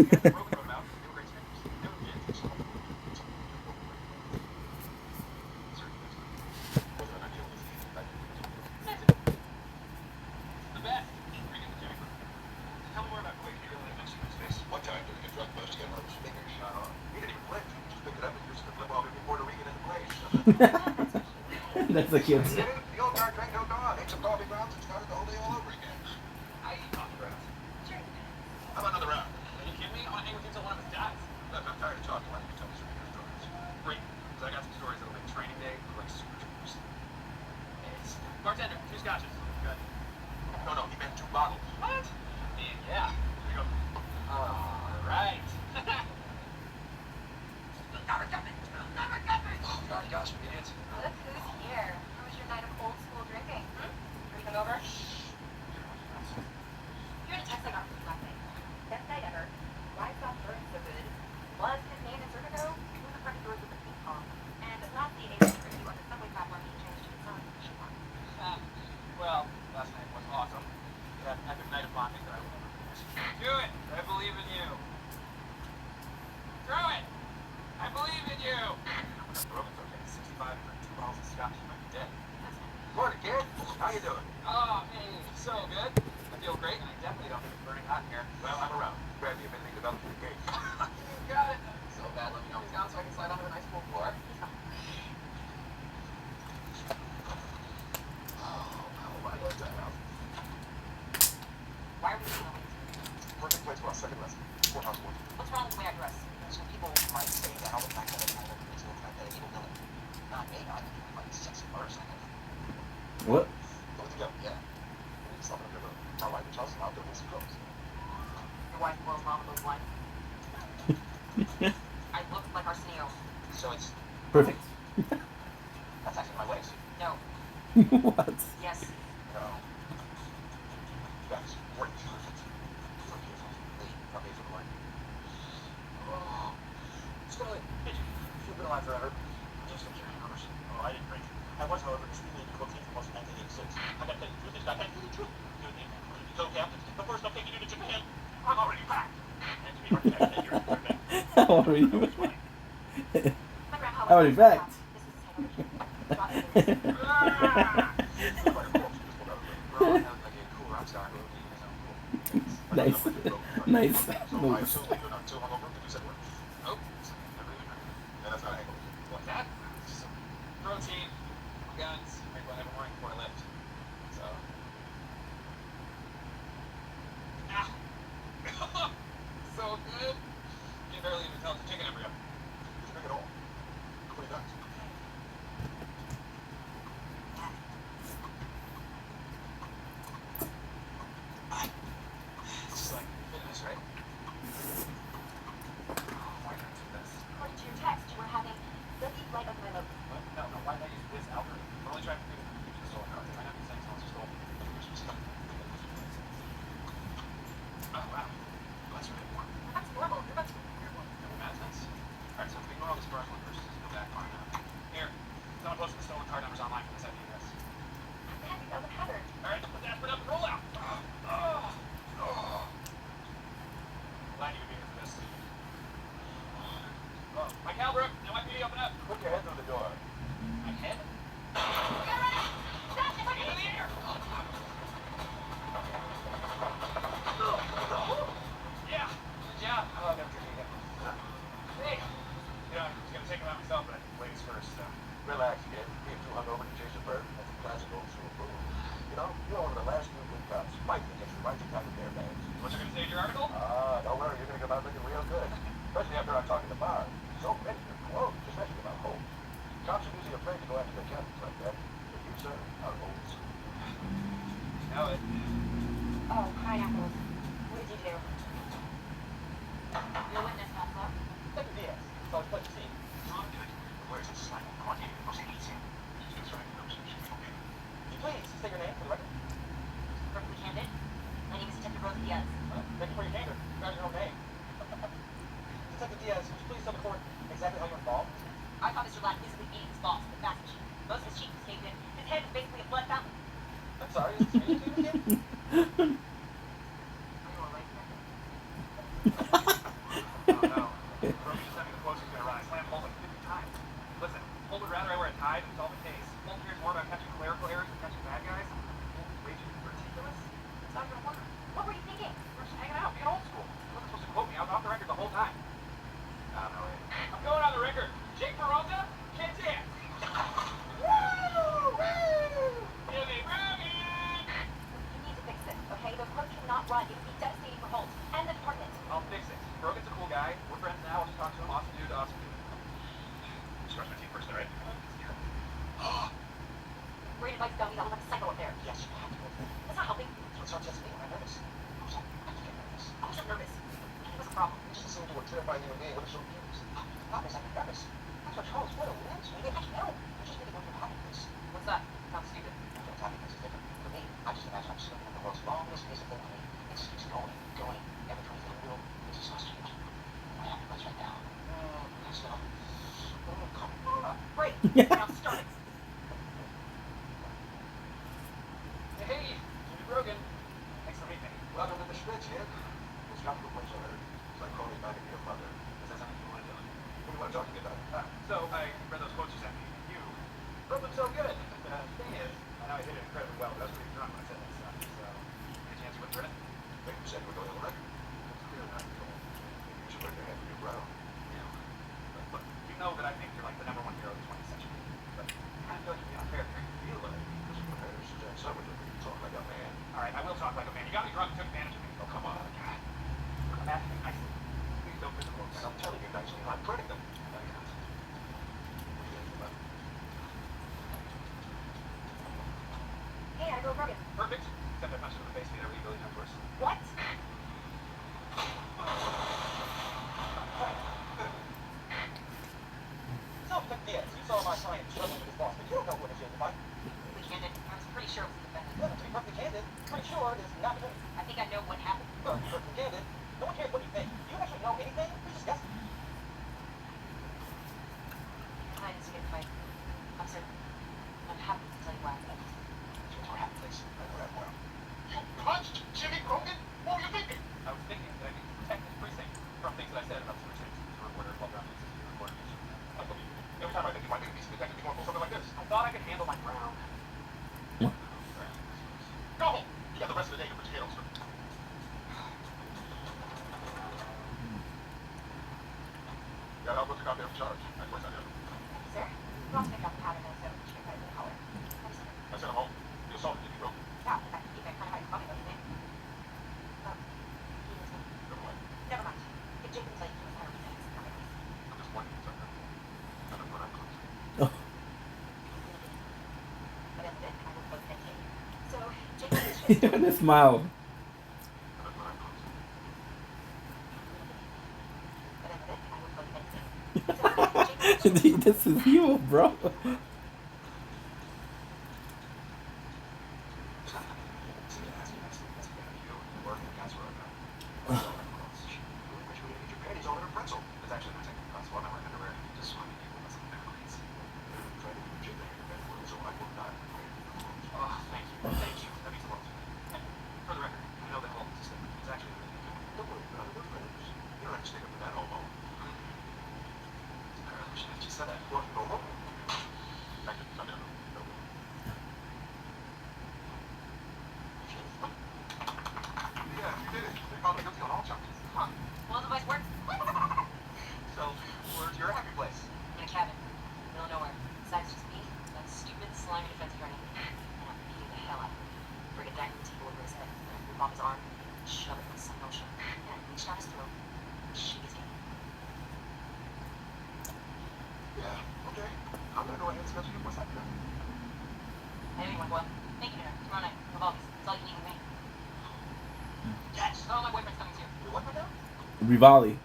Tell me more about Quake. He really mentioned his face. One time during a drug bust, he got one of his fingers shot off. He didn't even blink. He just picked it up and used it to flip off every Puerto Rican in the place. That's a kid. The old guard drank no dog, ate some coffee grounds, and started the whole day all over again. I eat coffee grounds. Sure. How about another round? Are you kidding me? I want to hang with you until one of us dies. Look, I'm tired of talking. Why don't you tell me some of your stories? Great, because I got some stories that'll make training day look like super troopers. It's bartender, 2 scotches. Good. No, he meant 2 bottles. What? Yeah. Here you go. All right. Never got me. Oh, God, gosh, idiots. Look who's here. How was your night of old school drinking? Are you hungover? You're in a text I got from you last night. Best night ever. Why stop burning so good? Was his name in Serpico? He was the front doors with the ping pong. And last the able to review on the subway platform he changed to his own shoe on. Well, last night was awesome. We had an epic night of bonding that I will never forget. Do it! I believe in you. Throw it! I believe in you! Roman's okay. 65 for 2 bottles of scotch. You might be dead. Morning, kid. How you doing? Oh, hey, so good. I feel great, and I definitely don't think it's burning hot in here. Well, I'm around. Grab me if anything develops your gate. You got it. So bad. Let me know he's down so I can slide onto the nice pool floor. I like that house. Why are we doing it? Perfect place for our second lesson. Courthouse 1. What's wrong with the way I dress? So people might say that I'll look back at it and it's look like that evil villain. Not me, I think you're like sexy first. What? Go together, yeah. It's something to do. My wife and Chelsea, I'll do this close. Your wife blows mom with those lines. I look like Arsenio. So it's Perfect. that's actually my legs. No. What? Yes. No. That's great. So beautiful. Lee, from me for the line. Oh. Scully, did you've been alive forever? Just a carrying course. Oh, I didn't drink. I was, however, extremely cocaine for most of 1986. I got to tell you the truth is I can't do the truth. Good name, so Captain. But first I'm taking you to Japan. I'm already back. And to be right back, then you're back. Already My grandpa was Already back. This was his hangover. Nice. Nice. So I assume you're not too hungover to do said work. Nope. Never even heard. Yeah, that's not a hangover. What's that? Some protein, guns, make one every morning before I left. So. Ah. So good. You can barely even tell it's a chicken embryo. You can drink it all. Nobody does. This is like fitness, right? Why not do this? According to your text, you were having the deep light of my love. What? No, why did I use this algorithm? We're only trying to figure out the stolen car. They might not be saying someone's stolen. Oh, wow. Well, that's really warm. That's horrible. You're about to That's nice. Alright, so if we ignore all this first one versus go back far now. Here, someone posted the stolen car numbers online for this IP address. Happy that was Heather. Alright, put that up and roll out. Glad you could be here for this. Oh, Mike Halbrook, NYPD, open up. Put your head through the door. My head? Get in the air! Yeah, good job. Oh, I got your knee. Hey! You know, I was gonna take him out myself, but ladies first, so. Relax, kid. Being too hungover to chase a bird, that's a classic old school rule. You know, you're one of the last few good cops fighting against the rising tide of their bags. What you gonna say in your article? Don't worry, you're gonna come out looking real good. Especially after I'm talking to Bar. So many good clothes, especially about homes. Cops are usually afraid to go after their captains like that. But you, sir, are old. Know it. Oh, pineapples. What did you do? No witness, Papa. Look at Diaz. So it's what you see. I'm good. Where's the slime? I want you to go see easy. That's right. Please, say your name for the record. Perfectly candid. My name is Detective Rosa Diaz. Thank you for your candor. You got your own name. Detective Diaz, would you please tell the court exactly how you're involved? I thought Mr. Black physically beat his boss with a fast machine. Most of his cheeks caved in. His head was basically a blood fountain. I'm sorry, is this you again? Are you alright, Detective? more about catching clerical errors than catching bad guys? Way too ridiculous. It's not gonna work. What were you thinking? We're just hanging out, being old school. You wasn't supposed to quote me. I was off the record the whole time. No, I'm going on the record. Jake Peralta, can't dance. Woo! Woo! Billy Brogan! You need to fix this, okay? The park cannot run. It would be devastating for Holt and the department. I'll fix it. Brogan's a cool guy. We're friends now. I'll just talk to him. Awesome dude, awesome dude. Scratch my teeth first, all right? Great advice, dummy. I look like a psycho up there. Yes, you have to go through. That's not helping. So it's not just me when I'm nervous. I'm sorry. I just get nervous. I wasn't nervous. What's the problem? You just assumed you were terrifying human being. What is so nervous? Obvious, I'm nervous. That's what Charles Wood wins. Maybe I can know. You just need to go through happiness. What's that? Sounds stupid. Everyone's happiness is different. For me, I just imagine I'm swimming in the world's longest piece of thinking. It just keeps going, going. Every 20th wheel, it's just not strange. My happy place right now. That's not. Oh, come on. Great. Now start it. Hey, Jimmy Brogan. Thanks for meeting me. Welcome to the Schmitz, kid. It's not your place on earth. It's like calling back to your mother. Is that something you want to do? What do you want to talk to me about? So, I read those quotes you sent me. You wrote them so good. The thing is, I know I did it incredibly well, but I was pretty drunk when I said that stuff. So, any chance you wouldn't read it? Wait, you said you were going on the record? It's clear not to go. You should learn your head from your brow. Yeah. But look, you know that I think you're like the #1 hero of the 20th century. But I feel like you're being unfair here. You feel like this is prepared to Jack Summers. You talk like a man. All right, I will talk like a man. You got me drunk and took advantage of me. Oh, come on. God. I'm asking you nicely. Please don't put the books. And I'm telling you nicely, I'm printing them. Hey, I go Brogan. Perfect. Except I punched him in the face the other week, really tough worse. What? Self-defense. You saw my client struggling with his boss, but you don't know what it is, if I. We candid. I was pretty sure it was the defendant. Yeah, to be perfectly candid, pretty sure it is not me. I think I know what happened. Look, to be perfectly candid, no one cares what you think. Do you actually know anything? You're just guessing. I didn't see it fight. I'm certain. I'm happy to tell you why I think. It's your happy place. I know that well. You punched Jimmy Brogan? What were you thinking? I was thinking that I could protect this precinct from things that I said about this precinct. The reporter, Paul Brown, this is your reporter. I believe you. Every time I think you might be a piece of detective, you want to pull something like this. I thought I could handle my ground. Go home. You got the rest of the day to put your head on straight. Yeah, I'll put you out there in charge. That's what's I do. Sir, you also picked up the pattern of the chicken credit in the collar. What is it? I sent him home. You assaulted Jimmy Brogan. Yeah, in fact, you kind of how you call me, don't you think? Oh, he was me. Never mind. Never mind. If Jake can tell you he was 100% coming. I'm just wondering something. I don't know what I'm close to. But at the end, I will both get Jake. So, Jake is just... And a smile. I don't know what I'm close to. But at the end, I will both get Jake. So, Jake is This is you, bro. Well, the vice works. So, where's your happy place? In a cabin. Middle of nowhere. Besides just me, that stupid, slimy defense attorney. And I'm beating the hell out of him. Bring a dagger table over his head. Rip off his arm. Shove it in some motion. And I reached down his throat. Shake his hand. Yeah, okay. I'm gonna go ahead and schedule you for Saturday. Hey, anyone, boy. Thank you, dinner. Tomorrow night. Revolves. That's all you need with me. Yes! Oh, my boyfriend's coming too. You what right now? Rivali.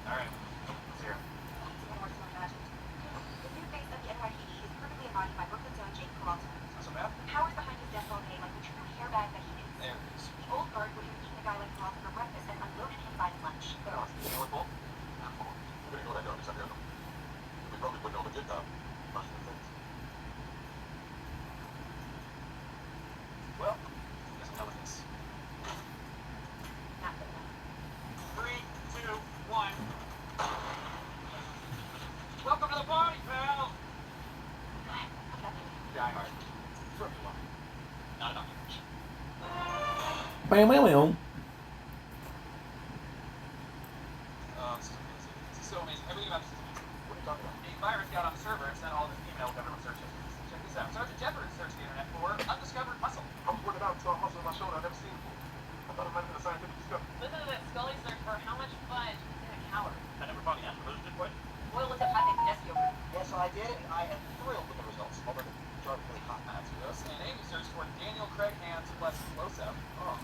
All right. Let's hear it. It's even worse than I imagined. The new face of the NYPD is perfectly embodied by Brooklyn's own Jake Peralta. Not so bad. The powers behind his death row name like the true hairbag that he is. There it is. The old guard would have eaten a guy like Peralta for breakfast and unloaded him by lunch. Well, you know what, Bull? We're gonna go that dog Saturday. We probably put over good time. Much of the things. Well, guess I'm done with this. Not good enough. This is so amazing. Everything about this is amazing. What are you talking about? A virus got on the server and sent all this email with everyone's search histories. Check this out. Sergeant Jeffers searched the internet for undiscovered muscle. I was working out, saw a muscle in my shoulder I've never seen before. I thought it might have been a scientific discovery. Listen to this. Scully searched for how much fudge in a calorie. I never found the answer. What is it, what? Oil is a high Nessie yogurt. Yes, I did, and I am thrilled with the results. Although the jar was really hot. That's gross. And Amy searched for Daniel Craig hands plus close-up. Oh.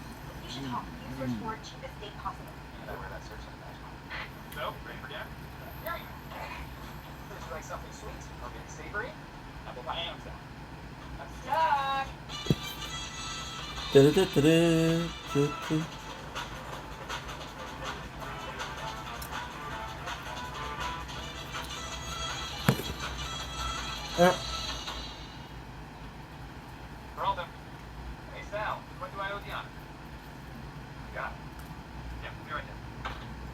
You should talk. You search for cheapest date possible. And I wear that search on the badge. So, ready for dinner? Here you go. Would you like something sweet? Okay, savory? Apple pie and stuff. I'm stuck! Peralta. Hey, Sal. What do I owe Diana? Got it. Yeah, we'll be right there.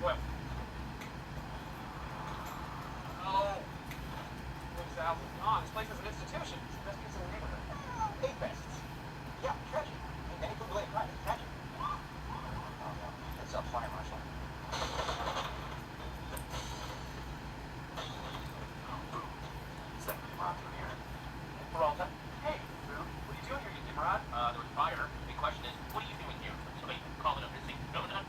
Well. Oh. Look, Sal. Oh, this place is an institution. It's the best pizza in the neighborhood. Eight bests. Yeah, tragic. Any food-related crime is tragic. Oh, no. It's a fire marshal. Peralta. Hey, Boo. What are you doing here, you Nimrod? There was fire. The big question is, what are you doing here? Somebody calling a missing donut?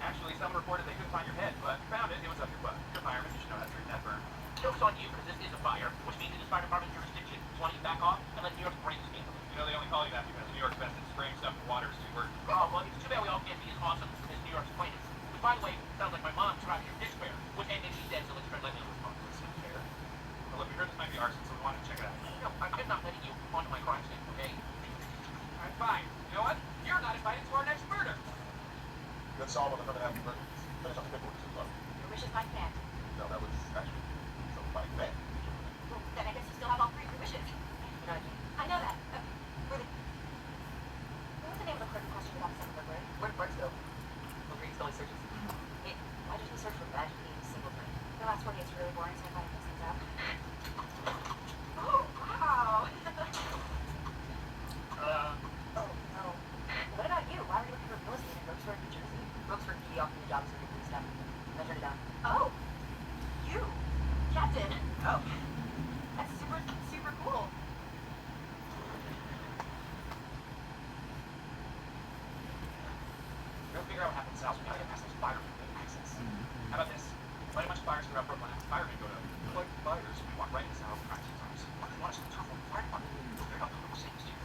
Actually, someone reported they couldn't find your head, but found it. It was up your butt. You're a fireman. You should know how to treat that burn. Joke's on you, because this is a fire, which means it is fire department jurisdiction. So why don't you back off and let New York bring this game? You know, they only call you that because New York's best at spraying stuff in water is 2 words. Oh, well, it's too bad we all can't be as awesome as New York's plaintiffs. Which, by the way, sounds like my mom driving your dish bear. Which, and she's dead, so let's tread lightly on this phone. Fair. Well, look, we heard this might be arson, so we wanted to check it out. No, I'm not letting you onto my crime scene, okay? Alright, fine. You know what? You're not invited to our next murder. Good solve on the $150 million. Finish off the paperwork too, love. Your wishes I can't. No, that was actually somebody bad. Well, then I guess you still have all 3 of your wishes. You know what I mean? I know that. Really. What was the name of the clerk who questioned you about the second burglary? Where's Bill? Look, he's only searches. Hey, why did you search for badge being singleton? The last 48 is really boring, so I thought I'd fix things up. Oh, wow. Oh, no. What about you? Why were you looking for real estate in Roxford, New Jersey? Roxford PD offered me a job as a recruiting staff. I turned it down. Oh, you, Captain. Oh, that's super, super cool. Go figure out what happened to Sal's. We gotta get past those firemen with access. How about this? Light a bunch of fires throughout Brooklyn. Firemen go to like fires. We walk right into Sal's practice times. What do you want us to do for the fire department? They're not the local safety student.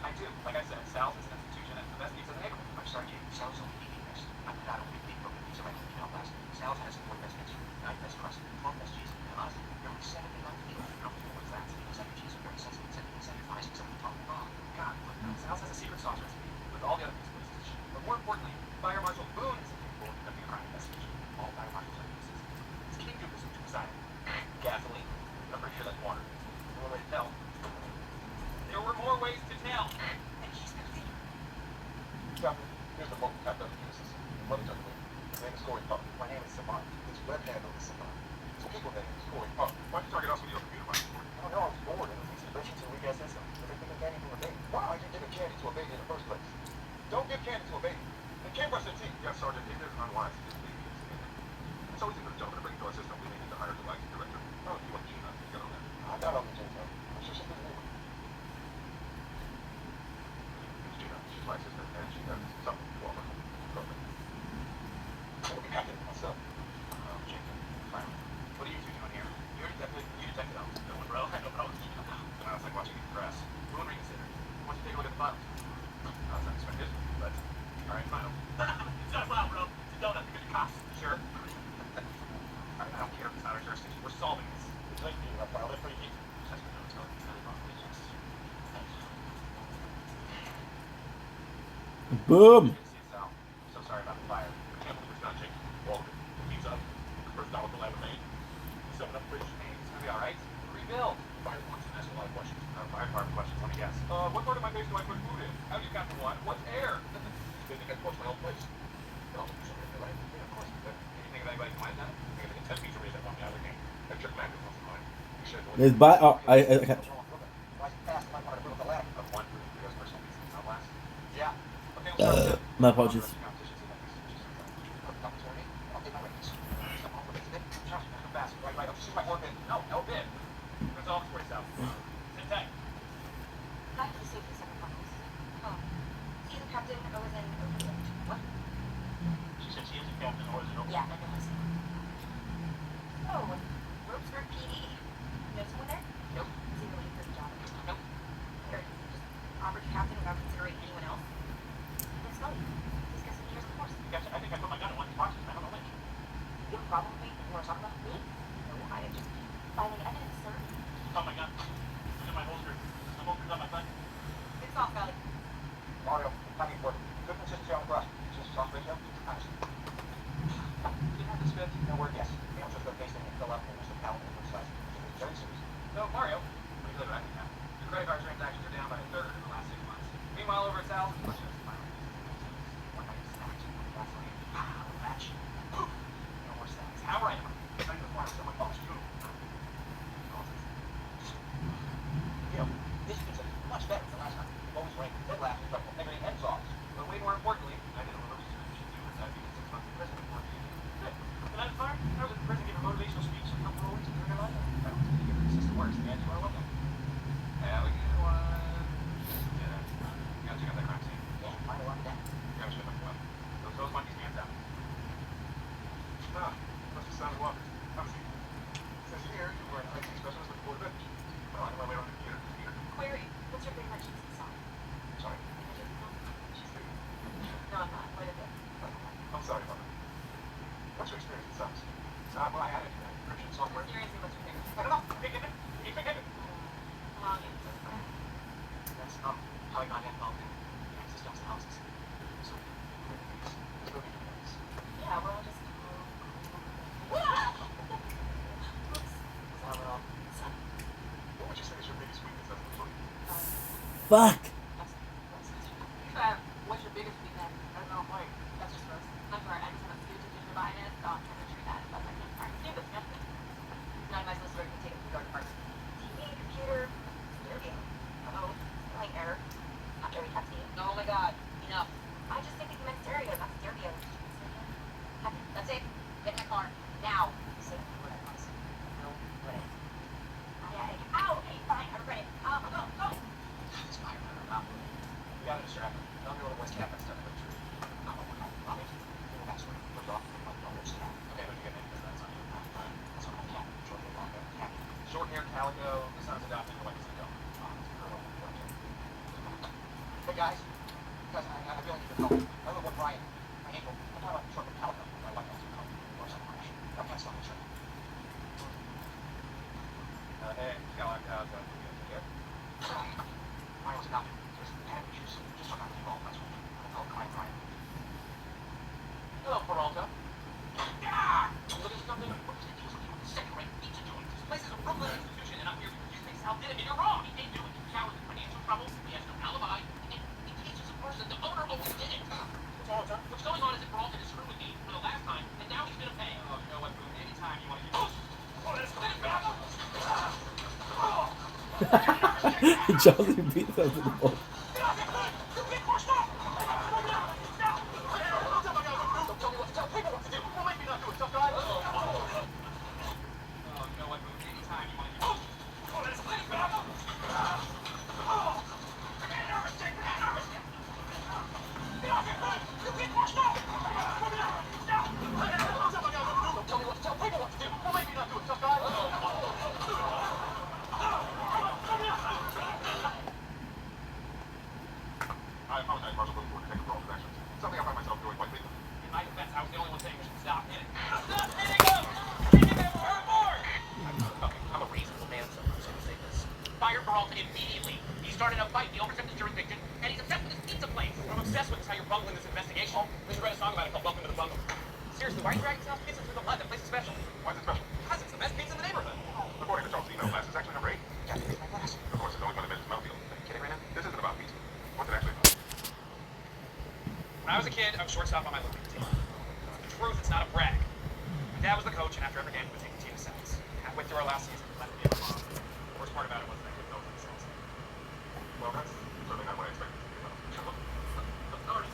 I do. Like I said, Sal's is an institution and it's the best pizza in the neighborhood. I'm sorry, Jake. Sal's only eating best. I'm not only big Brooklyn pizza right now last. Sal's has 4 best pizza, 9 best crust, 12 best cheese, and honestly, there are 7 they like to eat. I don't know what's that. 70% your cheese, 30% 70% your fries, 70% top. Oh, God. Look, Sal's has a secret sauce recipe with all the other pizza places. But more importantly, Fire Marshal Boone is capable of conducting a crime investigation. All fire marshals are witnesses. It's King Duke is decided. Gasoline. I'm pretty sure that's water. There's one way to tell. There were more ways to tell. And he's the thief. Captain, here's the boat. Captain, the system. Your mother took away. His name is Corey Puck. My name is Savant. His web handle is Savant. His people name is Corey Puck. Why'd you target us with your computer money? I don't know, I was bored and it was easy to break into a weak ass system. But they think of candy from a baby. Why are you giving candy to a baby in the first place? Don't give candy to a baby. They can't brush their teeth. Yes, Sergeant, it is unwise to just leave the incident. It's always a good gentleman to bring to our system. We may need to hire a device director. Oh, you want Gina to get on that? I got on the Gina. I'm sure she's good anyway. It's Gina. She's my sister, and she has something to offer. Perfect. I'm the captain myself. Jacob, finally. What are you 2 doing here? You detected us. No one, bro. I had no problem. It's like watching you progress. We won't reconsider. Why don't you take a look at the files? It's not expected, but... Alright, final. It's not a file, bro. It's a donut because you're cops. Sure. I don't care if it's not our jurisdiction. We're solving this. It's like you. I filed it for you. That's what I'm telling you. Really wrong. Yes. Thanks. Boom. Sal. So sorry about the fire. I can't believe it's not Jake. All of it. The pizza. The first dollar for lemonade. 7 up bridge. Hey, it's gonna be alright. Rebuild. Fire department asks a lot of questions. Fire department questions. Let me guess. What part of my base do I put food in? How do you got the what? What's air? They think I torched my own place. No, right? Yeah, of course. Can you think of anybody who might not? I think it's 10 pizza raise that want me out of the game. That jerk Mac is not mine. You should have There's by. Oh, I Fast, might want to move the ladder. Of 1 for the personal pizza, not last. Yeah. Okay, My apologies. Fuck! What's your biggest weakness? I don't know, like, that's just gross. I'm sorry, I just have a stupid ginger bias. Oh, I'm trying to treat that, but I can't. Alright, stupid, yeah. Not a nice listener can take it to the dark parts. TV, computer, stereo. Hello? Spelling error. Not very hefty. Oh my god, enough. I just think that you meant stereo, not stereo. Stereo? That's it. Get in the car. Now. Say what I promise. No way. Ow! Okay, fine, I regret it. Go! It's fine, we gotta distract him. Tell me what it was, Cap. That's definitely true. I'll make it. That's what it off. I'll just Cap. Okay, but you get me because that's on you. That's on Cap. Short hair, long hair, Cap. Short hair, calico. The son's adopted. What is it going? Hey guys, I feel like you can help. I live with Brian. My ankle. I'm talking about short hair, calico. My wife has to help. Or something like that. I can't stop the shirt. Hey, calico. Here? Brian was adopted. Just forgot to evolve. That's what I'll cry, Brian. Hello, Peralta. Yeah! Look at something. Second-rate pizza joint. This place is a Brooklyn institution, and I'm here because you think Sal did it, and you're wrong. He didn't do it. Sal was in financial trouble. He has no alibi. He teaches a person. The owner always did it. What's going on is that Peralta is screwed with me for the last time, and now he's gonna pay. Oh, you know what, Boone? Anytime you want to get... Oh, that's Charlie beats up to the ball. Shortstop on my local team. The truth, it's not a brag. My dad was the coach, and after every game, he would take the team to sevens. Halfway through our last season, he left me and my mom. The worst part about it was that I couldn't go for the sevens. Well, that's certainly not what I expected to be about. Of course.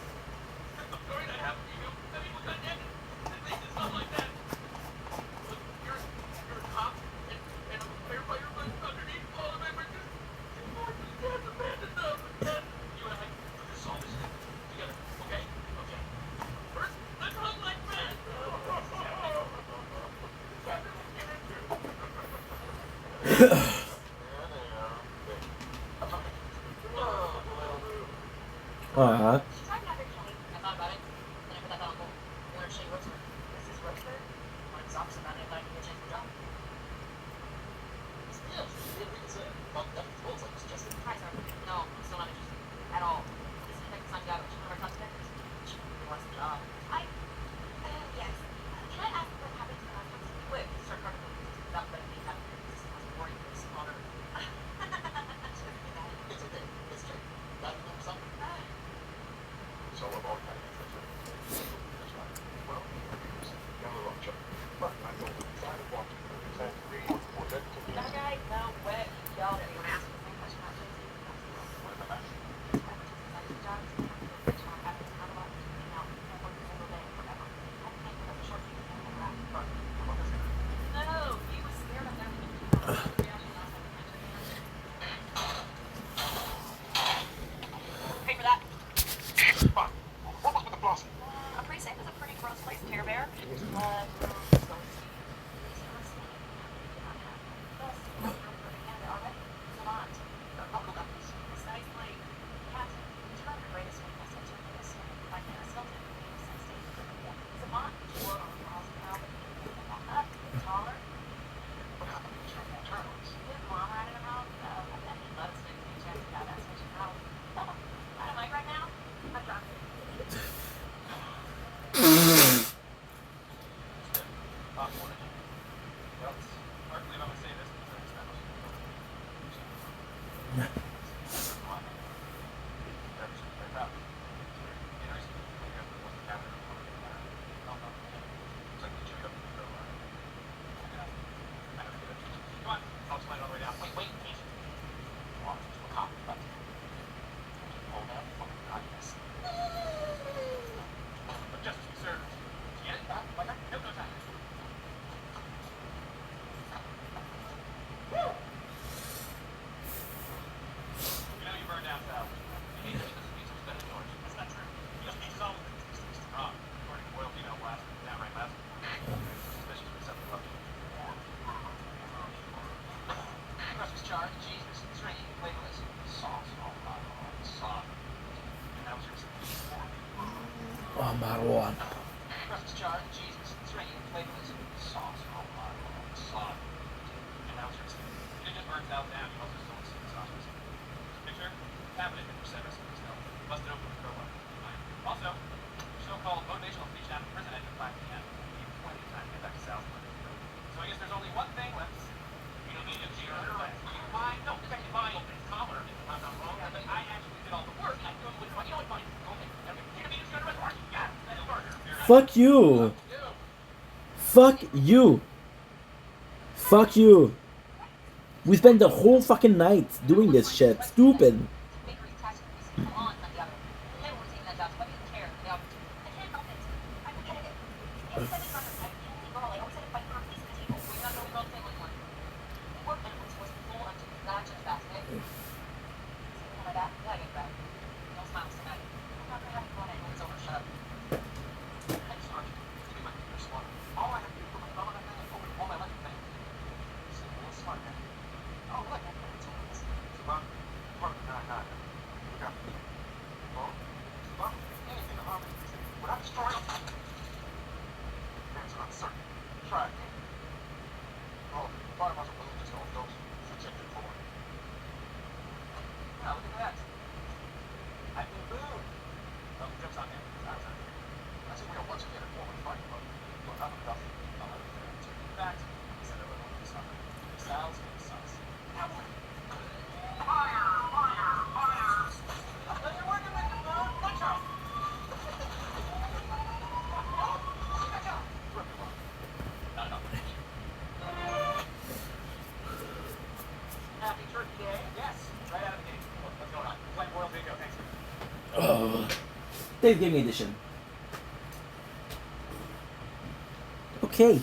Uh-huh. She tried to have her Kelly. I thought about it. Then I put that down on hold. You want to show you Roseburg? This is Roseburg. One of the opposite about it, but I can get a chance to job. Try, sir. No, I'm still not interested. At all. This is Detective Santiago. She's one of our top detectives. She really wants the job. Yes. Can I ask what happened to the last time? He quit. He started running the business without letting me have it. This is boring. This is honor. It's okay. It's okay. Got to do something. So I've all kind of that's right. Well, you're the wrong job. But I thought we tried to watch it. And read or then to me. That guy, no way. Y'all are going to ask the same question about Jay-Z. What about that? No, he was scared of that. Pay for that. Fine. What was with the blossom? I'm pretty safe. It's a pretty gross place, Care Bear. Oh, Marwan. Fuck you. Fuck you. Fuck you. We spent the whole fucking night doing this shit. Stupid. Thanksgiving edition. Okay.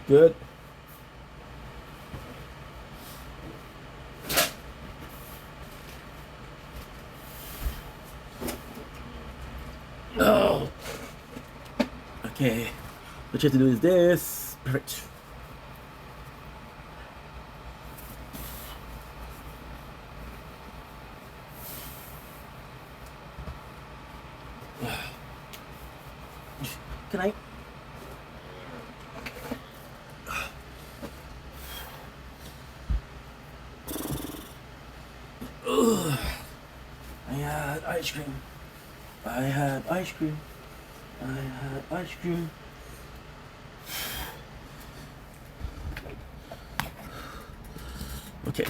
Good. Okay. What you have to do is this. Perfect. Can I? Ugh. I had ice cream. I had ice cream. I had ice cream. Okay.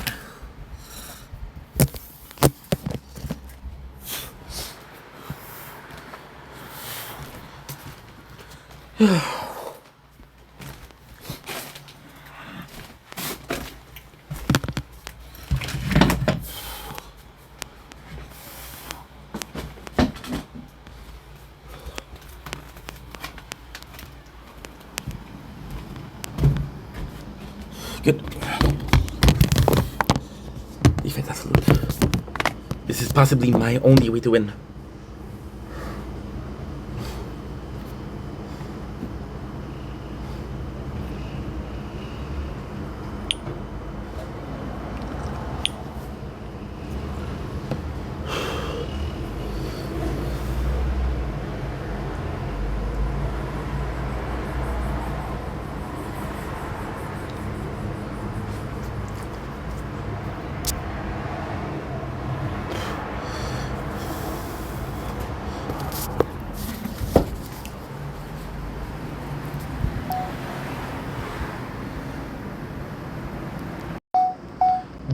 Good. Defense absolute. This is possibly my only way to win.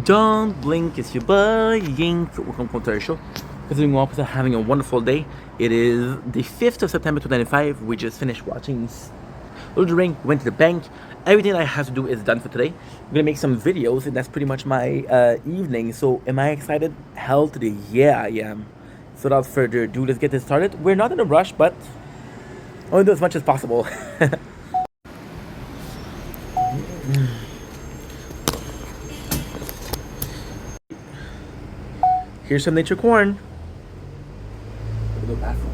Don't blink, it's your boy Yink. Welcome to our show. Considering Officer having a wonderful day. It is the 5th of September 2025. We just finished watching Lord of the Ring, went to the bank. Everything I have to do is done for today. I'm gonna make some videos, and that's pretty much my evening. So, am I excited? Hell to the yeah, I am. So, without further ado, let's get this started. We're not in a rush, but I want to do as much as possible. Here's some nature corn. Go to the bathroom.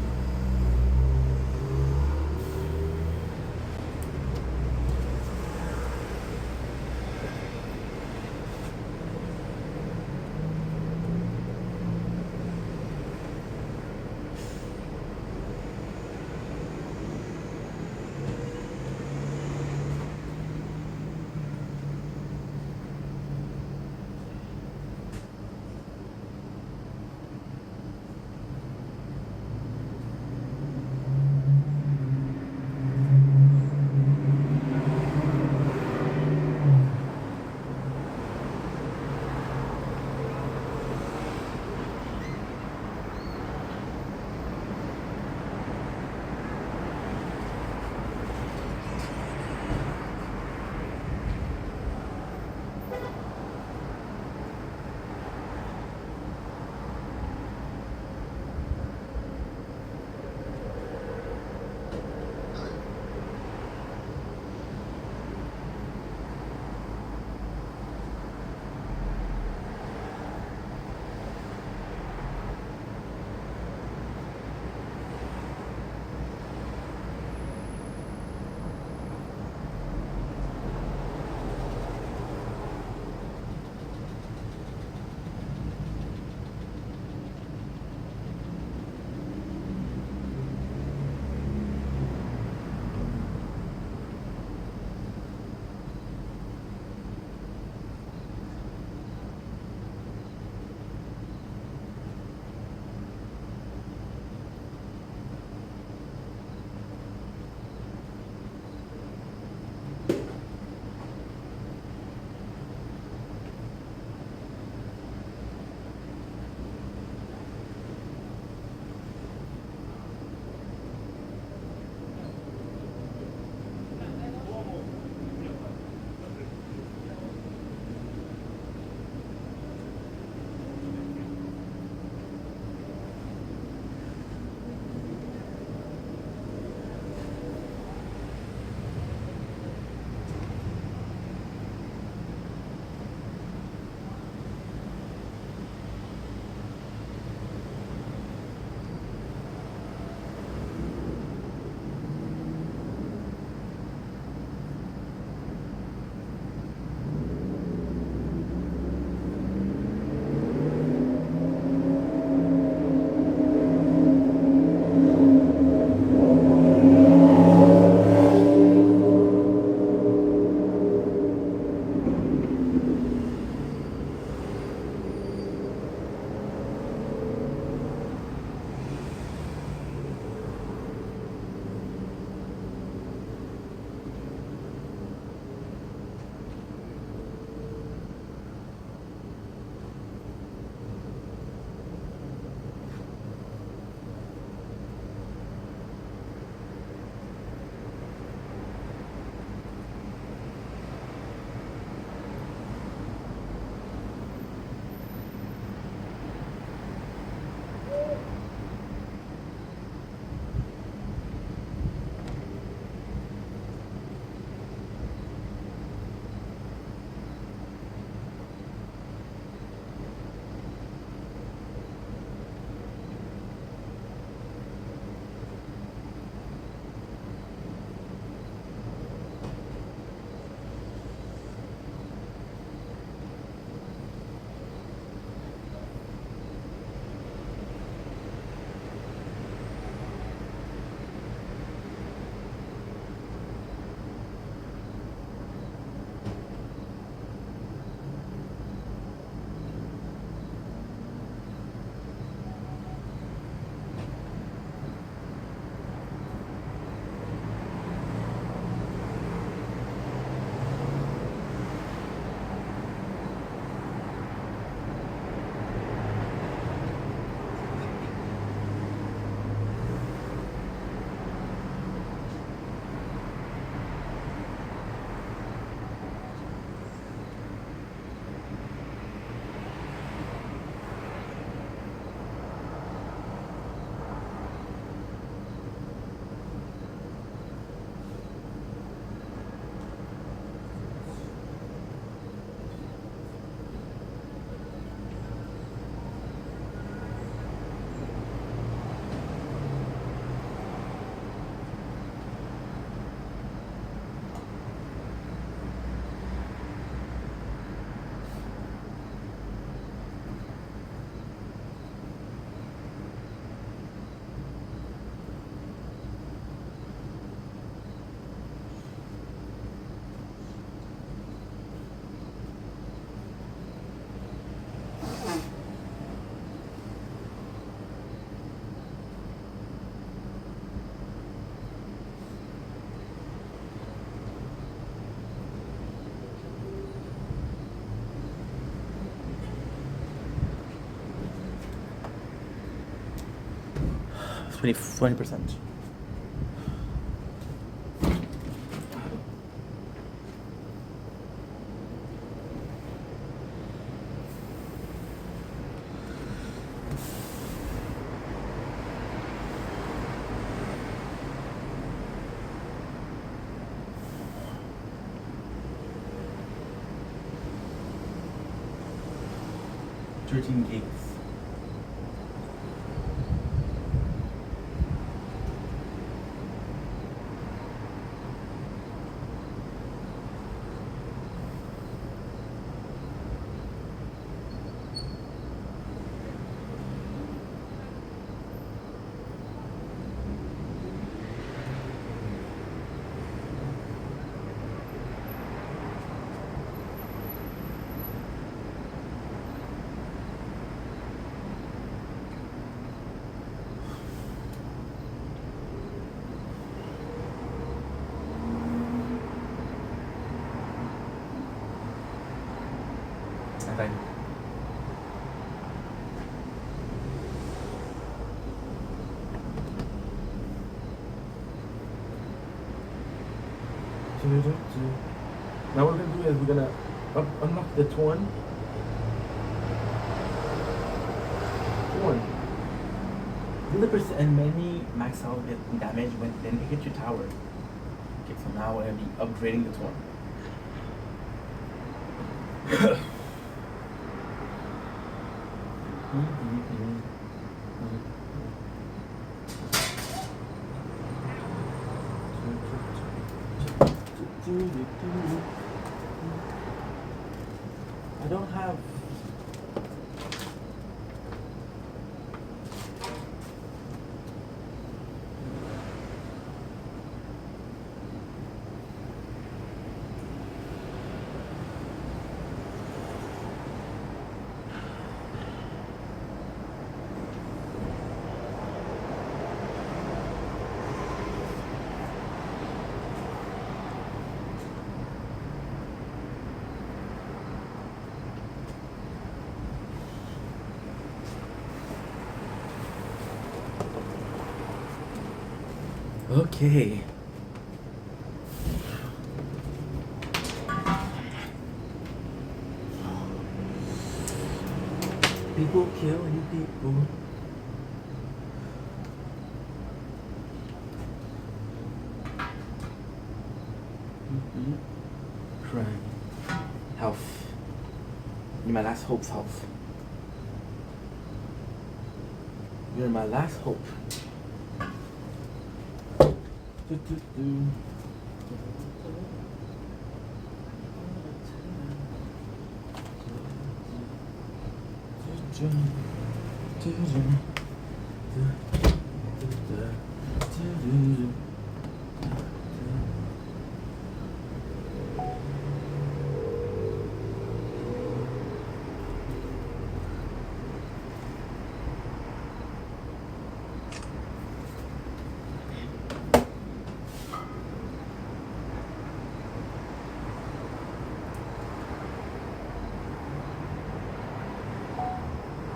20%. $13 gigs. Okay. Now what we're gonna do is we're gonna unlock the Torn. Deal and many max out get damage when then it hits your tower. Okay, so now we're gonna be upgrading the Torn. I don't have. Okay. People killing people. Crime. Health. You're my last hope, health. You're my last hope.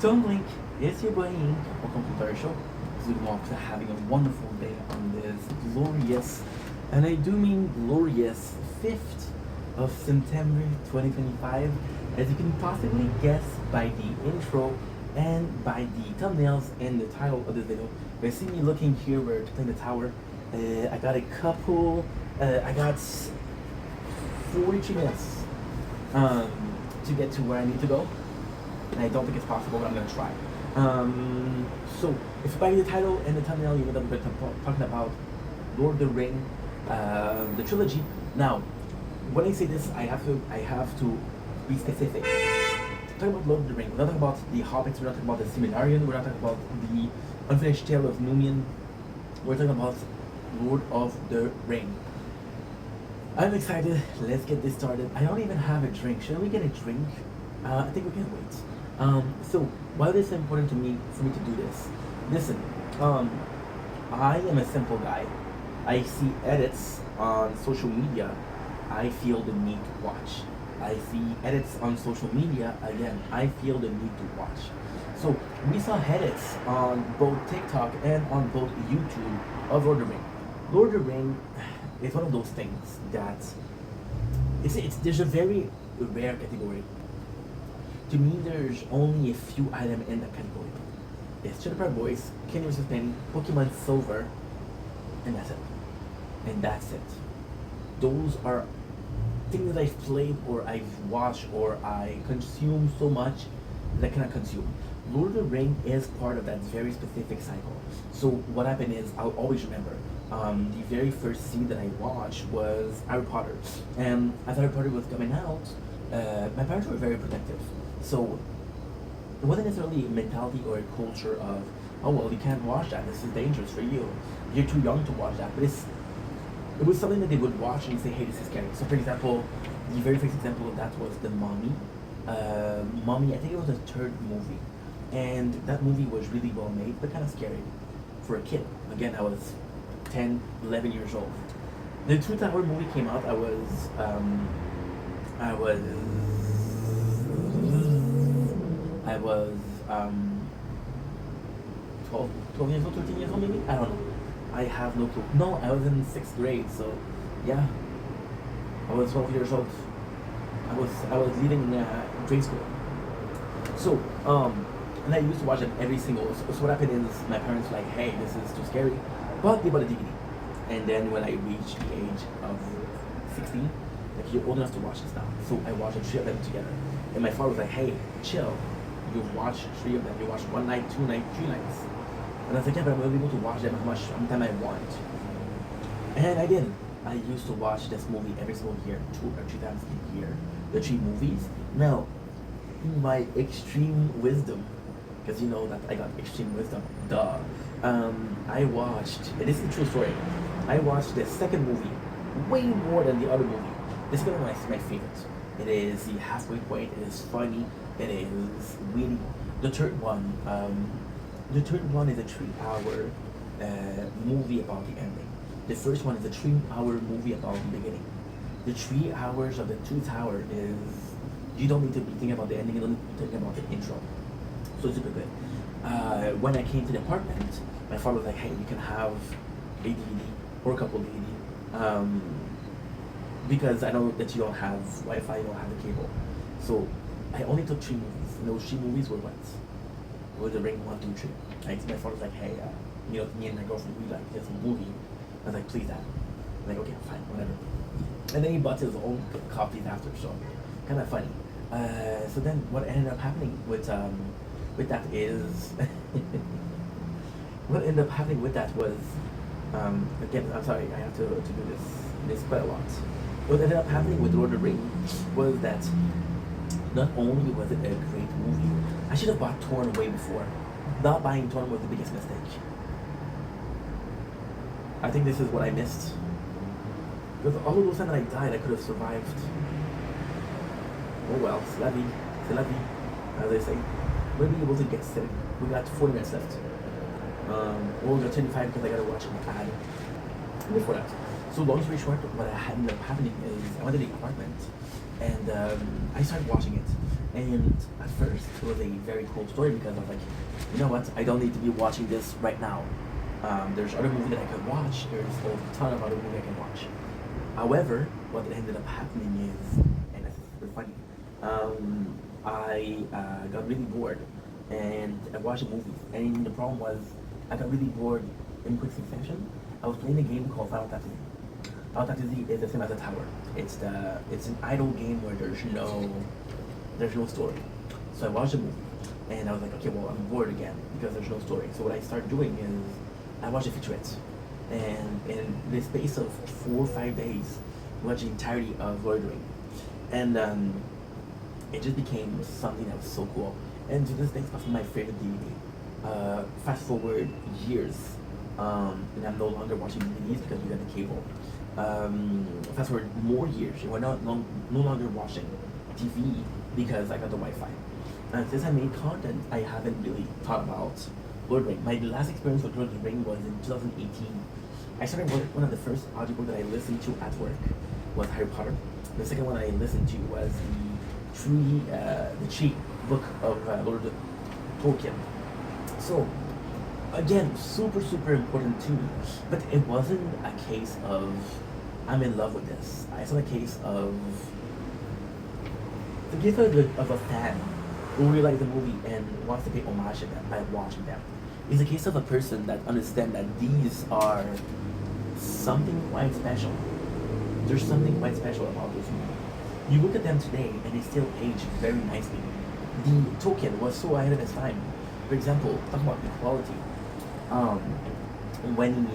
Don't blink, it's your boy Ink. Welcome to Terry Show. Zoomwalks having a wonderful day on this glorious, and I do mean glorious, 5th of September 2025. As you can possibly guess by the intro and by the thumbnails and the title of this video, you see me looking here where to play the tower. I got a couple, I got 42 minutes to get to where I need to go. And I don't think it's possible, but I'm gonna try. So, if by the title and the thumbnail, you know that we're talking about Lord of the Ring, the trilogy. Now, when I say this, I have to be specific. We're talking about Lord of the Ring. We're not talking about the Hobbits. We're not talking about the Silmarillion. We're not talking about the Unfinished Tale of Numian. We're talking about Lord of the Ring. I'm excited. Let's get this started. I don't even have a drink. Should we get a drink? I think we can wait. So why is it important to me for me to do this? Listen, I am a simple guy. I see edits on social media. I feel the need to watch. I see edits on social media. Again, I feel the need to watch. So we saw edits on both TikTok and on both YouTube of Lord of the Ring. Lord of the Ring is one of those things that it's there's a very rare category. To me, there's only a few items in that category. It's Trailer Park Boys, Kenny vs. Penny, Pokemon Silver, and that's it. And that's it. Those are things that I've played or I've watched or I consume so much that I cannot consume. Lord of the Ring is part of that very specific cycle. So what happened is, I'll always remember, the very first scene that I watched was Harry Potter. And as Harry Potter was coming out, my parents were very protective. So it wasn't necessarily a mentality or a culture of, oh well, you can't watch that, this is dangerous for you. You're too young to watch that. But it was something that they would watch and say, hey, this is scary. So for example, the very first example of that was The Mummy. Mummy, I think it was the third movie. And that movie was really well made, but kind of scary for a kid. Again, I was 10, 11 years old. The Two Tower movie came out, I was 12 years old, 13 years old maybe? I don't know. I have no clue. No, I was in 6th grade, so yeah. I was 12 years old. I was leaving grade school. So, and I used to watch it every single. So what happened is my parents were like, hey, this is too scary, but they bought a DVD. And then when I reached the age of 16, like, you're old enough to watch this now. So I watched 3 of them together. And my father was like, hey, chill. You've watched 3 of them. You watched 1 night, 2 nights, 3 nights. And I was like, yeah, but I'm going to be able to watch them how many time I want. And I did. I used to watch this movie every single year, 2 or 3 times a year. The 3 movies. Now, in my extreme wisdom, because you know that I got extreme wisdom, duh. I watched, and this is a true story, I watched the 2nd movie way more than the other movie. The 2nd one is my favorite. It is the halfway point, it is funny, it is witty. The 3rd one, is a 3-hour movie about the ending. The first one is a 3-hour movie about the beginning. The 3 hours of the Two Tower is, you don't need to be thinking about the ending, you don't need to be thinking about the intro. So it's super good. When I came to the apartment, my father was like, hey, you can have a DVD or a couple of DVD. Because I know that you don't have Wi-Fi, you don't have the cable. So I only took 3 movies. And those 3 movies were what? Lord of the Ring 1, 2, 3. Right? My father was like, hey, me and my girlfriend, we like this movie. I was like, please, Dad. I'm like, okay, fine, whatever. And then he bought his own copies after, so kind of funny. So then what ended up happening with that is what ended up happening with that was again, I'm sorry, I have to do this quite a lot. What ended up happening with Lord of the Ring was that not only was it a great movie, I should have bought Torn way before. Not buying Torn was the biggest mistake. I think this is what I missed. Because all of those times that I died, I could have survived. Oh well, c'est la vie, as they say. We'll be able to get 7. We got 40 minutes left. We'll go 25 because I gotta watch an ad before that. So long story short, what ended up happening is I went to the apartment and I started watching it. And at first, it was a very cool story because I was like, you know what, I don't need to be watching this right now. There's other movies that I could watch. There's a ton of other movies I can watch. However, what ended up happening is, and this is super funny, I got really bored and I watched a movie. And the problem was, I got really bored in quick succession. I was playing a game called Final Fantasy. Final Fantasy is the same as a tower. It's an idle game where there's no story. So I watched the movie and I was like, okay, well, I'm bored again because there's no story. So what I started doing is I watched the featurettes. And in the space of 4 or 5 days, I watched the entirety of Lord of the Ring. And it just became something that was so cool. And to this day, it's probably my favorite DVD. Fast forward years, and I'm no longer watching DVDs because we got the cable. Fast forward more years, we're no longer watching TV because I got the Wi-Fi. And since I made content, I haven't really thought about Lord of the Ring. My last experience with Lord of the Ring was in 2018. I started one of the first audiobooks that I listened to at work was Harry Potter. The second one I listened to was the tree book of Lord of Tolkien. So, again, super, super important to me. But it wasn't a case of I'm in love with this. It's not a case of the case of a fan who really likes the movie and wants to pay homage to them by watching them. It's a case of a person that understands that these are something quite special. There's something quite special about those movies. You look at them today and they still age very nicely. The Tolkien was so ahead of his time. For example, talk about equality. When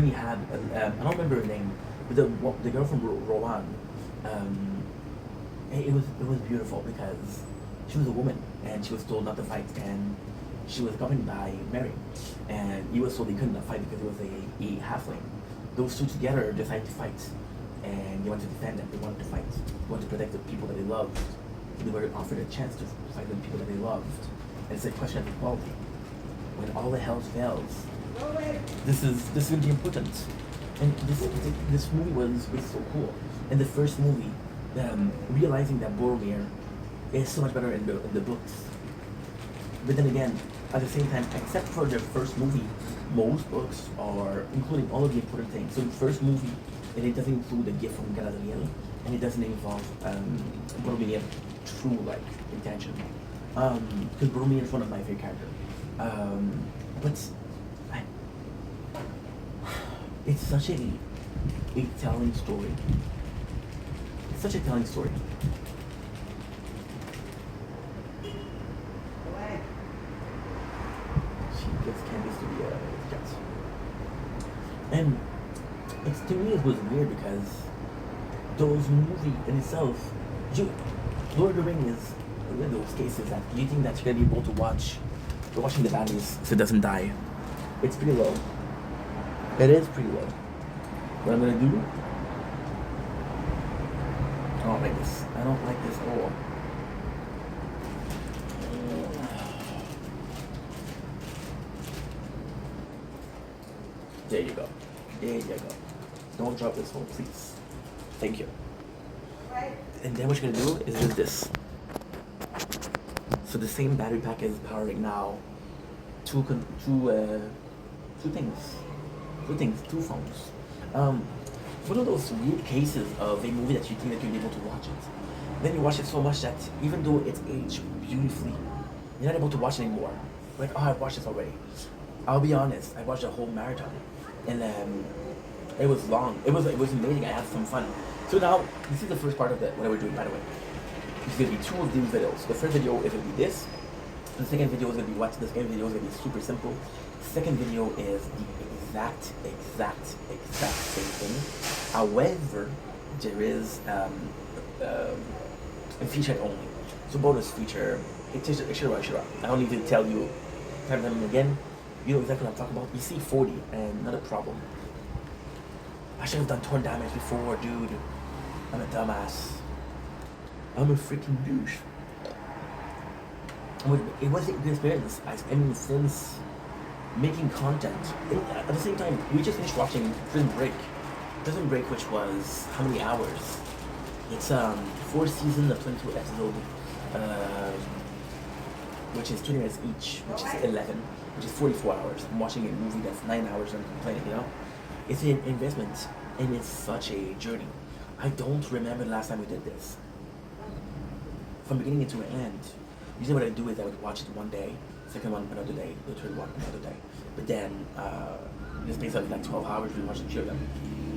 he had I don't remember her name, but the girl from Rowan, it was beautiful because she was a woman and she was told not to fight, and she was accompanied by Mary, and he was told he couldn't fight because he was a halfling. Those two together decided to fight, and they wanted to defend them. They wanted to fight. They wanted to protect the people that they loved. They were offered a chance to fight the people that they loved. And it's a question of equality. When all the hell fails, this is going to be important. And this movie was so cool. And the first movie, realizing that Boromir is so much better in the books. But then again, at the same time, except for the first movie, most books are including all of the important things. So the first movie, and it doesn't include the gift from Galadriel, and it doesn't involve Boromir true intention. Because Boromir is one of my favorite characters. But it's such a telling story. It's such a telling story. She gives candies to the cats. And to me it was weird because those movies in itself, Lord of the Rings is one of those cases that you think that you're gonna be able to watch. You're watching the baddies so it doesn't die. It's pretty low. It is pretty low. What I'm gonna do? I don't like this. I don't like this at all. There you go. There you go. Don't drop this one, please. Thank you. And then what you're gonna do is do this. So the same battery pack is powering now two phones. One of those weird cases of a movie that you think that you'll be able to watch it. Then you watch it so much that even though it's aged beautifully, you're not able to watch it anymore. Like, oh, I've watched this already. I'll be honest, I watched a whole marathon, and it was long. It was amazing. I had some fun. So now this is the first part of what we're doing, by the way. It's gonna be two of these videos. The first video is gonna be this. The second video is gonna be what? The second video is gonna be super simple. The second video is the exact same thing. However, there is a feature only. So bonus feature. It's sure. I don't need to tell you time and time again. You know exactly what I'm talking about. You see 40 and not a problem. I should have done torn damage before, dude. I'm a dumbass. I'm a freaking douche. It was a good experience. I mean, since making content, at the same time, we just finished watching Prison Break. Prison Break, which was how many hours? It's 4 seasons of 22 episodes, which is 20 minutes each, which is 11, which is 44 hours. I'm watching a movie that's 9 hours and I'm complaining, you know? It's an investment, and it's such a journey. I don't remember the last time we did this. From beginning to end, usually what I do is I would watch it one day, second one another day, the third one another day. But then, in the space of like 12 hours, we watched the them,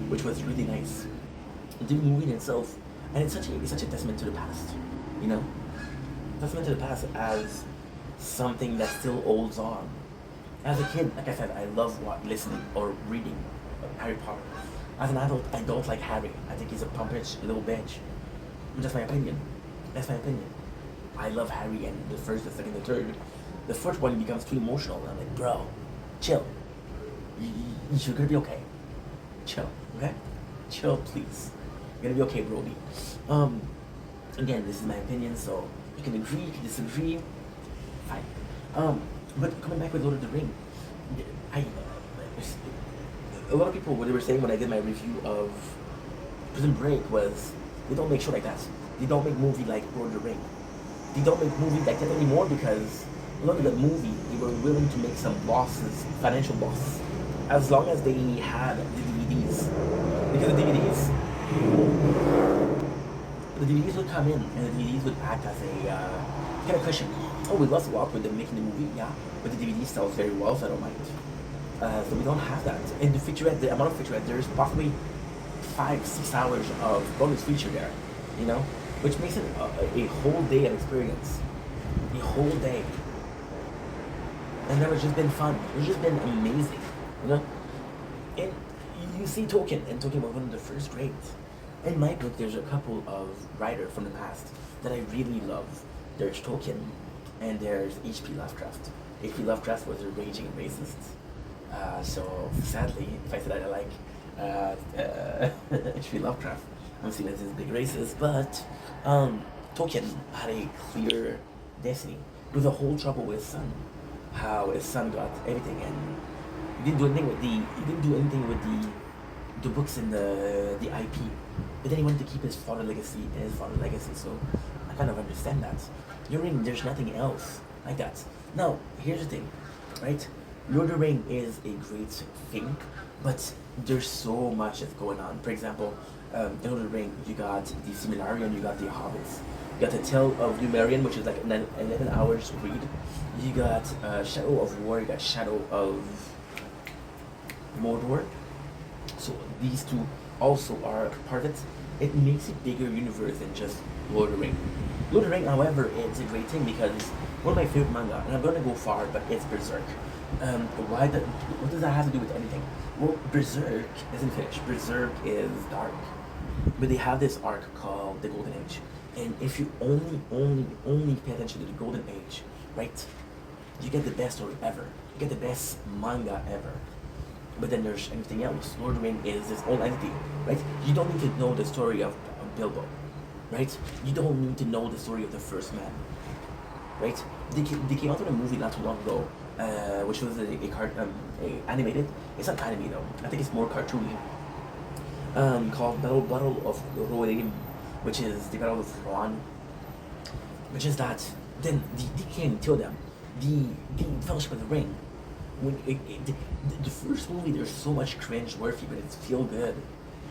which was really nice. The movie in itself, and it's such a testament to the past, you know? Testament to the past as something that still holds on. As a kid, like I said, I love listening or reading Harry Potter. As an adult, I don't like Harry. I think he's a pompous little bitch. That's my opinion. That's my opinion. I love Harry and the first, the second, the third. The fourth one becomes too emotional. And I'm like, bro, chill. You're gonna be okay. Chill, okay? Chill, please. You're gonna be okay, Brody. Again, this is my opinion, so you can agree, you can disagree. Fine. But coming back with Lord of the Ring, a lot of people, what they were saying when I did my review of Prison Break was, they don't make show like that. They don't make movie like Lord of the Ring. They don't make movie like that anymore because along the movie, they were willing to make some losses, financial loss, as long as they had the DVDs. Because the DVDs would come in, and the DVDs would act as a kind of cushion. Oh, we lost a lot with them making the movie, yeah, but the DVD sells very well, so I don't mind. So we don't have that. And the featurette, the amount of featurette, there's possibly 5-6 hours of bonus feature there, you know, which makes it a whole day of experience, a whole day. And that has just been fun. It's just been amazing, you know. And you see Tolkien, and Tolkien was one of the first greats. In my book, there's a couple of writers from the past that I really love. There's Tolkien, and there's H.P. Lovecraft. H.P. Lovecraft was a raging racist. So sadly, if I said I like H.P. Lovecraft, I'm seen as this big racist. But Tolkien had a clear destiny. There was a whole trouble with his son, how his son got everything, and he didn't do anything with the books and the IP. But then he wanted to keep his father's legacy and his father's legacy. So I kind of understand that. There's nothing else like that. Now, here's the thing, right? Lord of the Rings is a great thing, but there's so much that's going on. For example, in Lord of the Rings, you got the Silmarillion, you got the Hobbits, you got the Tale of Numerian, which is like 11 hours read. You got Shadow of War, you got Shadow of Mordor. So these two also are part of it. It makes a bigger universe than just Lord of the Rings. Lord of the Rings, however, it's a great thing because one of my favorite manga, and I'm gonna go far, but it's Berserk. What does that have to do with anything? Well, Berserk isn't finished. Berserk is dark. But they have this arc called the Golden Age. And if you only pay attention to the Golden Age, right? You get the best story ever. You get the best manga ever. But then there's anything else. Lord of the Rings is this whole entity, right? You don't need to know the story of Bilbo, right? You don't need to know the story of the first man, right? They came out with a movie not too long ago, which was a animated. It's not anime though. I think it's more cartoony. Called Battle of Rohirrim, which is the Battle of Rohan. Which is that then the king told them the Fellowship of the Ring. The first movie, there's so much cringe-worthy, but it's feel good.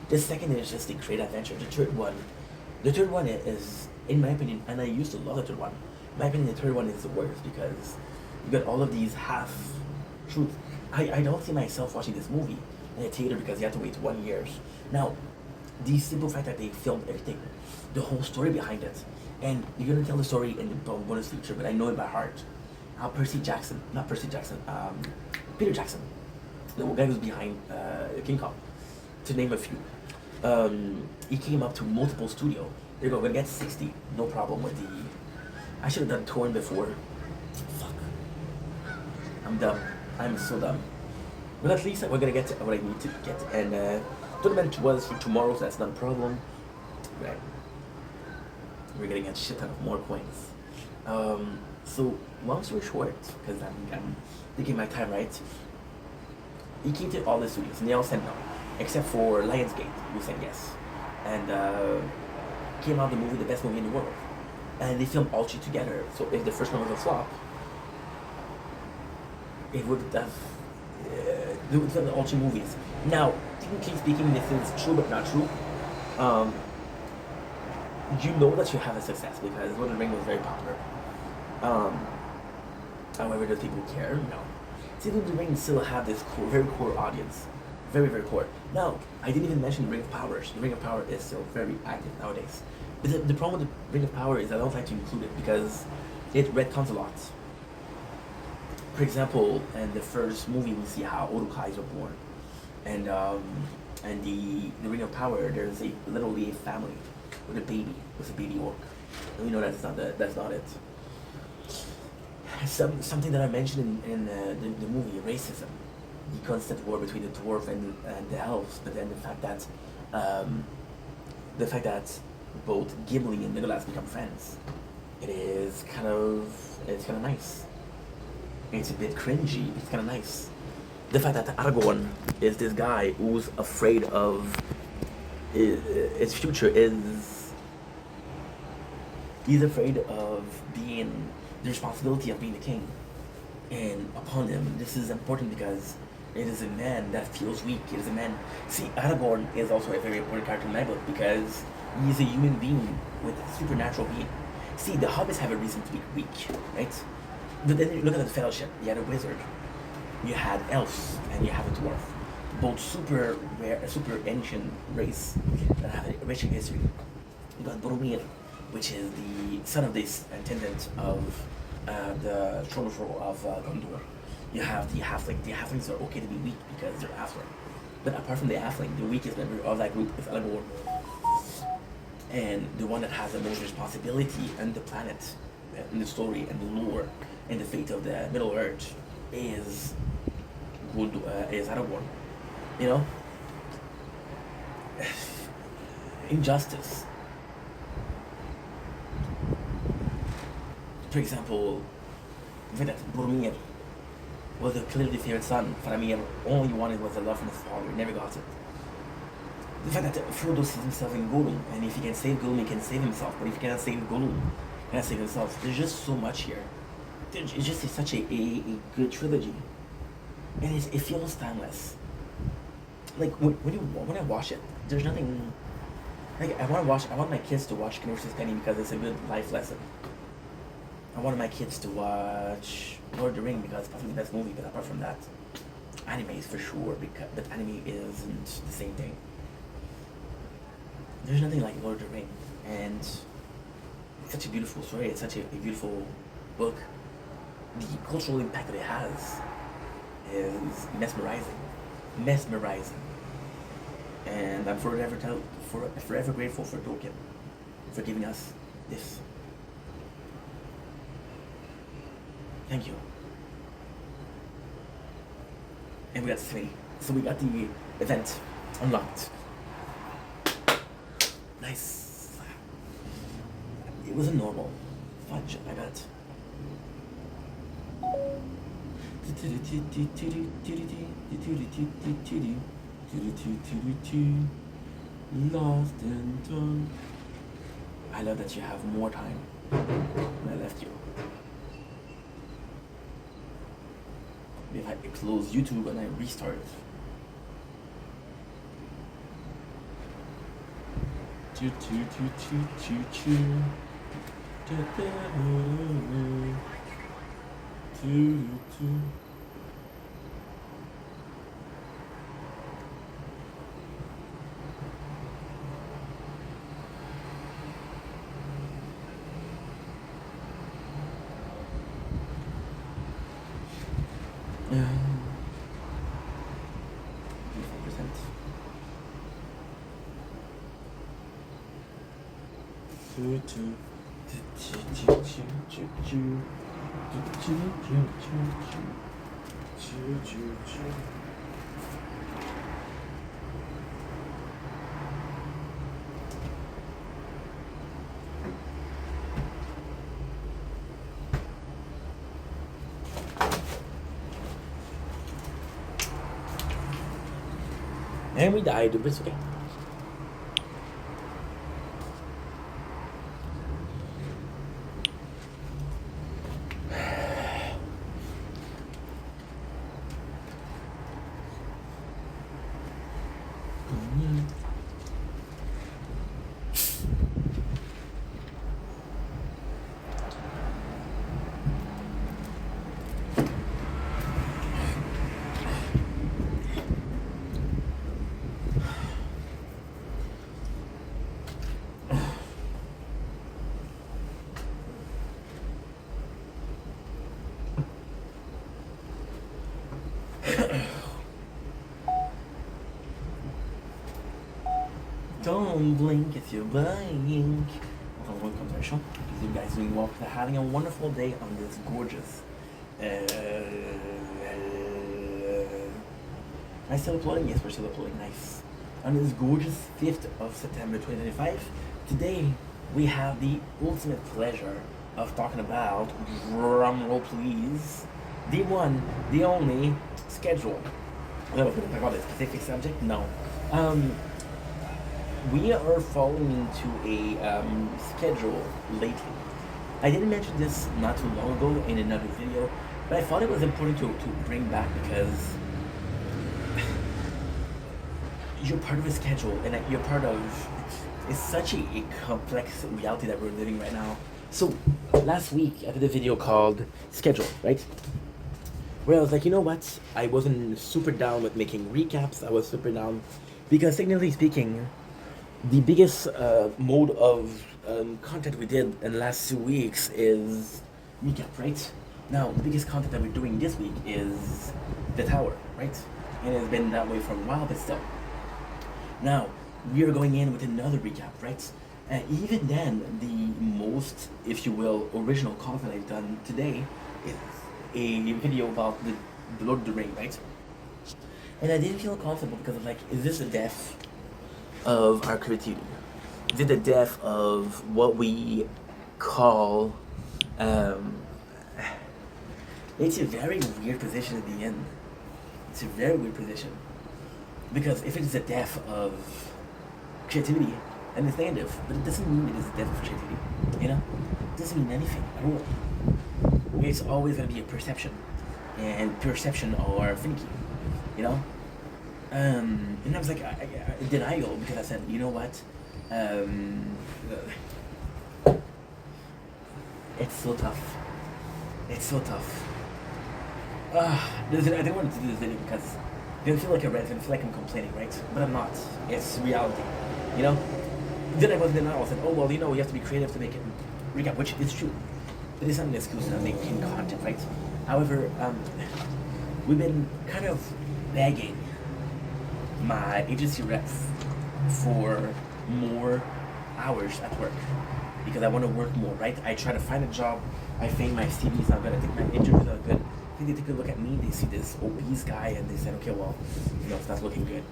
The second is just a great adventure. The third one is, in my opinion, and I used to love the third one. In my opinion, the third one is the worst because you got all of these half-truths. I don't see myself watching this movie in a theater because you have to wait 1 year. Now, the simple fact that they filmed everything, the whole story behind it, and you're gonna tell the story in the bonus feature, but I know it by heart. Peter Jackson, the guy who's behind King Kong, to name a few. He came up to multiple studios. They're gonna get 60, no problem with the. I should have done Torn before. Fuck. I'm dumb. I'm so dumb. But at least we're gonna get what I need to get. And tournament was for tomorrow, so that's not a problem. Right. We're getting a shit ton of more coins. So long story short, because I'm taking my time, right? He came to all the studios and they all said no, except for Lionsgate, who said yes, and came out the movie, the best movie in the world, and they filmed all three together. So if the first one was a flop, it would have they would film all three movies. Now, technically speaking, this is true but not true. You know that you have a success because Lord of the Rings was very popular. However, does people care? No. See, Lord of the Rings still have this very core audience. Very, very core. Now, I didn't even mention the Ring of Power. The Ring of Power is still very active nowadays. But the problem with the Ring of Power is I don't like to include it because it retcons a lot. For example, in the first movie, we see how Uruk-hais were born. And the Ring of Power, there's literally a family with a baby orc. And we know that's not it. Something that I mentioned in the movie, racism, the constant war between the dwarf and the elves, but then the fact that both Gimli and Legolas become friends, it's kind of nice. It's a bit cringy, it's kind of nice. The fact that Aragorn is this guy who's afraid of his future he's afraid of being the responsibility of being the king. And upon him, this is important because it is a man that feels weak. It is a man. See, Aragorn is also a very important character in my book because he's a human being with a supernatural being. See, the hobbits have a reason to be weak, right? But then you look at the Fellowship. You had a wizard, you had elves, and you have a dwarf. Both super rare, super ancient race that have a rich history. You got Boromir, which is the son of this intendant of the throne of Gondor. You have the halfling. The halflings are okay to be weak because they're halfling. But apart from the halfling, the weakest member of that group is Aragorn. And the one that has the most responsibility on the planet, in the story and the lore and the fate of the Middle Earth is Aragorn. You know? Injustice. For example, the fact that Boromir was a clearly favorite son. Faramir all he wanted was the love from his father, he never got it. The fact that Frodo sees himself in Gollum, and if he can save Gollum, he can save himself, but if he cannot save Gollum, he cannot save himself. There's just so much here. It's just such a good trilogy. And it feels timeless. Like, when I watch it, there's nothing... Like, I want my kids to watch Ken vs. Penny because it's a good life lesson. I wanted my kids to watch Lord of the Rings because it's probably the best movie, but apart from that, anime is for sure, but anime isn't the same thing. There's nothing like Lord of the Rings, and it's such a beautiful story, it's such a beautiful book. The cultural impact that it has is mesmerizing. And I'm forever grateful for Tolkien for giving us this. Thank you. And we got 3. So we got the event unlocked. Nice. It wasn't normal. Fudge, I bet. Lost in time. I love that you have more time when I left you. If I close YouTube and I restart. And we died, but it's okay. Don't blink if you're buying. Welcome to commercial. Because you guys are doing well. They're having a wonderful day on this gorgeous. Am I still uploading? Yes, we're still uploading. Nice. On this gorgeous 5th of September 2025. Today we have the ultimate pleasure of talking about, drumroll please, the one, the only schedule. I don't know if we're going to talk about a specific subject. No. We are falling into a schedule lately. I didn't mention this not too long ago in another video, but I thought it was important to bring back because you're part of a schedule and you're part of, it's such a complex reality that we're living right now. So last week I did a video called Schedule, right? Where I was like, you know what? I wasn't super down with making recaps. I was super down because technically speaking, the biggest mode of content we did in the last 2 weeks is recap, right? Now, the biggest content that we're doing this week is The Tower, right? And it's been that way for a while, but still. Now, we are going in with another recap, right? And even then, the most, if you will, original content I've done today is a video about the Lord of the Ring, right? And I didn't feel comfortable because I was like, is this the death of our creativity? Is it the death of what we call, it's a very weird position to be in. It's a very weird position. Because if it's the death of creativity, then it's negative. But it doesn't mean it is the death of creativity, you know? It doesn't mean anything at all. It's always going to be a perception. And perception are finicky, you know? And I was like, I denial, because I said, you know what? It's so tough. It's so tough. I didn't want to do this video because I don't feel like a rant, I feel like I'm complaining, right? But I'm not. It's reality, you know? Then I was in denial. I said, oh, well, you know, you have to be creative to make it recap, which is true. But it's not an excuse to make content, right? However, we've been kind of begging my agency rep for more hours at work because I want to work more, right? I try to find a job. I think my CV is not good. I think my interviews are good. I think they take a look at me. They see this obese guy and they said, okay, well, you know, it's not looking good.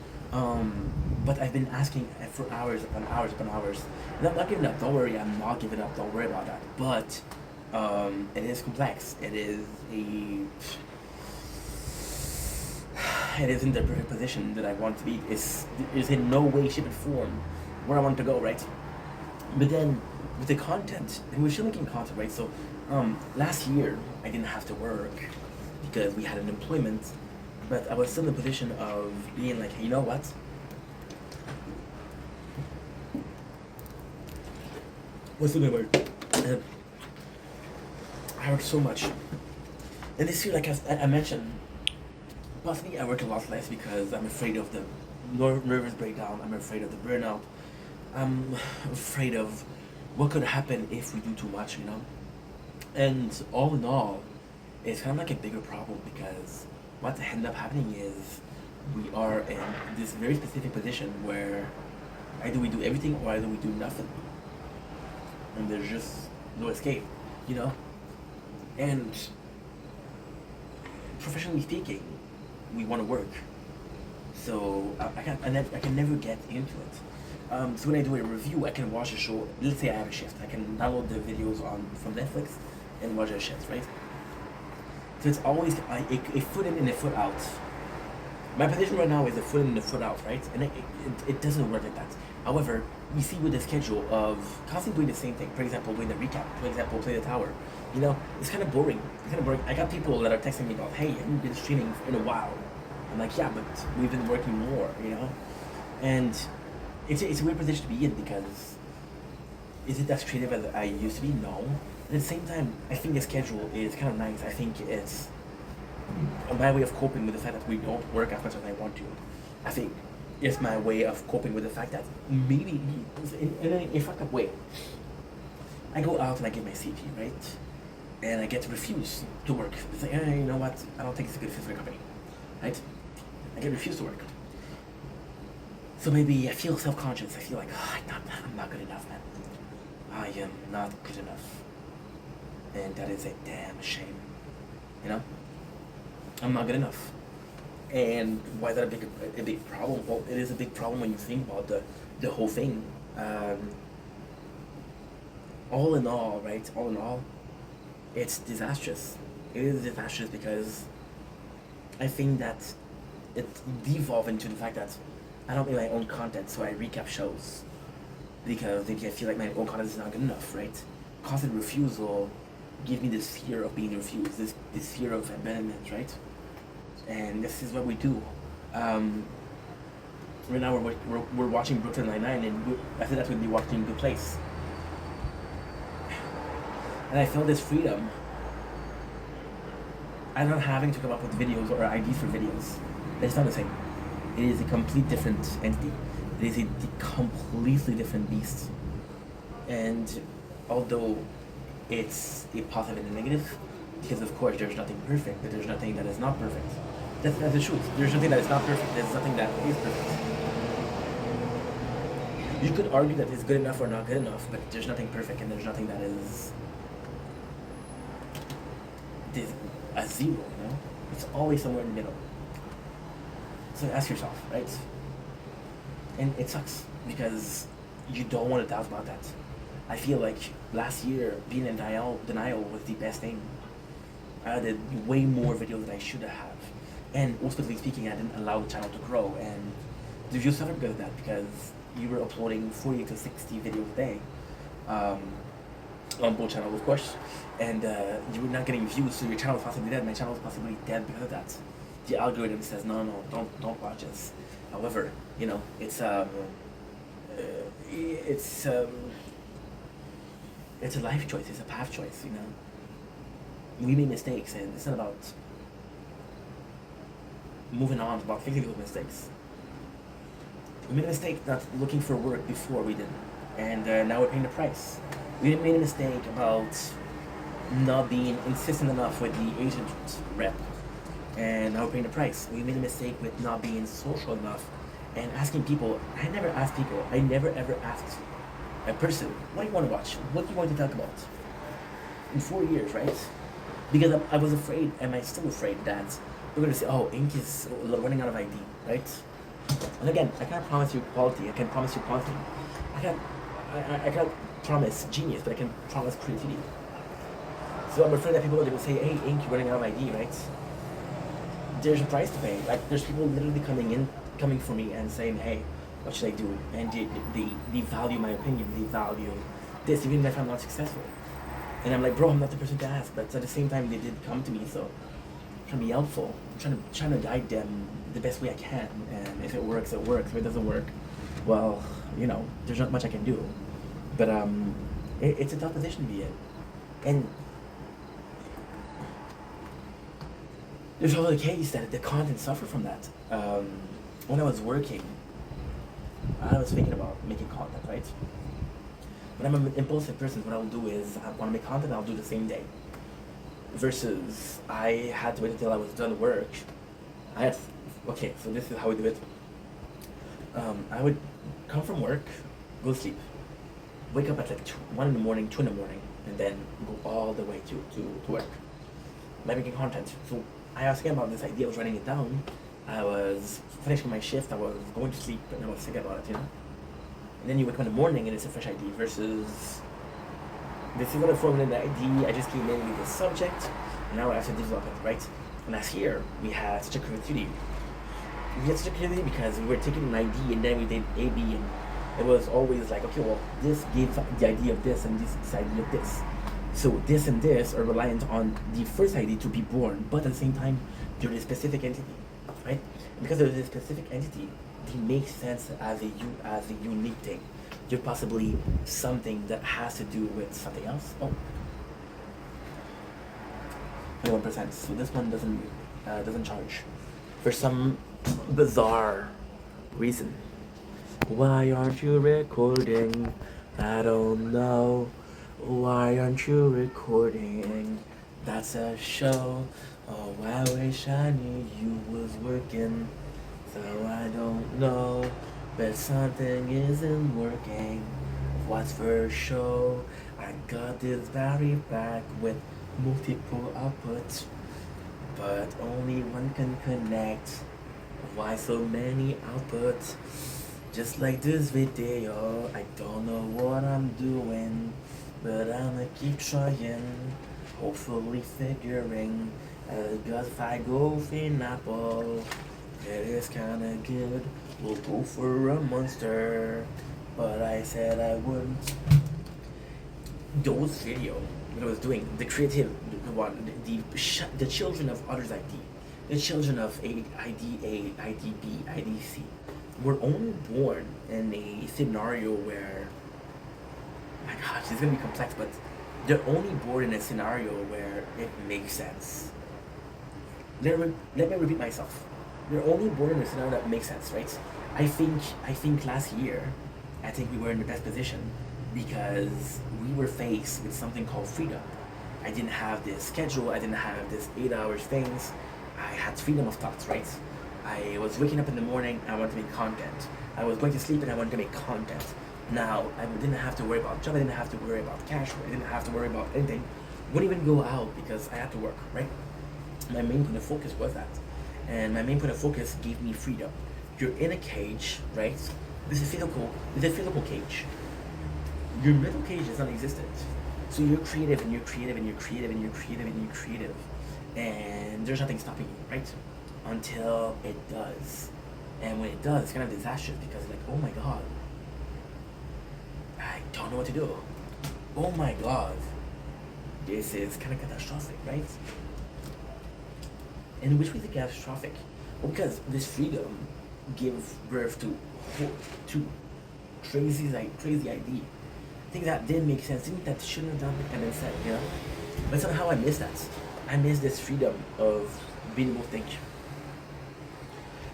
But I've been asking for hours upon hours upon hours. And I'm not giving up. Don't worry, I'm not giving up. Don't worry about that. But it is complex. It is in the perfect position that I want to be. It's in no way, shape, or form where I want to go, right? But then with the content, and we're still making content, right? So last year I didn't have to work because we had an employment, but I was still in the position of being like, hey, you know what? What's the good word? I work so much. And this year, like I mentioned, possibly I work a lot less because I'm afraid of the nervous breakdown. I'm afraid of the burnout. I'm afraid of what could happen if we do too much, you know? And all in all, it's kind of like a bigger problem because what ended up happening is we are in this very specific position where either we do everything or either we do nothing. And there's just no escape, you know? And professionally speaking, we want to work. So I can never get into it. So when I do a review, I can watch a show. Let's say I have a shift. I can download the videos from Netflix and watch a shift, right? So it's always a foot in and a foot out. My position right now is a foot in and a foot out, right? And it doesn't work like that. However, we see with the schedule of constantly doing the same thing. For example, doing the recap. For example, play the tower. You know, it's kind of boring. I got people that are texting me about, hey, have you been streaming in a while? I'm like, yeah, but we've been working more, you know? And it's a weird position to be in because is it as creative as I used to be? No. At the same time, I think the schedule is kind of nice. I think it's my way of coping with the fact that we don't work as much as I want to. I think it's my way of coping with the fact that maybe in a fucked up way, I go out and I get my CV, right? And I get to refuse to work. It's like, hey, you know what? I don't think it's a good fit for the company, right? I get refused to work. So maybe I feel self-conscious. I feel like, oh, I'm not good enough, man. I am not good enough. And that is a damn shame, you know? I'm not good enough. And why is that a big problem? Well, it is a big problem when you think about the whole thing. All in all, right? All in all, it's disastrous. It is disastrous because I think that it devolved into the fact that I don't make my own content, so I recap shows because maybe I feel like my own content is not good enough, right? constant refusal give me this fear of being refused, this fear of abandonment, right? And this is what we do. Right now we're watching Brooklyn Nine-Nine, and after that we'll be watching Good Place. And I feel this freedom. I'm not having to come up with videos or IDs for videos. It's not the same. It is a complete different entity. It is a completely different beast. And although it's a positive and a negative, because of course there's nothing perfect, but there's nothing that is not perfect. That's the truth. There's nothing that is not perfect. There's nothing that is perfect. You could argue that it's good enough or not good enough, but there's nothing perfect, and there's nothing that is a zero, you know? It's always somewhere in the middle. So ask yourself, right? And it sucks because you don't want to doubt about that. I feel like last year being in denial was the best thing. I did way more videos than I should have. And ultimately speaking, I didn't allow the channel to grow. And the views suffered because of that, because you were uploading 40 to 60 videos a day on both channels, of course. And you were not getting views, so your channel was possibly dead. My channel was possibly dead because of that. The algorithm says, no, don't watch this. However, you know, it's a life choice, it's a path choice, you know. We make mistakes, and it's not about moving on, it's about fixing those mistakes. We made a mistake not looking for work before we did, and now we're paying the price. We made a mistake about not being insistent enough with the agent rep, and now we're paying the price. We made a mistake with not being social enough and asking people. I never ever asked a person, what do you want to watch? What do you want to talk about? In 4 years, right? Because I was afraid, and I'm still afraid that we're going to say, oh, Ink is running out of ID, right? And again, I can't promise you quality, I can promise you quantity. I can't promise genius, but I can promise creativity. So I'm afraid that people are going to say, hey, Ink, you're running out of ID, right? There's a price to pay. Like, there's people literally coming for me and saying, hey, what should I do? And they value my opinion, they value this, even if I'm not successful. And I'm like, bro, I'm not the person to ask, but at the same time, they did come to me, so I'm trying to be helpful. I'm trying to guide them the best way I can, and if it works, it works. If it doesn't work, well, you know, there's not much I can do. But it's a tough position to be in. And there's also the case that the content suffered from that. When I was working, I was thinking about making content, right? But I'm an impulsive person. What I'll do is, I want to make content, I'll do the same day. Versus, I had to wait until I was done work. Okay, so this is how we do it. I would come from work, go to sleep, wake up at like 1 in the morning, 2 in the morning, and then go all the way to work. By making content. So I was thinking about this idea, I was writing it down. I was finishing my shift, I was going to sleep, and I was thinking about it, you know? And then you wake up in the morning and it's a fresh idea versus this is what I formulated the idea, I just came in with the subject, and now I have to develop it, right? And last year, we had such a creativity. We had such a creativity because we were taking an idea and then we did A, B, and it was always like, okay, well, this gives the idea of this and this idea of this. So this and this are reliant on the first idea to be born, but at the same time, they're a specific entity, right? And because they're a specific entity, they make sense as a unique thing. They're possibly something that has to do with something else. Oh, 21%. So this one doesn't charge for some bizarre reason. Why aren't you recording? I don't know. Why aren't you recording? That's a show. Oh, I wish I knew you was working. So I don't know, but something isn't working. What's for show? I got this battery back with multiple outputs, but only one can connect. Why so many outputs? Just like this video, I don't know what I'm doing, but I'ma keep trying, hopefully figuring. Cause if I go for apple, it is kinda good. We'll go for a monster, but I said I wouldn't. those video that I was doing, the creative one, the children of others ID, the children of IDA, IDB, IDC, were only born in a scenario where, my gosh, it's gonna be complex, but they're only born in a scenario where it makes sense. Let me repeat myself. They're only born in a scenario that makes sense, right? I think last year, I think we were in the best position because we were faced with something called freedom. I didn't have this schedule, I didn't have this 8 hours things. I had freedom of thoughts, right? I was waking up in the morning, I wanted to make content. I was going to sleep and I wanted to make content. Now, I didn't have to worry about job, I didn't have to worry about cash, I didn't have to worry about anything. Wouldn't even go out because I had to work, right? My main point of focus was that. And my main point of focus gave me freedom. You're in a cage, right? This is a physical cage. Your mental cage is non-existent. So you're creative and you're creative and you're creative and you're creative and you're creative. And there's nothing stopping you, right? Until it does. And when it does, it's kind of disastrous because like, oh my God, I don't know what to do. Oh my God, this is kind of catastrophic, right? And which was catastrophic? Well, because this freedom gives birth to crazy idea. Things that didn't make sense, things that shouldn't have been said, you know? But somehow I miss that. I miss this freedom of being able to think.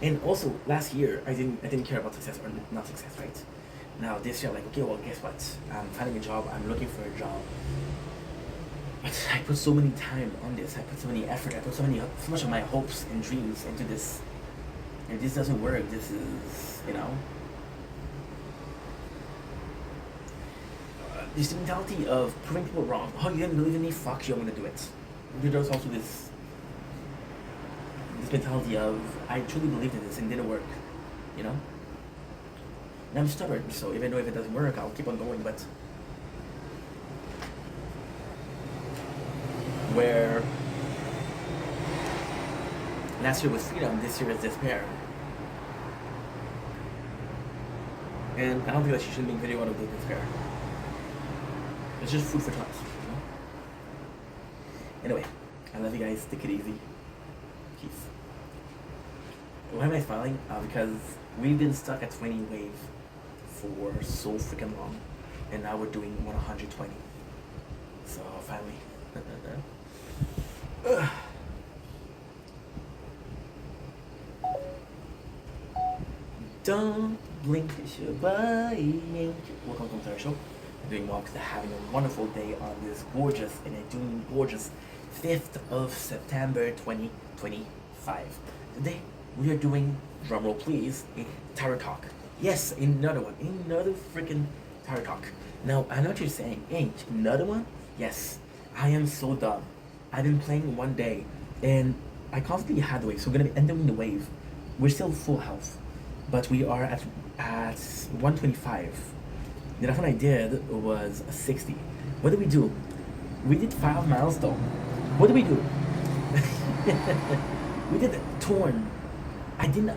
And also, last year, I didn't care about success or not success, right? Now this year, I'm like, okay, well, guess what? I'm finding a job, I'm looking for a job. But I put so many time on this, I put so many effort, I put so much of my hopes and dreams into this. If this doesn't work, this is, you know? This mentality of proving people wrong. Oh, you didn't believe in me? Fuck you, I'm gonna do it. There's also this mentality of, I truly believed in this and it didn't work, you know? And I'm stubborn, so even though if it doesn't work, I'll keep on going, but where last year was freedom, this year is despair. And I don't think that she should make video out of the despair. It's just food for thought, you know? Anyway, I love you guys, take it easy. Peace. Why am I smiling? Because we've been stuck at 20 wave for so freaking long, and now we're doing 120. So finally. Don't blink, Shabbai. Welcome to our show. I'm doing well because I'm having a wonderful day on this gorgeous and a doing gorgeous 5th of September 2025. Today we are doing, drumroll please, a tarot talk. Yes, another one, another freaking tarot talk. Now I know what you're saying, ain't another one? Yes, I am so dumb. I've been playing one day and I constantly had the wave, so we're gonna be ending the wave. We're still full health, but we are at 125. The last one I did was a 60. What did we do? We did 5 milestones. What did we do? We did Torn. I didn't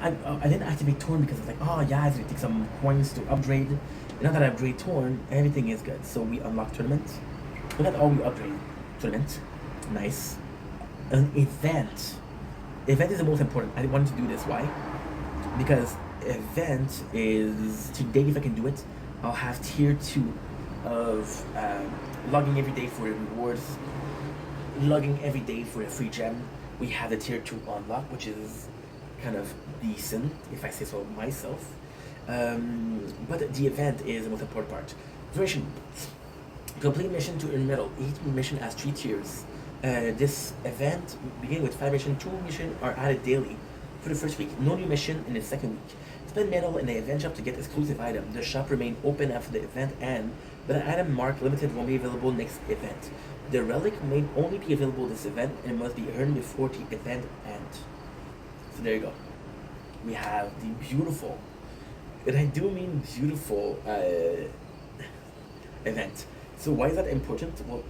activate Torn because I was like, oh yeah, it's gonna take some coins to upgrade. And now that I upgrade Torn, everything is good. So we unlock tournaments. But that's all we upgrade. Tournament. Nice. An event. Event is the most important. I wanted to do this. Why? Because event is today, if I can do it, I'll have tier 2 of logging every day for the rewards, logging every day for a free gem. We have the tier 2 unlock, which is kind of decent, if I say so myself. But the event is the most important part. Duration. Complete mission to earn medal. Each mission has 3 tiers. This event begins with 5 missions. 2 missions are added daily for the first week. No new mission in the second week. Spend medal in the event shop to get exclusive item. The shop remain open after the event end, but an item marked limited won't be available next event. The relic may only be available this event and must be earned before the event ends. So there you go. We have the beautiful, and I do mean beautiful, event. So why is that important? Well,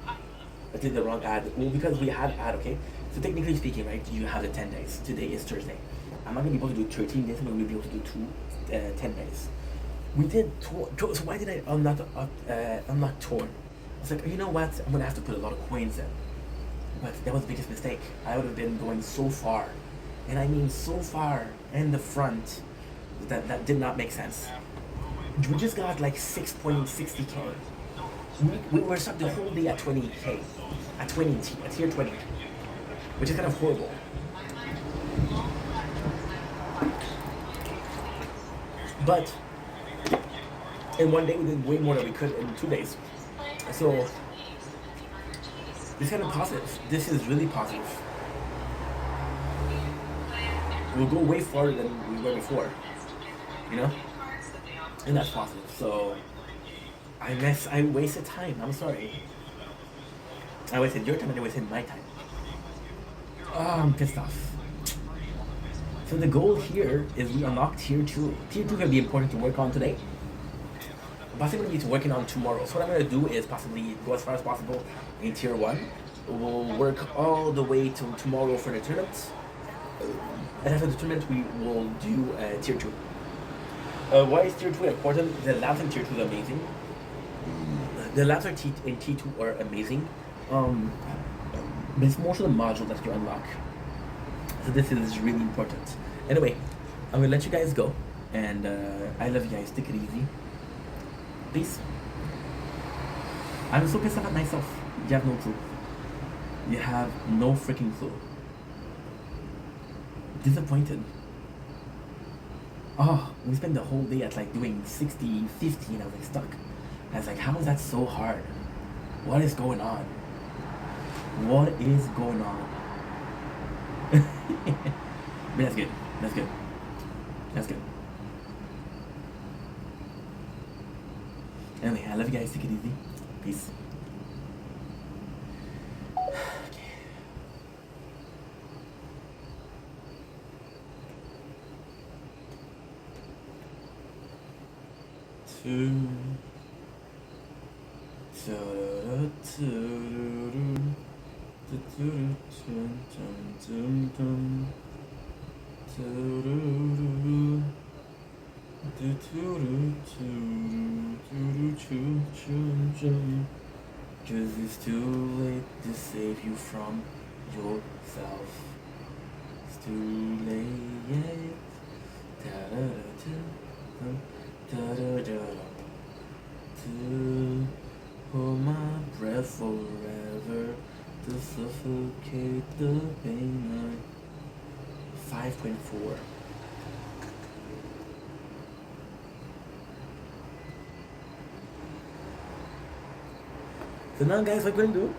I did the wrong ad. Well, because we had ad, okay? So technically speaking, right, you have the 10 days. Today is Thursday. I'm not going to be able to do 13 days, I'm going to be able to do 10 days. We did tour. So why did I unlock tour? I was like, you know what? I'm gonna have to put a lot of coins in. But that was the biggest mistake. I would have been going so far, and I mean so far in the front that did not make sense. We just got like 6.60k. We were stuck the whole day at 20k, at tier 20, which is kind of horrible. But in one day we did way more than we could in 2 days. So this is kind of positive. This is really positive. We'll go way farther than we were before, you know? And that's positive. So I wasted time. I'm sorry. I wasted your time and I wasted my time. Oh, I'm pissed off. So the goal here is we unlock tier 2. Tier 2 can be important to work on today. Possibly need to working on tomorrow. So what I'm gonna do is possibly go as far as possible in tier 1. We'll work all the way to tomorrow for the tournament. And after the tournament we will do tier 2. Why is tier 2 important? The labs in tier 2 are amazing. The labs in T2 are amazing. But it's more so the module that you unlock. So this is really important. Anyway, I'm gonna let you guys go. And I love you guys. Take it easy. Peace. I'm so pissed off at myself. You have no clue. You have no freaking clue. Disappointed. Oh, we spent the whole day at like doing 60, 50 and I was like stuck. I was like, how is that so hard? What is going on? What is going on? But that's good. That's good. That's good. Anyway, I love you guys. Take it easy. Peace. Okay. Cause it's too late to save you from yourself. It's too late. To hold my breath forever, to suffocate the pain. 5.4. So now guys, what we're gonna do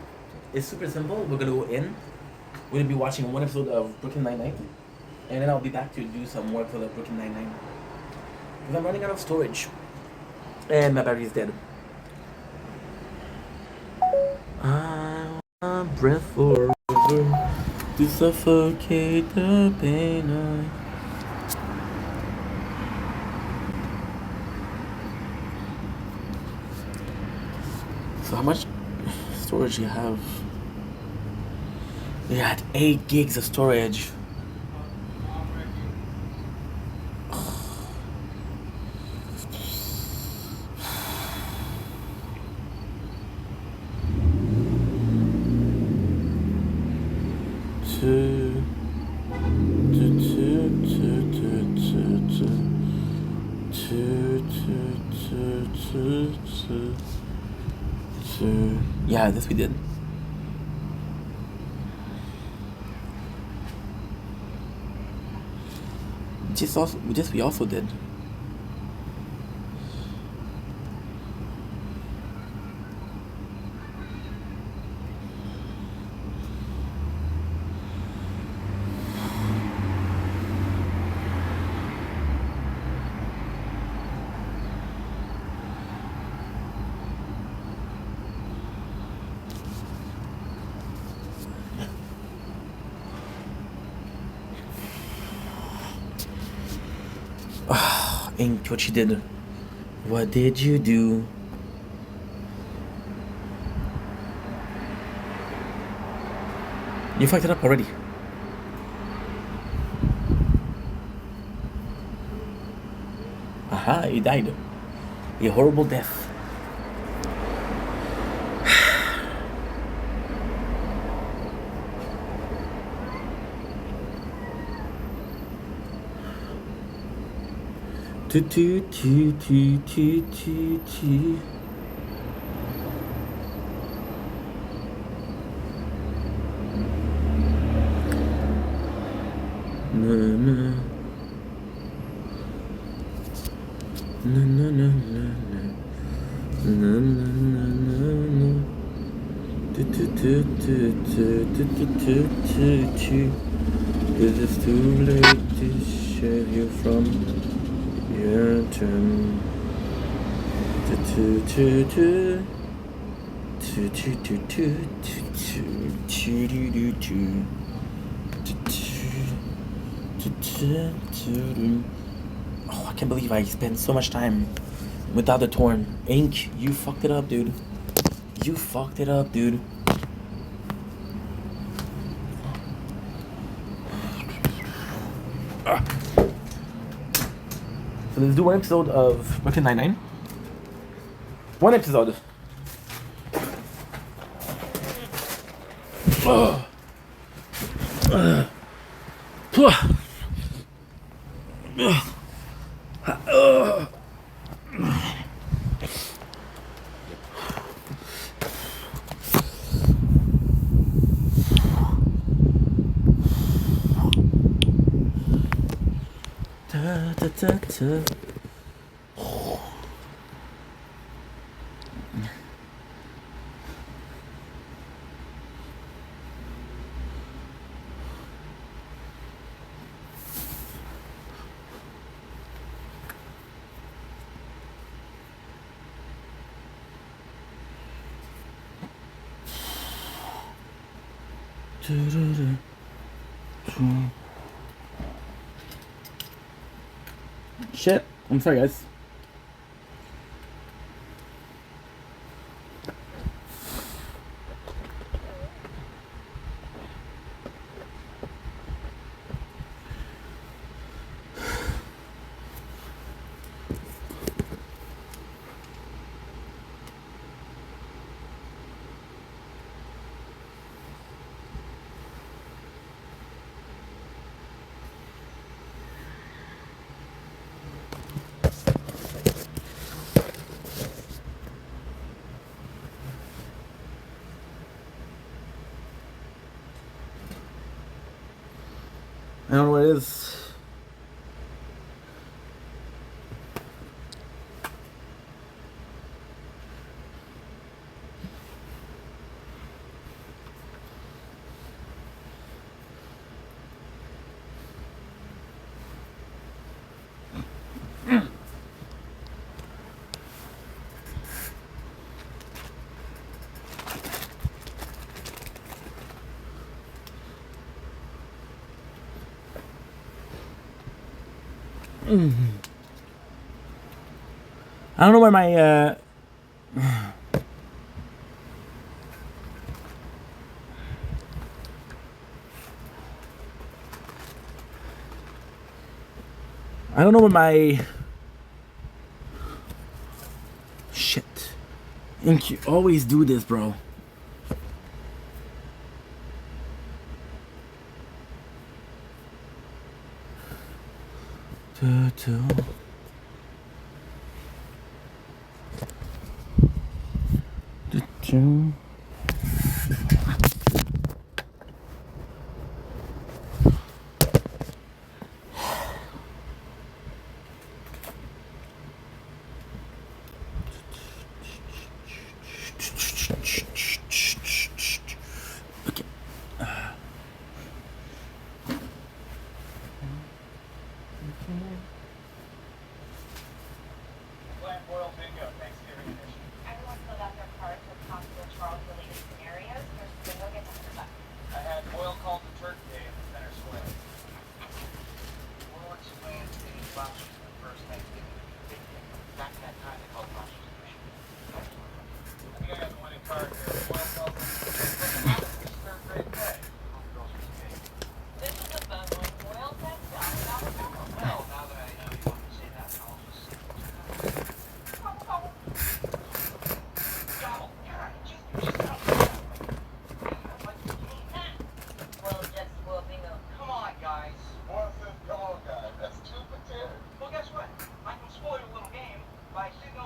is super simple. We're gonna go in. We're gonna be watching one episode of Brooklyn Nine-Nine. And then I'll be back to do some more for the Brooklyn Nine-Nine. Because I'm running out of storage. And my battery is dead. I want breath forever to suffocate the pain. So how much storage do you have? We had 8 gigs of storage. Yeah, this we did. We also did. Ain't what you did. What did you do? You fucked it up already. Aha, you died. A horrible death. Is it too late to save you from your turn? Oh, I can't believe I spent so much time without the torn. Ink, you fucked it up, dude. You fucked it up, dude. So let's do one episode of Brooklyn Nine-Nine. One episode. Shit, I'm sorry, guys. I don't know what it is. I don't know where my I don't know where my shit. Ink, you always do this, bro. Black Royal Bingo Thanksgiving edition. Everyone filled out their cards with possible Charles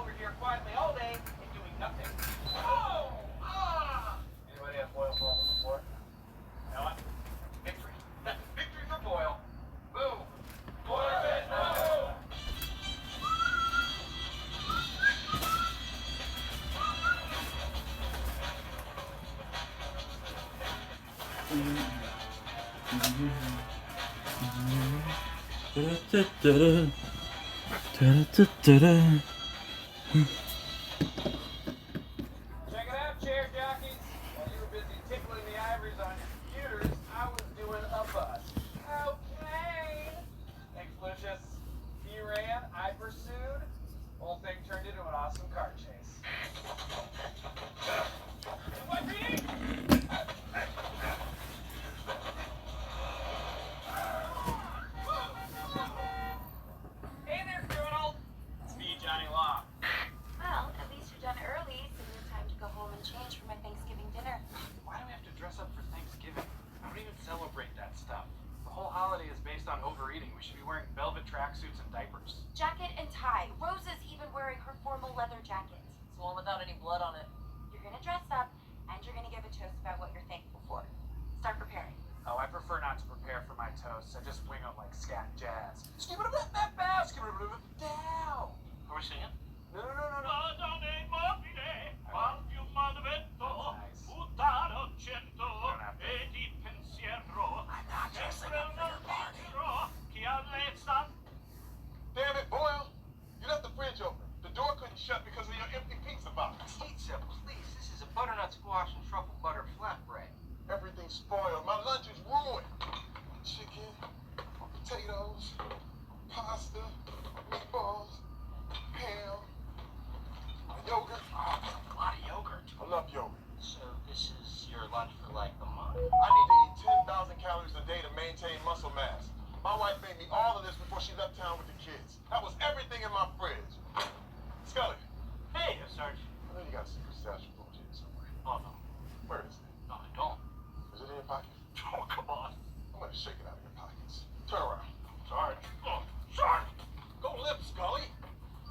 over here quietly all day and doing nothing. Oh! Ah! Anybody have Boyle fall on the floor? You know what? Victory. Victory for Boyle. Boom. Boyle says no! Check it out, chair jockeys. While you were busy tickling the ivories on your computers, I was doing a bus. Okay. Thanks, Lucius. He ran, I pursued. Whole thing turned into an awesome car chase. Hey there, criminal. It's me, Johnny Law. Well, at least you're done early, so you have time to go home and change for my Thanksgiving dinner. Why do we have to dress up for Thanksgiving? I don't even celebrate that stuff. The whole holiday is based on overeating. We should be wearing velvet tracksuits and diapers. Jacket and tie. Rose is even wearing her formal leather jacket. It's the one without any blood on it. You're gonna dress up, and you're gonna give a toast about what you're thankful for. Start preparing. Oh, I prefer not to prepare for my toasts. I just wing them like scat and jazz. Down. Are we singing? No. Damn it, Boyle. You left the fridge open. The door couldn't shut because of your empty pizza box. Pizza, please. This is a butternut squash and truffle butter flatbread. Everything's spoiled. My lunch is ruined. Chicken, potatoes, pasta, meatballs, ham, yogurt. Oh, a lot of yogurt. I love yogurt. So this is your lunch for like a month? I need to eat 10,000 calories a day to maintain muscle mass. My wife made me all of this before she left town with the kids. That was everything in my fridge. Scully. Hey, Sarge. I know you got a secret stash of food here somewhere. Oh, no. Where is it? No, I don't. Is it in your pocket? Oh, come on. I'm gonna shake it out of your pockets. Turn around. Sarge. Oh, Sarge. Go live, Scully.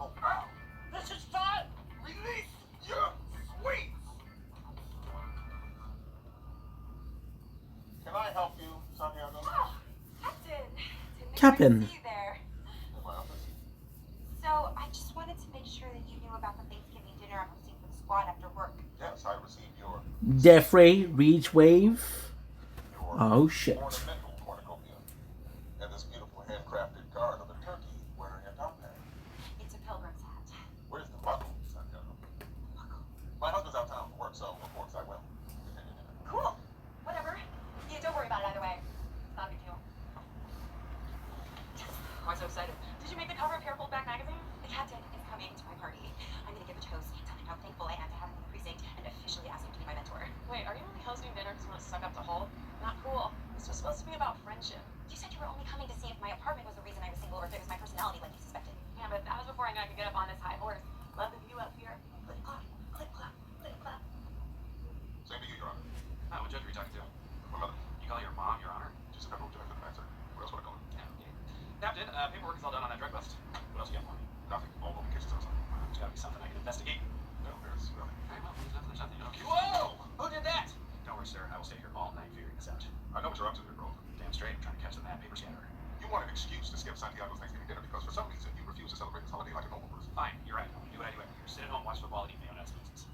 Oh, wow. This is fun. Release your sweets. Can I help you, Santiago? Oh, Captain. Captain. Didn't see you there. In my office. So I just wanted to make sure that you knew about the Thanksgiving dinner I'm hosting for the squad after work. Yes, I received your Defray, Reach Wave. Oh shit. ornamental cornucopia and this beautiful handcrafted card of a turkey wearing a top hat. It's a pilgrim's hat. Where's the buckle, Santiago? My husband's out of town for work, so of course I will. Cool. Whatever. Yeah, don't worry about it either way. It's not a big deal. I'm so excited. Did you make the cover of Hair Back magazine? The captain is coming to my party. I'm gonna give a toast, tell him how thankful I am to have him in the precinct, and officially ask him to be my mentor. Wait, are you only hosting dinner because you want to suck up to Hulk? Not cool. This was supposed to be about friendship. You said you were only coming to see if my apartment was the reason I was single or if it was my personality like you suspected. Yeah, but that was before I knew I could get up on this high horse. Love the view up here. Click clap, click clap, click clap. Same to you, Your Honor. What judge are you talking to? My mother. You call your mom, Your Honor? She's a federal judge for the matter. What else would I call her? Yeah, okay. Captain, paperwork is all done on that drug bust. What else you got for me? Nothing. All locations outside. There's gotta be something I can investigate. No, there's really. Alright, well, there's nothing. Okay. Whoa! Who did that? Don't worry, sir. I will stay here all night figuring this out. I know what you're up to here, Grove. Damn straight. I'm trying to catch the mad paper scanner. You want an excuse to skip Santiago's Thanksgiving dinner because for some reason you refuse to celebrate this holiday like a normal person. Fine, you're right. Do what I do every year. Sit at home, watch football, and eat mayo nuts and beans.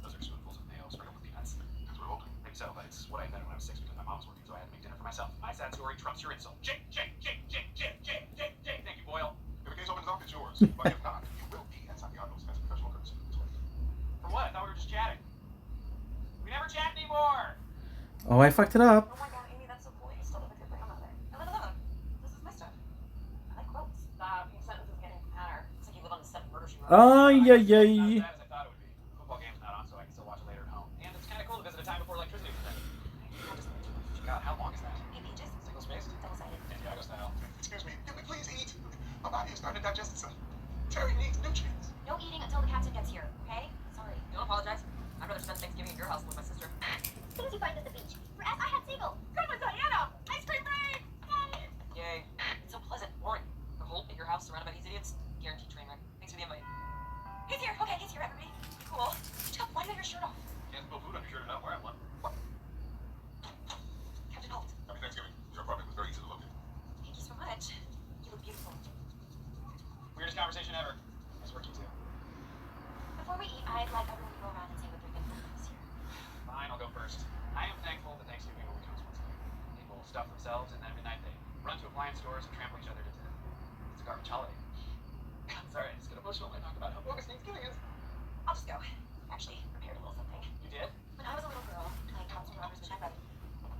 Those are spoonfuls of mayo sprinkled with peanuts. That's revolting. I think so, but it's what I invented when I was 6 because my mom was working, so I had to make dinner for myself. My sad story trumps your insult. Jake. Thank you, Boyle. If the case opens up, it's yours. But if not, you will be at Santiago's as a professional courtesy. For what? I thought we were just chatting. We never chat anymore. Oh, I fucked it up. Oh my god, Amy, that's so cool. You still live with your grandmother. I live alone. This is my stuff. I like quotes. Stop. Your sentence is getting fatter. It's like you live on the set of Murder She Wrote. Oh, yeah, Not yeah. as bad as I thought it would be. Football game's not on, so I can still watch it later at home. And it's kind of cool to visit a time before electricity was invented. God, how long is that? 8 pages. Single spaced? Double-sided. Santiago style. Excuse me, can we please eat? My body is starting to digest itself. Terry needs nutrients. No eating until the captain gets here, okay? Sorry. Don't apologize. I'd rather spend Thanksgiving at your house than with my sister. Things you find at the beach. For us, I had Seagull. Grandma Diana! Ice cream rain! Yay. It's so pleasant. Boring. The whole at your house surrounded by these idiots. Guaranteed train wreck. Thanks for the invite. He's cool. Stop, why do you have your shirt off? Can't spill food on your shirt and not wearing one. What? Captain Holt, Happy Thanksgiving. Your apartment was very easy to locate. thank you so much. You look beautiful. Weirdest conversation ever. Nice working too. Before we eat, I'd like everyone to go around and say what they're thankful for this year. Fine, I'll go first. I am thankful that Thanksgiving only comes once a year. People stuff themselves, and then at midnight they run to appliance stores and trample each other to death. It's a garbage holiday. I'm sorry, I just get emotional when I talk about how bogus Thanksgiving is. I'll just go. Actually, prepared a little something. You did? When I was a little girl, playing Cops and Robbers with my brother.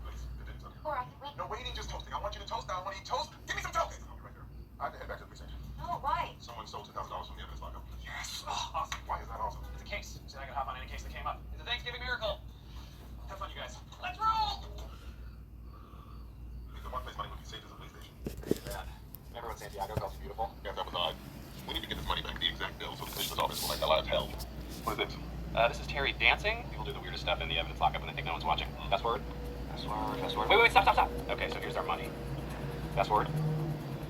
Please, continue, Sonia. Or I can wait. No waiting, just toasting. I want you to toast. I want to eat toast. Give me some toast. I'll be right there. I have to head back to the precinct. No, why? Someone stole $2,000 from the evidence lockup. Yes! Oh, awesome. Why is that awesome? It's a case, so I can hop on any case that came up. It's a Thanksgiving miracle. Have fun, you guys. Let's roll! The one place money would be saved is a police station. Bad. Remember when Santiago called you beautiful? Yeah, that was odd. We need to get this money back, the exact bill, so the police's office will make our lives hell. What is it? This is Terry dancing. People do the weirdest stuff in the evidence lockup when they think no one's watching. Password. Password. Wait, stop. Okay, so here's our money. Password.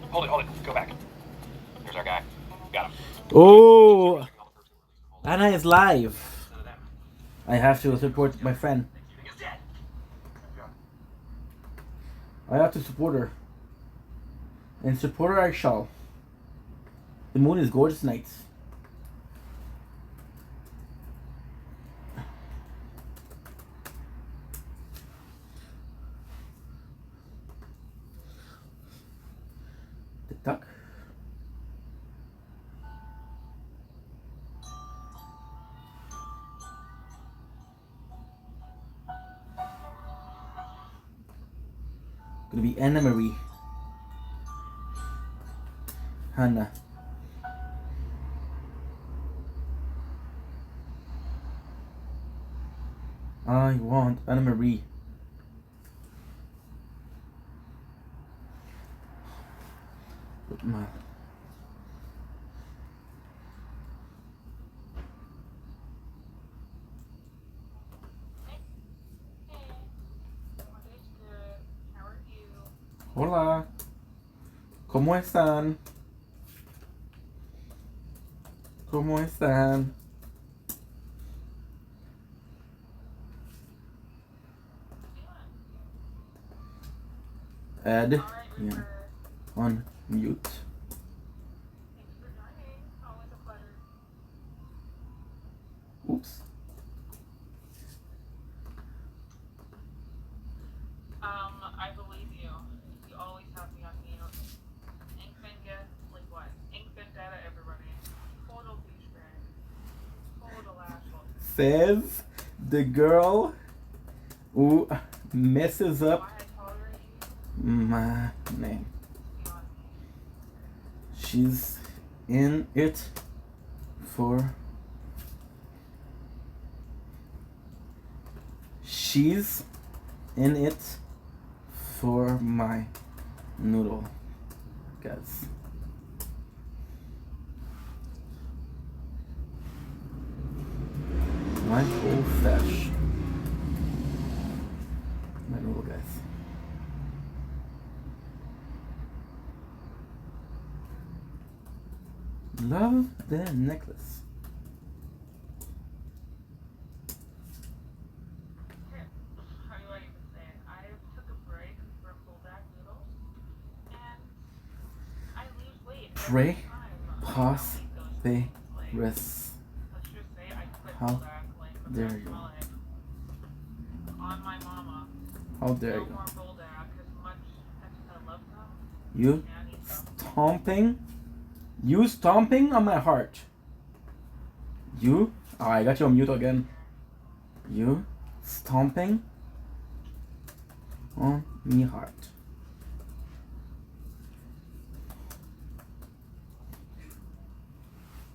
Hold it. Go back. Here's our guy. Got him. Oh, Anna is live. I have to support my friend. I have to support her. And support her I shall. The moon is gorgeous tonight. TikTok. Gonna be Anna Marie. Hannah. I want Anna Marie. Hola. ¿Cómo están? ¿Cómo están? Ed, yeah, on mute. Oops. I believe you. You always have me on mute. Ink Vendetta, like what? Ink Vendetta, everybody. Total douchebag. Total asshole. Says the girl who messes up my name. She's in it for. She's in it for my noodle, guys. My whole fish. My noodle, guys. Love the necklace. How do I even say it? I took a break from Bulldog noodles, and I lose weight. Pray, pause, pay, rest. Let's just say I quit How Bulldog like dare you? On my mama. How dare No you? more Bulldog, as much as I love them. You stomping? You stomping on my heart. You? Oh, I got you on mute again. You stomping on me heart.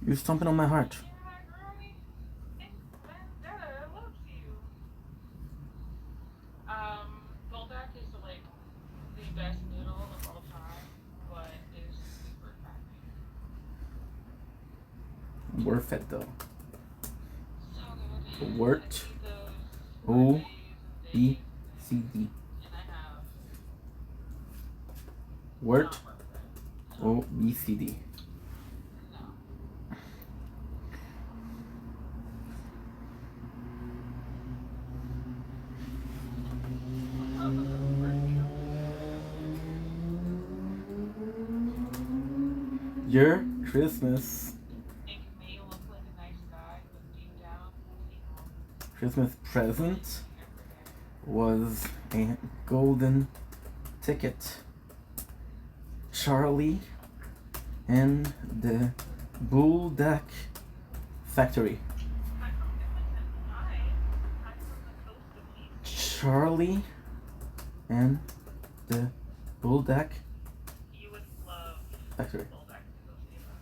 You stomping on my heart. Bulldog is like the best noodle of all time, but is super fattening. Worth it though. So good. Wort. O. B. C. D. Wort. O. B. C. D. Your Christmas Ink may look like a nice guy, but deep down, he knows Christmas present every day. was a golden ticket. Charlie and the Bulldog Factory. I'm from Edmonton. Hi. I'm from the coast of East. Charlie and the Bulldog You would love Factory. Bulldog to go see that.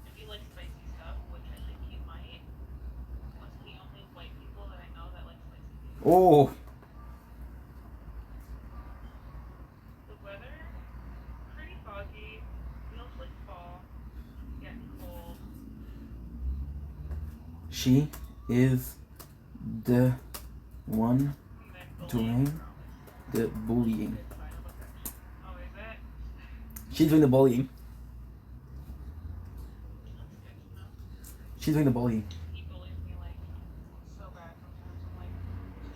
If you like spicy stuff, which I think you might, most of the only white people that I know that like spicy food. Oh, The weather, pretty foggy, feels like fall, getting cold. she is the one And then doing the bullying. Oh, is it? She's doing the bullying. That's good to know. She's doing the bullying. He bullies me like so bad sometimes. I'm like,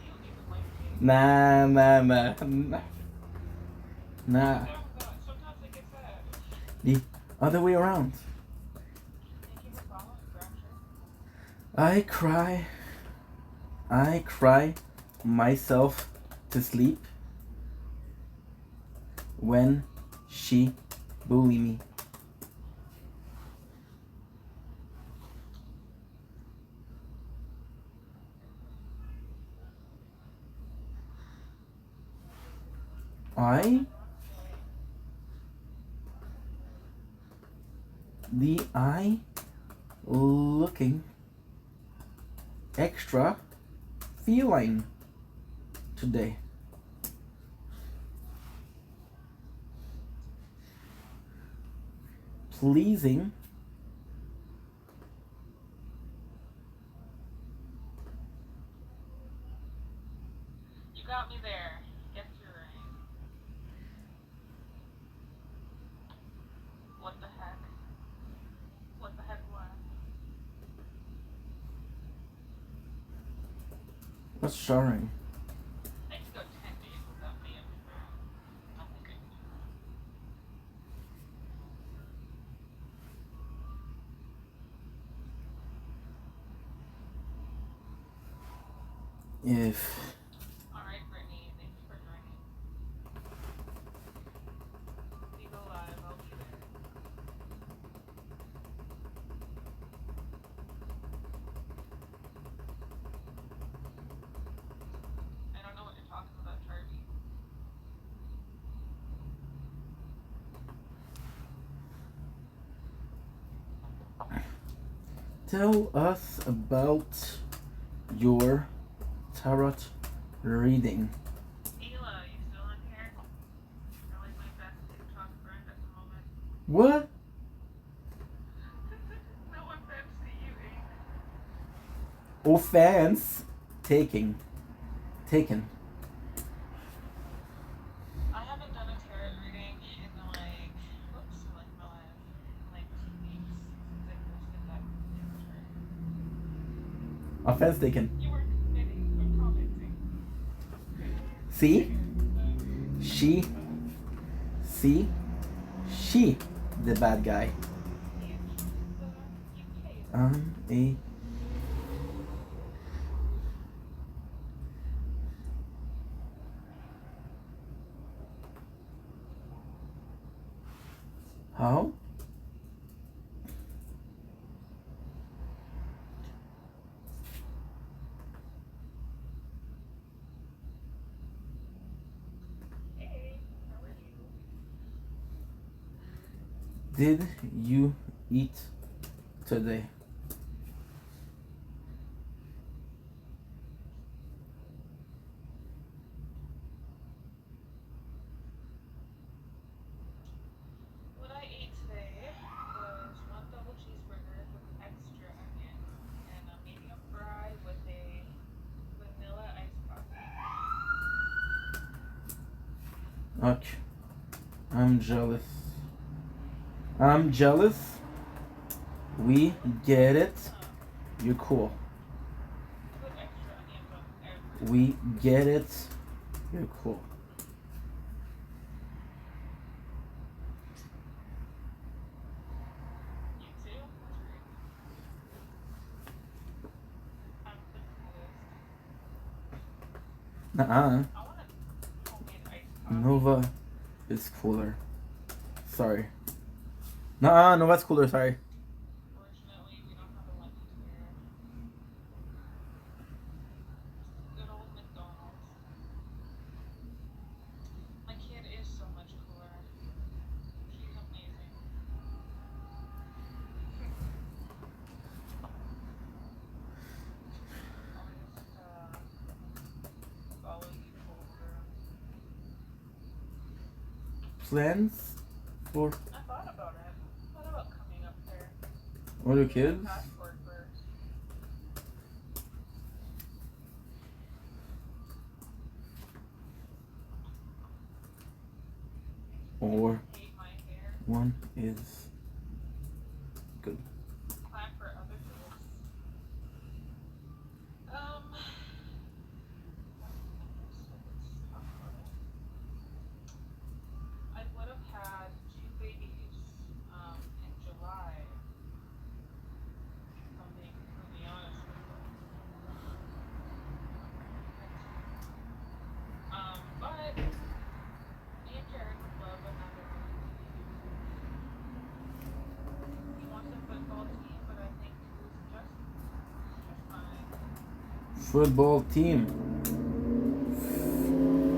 you don't even like me. Nah, nah, nah, nah. Nah. Oh god, sometimes I get sad. The other way around. Thank you for following, Rapture. I cry myself to sleep when she bully me. I looking extra feline today. Pleasing You got me there. Guess you're right. What the heck? What the heck what? what's showering? I could go 10 days without being I think I can do If that. Alright, Brittany, thank you for joining. If you go live, I'll be there. I don't know what you're talking about, Charlie. tell us about your tarot reading. Hila, you still in here? You're like my best TikTok friend at the moment. What? No offense to you, Ink. Offense taken. I haven't done a tarot reading in like, like 2 weeks since I posted that picture. Offense taken. You were committing or commenting. See? She the bad guy. A how? Hey, how are you? Did you eat today? What I ate today was 1 double cheeseburger with extra onion and a medium fry with a vanilla iced coffee. Okay. I'm jealous. We get it. You're cool. Put extra onions on everything. We get it. You're cool. Nuh-uh. I want a homemade iced coffee. Nova is cooler. Sorry. Nuh-uh, Nova's cooler, sorry. Fortunately, we don't have a Wendy's here. Good old McDonald's. My kid is so much cooler. She's amazing. I'll just follow you over. Plans for I thought about it. I thought about coming up there. other Get kids? my passport first. Or Hate my hair. one is good. Plan for other kids. I would have had 2 babies in July. If I'm being completely honest with you. But me and Jared would love another baby. He wants a football team, but I think 2 is just fine. Football team.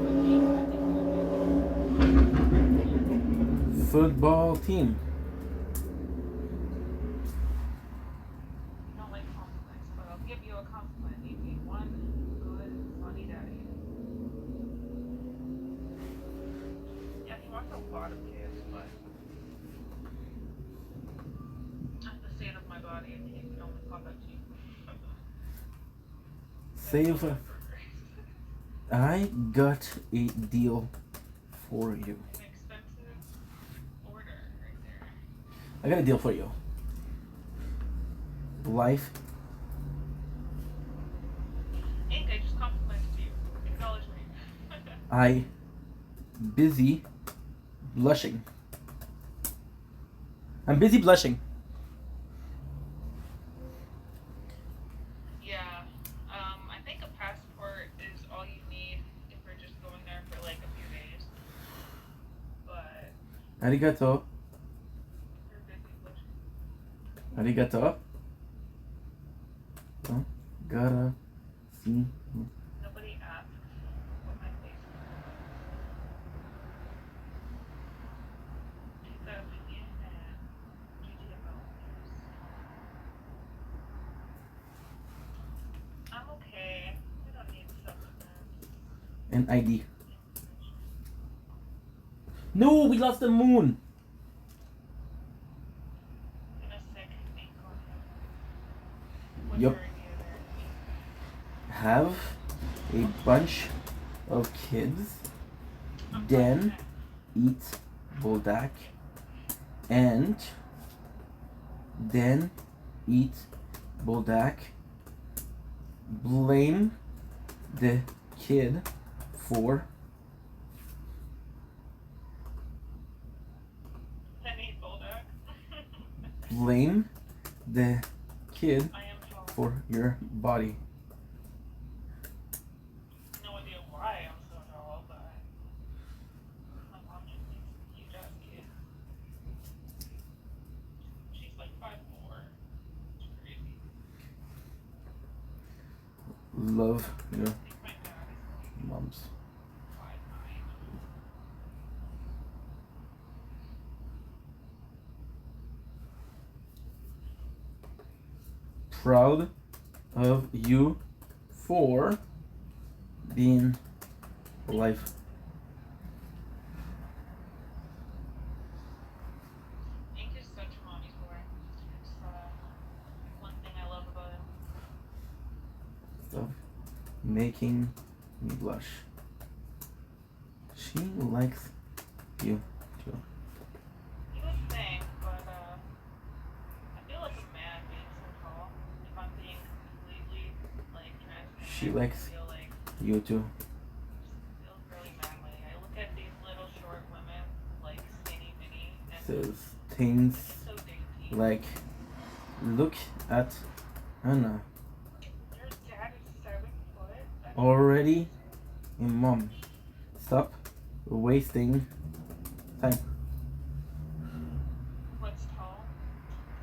But me, I think we would make it. Football team. You don't like compliments, but I'll give you a compliment. You need one good, funny daddy. Yeah, he wants a lot of kids, but at the state of my body, I think he can only pop out 2. Save. I got a deal for you. An expensive order right there. I got a deal for you. Life. Ink, I just complimented you. Acknowledge me. I busy blushing. I'm busy blushing. Yeah. I think a passport is all you need if we're just going there for like a few days. But Arigato. you're busy blushing. Arigato. Oh, gotta see. Nobody asked what my face was. That opinion and GTFO I'm okay. I don't need supplements. An ID. No, we lost the moon. In a sick ink on him. What's Yup. your idea there? Have a bunch of kids, then eat Buldak, and then eat Buldak, blame the kid for Then eat bulldog. blame the kid I am tall. for your body. No idea why I'm so tall, but my mom just thinks I'm a huge ass kid. She's like 5'4". It's crazy. Love your I think my dad is like moms. 5'9". Proud of you for being alive. Ink is such a mommy's boy. It's one thing I love about him. Stop making me blush. She likes you too. You would think, but I feel like a man being so tall. If I'm being completely like transparent, She likes I feel like you too. it feels really manly. I look at these little short women, like skinny mini, and Says things it's so dainty. like, look at Anna. Your dad is 7 foot. That's Already Hey, Mom, stop wasting time. What's tall?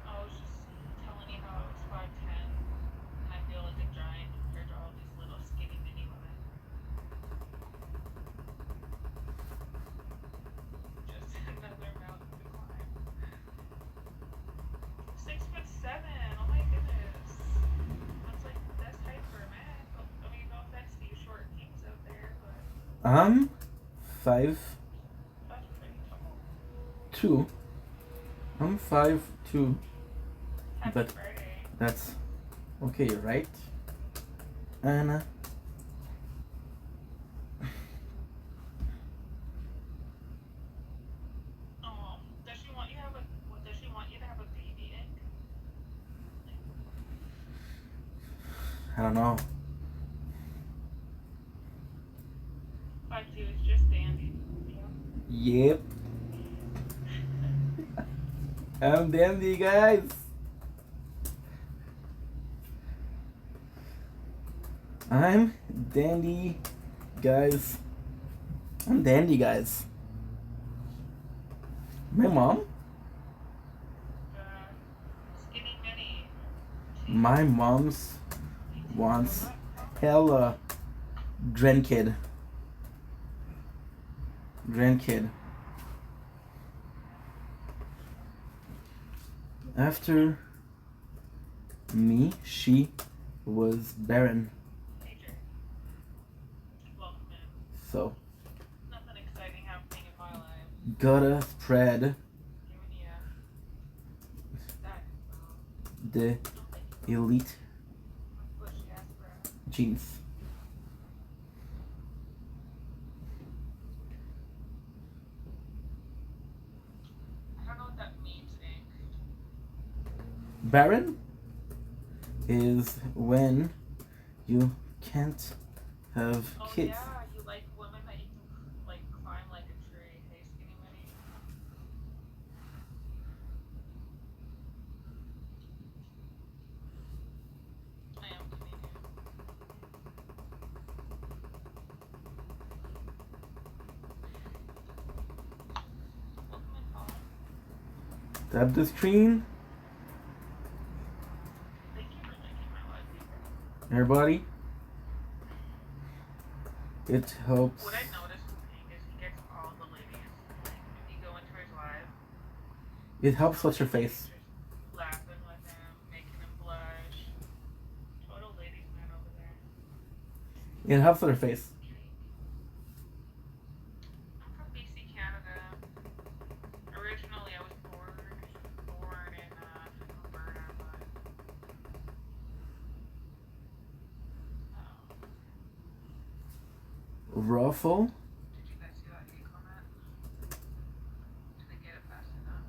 I was just telling you how I was 5'10", and I feel like a giant compared to all these little skinny mini women. Just another mountain to climb. 6'7". Oh my goodness. That's like that's height for a man. I mean, no offense to you short kings out there, but I'm 5'2". that's pretty tall. I'm 5'2". Happy But Friday. that's okay, right? Anna. Oh, does she want you to have a? What does she want you to have a baby in? I don't know. 5'2" is just dandy. Yeah. Yep. I'm dandy, guys. I'm dandy, guys. I'm dandy, guys. My mom? Skinny mini. My mom's wants hella grandkid. After me, she was barren. Major. Welcome in. So, Nothing exciting happening in my life. gotta spread Giving you that the elite bushy ass breath. genes. I don't know what that means, Ink. Barren is when you can't have Oh kids. yeah, you like women that you can like climb like a tree. Hey, skinny mini. I am Canadian. Welcome in, Paul. Tap the screen, Thank you for making my life easier. everybody. It helps. What I noticed with Pink is he gets all the ladies. Like, if you go into his live, It helps what's your face. just laughing with him, making him blush. Total ladies man over there. It helps with your face. I'm from BC, Canada. Originally, I was born in Alberta, but Ruffle. did you guys see that hate comment? Did they get it fast enough?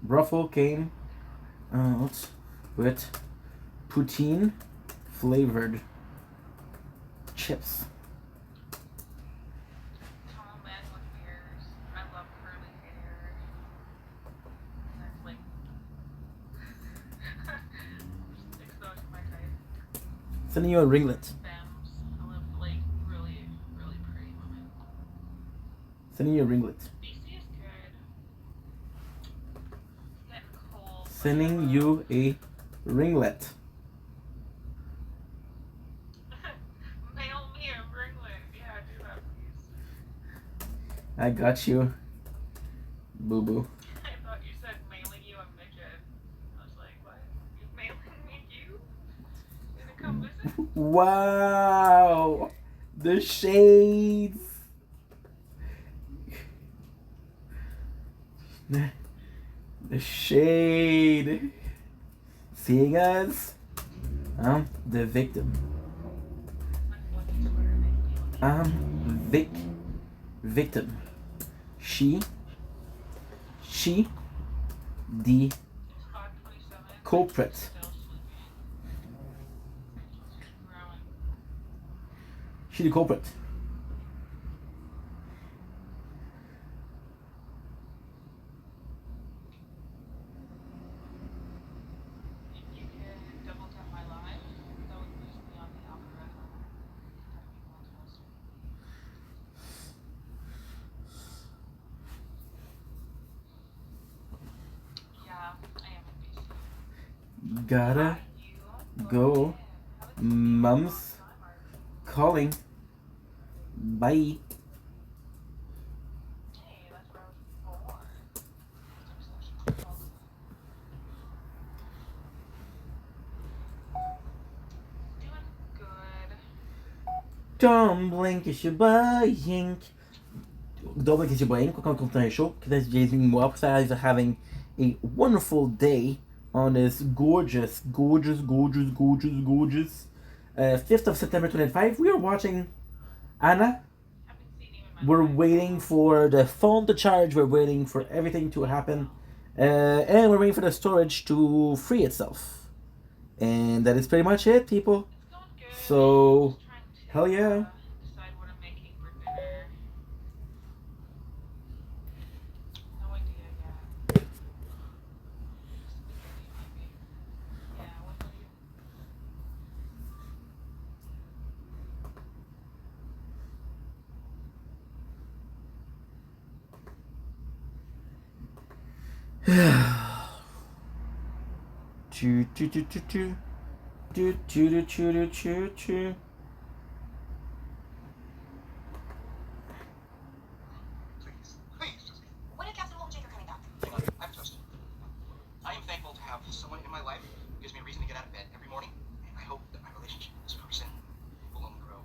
Ruffle came out with poutine flavored chips. Tall men with ears. I love curly hair. That's like exposed to my type. Sending you a ringlet. Femmes. I love like really, really pretty women. Sending you a ringlet. BC is good. It's getting cold. but Sending you a ringlet. Mail me a ringlet. Yeah, do that, please. I got you, boo boo. I thought you said mailing you a midget. I was like, what? You mailing me you? Gonna come visit? Wow, the shades. The shade. See, guys, I'm the victim. What do you swear to make me look I'm victim. She, the It's 5:27. culprit. Still sleeping. Growing. She the culprit. If you could double tap my live, that would boost me on the algorithm. That'd be fantastic. gotta go. Mom's calling. Bye. Hey, that's what I was for. Doing good. Don't blink, it's your boy Ink. Don't blink, it's your boy Ink. Welcome to the show. Today's Jason Moore. You guys are having a wonderful day on this gorgeous 5th of September 2025. We are watching Anna. We're waiting for the phone to charge. We're waiting for everything to happen. And we're waiting for the storage to free itself. And that is pretty much it, people. So, hell yeah. Decide what I'm making for dinner. No idea yet. Maybe. Yeah, what about you? Choo choo choo choo choo. Choo choo choo choo choo. Please, just When is Captain Holt and Jake are coming back? I have toast. I am thankful to have someone in my life who gives me a reason to get out of bed every morning, and I hope that my relationship with this person will only grow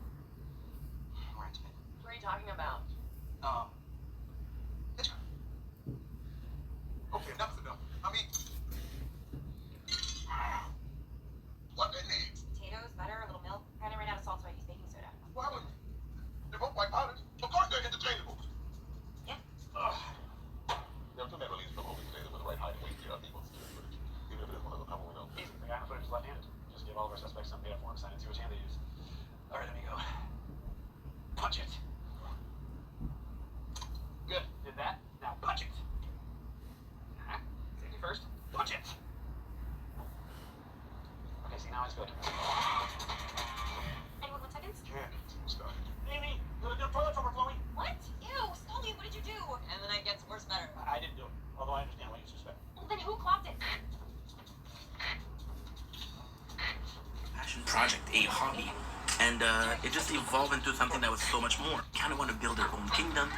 more intimate. What are you talking about? It's her. Okay, enough is enough. I mean, what they need? Potatoes, butter, a little milk. I ran out of salt, so I used baking soda. Why would they're both white powders? Of course they're interchangeable. Yeah. There are two men released from holding data with the right height and weight to our people's security footage. Even if it is one of them, how will we know? Easy. The guy on footage is left-handed. Just give all of our suspects some data form, sign and see which hand they use. All right, let me go. Punch it. Good. Did that. Now punch it. Safety first. Punch it. Okay, see, now it's good. Anyone 1 second? Can't stop. Amy, the toilet's overflowing. What? Ew, Scully, what did you do? And the night gets worse better. I didn't do it, although I understand why you suspect. Well, then who clocked it? Passion project, a hobby. And it just evolved into something that was so much more. Kind of want to build their own kingdom.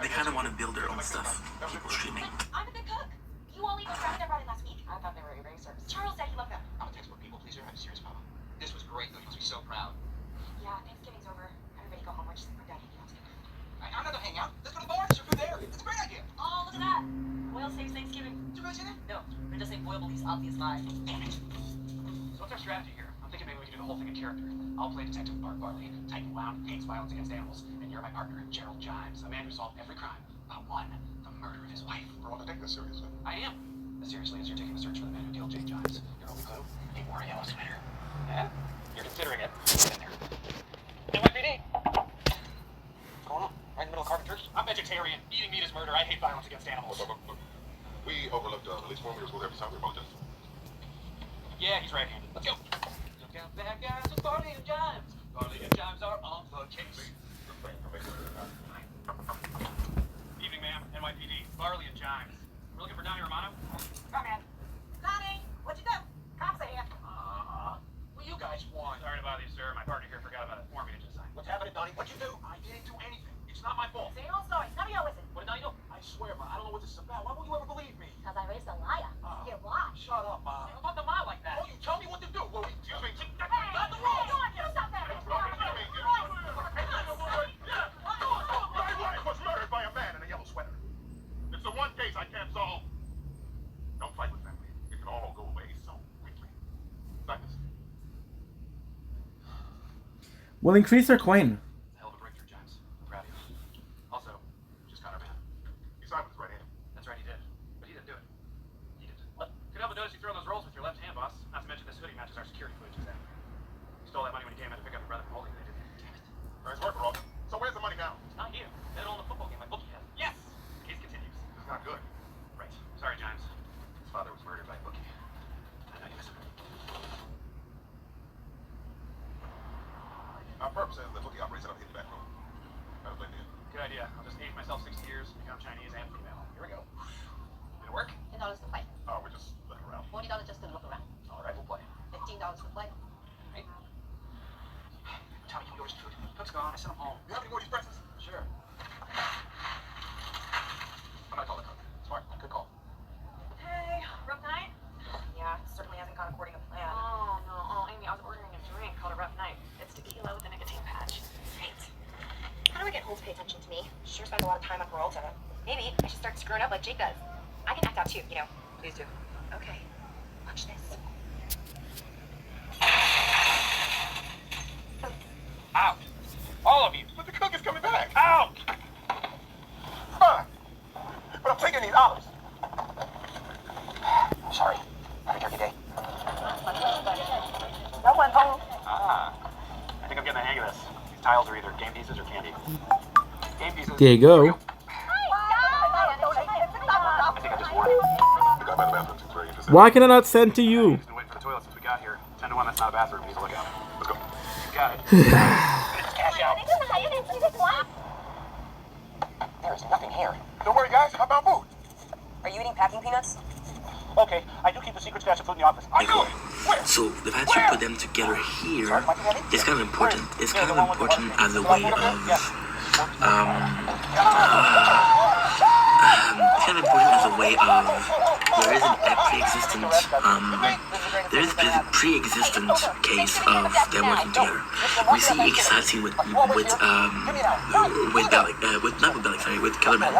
They kind of want to build their own stuff. People streaming. I'm the big cook. You all ate those rabbit I brought in last week? I thought they were erasers. Charles said he loved them. I'm a textbook people pleaser. I'm a serious papa. This was great, though. You must be so proud. Yeah, Thanksgiving's over. Everybody go home. We're just my daddy and Fiance. I'm not gonna hang out. Let's go to the bar. There's food there. It's a great idea. Oh, look at that. Boyle saves Thanksgiving. Did you really say that? No, we're just saying Boyle believes obvious lies. Damn it. So what's our strategy here? I'm thinking maybe we can do the whole thing in character. I'll play Detective Bart Barley, type wound, hates violence against animals, and you're my partner, Gerald Gimes, a man who solved every crime, but one, the murder of his wife. We're on to take this seriously. I am. As seriously as you're taking the search for the man who killed Jake Gimes. Your only clue? He wore a yellow sweater. Yeah? You're considering it. Get in there. NYPD! What's going on? Right in the middle of carpenters? I'm vegetarian. Eating meat is murder. I hate violence against animals. Look. We overlooked release form. We were supposed to have some. We apologize. Yeah, he's right-handed. Let's go. Look out, bad guys with Barley and Gimes. Barley and Gimes are on the case. Evening, ma'am. NYPD. Barley and Gimes. We're looking for Donnie Romano. Come in. Donnie, what'd you do? Cops are here. What you guys want? Sorry to bother you, sir. My partner here forgot about a form we didn't sign. What's happening, Donnie? What'd you do? I didn't do anything. It's not my fault. Same old story. None of y'all listen. What did Donnie do? I swear, Ma, I don't know what this is about. Why won't you ever believe me? Because I raised a liar. Here, watch. Shut up, Ma. I'm not the mom like that. Oh, you tell me what to do. Well, excuse me. Not the rules. Go on, do something. My wife was murdered by a man in a yellow sweater. It's the one case I can't solve. Don't fight with family. It can all go away so quickly. Thanks. We'll increase our coin. Hell of a breakthrough, Gimes. I'm proud of you. Also, just caught our man. He signed with his right hand. That's right, he did. But he didn't do it. He did. What? Couldn't help but notice you throwing those rolls with your left hand, boss. Not to mention this hoodie matches our security footage exactly. You stole that money when you came in to pick up your brother from holding, didn't you? Damn it. Nice work, Ross. So where's the money now? It's not here. They don't own the football game like Bookie has. Yes! The case continues. It's not good. Right. Sorry, Gimes. His father was murdered by Bookie. I know you miss him. Our purpose is the bookie operates out of his back room. How to play the Good idea. I'll just age myself 60 years, become Chinese and female. Here we go. Did it work? $10 to play. Oh, we're just looking around. $40 just to look around. All right, we'll play. $15 for flight. Right? Tommy, can we order some food? Cook's gone. I sent him home. You have any more of these pretzels? Sure. I'm gonna call the cook. Smart. Good call. Hey, rough night? Yeah, it certainly hasn't gone according to plan. Oh, no. Oh, Amy, I was ordering a drink called a rough night. It's tequila with a nicotine patch. Great. How do I get Holmes to pay attention to me? Sure spends a lot of time on Peralta. Maybe I should start screwing up like Jake does. I can act out too, you know. Please do. Okay. Watch this. Out. All of you. But the cook is coming back. Out. Fine. But I'm taking these olives. Sorry. Happy Turkey Day. No one's home. Ah. I think I'm getting the hang of this. These tiles are either game pieces or candy. Game pieces. There you go. I think I just won. The guy by the bathroom seems very interested. Why can I not send to you? He's been waiting for the toilet since we got here. 10 to 1, that's not a bathroom. He's a lookout. Let's go. You got it. Cash out. There's nothing here. Don't worry, guys. I found food. Are you eating packing peanuts? Okay, I do keep a secret stash of food in the office. I do it. Where? So the fact you put them together here is kind of important. It's kind of important as a way of kind of important as a way of there is a pre-existent case of them working together. We see Exciting with Kellerman.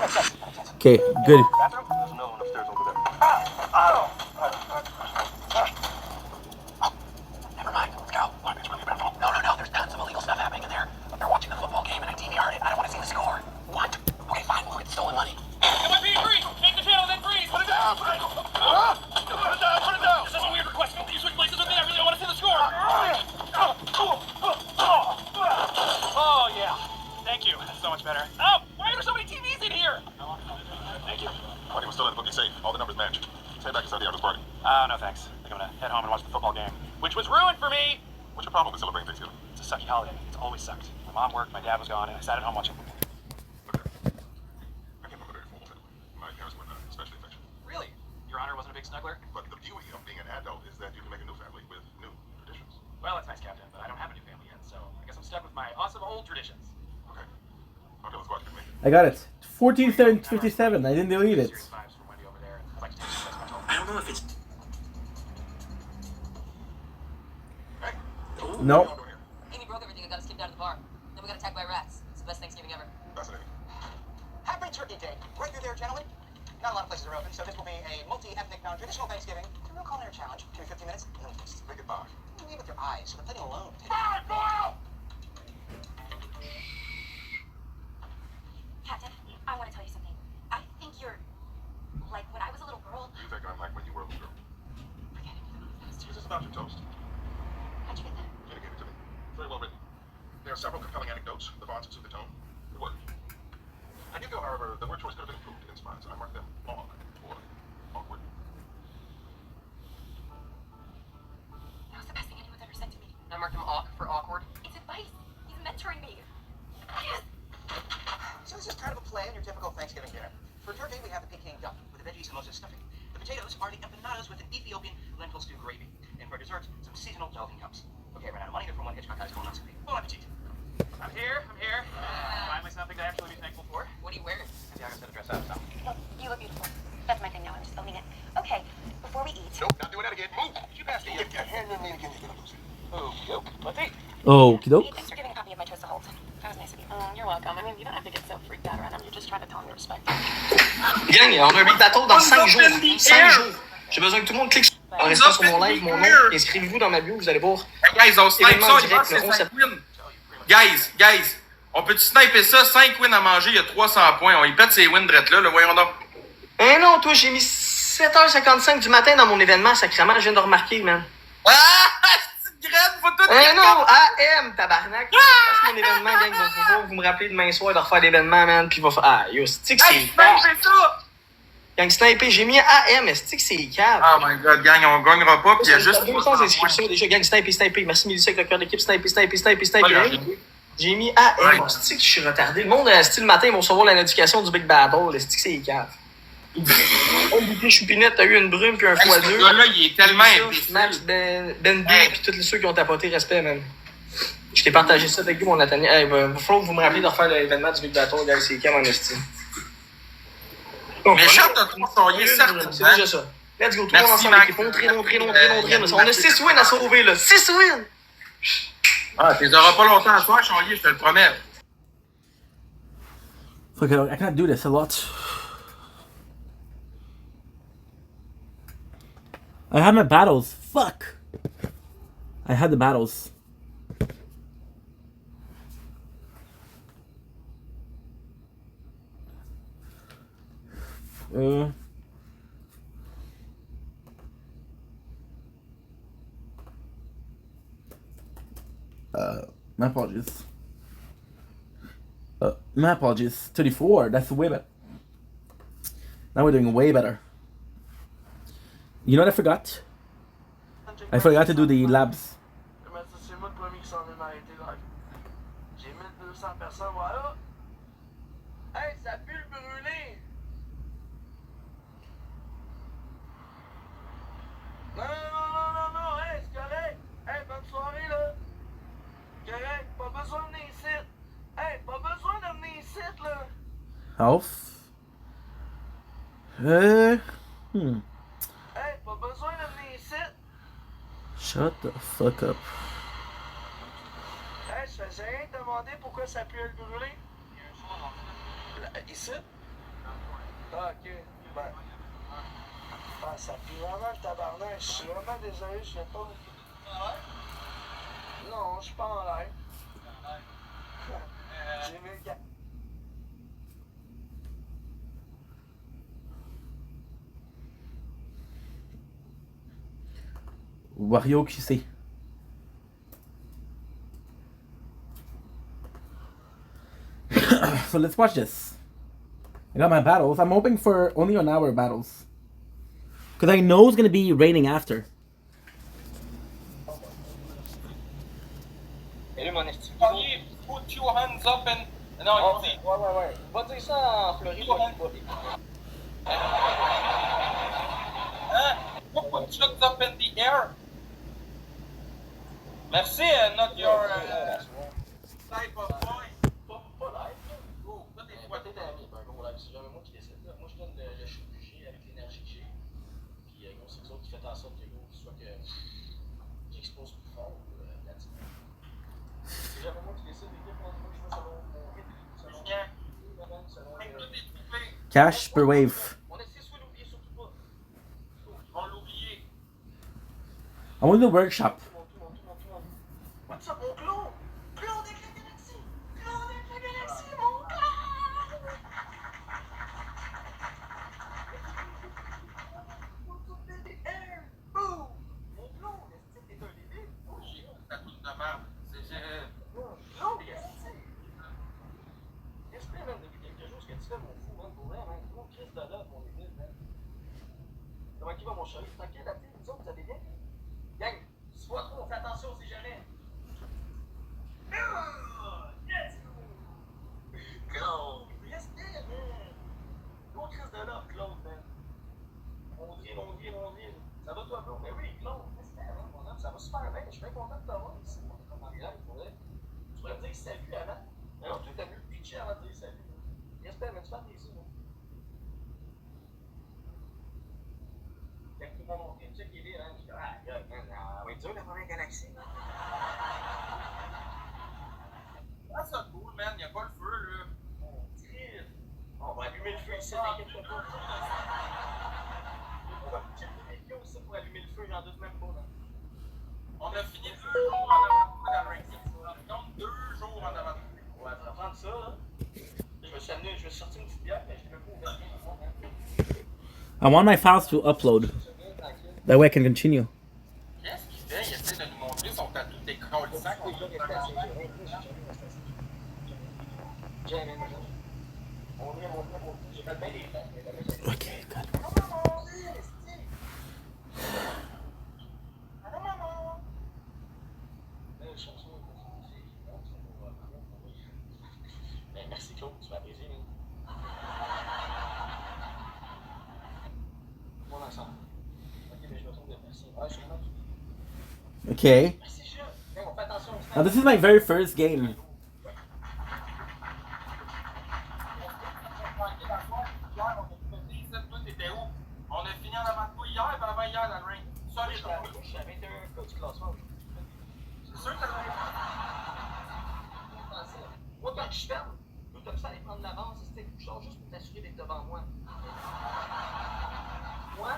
Okay, good. Bathroom? There's another one upstairs over there. Never mind. Let's go. What? It's really eventful. No. There's tons of illegal stuff happening in there. They're watching the football game and I DVR'd it. I don't want to see the score. What? Okay, fine. We'll get stolen money. NYPD freeze! Take the channel, then freeze! Put it down! Put it down! Put it down! This is a weird request. Can you switch places with me? I really don't want to see the score. Oh, yeah. Thank you. That's so much better. Oh, why are there so many TVs in here? Thank you. Money was still in the bookie safe. All the numbers match. Let's head back to Santiago's party. No thanks. I think I'm gonna head home and watch the football game, which was ruined for me. What's your problem with celebrating Thanksgiving? It's a sucky holiday. It's always sucked. My mom worked, my dad was gone, and I sat at home watching football. Okay. I came from a very formal family. My parents were not especially affectionate. Really? Your Honor wasn't a big snuggler? But the beauty of being an adult is that you can make a new family with new traditions. Well, that's nice, Captain, but I don't have a new family yet, so I guess I'm stuck with my awesome old traditions. Okay. Okay, let's go out and make it. I got it. 1457. I didn't delete it. Serious vibes from Wendy over there, and I'd like to take some rest myself. I don't know if it's Hey. No. What are you all doing here? Amy broke everything and got us kicked out of the bar. Then we got attacked by rats. It's the best Thanksgiving ever. Fascinating. Happy Turkey Day. Right through there, gentlemen. Not a lot of places are open, so this will be a multi-ethnic, non-traditional Thanksgiving. It's a real culinary challenge. Give me 15 minutes, and then we'll taste it. Make it back. Leave with your eyes. The plating alone. Fine, go out! Captain, I want to tell you something. I think you're like when I was a little girl. You think I'm like when you were a little girl? Forget it. Is this about your toast? How'd you get that? Jenny gave it to me. Very well written. There are several compelling anecdotes. The fonts suit the tone. The word. I do feel, however, the word choice could have been improved in spots. I marked them long or awkward. That was the best thing anyone's ever said to me. I marked them for awkward. It's advice. He's mentoring me. Yes. So this is kind of a play on your typical Thanksgiving dinner. For turkey, we have the Peking duck with the veggie samosa stuffing. The potatoes are the empanadas with an Ethiopian lentil stew gravy. And for dessert, some seasonal gelatin cups. Okay, I ran out of money. They're from one Hitchcock High School colonoscopy. Bon appetit. I'm here. Finally something to actually be thankful for. What are you wearing? Santiago said to dress up, so. Look, you look beautiful. That's my thing now. I'm just owning it. Okay, before we eat. Nope, not doing that again. Move! You passed me. Get your hand in me again. You're gonna lose it. Okey-doke. Let's eat. Okie doke. Thanks for giving a copy of my toast to Holt. That was nice of you. You're welcome. I mean, you don't have to get so freaked out around him. You're just trying to tell him to respect him. Gang, on a un big battle dans 5 jours. 5 jours. J'ai besoin que tout le monde clique en restant sur mon live, mon nom. Inscrivez-vous dans ma bio, vous allez voir. Guys, on snipe Événement ça, il direct pense le que c'est 11 5 wins. Guys, on peut-tu sniper ça? 5 wins à manger, il y a 300 points. On y pète ces wins drettes là, voyons donc. Eh non, toi, j'ai mis 7h55 du matin dans mon événement, sacrément, je viens de remarquer, man. Ah! Petite graine, faut tout Eh non, AM, tabarnak. C'est mon événement, gang, donc vous me rappelez demain soir de refaire l'événement, man, puis va faire... Ah, yo, c'est que c'est... Hey, sniper ça! Gang, sniper, j'ai mis AM, c'est que c'est cave. Oh my god, gang, on gagnera pas, pis il y a juste 200 inscriptions déjà, gang, sniper. Merci Mélissa avec le cœur d'équipe, sniper. J'ai mis AM, c'est que je suis retardé. Le monde, style matin, ils vont recevoir la notification du Big Battle, c'est que c'est cave. MVP Choupinette, t'as eu une brume puis un Hey, x2. ce gars-là, il est tellement imbécile. Max, Ben B, puis tous ceux qui ont tapoté, respect, man. Je t'ai partagé ça avec vous, mon Nathaniel. Hey, il faut que vous me rappelez de refaire l'événement du Big Battle, gars, c'est quand en estime. Mais Charles de Trois-Charriers, certes. C'est déjà ça. Let's go, tout le monde ensemble, l'équipe. On a 6 wins à sauver, là. 6 wins! Ah, tu les auras pas longtemps à soir, Charlier, je te le promets. Fuck it, I can't do this a lot. I had my battles. Fuck! I had the battles. My apologies. My apologies. 34, that's way better. Now we're doing way better. You know what I forgot? I forgot to do the labs. C'est moi le premier qui s'en est arrêté live. J'ai 1200 personnes, voilà. Hey, ça pue le brûlé! Non, hey, c'est correct! Hey, bonne soirée, là! Correct, pas besoin de venir ici! Hey, pas besoin de venir ici, là! Alf. Hey, pas besoin de venir ici! Shut the fuck up. Hey, je faisais rien de demander pourquoi ça pue le brûlé. Ici? Ah, ok. Ben. Ah, ça pue vraiment le tabarnak. Je suis vraiment désolé, je viens pas. Non, je suis pas en l'air. J'ai mis le gars. Wario QC. So let's watch this. I got my battles. I'm hoping for only an hour battles. Because I know it's going to be raining after. Salut, mon esti. Put your hands up and... Non, il dit... Ouais. Va dire ça en Floride. Hein? Put your hands up in the air. Merci, not your type of boy. Pas live. Oh, toi, t'es fois, t'es un gros live. C'est jamais moi qui décide. Moi, je donne le chiffre que j'ai avec l'énergie que j'ai. Puis, gros, c'est vous autres qui faites en sorte que, gros, soit que j'expose plus fort. C'est jamais moi qui décide. Les gars, moi, je fais selon mon rythme. Cash per wave. On essaie de l'oublier surtout pas. Ils vont l'oublier. I want the workshop. What's up, mon clone? Clone avec la galaxie! Clone avec la galaxie, mon clone! What's up in the air? Boom! Mon clone, est-ce que t'es un débile? Oh, shit! Ça coûte de merde. Clone, est-ce que respect, man, depuis quelques jours, ce que tu fais, mon fou, man, pour vrai, man. Mon Christ de là, mon débile, man. Comment il va, mon chéri? Tranquille, la petite, vous autres, vous allez bien? Gang, si pas trop, on fait attention, on sait jamais. Let's go! Claude! Respect, man! Gros Christ de là, Claude, man. On drill. Ça va, toi, bro? Mais oui, Claude, respect, man, mon homme, ça va super bien. Je suis bien content de t'avoir ici, mon homme, en live, pour vrai. Tu pourrais me dire salut avant. Mais non, toi, t'as vu le pitcher avant de dire salut. Respect, mais tu parles ici, non? Quand ils vont monter, tu sais qu'il est, hein, je dis, ah, regarde, man, on va être dur, la première galaxie. Ah, ça cool, man. Y'a pas le feu, là. On tripe. On va allumer le feu ici, t'inquiète pas. On va pitcher le vidéo aussi pour allumer le feu, j'en doute même pas, là. On a fini 2 jours en avant de la ranking. Donc 2 jours en avant. On va prendre ça, là. Je me suis sorti une petite bière, mais je ne peux pas ouvrir. I want my files to upload. That way I can continue. Qu'est-ce qu'il fait? Il essaie de nous montrer son tatou décollissant qu'on peut faire. Okay, good. Merci Claude, tu m'as apprécié. Okay. Merci, chef. Hey, on fait attention au snack. Now this is my very first game. On a fini en avant de toi hier et avant hier dans le ring. Solide. Je suis à 21 cas du classement. C'est sûr que t'as Moi, quand je ferme, je peux comme ça aller prendre l'avance, c'était je sors juste pour t'assurer d'être devant moi. Moi,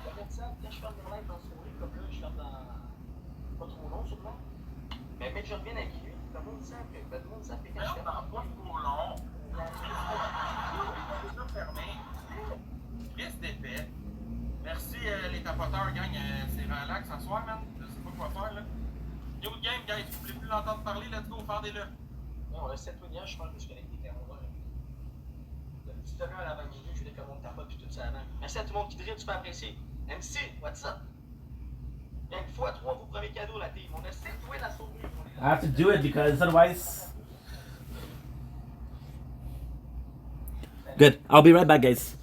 le médecin, quand je ferme le live dans son lit, comme là, je ferme dans. Pas trop long, sûrement. Mais je reviens avec lui, le monde sait que quand je ferme. pas trop long. Les yeux fermés. Piste d'épais. Merci les tapoteurs, gang. C'est relax ce soir, man. Je sais pas quoi faire, là. New game, guys. Vous voulez plus l'entendre parler? Let's go, fendez-le. On a 7 wins, je pense que je suis connecté quand on va. Le petit demi à l'avant-milieu, je voulais que le monde tapote puis tout ça avant. Merci à tout le monde qui drille, super apprécié. MC, what's up? Une fois 3, vos premiers cadeaux, la team. On a 7 wins à sauver. I have to do it because otherwise. Good. I'll be right back, guys.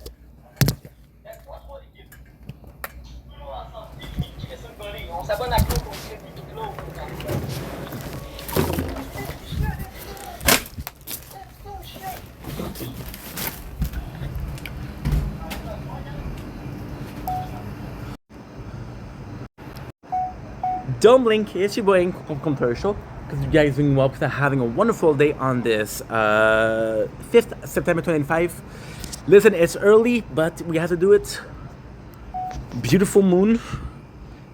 On s'abonne à Claude pour suivre Claude. Don't blink, it's your boy Commercial, because you guys are doing well, because I'm having a wonderful day on this 5th September 2025. Listen, it's early, but we have to do it. Beautiful moon.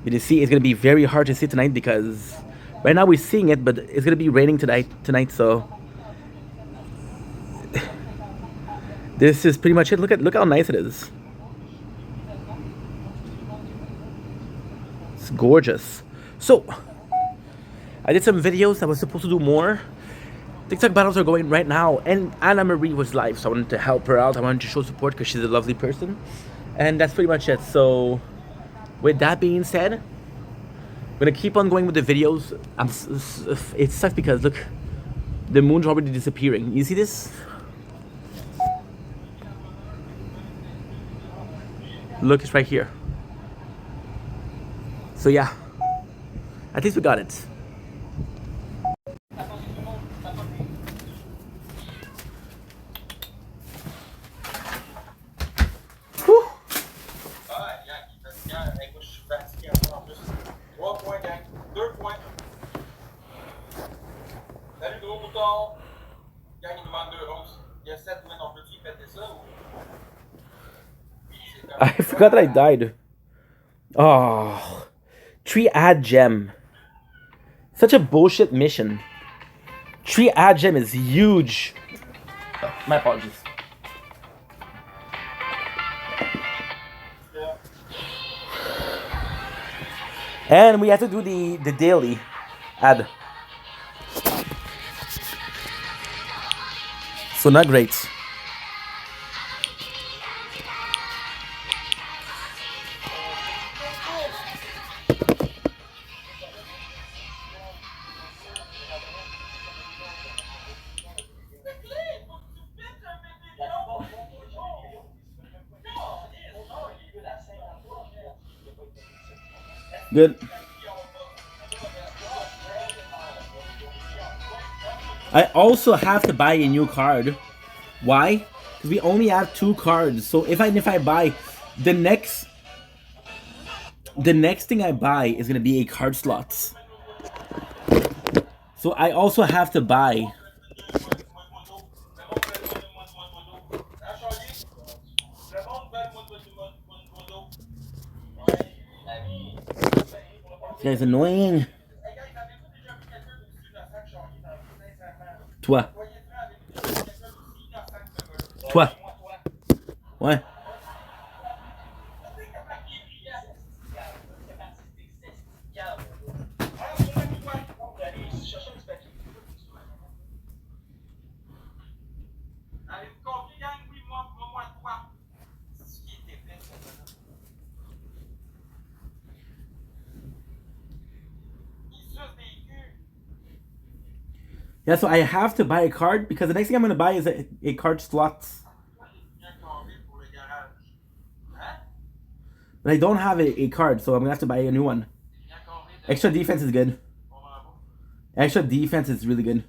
You see, it's gonna be very hard to see tonight because right now we're seeing it, but it's gonna be raining tonight. So this is pretty much it. Look how nice it is. It's gorgeous. So I did some videos. I was supposed to do more. TikTok battles are going right now, and Anna Marie was live, so I wanted to help her out. I wanted to show support because she's a lovely person, and that's pretty much it. So with that being said, I'm gonna keep on going with the videos. It sucks because look, the moon's already disappearing. You see this? Look, it's right here. So yeah, at least we got it. I forgot that I died. Oh, 3 ad gem. Such a bullshit mission. 3 ad gem is huge. Oh, my apologies. And we have to do the daily ad. So not great. Good. I also have to buy a new card. Why? Because we only have 2 cards. So if I buy the next thing I buy is gonna be a card slots. So I also have to buy. This guy's annoying. Toi. Toi. Ouais. Yeah, so I have to buy a card because the next thing I'm going to buy is a card slots. But I don't have a card, so I'm gonna have to buy a new one. Extra defense is good. Extra defense is really good.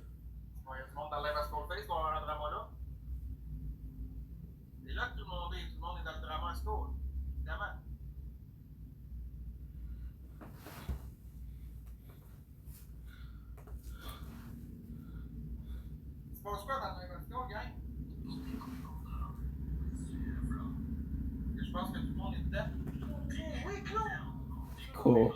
Bon, il y a du monde dans Live Skullface, il va y avoir un drama là. C'est là que tout le monde est dans le drama Skull, évidemment. Il se passe quoi dans Live Skull, gang? Je pense que tout le monde est dedans. Oui, Claude! Cool. Il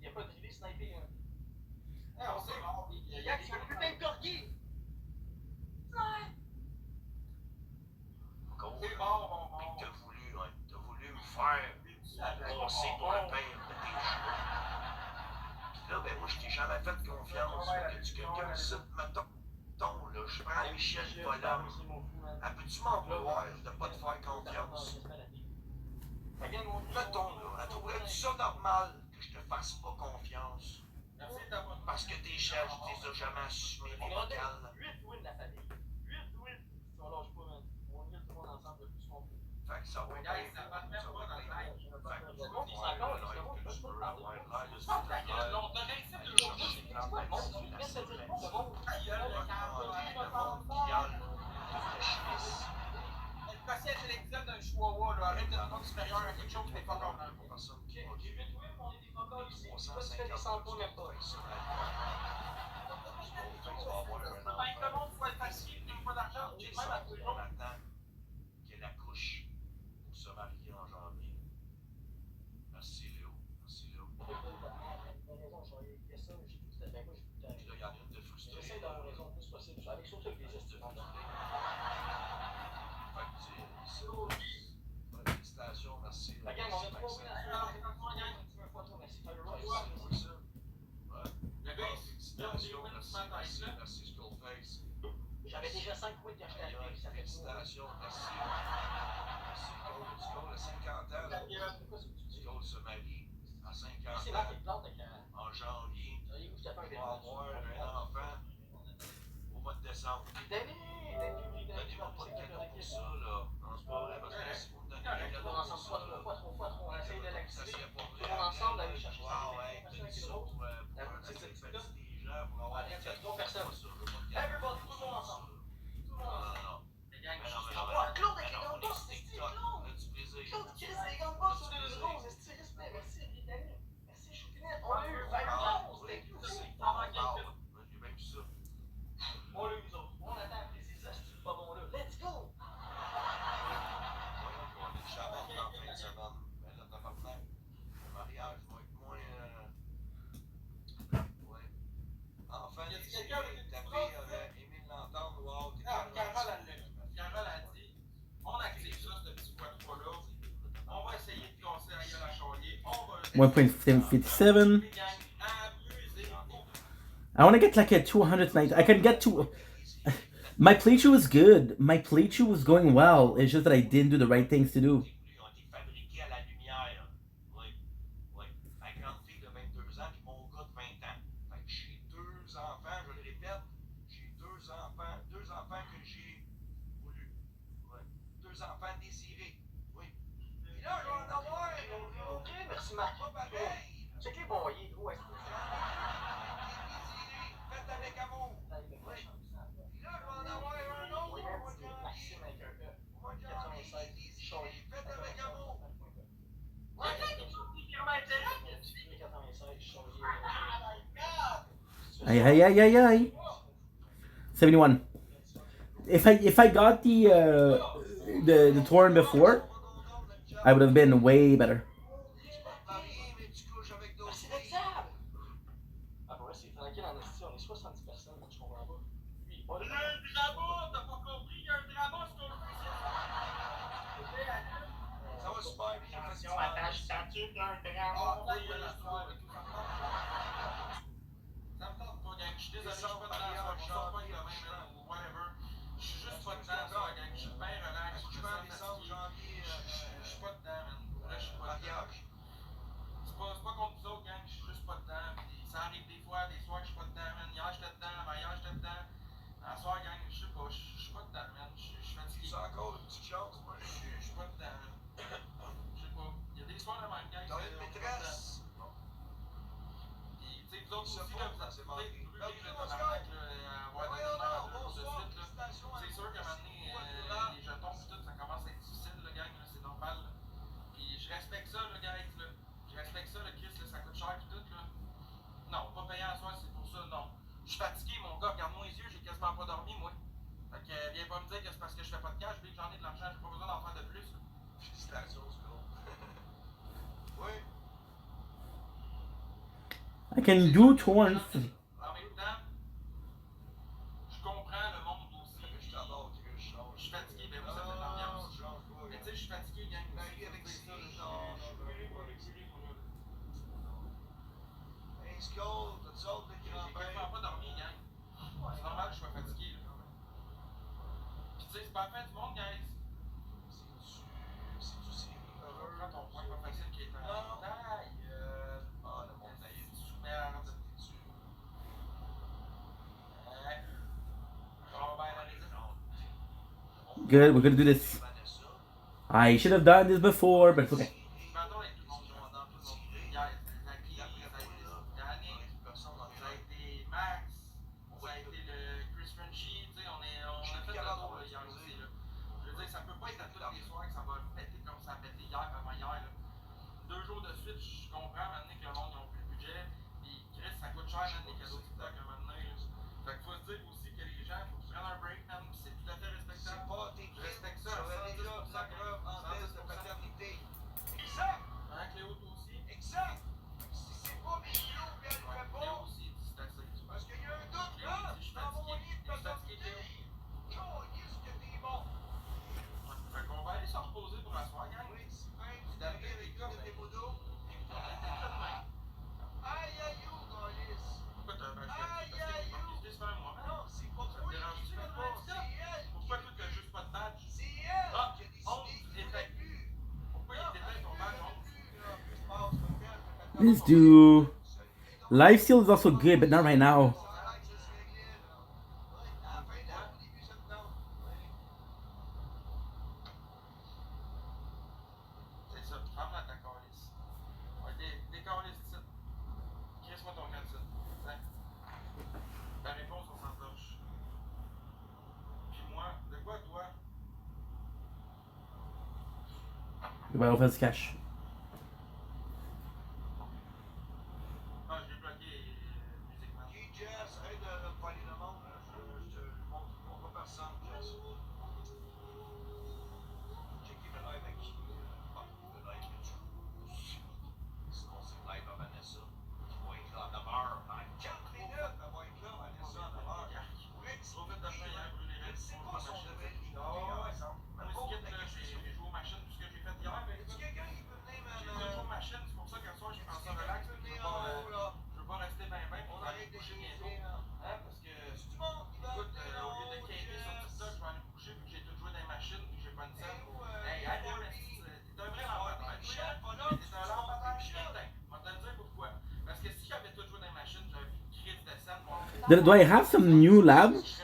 n'y a pas de drivé sniper. On sait, il y a des putains de corgis. C'est bon. T'as voulu me faire passer pour le père de tes cheveux. Puis là, ben moi, je t'ai jamais fait confiance. Que tu quelqu'un ici, mettons, là, je prends Michel Pollan. Elle peux-tu m'en vouloir de pas te faire confiance? Mettons, là, elle trouverait-tu ça normal que je te fasse pas confiance? Parce que tes chefs, tu les as jamais assumés, les locales. 8 wins de la famille. 8 wins. Si on lâche pas, man. On vient tout le monde ensemble le plus qu'on peut. Fait que ça va Guys, ça va te mettre pas dans le live. Le monde, il s'en colle, le monde, je peux pas parler. Ferme ta gueule, on t'a réussi de le jour. C'est quoi le monde? Tu viens de te dire, le monde. Ta gueule, le quotient intellectuel d'un chihuahua, là, arrête de rendre supérieur à quelque chose qui n'est pas comme un personne qui Ok, va j'ai 8 wins, on est des focals ici. C'est quoi, tu fais des 100 points, même pas. Ben, le monde faut être facile, il faut pas d'argent. J'ai même à tous les jours. Maintenant qu'elle accouche pour se marier en janvier. Merci Léo. Merci Léo. T'as raison, il y a ça, j'ai tout à fait. Moi, Puis là, il y en a une de frustrée. j'essaie d'avoir raison le plus possible. Avec surtout avec les estimes. Félicitations, merci. La gang, on a 3 wins à faire. Tu me fois trop, merci. Tyler Ross. Le gars, il Félicitations, merci Skullface. J'avais déjà 5 wins quand j'étais arrivé, puis ça fait 3. Félicitations, merci. Merci Skull à 50 ans. Skull se marie à 50 C'est là ans qu'il plante avec en janvier. il va avoir un enfant au mois de décembre. Donnez-moi pas de cadeau pour ça, là. Non, c'est pas vrai, parce que si vous me donnez un cadeau pour ça, là, on essaye de ça l'activer. serait pas vrai. On va ensemble aller chercher ça. Wow, ouais, donner ça pour un petit des gens, pour avoir un cadeau. Trois personnes. Everybody, tout le monde ensemble. Non. Les gangs, Mais non, mais oh, non, mais Claude non, avec les mais gants non, de boss, on est c'est TikTok, Claude. on a du plaisir. Claude, Chris, les gants de boss sur les roses, c'est respect, merci, Britannique. Merci, je suis fini. On l'a eu, Fire Rose, Oui, thank you. c'est C'est pas pas mal. J'ai même vu ça. On l'a eu, nous autres. On attend après ces astuces pas bons là. Let's go! Voyons qu'on est déjà en fin de semaine. Mais là, t'as pas de temps. Le mariage va être moins. Ouais. Enfin, les séries, tapé Émile l'entendre, wow, t'es Carole a dit, on active ça, ce petit poids-là. On va essayer de casser la gueule à Charlier. On va. 1.57. I want to get like a 200 tonight. I can get to. My playthrough was good. My playthrough was going well. It's just that I didn't do the right things to do. Ils ont été fabriqués à la lumière. Oui. Oui. Ma grande fille de 22 ans et mon gars de 20 ans. Fait que j'ai 2 enfants, je le répète. J'ai 2 enfants que j'ai voulu. Oui. 2 enfants désirés. Oui. Et là, je vais en avoir. Ok, merci Marc. Pas pareil. Check les bons, il est gros. Désirés. Faites avec amour. Oui. Et là, je vais en avoir un autre. Oui, Maxime avec un E. 96, Charlie. Faites avec amour. Ouais, 96, Charlie. Aye, aye, aye, aye, aye. 71. If I got the torrent before, I would have been way better. Merci d'être sable! Ah, pour vrai, c'est tranquille en esti, on est 70 personnes, je comprends pas. Lui, Le drama, t'as pas compris, il y a un drama sur le Ça va super bien. Attention à ta statue d'un drama. Ça me tente pas, gang. Je suis désolé, je suis pas dedans, ça. Je sors pas avec le même, ou whatever. Je suis juste pas dedans, ça, gang. Je suis bien relax. Je suis pas décembre, janvier. Je suis pas dedans, man. Là, je suis pas dedans. C'est pas contre vous autres, gang. Je suis juste pas dedans. Puis ça arrive des fois, des soirs que je suis pas dedans, man. Hier, j'étais dedans, avant hier, j'étais I can do 250. En même temps, je comprends le monde aussi. Je t'adore, je suis fatigué, mais vous, ça fait l'ambiance. Mais tu sais, je suis fatigué, gang. Avec ça, hey, Skull, t'as-tu hâte de grand-père? J'ai quasiment pas dormi, gang. C'est normal que je sois fatigué, là. Pis tu sais, c'est pas la fin du monde, guys. C'est-tu sérieux? Prends ton point, pas facile qui est en taille. Ah, le monde est sous-merde. Good, we're gonna do this. I should have done this before, but it's okay. Let's do... Life Steal is also good, but not right now. Goodbye, offense cash. Do I have some new labs?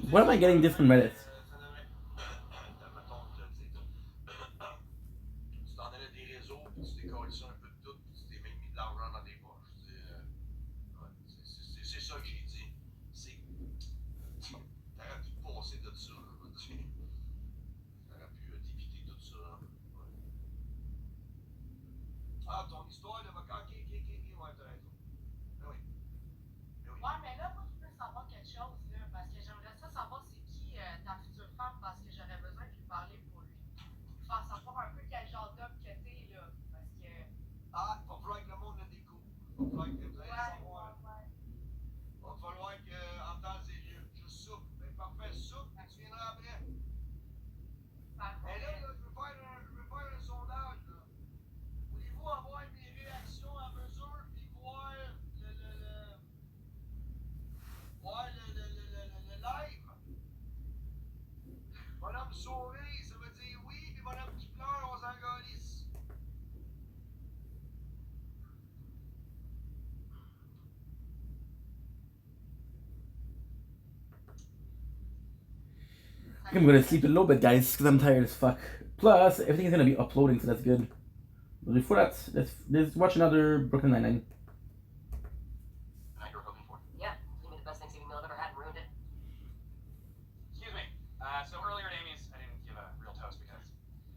Where am I getting this from Reddit? Ouais, mais là, moi, je veux savoir quelque chose, là, parce que j'aimerais ça savoir c'est qui ta I'm gonna sleep a little bit, guys, because I'm tired as fuck. Plus, everything is gonna be uploading, so that's good. But before that, let's watch another Brooklyn Nine-Nine. Night you were hoping for? Yeah, you made the best Thanksgiving meal I've ever had and ruined it. Excuse me. So earlier at Amy's, I didn't give a real toast because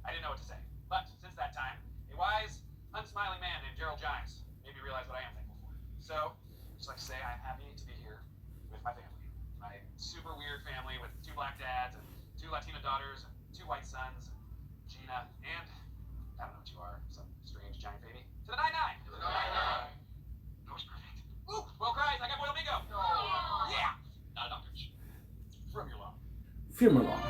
I didn't know what to say. But since that time, a wise, unsmiling man named Gerald Giles made me realize what I am thankful for. So, just like to say, I'm happy to be here with my family. My super weird family with 2 black dads and 2 Latina daughters and 2 white sons, Gina, and I don't know what you are, some strange giant baby. To the 9-9! To the 9-9! That was perfect. Ooh, well, guys, I got boiled bingo! Yeah! Not a doctor. From your lung. Firmalong.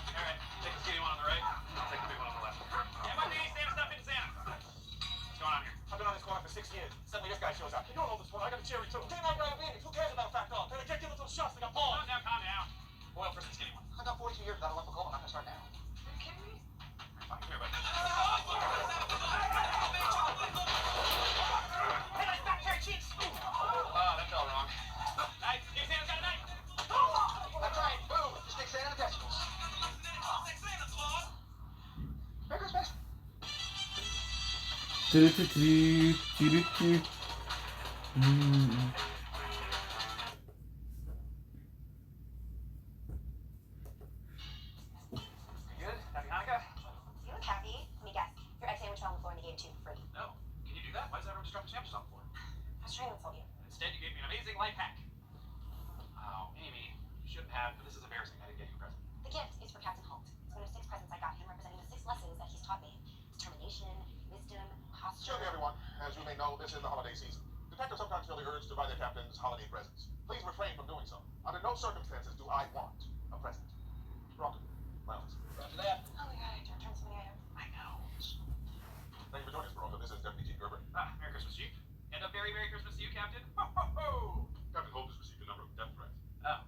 Alright, take the skinny one on the right. I'll take the big one on the left. MIB, stand stuff into Santa. What's going on here? I've been on this corner for 6 years. Suddenly this guy shows up. You don't know this one. I got a cherry too. Get out diabetes. Who cares about fat dog? Then I can't give it to the shots. They got balls. Calm down. Boil first the skinny one. I got 42 years without a lump of coal. I'm not gonna start now. Are you kidding me? Fine, come here, buddy. Hey, that's back cherry cheeks! Oh, that felt wrong. Knife. Give Santa's got a knife. That's right. Boom. Just stick Santa in the testicles. Merry Christmas. You good? Happy Hanukkah? You look happy. Let me guess. Your ex-sandwich fell on the floor and they gave it to you for free. No. Can you do that? Why does everyone just drop the sandwiches on the floor? I was trying to insult you. Instead, you gave me an amazing life hack. Oh, Amy, you shouldn't have, but this is embarrassing. I didn't get you a present. The gift is for Captain Holt. It's one of 6 presents I got him representing the 6 lessons that he's taught me. Determination, wisdom, posture. Excuse me, everyone. As you may know, this is the holiday season. Detectives sometimes feel the urge to buy their captains holiday presents. Please refrain from doing so. Under no circumstances do I want a present. Rocket, Miles. After that. Oh my god, I turned so many items. I know. Thank you for joining us, Veronica. This is Deputy Chief Gerber. Merry Christmas, Chief. And a very Merry Christmas to you, Captain. Ho, ho, ho! Captain Holt has received a number of death threats. Oh,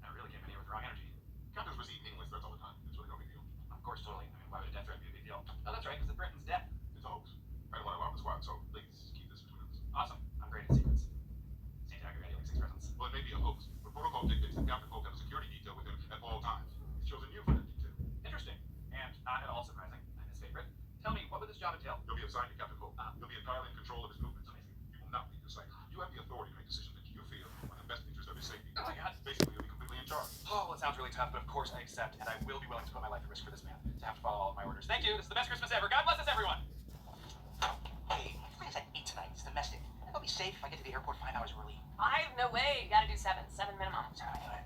I really came in here with the wrong energy. Captains receive meaningless threats all the time. It's really no big deal. Of course, totally. I mean, why would a death threat be a big deal? Oh, that's right, because the threaten's death. It's a hoax. I don't want to alarm the squad, so please keep this between us. Awesome. I'm great at secrets. Santa, I got you like 6 presents. Well, it may be a hoax, but protocol dictates that Captain Holt have a security detail with him at all times. He's chosen you for that detail. Interesting. And not at all surprising. I'm his favorite. Tell me, what would this job entail? You'll be assigned to Captain Holt. You'll be entirely in control of his movements. You will not leave the site. You have the authority to make decisions that you feel are in the best interest of his safety. Oh my God. Basically, you'll be completely in charge. Oh, well, it sounds really tough, but of course I accept, and I will be willing to put my life at risk for this man, to have to follow all of my orders. Thank you. This is the best Christmas ever. God bless us, everyone. Hey, my friend's at 8 tonight. It's domestic. I'll be safe if I get to the airport 5 hours early. I have no way. You gotta do 7. 7 minimum.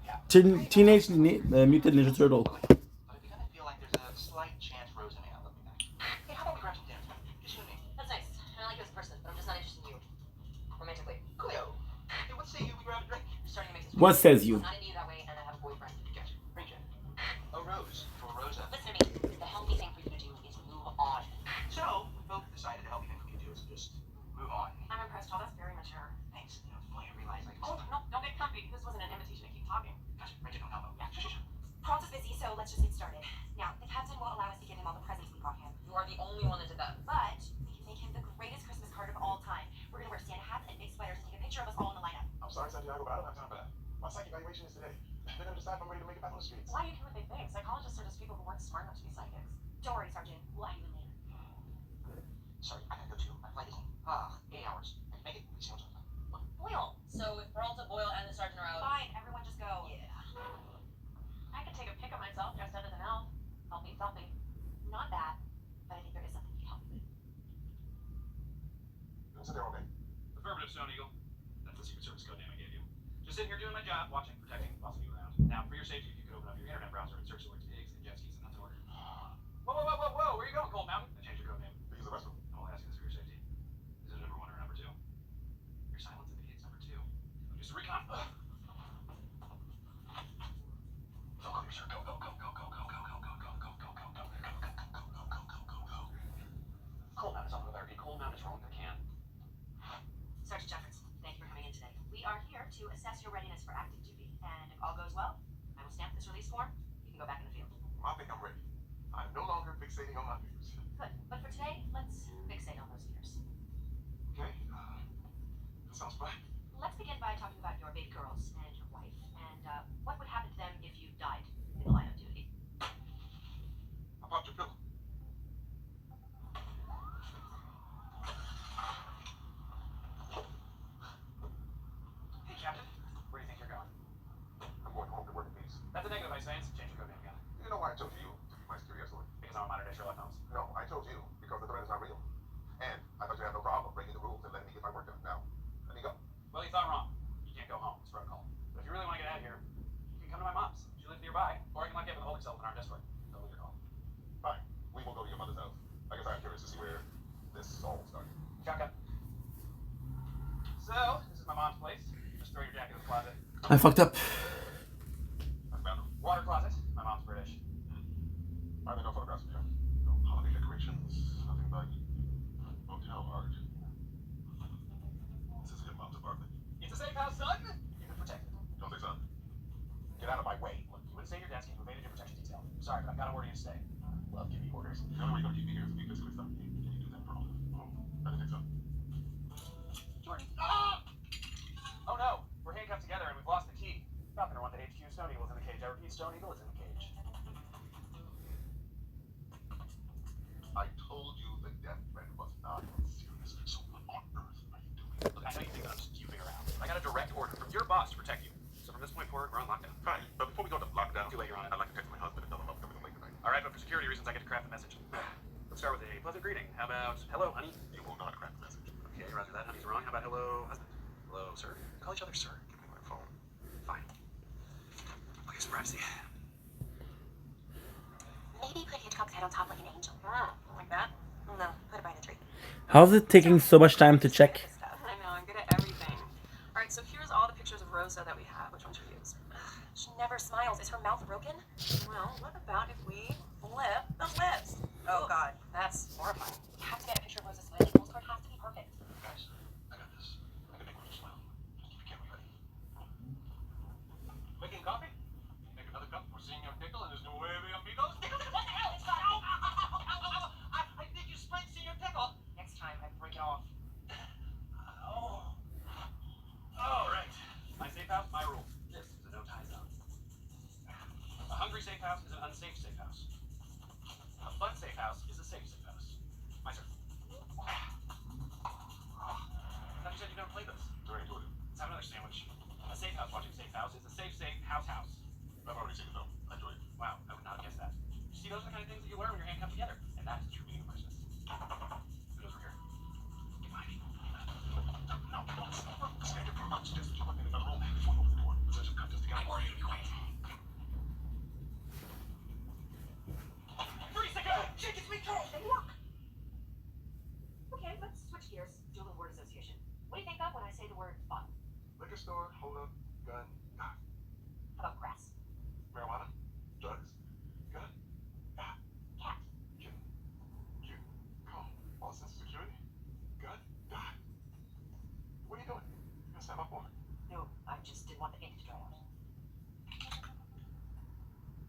Yeah. Teenage Mutant Ninja Turtle. But I begin to feel like there's a slight chance Rose may not love me back. Hey, how about we grab some dinner? Just you and me. That's nice. I like you as a person, but I'm just not interested in you. Romantically. Coolio. Hey, what say you? We grab a drink? You're starting to make this What says you? I'm not into you that way, and I have a boyfriend. Gotcha. Ring check. Oh, Rose. For Rosa. Listen to me. The healthy thing for you to do is move on. So, we both decided the healthy thing for me to do is just move on. I'm impressed, Paul. That's very mature. Thanks. You know, it's funny I realized like... Oh, no, don't get comfy. This wasn't an invitation to keep talking. Gotcha. Ring check on combo. Yeah, sure. Paul's is busy, so let's just get started. Now, the captain won't allow us to give him all the presents we bought him. You are the only one that did that. But we can make him the greatest Christmas card of all time. We're gonna wear Santa hats and big sweaters and take a picture of us all in the lineup. I'm sorry, Santiago, but I don't have time for that. My psych evaluation is today. They're going to decide if I'm ready to make it back on the streets. Why do you care what they think? Psychologists are just people who weren't smart enough to be psychics. Don't worry, Sergeant. We'll have you in later. Sorry, I gotta go too. My flight is in 8 hours. I can make it. Please hold on. Boyle. So if Peralta, Boyle, and the sergeant are out. Fine, everyone just go. Yeah. I could take a pic of myself dressed up as an elf. Help me, help me. Not bad, but I think there is something you can help me with. Sit there all day. Affirmative, Stone Eagle. That's the Secret Service code name I gave you. Just sitting here doing my job, watching, protecting, bossing you around. Now, for your safety, if you could open up your internet browser and search the words pigs and jet skis in that order. Whoa, where are you going, Cold Mountain? I changed your code name. To use the restroom. I'm only asking this for your safety. Is it number 1 or number 2? Your silence indicates number 2. I'm just a recon. Go, sir. Go. Cold Mountain is on alert. Cold Mountain is rolling the can. Sergeant Jeffords, thank you for coming in today. We are here to assess your readiness for active duty, and if all goes well, I will stamp this release form. You can go back in the field. I think I'm ready. I'm no longer fixating on my fears. Good. But for today, let's fixate on those fears. Okay. Sounds fine. Let's begin by talking about your baby girls and your wife, and what would happen to them if you died in the line of duty. I popped your pillow. Hey, Captain. Where do you think you're going? I'm going home to work in peace. That's a negative, I say. Change your code name again. You know why I chose you to be my security escort? Because I'm a modern day Sherlock Holmes. No, I chose you because the threat is not real. And I thought you had no problem breaking the rules and letting me get my work done. Now, let me go. Well, you thought wrong. You can't go home. It's protocol. But if you really want to get out of here, you can come to my mom's. She lives nearby. Or I can lock you up in the holding cell with an armed escort. Totally your call. Fine. We will go to your mother's house. I guess I'm curious to see where this all started. Shotgun. So, this is my mom's place. Just throw your jacket in the closet. I fucked up. Water closet. My mom's British. Are there no photographs of you? No holiday decorations, nothing but hotel art. This is your mom's apartment. It's a safe house, son. You've been protected. Don't say son. Get out of my way. Look, you wouldn't stay at your desk if you evaded your protection detail. Sorry, but I've got to order you to stay. Love giving you orders. The only way you're gonna keep me here is if you physically stop me. Can you do that for all? Oh, I didn't think so. Jordan. Ah! Oh no, we're handcuffed together and we've lost the key. Falconer wanted HQ. Stone Eagle is in the cage. I repeat, Stone Eagle is in the cage. I told you the death threat was not serious. So what on earth are you doing? Look, I know you think that I'm just goofing around. I got a direct order from your boss to protect you. So from this point forward, we're on lockdown. Fine, but before we go to lockdown, Too late, Your Honor. I'd like to text my husband and tell him I'm coming home late tonight. All right, but for security reasons, I get to craft a message. Let's start with a pleasant greeting. How about, hello, honey? You won't know how to craft a message. Okay, roger that. Honey's wrong. How about hello, husband? Hello, sir. Call each other sir. Give me my phone. Fine. Okay, some privacy. Maybe put Hitchcock's head on top like an angel. Like that? No, put it by the tree. How's it taking so much time to check? I know, I'm good at everything. Alright, so here's all the pictures of Rosa that we have. Which one should we use? She never smiles. Is her mouth broken? Well, what about if we flip the lips? Oh god, that's horrifying. We have to get a picture of Rosa smiling. The postcard has to be perfect. Guys, I got this. I can make one smile. Just keep the camera ready. Making coffee? Make another cup. We're seeing your pickle and there's no way of amigos. What the hell? It's not I think you sprained your pickle. Next time, I break it off. Oh. All right. My safe house, my rules. This is a no-tie zone. A hungry safe house is an unsafe safe house. A fun safe house is a safe house. My sir. I thought you said you never played this. Very intuitive. Let's have another sandwich. A safe house watching safe house is a safe house. I've already seen the film. I enjoyed it. Wow, I would not have guessed that. You see, those are the kind of things that you learn when you're handcuffed together. And that is the true meaning of Christmas. Who knows we're here? Get behind me. No, stand your ground. Just put me in another room before you open the door. Let's just cut this together. Or you be quiet. 3 seconds! Jake, it's me, Charles. They work. Okay, let's switch gears. Do a little word association. What do you think of when I say the word fun? Liquor store, hold up, gun, gun. How about grass? Marijuana, drugs, gun, gun. Cat. Kitten, cute, calm, all sense of security, gun, gun. What are you doing? You gonna stand up for it? No, I just didn't want the ink to dry out.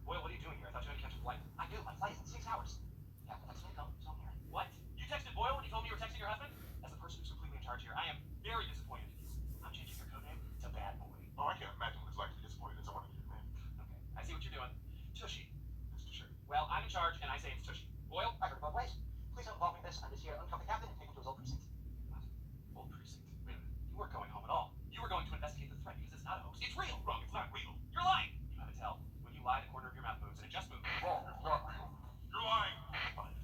Boyle, what are you doing here? I thought you had to catch a flight. I do. My flight is in 6 hours. Yeah, but that's when I go. So I'm here. What? You texted Boyle when you told me you were texting your husband? As the person who's completely in charge here, I am very disappointed in you. I'm changing your code name to Bad Boy. Oh, I can't imagine what it's like to be disappointed in someone in your man. Okay, I see what you're doing. Tushy. That's for sure. Well, I'm in charge, and I say it's Tushy. Boyle? I heard both ways. Please don't involve me in this. I'm just here to uncuff the captain and take him to his old precinct. Old precinct. Wait a minute. You weren't going home at all. You were going to investigate the threat because it's not a hoax. It's real. Wrong, it's not real. You're lying. You have to tell. When you lie, the corner of your mouth moves, and it just moved. Wrong, it's not real. You're lying. Fine.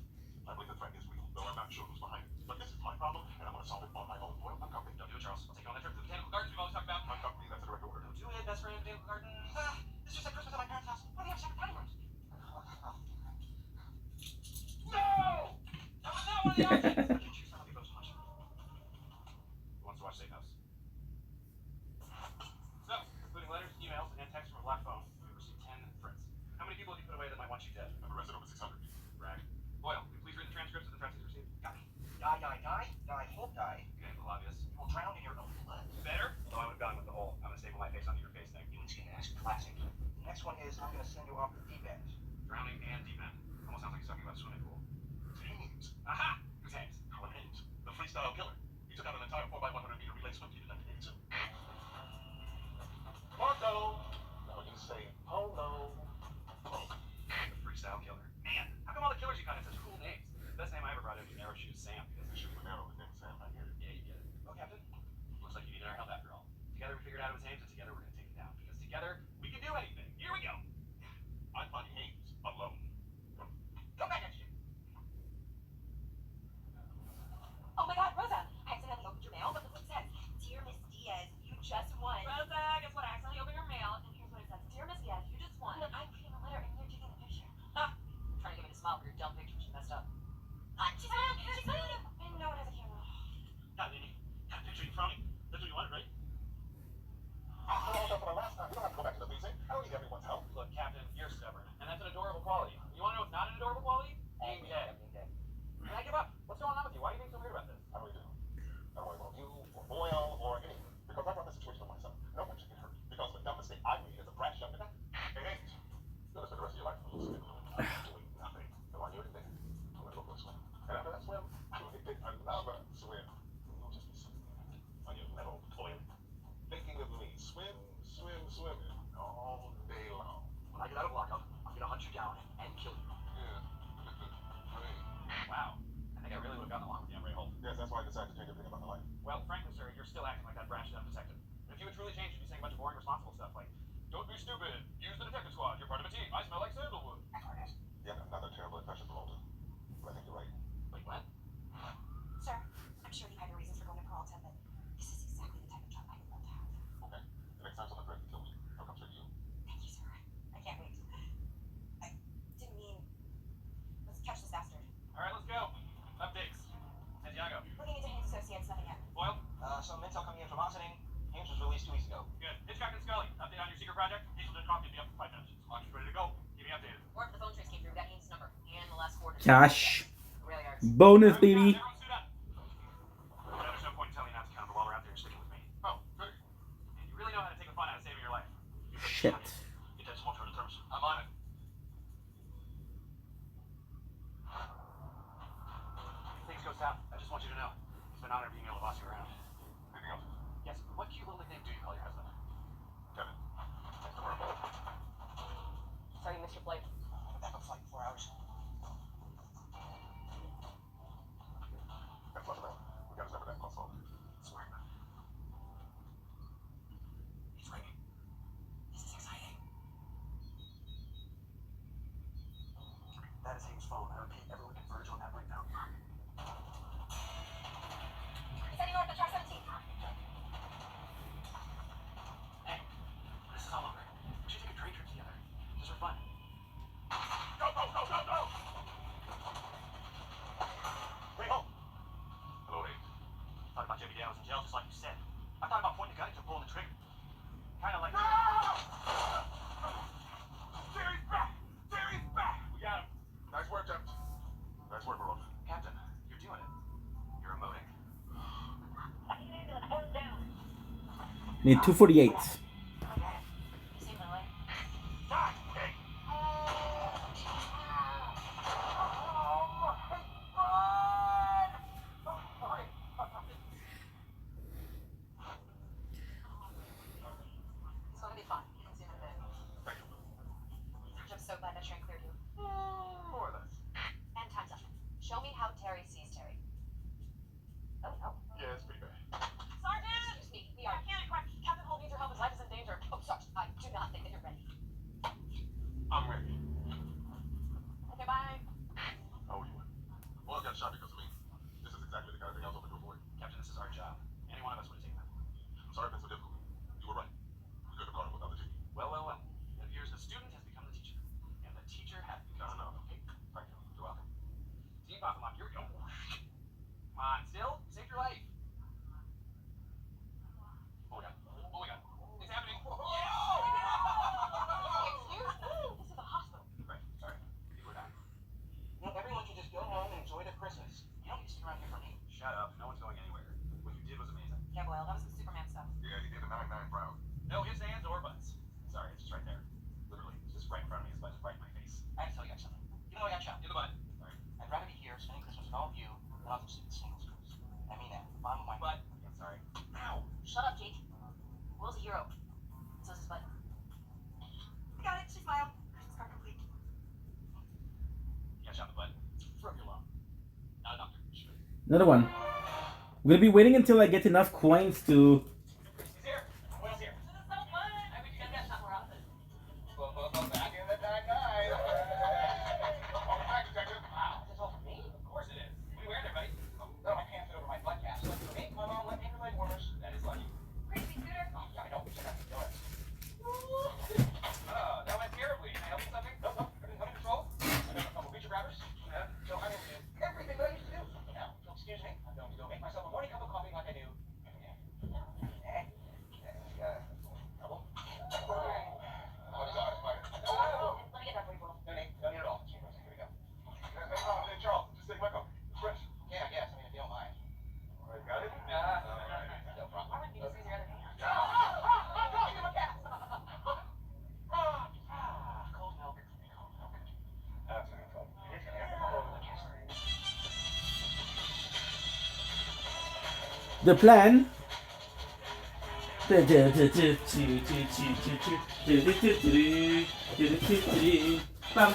I believe the threat is real, though I'm not sure who's behind it. But this is my problem, and I'm gonna solve it on my own. Well, uncuff me. Don't do it, Charles. I'll take you on that trip to the botanical gardens we've always talked about. Uncuff me, that's a direct order. Don't do it, best friend. Botanical gardens. This is just like Christmas at my parents' house. Why do you have separate dining rooms? No! That was not one of the options! I can choose from the most much. Who wants to watch Safe House? So, including letters, emails, and texts from a black phone, we've received 10 threats. How many people have you put away that might want you dead? I've arrested over 600. Brag. Boyle, will you please read the transcripts of the threats he's received? Die, hope die. Okay, a little obvious. You will drown in your own blood. Better? Although I would have gone with the whole I'm gonna staple my face onto your face thing. Human skin ass classic. The next one is I'm gonna send you off the deep end. Drowning and deep end. Almost sounds like he's talking about a swimming pool. James. Aha! Who's Haynes? Eliminate She messed up. She's not. And no one has a camera. God, Nini, got a picture of you frowning. That's what you wanted, right? Also, for the last time, you don't have to go back to the meeting. I don't need everyone's help. Look, Captain, you're stubborn, and that's an adorable quality. You want to know what's not an adorable quality? Being gay. And I give up. What's going on with you? Why are you being so weird about this? I really do. I don't worry about you or Boyle or anyone. Because I brought this situation on myself. No one should get hurt. Because the dumb mistake I made as a brash young man, it ain't. You're gonna spend the rest of your life doing nothing. So while you're in there, I'm gonna go for a swim. And after that swim, I'm gonna take another swim. You'll just be sitting there on your little toilet, thinking of me. Swim, swim, swimming all day long. When I get out of lockup, I'm gonna hunt you down and kill you. Yeah. Wow. I think I really would have gotten along with you, Ray Holt. Yes, that's why I decided to change everything about my life. Well, frankly, sir, you're still acting like that brash young detective. And if you would truly change, you'd be saying a bunch of boring, responsible stuff like, "Don't be stupid. Use the detective squad. You're part of a team. I smell like sandalwood." Yeah, another terrible impression from Alden. But I think you're right. Wait, what? Sir, I'm sure you had your reasons for going to Peralta, but this is exactly the type of job I would love to have. Okay. The next time someone threatens to kill me, I'll come straight to you. Thank you, sir. I can't wait. I didn't mean. Let's catch this bastard. All right, let's go. Updates. Santiago. Looking into Haynes Associates, nothing yet. Boyle. Some intel coming in from Ossining. Haynes was released 2 weeks ago. Good. Hitchcock and Scully. Update on your secret project. Hazelton coffee will be up in 5 minutes. Launch is ready to go. Keep me updated. Or if the phone trace came through, we got Haynes' number and the last 4 digits. Cash. Really are. Bonus, baby. Everyone suit up. There's no point in telling you not to count, but while we're out there, you're sticking with me. Oh, good. And you really know how to take the fun out of saving your life. Shit. Get that small turn in terms. I'm on it. If things go south, I just want you to know. It's been an honor being able to boss you around. Anything else? Yes, what cute little nickname do you call your husband? Kevin. Thanks for working. Sorry, Mr. Blake. Backup flight in 4 hours. That's much better. We got his number that close phone. Smart. He's ringing. This is exciting. That is Haynes' phone. I repeat, everyone converge on that right now. He's heading north to track 17. Hey, this is all over. We should take a train trip together. Just for fun. Go, go, go, go, go! Wait, home. Hello, Haynes. Thought about Jimmy Daniels in jail, just like you said. I thought about pointing a gun at you and pulling the trigger. Kind of like. Jerry's back! Jerry's back! We got him. Nice work, Jeff. Nice work, Baroque. Captain, you're doing it. You're emoting. Need 248. You saved my life. Die! Hey! It's gonna be fun. It's in a bit. Thank you. I'm so glad that train cleared you. More or less. And time's up. Show me how Terry sees Terry. Oh, no. Yeah, it's pretty bad. Sergeant! Excuse me. We are. Captain Holt needs your help. His life is in danger. Oh, Sarge, I do not think that you're ready. I'm ready. Okay, bye. How are you? Boyle got shot because of me. This is exactly the kind of thing I was hoping to avoid. Captain, this is our job. Any one of us would have taken that. I'm sorry it's been so difficult. You were right. We could have gone with other team. Well, well, well. It appears the student has become the teacher. And the teacher has become No. Okay. Thank you. You're welcome. Team Papa, here we go. Come on, still? You saved your life. Oh my god. Oh my god. It's happening. Excuse me? This is a hospital. Right, sorry. People are dying. You know, everyone should just go home and enjoy their Christmas. You don't need to stick around here for me. Shut up. No one's going anywhere. What you did was amazing. Yeah, Boyle, that was some Superman stuff. Yeah, you did the 9-9 proud. No ifs, ands, or buts. Sorry, it's just right there. Literally. It's just right in front of me. It's right in my face. I have to tell you guys something. Even though I got shot, In the butt. Sorry. I'd rather be here spending Christmas with all of you than off the singles cruise. I mean that. Mom, my Butt. I'm sorry. Ow! Shut up, Jake. Will's a hero. So's his bud. I got it. She smiled. Christmas card complete. You got shot in the butt. From your lung. Not a doctor. Sure. Another one. I'm gonna be waiting until I get enough coins to. He's here. Will's here. This is so fun. I wish you guys got shot more often. Back in the back, guys. Oh, hi, detective. Wow, this is all for me? Of course it is. What are you wearing there, buddy? No, my pants fit over my butt cast. Lucky for me, my mom let me into leg warmers. That is lucky. Crazy scooter. Oh, yeah, I know. We should have to do it. That went terribly. Can I help you with something? Nope, nope. Everything's under control. I got a couple feature grabbers. Yeah. So, The plan. Bam.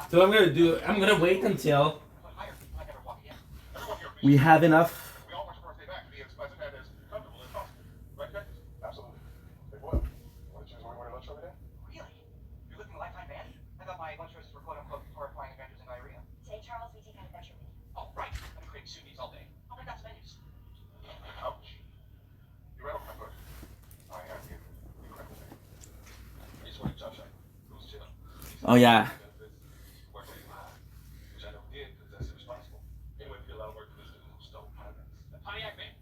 So I'm gonna wait until we have enough. We all want your first day back to be as pleasant and as comfortable as possible. Right, Jack? Absolutely. Hey, boy, you want to choose where we want to lunch over there? Really? You're living a lifetime ban? I thought my lunch choices were quote-unquote horrifying adventures in diarrhea. Today, Charles, we take an adventure with you. Oh, right. I've been creating sous all day. I'll make that menus. Ouch. You read over my book? I have you. Incredible thing. I just wanted to touch on who's chilling. Oh yeah. Which I never did because that's irresponsible. Anyway, we did a lot of work for this dude who stole Pontiacs. The Pontiac Bandit.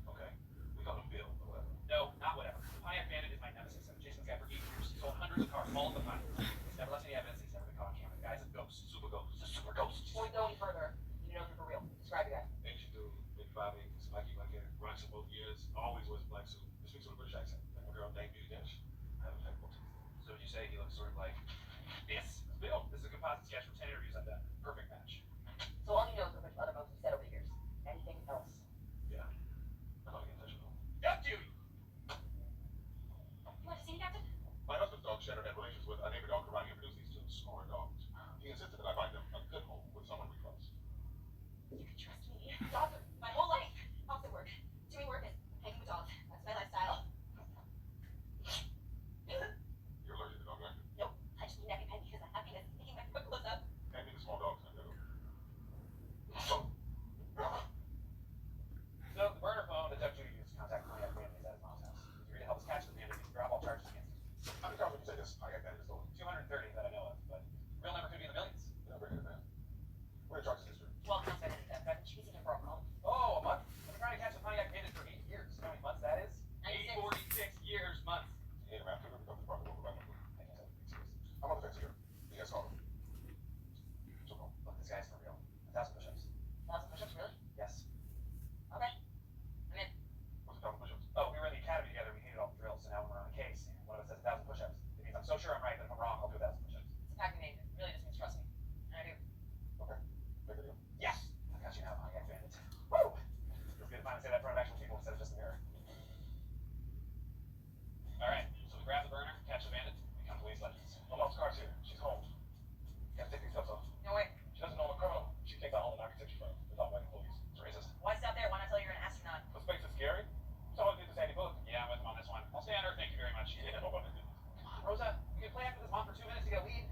Okay. We call him Bill or whatever. No, not whatever. The Pontiac Bandit is my nemesis. I'm chasing this guy for 8 years. He sold hundreds of cars, all of them mine. He's never left any evidence. He's never been caught on camera. The guy's a ghost. Super ghost. He's a super ghost. Before we go any further, you know him for real. Describe the guy. Ancient dude, big 5'8", spiky black hair, rocks in both ears, always wears a black suit. He speaks with a British accent. Like my girl, Dame Beauty Dash. I have a type of So would you say he looks sort of like this? Bill. This is a composite sketch from 10 interviews I've done. Perfect match. So all you know is a bunch of other moves you've said over the years. Anything else? Yeah. I'm gonna get in touch with him. Death duty! You want to see me, Captain? My husband's dog Shannon had relations with a neighbor dog Karani and produced these two smaller dogs. He insisted that I find them a good home with someone we trust. You can trust me. Dogs are my whole life. Off the work. Doing work is hanging with dogs. That's my lifestyle. You're allergic to dog, aren't you? Nope. I just need an EpiPen because happiness is making my foot close up. Hand me the small dogs. I know. So the burner phone that Death Duty used to contact Pontiac Bandit is at his mom's house. He's agreed to help us catch the bandit. He can drop all charges against him. How many times would you say this? I got that in the store. 230 that I know of, but real number could be in the millions. Yeah, bring it in, man. What are the charges history? Well, counts by theft. I've been chasing him for a month. Oh, a month? I've been trying to catch the Pontiac Bandit for 8 years. You know how many months that is? 96. 46 years, months. Yeah, man. Could we come to the park and walk around? I guess that's excuse. I'm on the fence here. You guys call him. So go. Look, this guy's for real. 1,000 push-ups. 1,000 push-ups, really? Yes. Okay. I'm in. What's the 1,000 push-ups? Oh, we were in the academy together. We hated all the drills, so now when we're on a case, and one of us says 1,000 push-ups. It means I'm so sure I'm right that if I'm wrong, I'll do 1,000 push-ups. It's a pact we made. It really just means trust me. And I do. Okay. Make a deal. Yes! I got you now, Pontiac Bandit. Woo! Feels good to finally say that in front of actual people instead of just a mirror. Alright, so we grab the burner, catch the bandit, become police legends. My mom's car's here. She's home. You gotta take these cuffs off. No way. She doesn't know I'm a criminal. She kicked out all the architecture firm without white employees. It's racist. Why stop there? Why not tell you you're an astronaut? The space is scary. Someone did this Sandy Bullock. Yeah, I'm with him on this one. I'll stay on Earth, thank you very much. Yeah, nobody did. Rosa, you can play after this mom for 2 minutes to get a lead?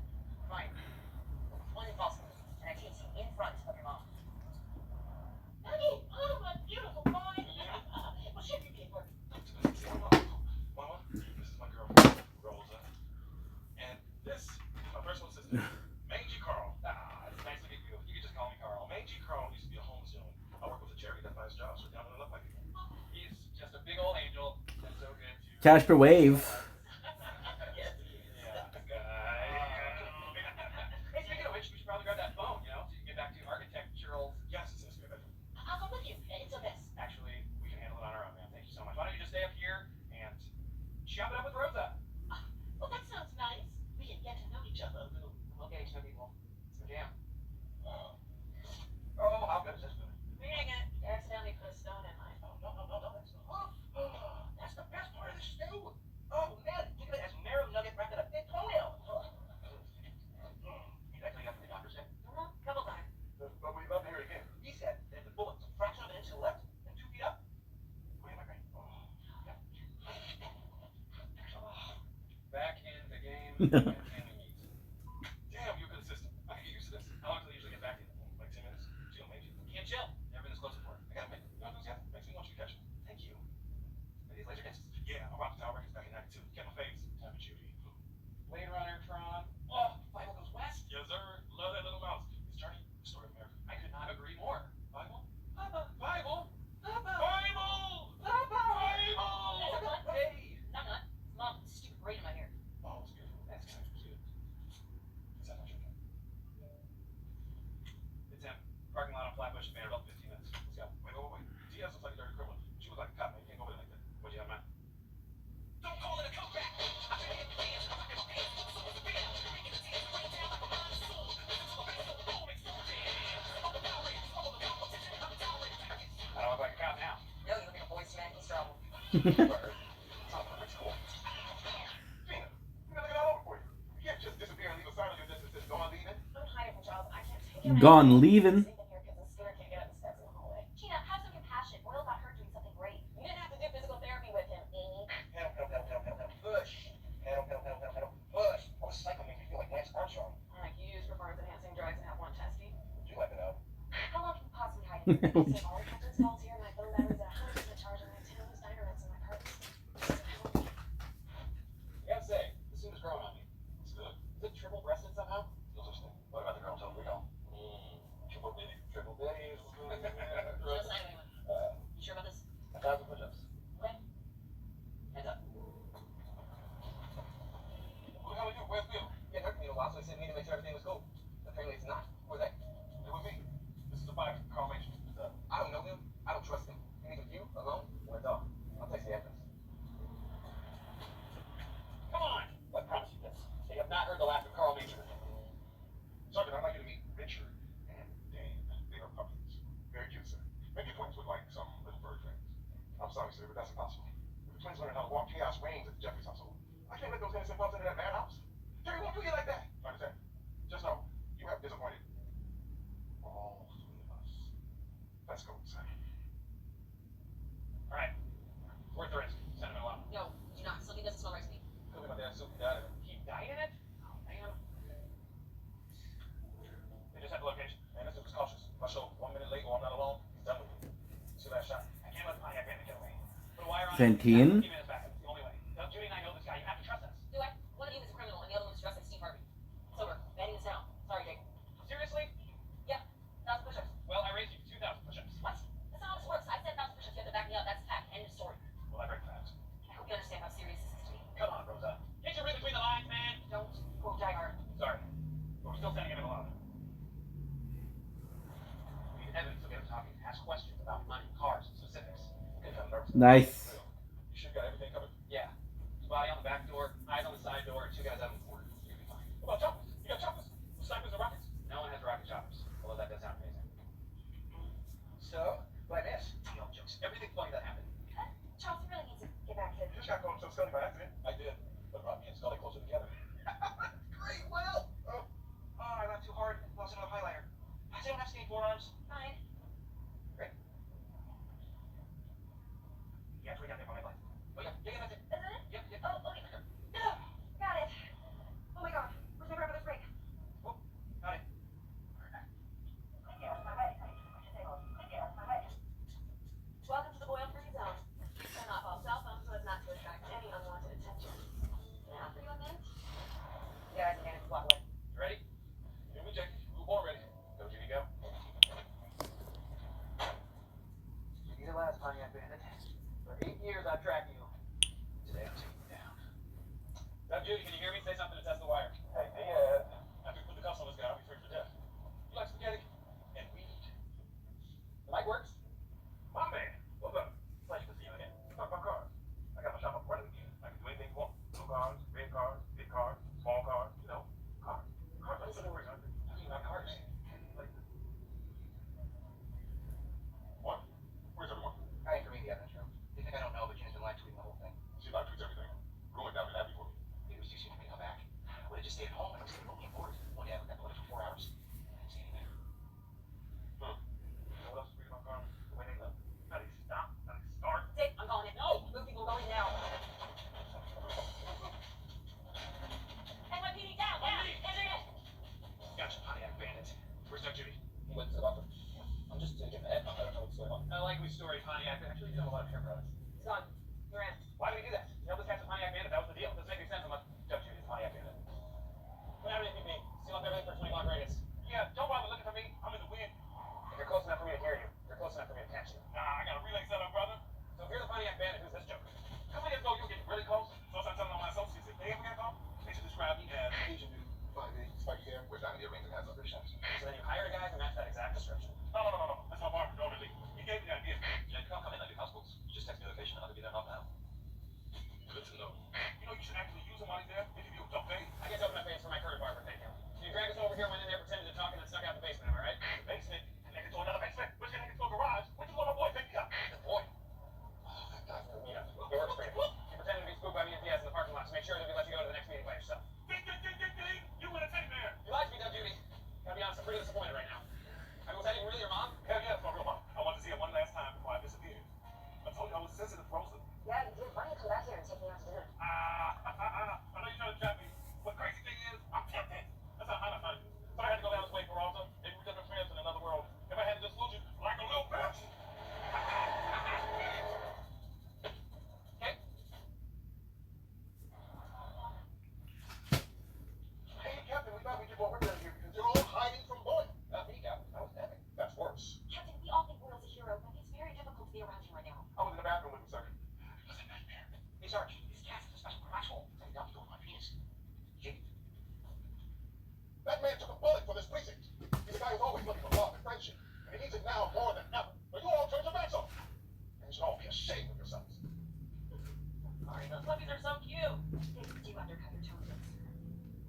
Fine. Only possible. And I take you in front of your mom. Honey, oh, my beautiful boy. Well, shit, you can't work. Mama, this is my girlfriend, Rosa. And this is my personal assistant, Mangy Carl. It's nice to meet you. You can just call me Carl. Mangy Carl used to be a homeless gentleman. I work with a charity that finds jobs for down on the luck like people. He's just a big old angel. That's so good to Cash per wave. Yeah, guy. Hey, speaking of which, we should probably grab that phone, you know, so you can get back to architectural. Yes, it's in bedroom. I'll go with you. It's a mess. Actually, we can handle it on our own, man. Thank you so much. Why don't you just stay up here and chop it up with Rosa? Well, that sounds nice. We can get to know each other a little. We'll get to know people. It's a jam. Oh, how good is this food? Dang it. You accidentally put a stone in mine. No, that's not. Oh, that's the best part of the stew. Oh, Damn, you're a good assistant. I can get used to this. How long till they usually get back to you? Like 10 minutes? Chill, maybe. Can't chill. Never been this close before. I gotta make you enthusiastic. Makes me want you to catch it. Thank you. Are these laser discs? Yeah, I rocked the Tower Records back in 92. Get my face. Time for Judy. Blade Runner, Tron. Oh, Bible goes west. Yes, sir. Love that little mouse. His journey, the story of America. I could not agree more. Bible? Papa. Bible? Papa. Bible! Papa. Bible! Hey! Not nut. Mom, stupid braid in my hair. Oh, it's beautiful. That's kind of cute. Is that not your name? It's him. Parking lot on Flatbush, Vanderbilt, 15 minutes. Let's go. Wait. Diaz looks like a dirty criminal. She was like a cop, man. You can't go over there like that. What'd you have, man? Don't call it a comeback! I don't look like a cop now. No, you look like a boy smacking trouble. Gone leaving. Gina, have some compassion. Boyle got hurt doing something great. You didn't have to do physical therapy with him, Amy. Push. Push. Oh, cycle makes me feel like Lance Armstrong. Like you use performance-enhancing drugs and have one testy. Would you like to know? How long can you possibly hide it? Save all the captain's calls here, my phone battery's at 100% charge, and I have 10 loose dynamites in my car. You gotta say, the suit is growing on me. It's good. Is it triple-breasted somehow? No such thing. What about the girls over here? Triple bitty. Triple bitties. Just sign anyone. You sure about this? 1,000 push-ups. Okay. Hands up. Who the hell are you? Where's Bill? Yeah, Hercules last week sent me to make sure everything was cool. Apparently it's not. Where's that? It was me. This is the bike, Carl Major. I don't know him. I don't trust him. Either you, alone, or a dog. I'll text the address. Come on! I promise you this. They have not heard the laugh of Carl Major. Sergeant, I'd like you to meet Richard and Dane. They are puppies. Very cute, sir. Maybe twins would like some little bird friends. I'm sorry, sir, but that's impossible. If the twins learn how to walk chaos reigns at the Jeffries household, I can't let those innocent pups into that madhouse. Jerry won't do you like that. Understand? Just know, you have disappointed all three of us. Let's go, son. All right. Where's the rest? Send him along. No, do not. Sylvie doesn't smell right to me. Could be my dad's soup. He died in it? Oh, man. They just had the location. Man, this dude was cautious. If I show 1 minute late or I'm not alone, he's done with me. See that shot? I can't let the Pontiac Bandit get away. Put a wire on it. 15. 15 minutes back. It's the only way. Now, Judy and I know this guy. You have to trust us. Do I? One of you is a criminal, and the other one's dressed like Steve Harvey. Sober. Banning this down. Sorry, Jake. Seriously? Yeah. 1,000 push-ups. Well, I raised you 2,000 push-ups. What? That's not how this works. I said 1,000 push-ups. You have to back me up. That's a fact. End of story. Well, I break fast. I hope you understand how serious this is to me. Come on, Rosa. Get your read between the lines, man. Don't quote Die Hard. Sorry. But we're still sending him alone. We need evidence of him talking. Ask questions about money, cars, specifics. Get them nervous. Nice. You sure got everything covered? Yeah. His body on the back door, eyes on the side door, and 2 guys out in the corner. You'll be fine. What about choppers? You got choppers? Snipers and rockets? No one has rocket choppers. Although that does sound amazing. So, what I miss? No jokes. Everything funny that happened. Charles, you really need to get back here. You just got called himself Scully by accident. I did. But brought me and Scully closer together. Great, well. Oh, I laughed too hard. Lost another highlighter. Does anyone have skinny forearms? Fine. Great. Yeah, we got there for my life. Oh, yeah, that's it. Is it? Yep. Oh, okay. Got it. Oh my god. Where's my grandmother's break? Oh, got it. Welcome to the boil-free zone. Turn off all cell phones so as not to attract any unwanted attention. Now for you a minute. Yeah, I can walk away. You ready? Here we check. Blue ball ready. Go, Judy, go. Toy Story, Pontiac. Actually, we do have a lot of hair products. Son, you're in. Why did we do that? You helped us catch the Pontiac Bandit. That was the deal. Doesn't make any sense unless Jeff Judy's Pontiac Bandit. What happened to PB? Seal up everything for 20 block radius. Yeah, don't bother looking for me. I'm in the wind. If you're close enough for me to hear you, you're close enough for me to catch you. Nah, I got a relay set up, brother. So if you're the Pontiac Bandit, who's this joke? How many years ago you were getting really close? So I started telling all my associates if they ever get caught, they should describe me as Asian dude, 5'8", spiky hair, wears diamond earrings, and has other shots. So then you hire a guy who matched that exact description. No. That's my barber, Jordan Lee. He gave me the idea. Yeah, you don't come in like your house books. You just text me the location and I'll be there now. Good to know. You know, you should actually use him while he's there. They give you a tough day. I get to open my face for my current barber. Thank you. So you drag us over here, went in there, pretended to talk, and then snuck out the basement. Am I right? The basement, connected to another basement, which connected to a garage, which is where my boy picked me up. The boy. Oh, that guy for me. He works for you. You pretended to be spooked by me and Diaz in the parking lot to make sure that we let you go to the next meeting by yourself. Ding. You win a teddy bear. You lied to me, Doug Judy. Gotta be honest, I'm pretty disappointed right now. I mean, was that even really your mom? Hell yeah, it's my real mom. I wanted to see her one last time before I disappeared. I told you I was sensitive, Rosa. Yeah, you did. Why don't you come back here and take me out to dinner? I know you're trying to trap me, but crazy thing is, I'm tempted. That's how hot I find you. So I had to go down this way, Peralta. Maybe we could have been friends in another world. If I had to just lose you like a little bitch. Okay. Hey, Captain, we thought we'd do more work down here because you're all hiding from Boyd. Not me, Captain. I was napping. That's worse. Captain, we all think Will's a hero, but it's very difficult to be around him right now. I was in the bathroom with him, sir. It was a nightmare. Hey, Sarge, these cats are special contractual. They got me going on my penis. Jake. That man took a bullet for this precinct. He's a guy who's always looking for love and friendship, and he needs it now more than ever. But you all turned your backs on him. And you should all be ashamed of yourselves. Sorry, those puppies are so cute. They do undercut your tones.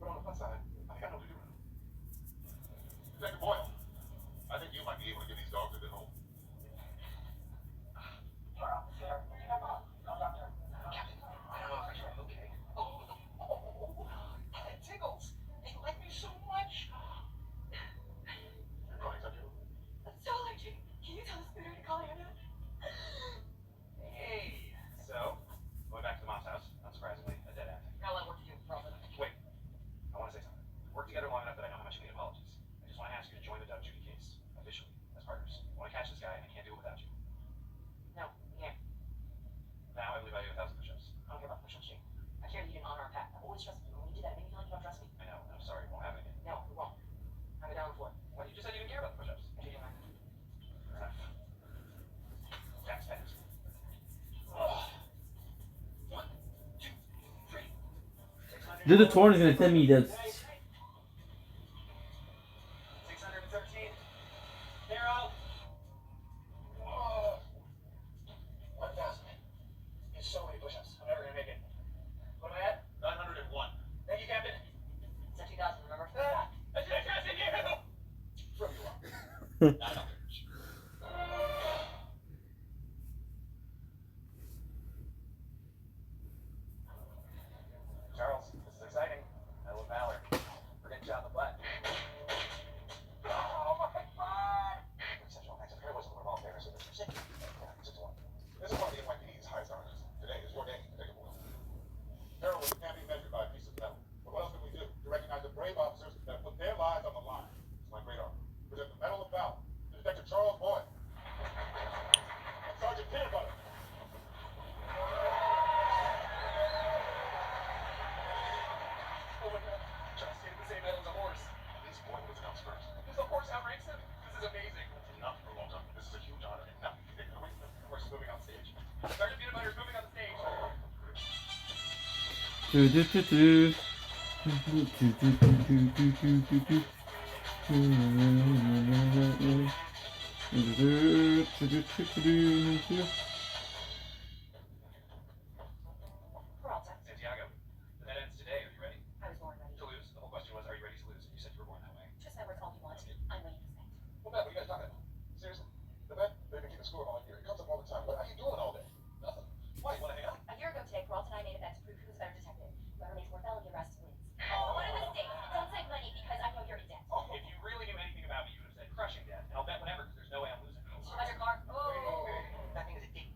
But on the plus side, I think I know what to do now. Dr. Boyle, I think you might be able to give these dogs a good home. You're officer. You have a doctor. Captain, I don't know if you're okay. It tickles. They like me so much. You're crying, are you? I'm so allergic. Can you tell the spirit to call Anna? Hey. So, going back to the mom's house, unsurprisingly, a dead end. Got a lot of work to do, Robin. Wait. I want to say something. We've worked together long enough that I know how much you need apologies. I just want to ask you to join the Doug Judy case, officially, as partners. I want to catch this guy, and I can't do it without you. No, we can't. Now I believe I do 1,000 push-ups. I don't care about push-ups, Jake. I care that you didn't honor our pact. I've always trusted you. When we did that, it made me feel like you don't trust me. I know, and I'm sorry, it won't happen again. No, we won't. I'm a down for it. Well, you just said you didn't care about the push-ups. I do not. Fair enough. Facts, facts. One, two, three. Dude, the torn is gonna send me this. 613. Carol. 1,000. It's so many push-ups. I'm never gonna make it. What am I at? 901. Thank you, Captain. It's at 2,000, remember? I should have trusted you. Throw you up. I know. Charles, this is exciting. I love Valor. We're getting shot in the butt. Oh my God! Exceptional acts of heroism were all there, so this is 6 to 1. This is one of the NYPD's highest honors. Today is your day to take a blow. Heroism can't be measured by a piece of metal. But what else can we do to recognize the brave officers that put their lives on the line? It's my great honor. Present the Medal of Valor to Detective Charles Boyd and Sergeant Peanut Butter. Oh my God. Charles stayed the same head as a horse. At least Boyd was announced first. Does the horse outranks him? This is amazing. Enough for Walter. This is a huge honor, and now you take it away. The horse is moving on stage. Sergeant Peanut Butter is moving on the stage. Do do do do. Do do do do do do do. Peralta. Santiago, the net ends today. Are you ready? I was born ready. To lose. The whole question was, are you ready to lose? And you said you were born that way. Just that word's all you want. I'm ready to stay. Well, Matt, what are you guys talking about? Seriously? The vet, they've been keeping score all year. It comes up all the time. What are you doing all day? Nothing. Why? You want to hang out? A year ago today, Peralta and I made a bet to prove who was a better detective. Whoever makes more felony arrests wins. Oh, what a mistake. Don't say money because I know you're in debt. Oh, If you really knew anything about me, you would have said crushing debt. And I'll bet whatever because there's no way I'm losing. How's your car? Oh. That thing is a date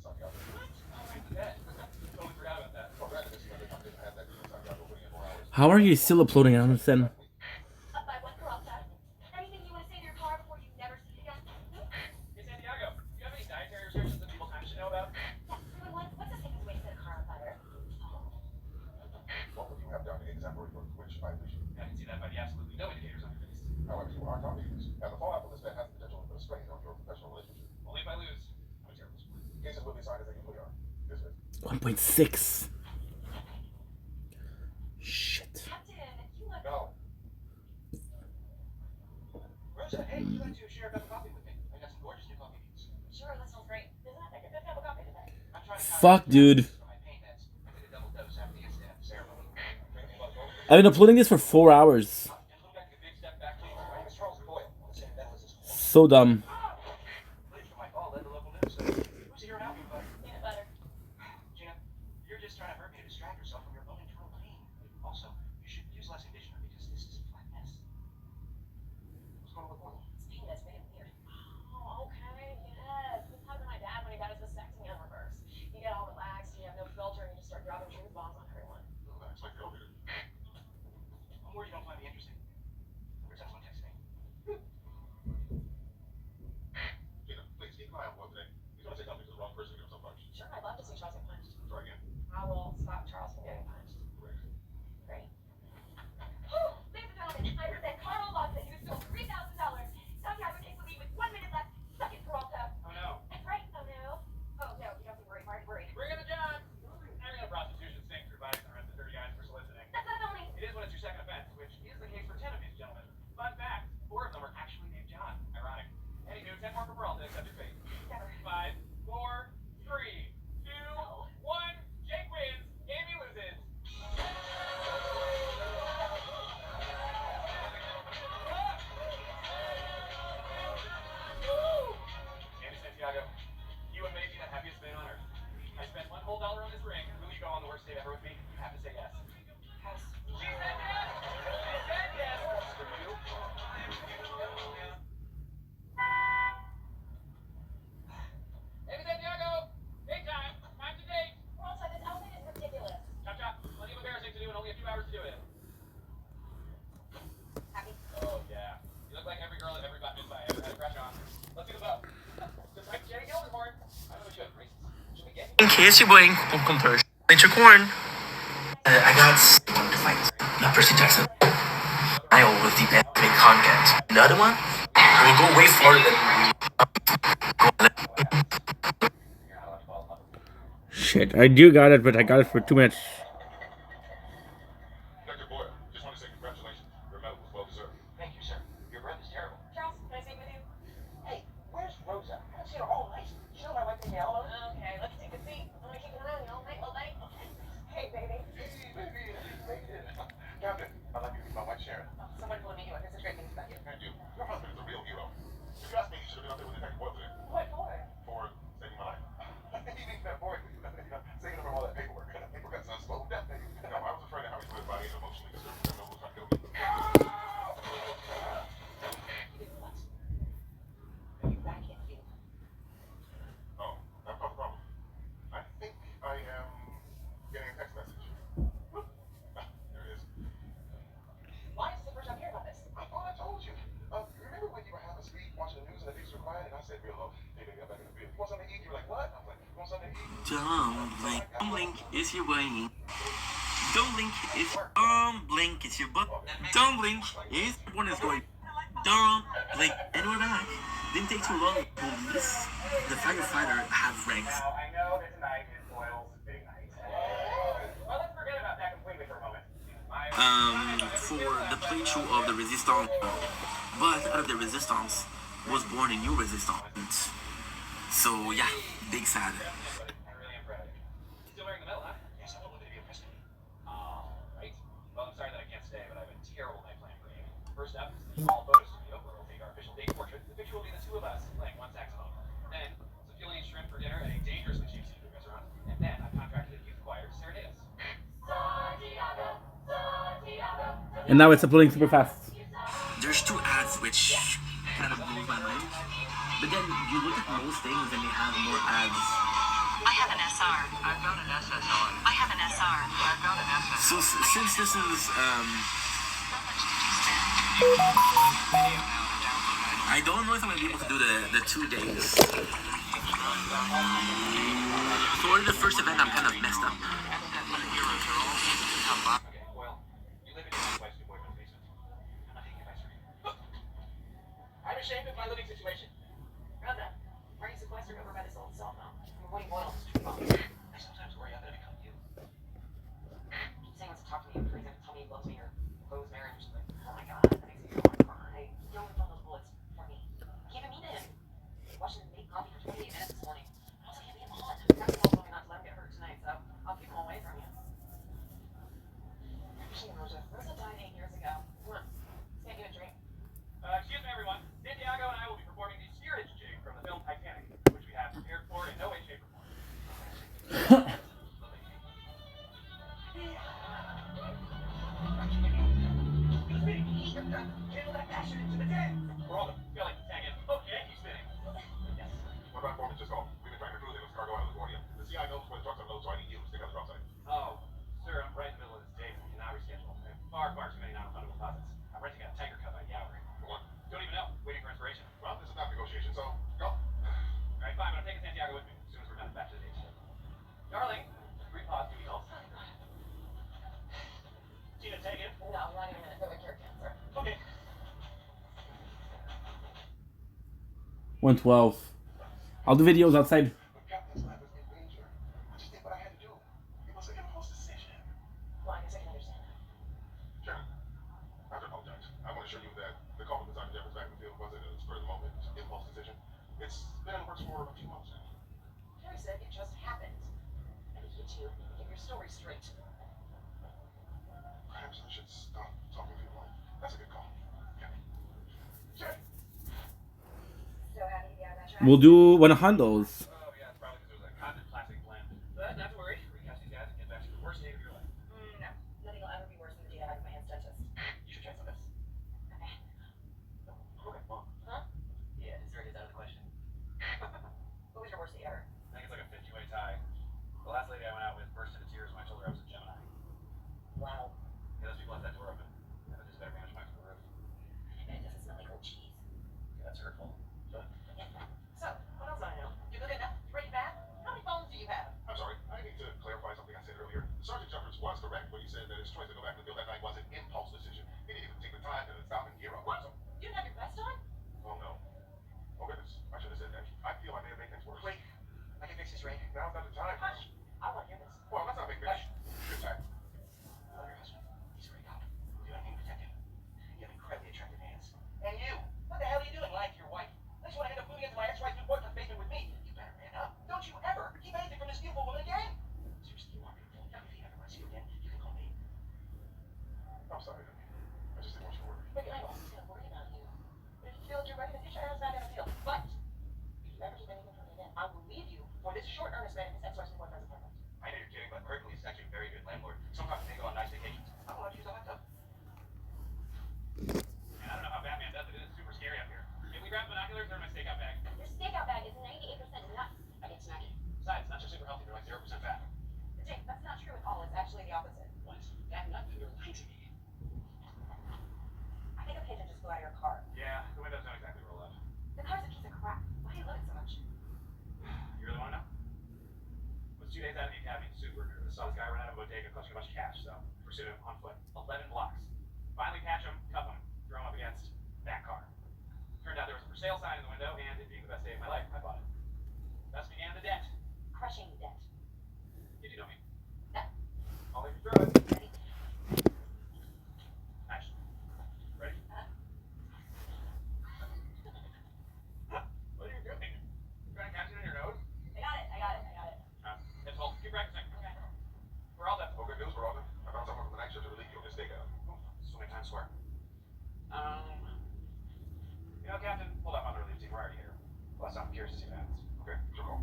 Santiago. Totally forgot about that. Well, granted, this other company had that in Santiago putting in more hours. How are you still uploading? I don't understand. Anything you want to say to your car before you never see it again? Hey, Santiago, do you have any dietary restrictions that people should know about? What's the safest way to set a car on fire? What would you have done exemplary for which I wish? I can see that by the absolutely no indicators on your face. However, you are talking to us, and the fallout from this event has the potential to put a strain on your professional relationship. Only if I lose. I'm a terrible sport. Cases will be cited as they usually are. This is 1.6. Shit. no. Rosa, hey, would you like to share a cup of coffee with me? I got some gorgeous new coffee beans. Sure, that sounds great. Isn't that like a good cup of coffee today? I'm trying to Fuck, dude. for my pain meds. I did a double dose after the incident at the ceremony. I've been uploading this for 4 hours. So dumb. Peanut butter. Gina, you're just trying to hurt me to distract yourself from your own internal pain. Also, you should use less conditioner because this is a flat mess. What's going on with oil? This pain has made it weird. Oh, okay, yes. This happened to my dad when he got his vasectomy in reverse. You get all relaxed, you have no filter, and you just start dropping truth bombs on everyone. Relax like you're here. I'm worried you don't find me interesting. Your text one text me. Gina, please keep an eye on what today. He's going to say something to the wrong person and give him some punch. Sure, I'd love to see Charles get punched. Try again. I will stop Charles from getting punched. Correct. Great. Ladies and gentlemen, I heard that Carl lost it. He was sold $3,000. Santiago takes the lead with 1 minute left. Stuck in Peralta. Oh no. That's right. Oh no. Oh no, you don't have to worry. Marty worried. Bring in the John. I'm in a prostitution sting for advising the rest of 30 guys for soliciting. That's not only. It is when it's your second offense, which is the case for 10 of these gentlemen. Fun fact, 4 of them are actually named John. Ironic. Anywho, 10 more for Peralta, accept your fate. Never. 5, 4, 3, 2, 1. Jake wins. Amy loses. Amy Santiago, you and Maisie the happiest man on earth. I spent $1 whole on this ring. Will you go on the worst date ever with me? You have to say yes. Pass. She said yes. She said yes. Screw you. Amy Santiago, date time. Time to date. Peralta, this outfit is ridiculous. Chop chop. Plenty of embarrassing to do and only a few hours to do it. Happy? Oh yeah. You look like every girl that ever got bit by ever had a crush on. Let's do the bow. Just like Jenny Gilmore. I don't know if you have braces. Should we get? In case you're waiting for conversion, Winter Corn. I got to fight. Not Percy Jackson. I with the anime content. Another one will go way farther than Shit, I do got it, but I got it for too much. Dr. Boyle, just want to say congratulations. Your medal was well deserved. Thank you, sir. Your breath is terrible. Charles, can I speak with you? Hey, where's Rosa? I haven't seen her all night. She's on my way to the Alamo. Okay, let's take a seat. I'm gonna keep an eye on you all night, all night. Hey, baby. Hey, baby. Captain, I'd like you to meet my wife, Sharon. So wonderful to meet you. I heard such great things about you. And you. Your husband is a real hero. If you ask me, he should have been out there with Detective Boyle today. What for? For saving my life. He being that boy, saving him from all that paperwork. Paperwork sounds slow death, baby. No, I was afraid of how he put his body in emotionally disturbed criminal who was trying to kill me. You did what? Are you back in here? Oh, that caused a problem. I think I am getting a text message. There it is. Why is this the first time hearing about this? I thought I told you. Remember when you were half asleep watching the news and the things were quiet and I said real low, hey baby, I'm back in the field. You want something to eat? You were like, what? I was like, you want something to eat? Don't blink, is your waiting. Don't blink, is your butt. Don't blink, is one is going. Don't blink, and we're back. Didn't take too long. Police, the firefighter have ranks. Now, I know that tonight is Doyle's big night. Well, let's forget about that completely for a moment. For the playthrough of the Resistance, but out of the Resistance was born a new Resistance. So yeah, big sad. I really am proud of you. Still wearing the medal, huh? Yes, I wanted to be a president. All right. Well, I'm sorry that I can't stay, but I have a terrible night plan for you. First up is the small photo studio where we'll take our official date portrait. The picture will be the two of us playing one saxophone. Then, some filet and shrimp for dinner at a dangerously cheap seafood restaurant. And then I've contracted a youth choir to serenade us. And now it's uploading super fast. There's 2 ads which kind of blows my mind. But then you look at most things and they have more ads SR. I've got an SSR. I have an SR. I've got an SSR. So since this is I don't know if I'm gonna be able to do the 2 days. For the first event, I'm kind of messed up. Okay, well, you live in your wife's new boyfriend's basement. I'm not taking advice from you. I'm ashamed of my living situation. Rhonda, why are you sequestered over by this old cell phone? I'm avoiding oil. I sometimes worry I'm gonna become you. Keep saying wants to talk to me, please tell me he loves me or close marriage or something. Oh my god, that makes me want to cry. You only found those bullets for me. I can't even mean to him. Watching him make coffee for 28 minutes this morning. I also can't be him on. That's all told me not to let him get hurt tonight, so I'll keep him away from you. Actually, Rosa died 8 years ago. Come on, let's get you a drink. Excuse me, everyone. Santiago and I will be performing the steerage jig from the film Titanic, which we have prepared for in no way, shape, or form. Channel that passion into the dance. We're all feeling tag in. Okay, he's spinning. Yes. What about performance just called? We've been trying to cruise in with cargo out of LaGuardia. The CI knows where the trucks unload, so I need you to stick on the drop side. Oh, sir, I'm right in the middle of this date. We cannot reschedule. I have far too many non-refundable deposits. I'm renting a Tiger Cup by the hour. For what? Don't even know. Waiting for inspiration. Well, this is not negotiation, so go. All right, fine, but I'm taking Santiago with me as soon as we're done. Back to the date. Darling, brief pause, duty calls. Gina, take it. No, not even a minute. Go cure cancer. Okay. 112. I'll do videos outside. But Captain's life is in danger. I just did what I had to do. It was an impulse decision. Well, I guess I can understand that. Sharon, I have to apologize. I want to assure you that the call from Sergeant Jeffers back in the field wasn't a spur of the moment impulse decision. It's been in the works for a few months now. Harry said it just happened. I need you to get your story straight. Perhaps I should stop talking to you alone. That's a good call. Yeah. Sharon. So how do you feel about that? We'll do one of Hondo's. Oh, yeah, it's probably because it was a continent plastic plan. But not to worry. Recast these guys and get back to the worst day of your life. No, nothing will ever be worse than the day I had my hands dentist. You should try some of this. Okay, well. Huh? Yeah, dessert is out of the question. What was your worst day ever? I think it's like a 50-way tie. The last lady I went out with burst into tears when I told her I was a Gemini. Wow. Yeah, those people left that door open. Yeah, that just better manage my roof. And it doesn't smell like old cheese. Yeah, that's hurtful. But So, what else do I know? You good enough? Ready bad? How many phones do you have? I'm sorry. I need to clarify something I said earlier. Sergeant Jeffers was correct when he said that his choice to go back to the field that night was an impulse decision. He didn't even take the time to stop and gear up. What? So, You didn't have your vest on? oh no. Oh goodness. I should have said that. I feel I may have made things worse. wait, I can fix this, Ray. Now's not the time. Hush. I want to hear this. Well, let's not make this. Good time. I love your husband. He's a great cop. You don't need to protect him. You have incredibly attractive hands. And you? What the hell are you doing lying to your wife? Unless you want to end up moving into my ex-wife's new boyfriend's basement with me. You better man up. Don't you ever keep anything from this beautiful woman again. Seriously, you want me to pull down if he ever wants you again? You can call me. I'm sorry, honey. I just didn't want you to worry. Look, I'm always going to worry about you. If you feel like you're ready to ditch her, how's that going to feel? But, if you ever keep anything from me again, I will leave you for this short earnest man in his ex-wife's new boyfriend's apartment. I know you're kidding, but Hercules is actually a very good landlord. Sometimes they go on nice vacations. I want to use a hot tub. Man, I don't know how Batman does it. It's super scary up here. Can we grab binoculars or in my stakeout bag? Your stakeout bag is 98% nuts. I get snacky. Besides, nuts are super healthy. They're like 0% fat. Jake, that's not true at all. It's actually the opposite. What? That nut, you're lying to me. I think a pigeon just flew out of your car. Yeah, the windows don't exactly roll up. The car's a piece of crap. Why do you love it so much? You really want to know? Was 2 days out of the academy in Super. Saw this guy run out of a bodega clutching a bunch of cash, so pursued him on foot. 11 blocks. Finally catch him, cuff him, throw him up against that car. Turned out there was a for sale sign in the window, and it being the best day of my life, I bought it. Thus began the debt. Crushing debt. Did you know me? Yeah. I'll leave you through it. Ready? Action. Ready? What are you doing? You trying to catch it in your nose? I got it. It's hold. Keep practicing. Okay. We're all done. Oh, good news, Peralta. I found someone from the night shift to relieve you of this stakeout. So many times swear. You know, Captain, hold up on the relief team. We're already here. Plus, I'm curious to see what happens. Okay, sure call.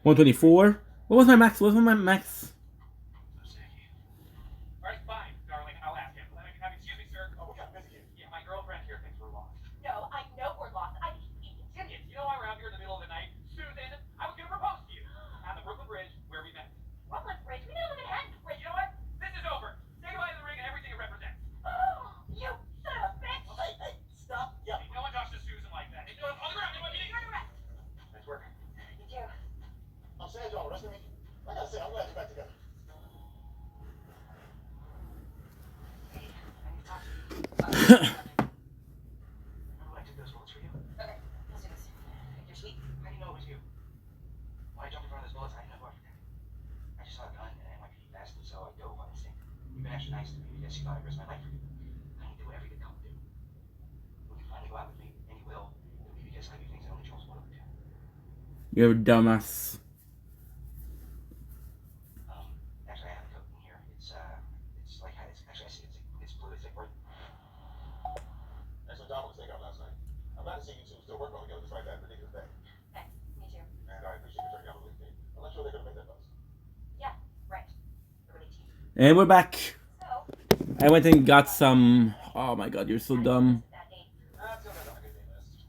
124. What was my max? What was my max? Alright, fine, darling, I'll ask him. Excuse me, sir. Oh, we got busy here. Yeah, my girlfriend here thinks we're lost. No, I know we're lost. I keep Idiot, you know why we're out here in the middle of the night? Susan, I was gonna propose to you. On the Brooklyn Bridge, where we met. Brooklyn Bridge. We never even had the bridge. You know what? This is over. Say goodbye to the ring and everything it represents. Oh, you son of a bitch! Hey, stop. Yeah. Hey, no one talks to Susan like that. Hey, no, on the ground, anyone meeting? Nice work. You too. I'm sad y'all arrested me. Like I said, I'm glad you're back together. Remember I took those bullets for you? Okay, let's do this. You're sweet. How do you know it was you? Why I jumped in front of those bullets, I didn't know everything. I just saw a gun and NYPD bastard, so I dove on instinct. You've been extra nice to me because you thought I'd risk my life for you. I didn't do whatever you come to do. When you finally go out with me, and you will, it'll be because I do things that only Joel's willing to do. You're a dumbass. Actually, I have a coat in here. It's like, actually, I see it's blue. It's like, That's what John was thinking of last night. I'm glad to see you two still working on together despite that ridiculous day. Thanks. Me too. And I appreciate you turning down the lead team. I'm not sure they're going to make that buzz. Yeah, right. The relief team. And we're back. So, I went and got some. Oh my god, you're so dumb. that date. That's still on a good day list.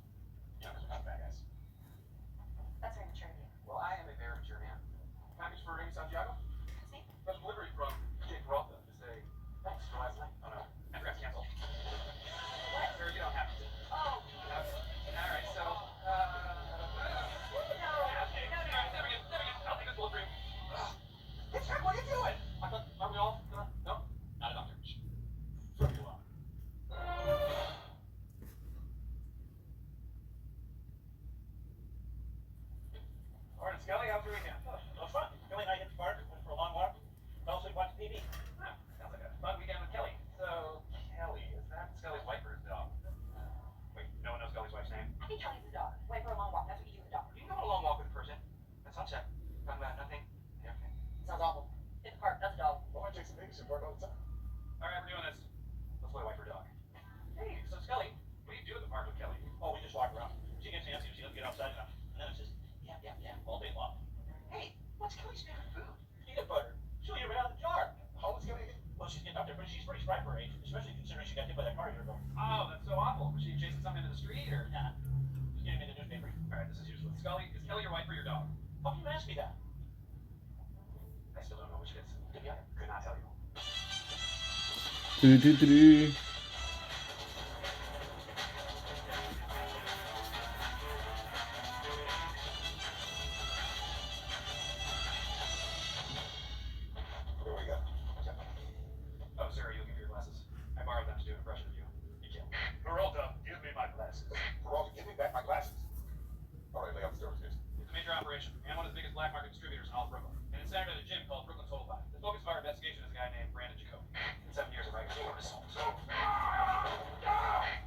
You know, because we're not bad guys. That's very mature of you. Well, I am a very mature man. Package for Amy Santiago? That's me. Special delivery from Jake Peralta to say thanks for last night. Oh no, after I canceled. What? Sir, you don't have to. Oh. Alright, so, I'll take this bullet for you. It's Rick, what are you doing? Are we all gonna? No, not a doctor. Throw you up. Alright, Scully, how's your weekend? It was fun. Kelly and I hit the park, went for a long walk, fell asleep watching TV. Sounds like a fun weekend with Kelly. So, Kelly, is that Scully's wife or his dog? Wait, no one knows Scully's wife's name? I think Kelly's the dog. Went for a long walk. That's what you do with a dog. You can go on a long walk with a person. At sunset. Talking about nothing. Everything. Sounds awful. Hit the park. That's a dog. Well, I take some babies to park all the time. Alright, we're doing this. Let's play wife or dog. Hey, so Scully, what do you do at the park with Kelly? Oh, we just walk around. She gets antsy if she doesn't get outside enough. And then it's just, yeah, all day long. Hey, what's Kelly's favorite food? Peanut butter. She'll eat it right out of the jar. How old is Kelly again? Well, she's getting up there, but she's pretty spry for her age, especially considering she got hit by that car a year ago. Oh, that's so awful. Was she chasing something into the street or? Nah. Just getting him in the newspaper. Alright, this is useless. Scully, is Kelly your wife or your dog? How can you ask me that? I still don't know which it is. Could be either. Could not tell you. Do, do, do, do. What do we got? Oh, sir, are you looking for your glasses? I borrowed them to do an impression of you. You killed me. Peralta, give me my glasses. Peralta, give me back my glasses. All right, lay out the steroids, kids. It's a major operation, and one of the biggest black market distributors in all of Brooklyn. And it's centered at a gym called Brooklyn Total Body. The focus of our investigation is a guy named Brandon Jacoby. And 7 years of regular assault.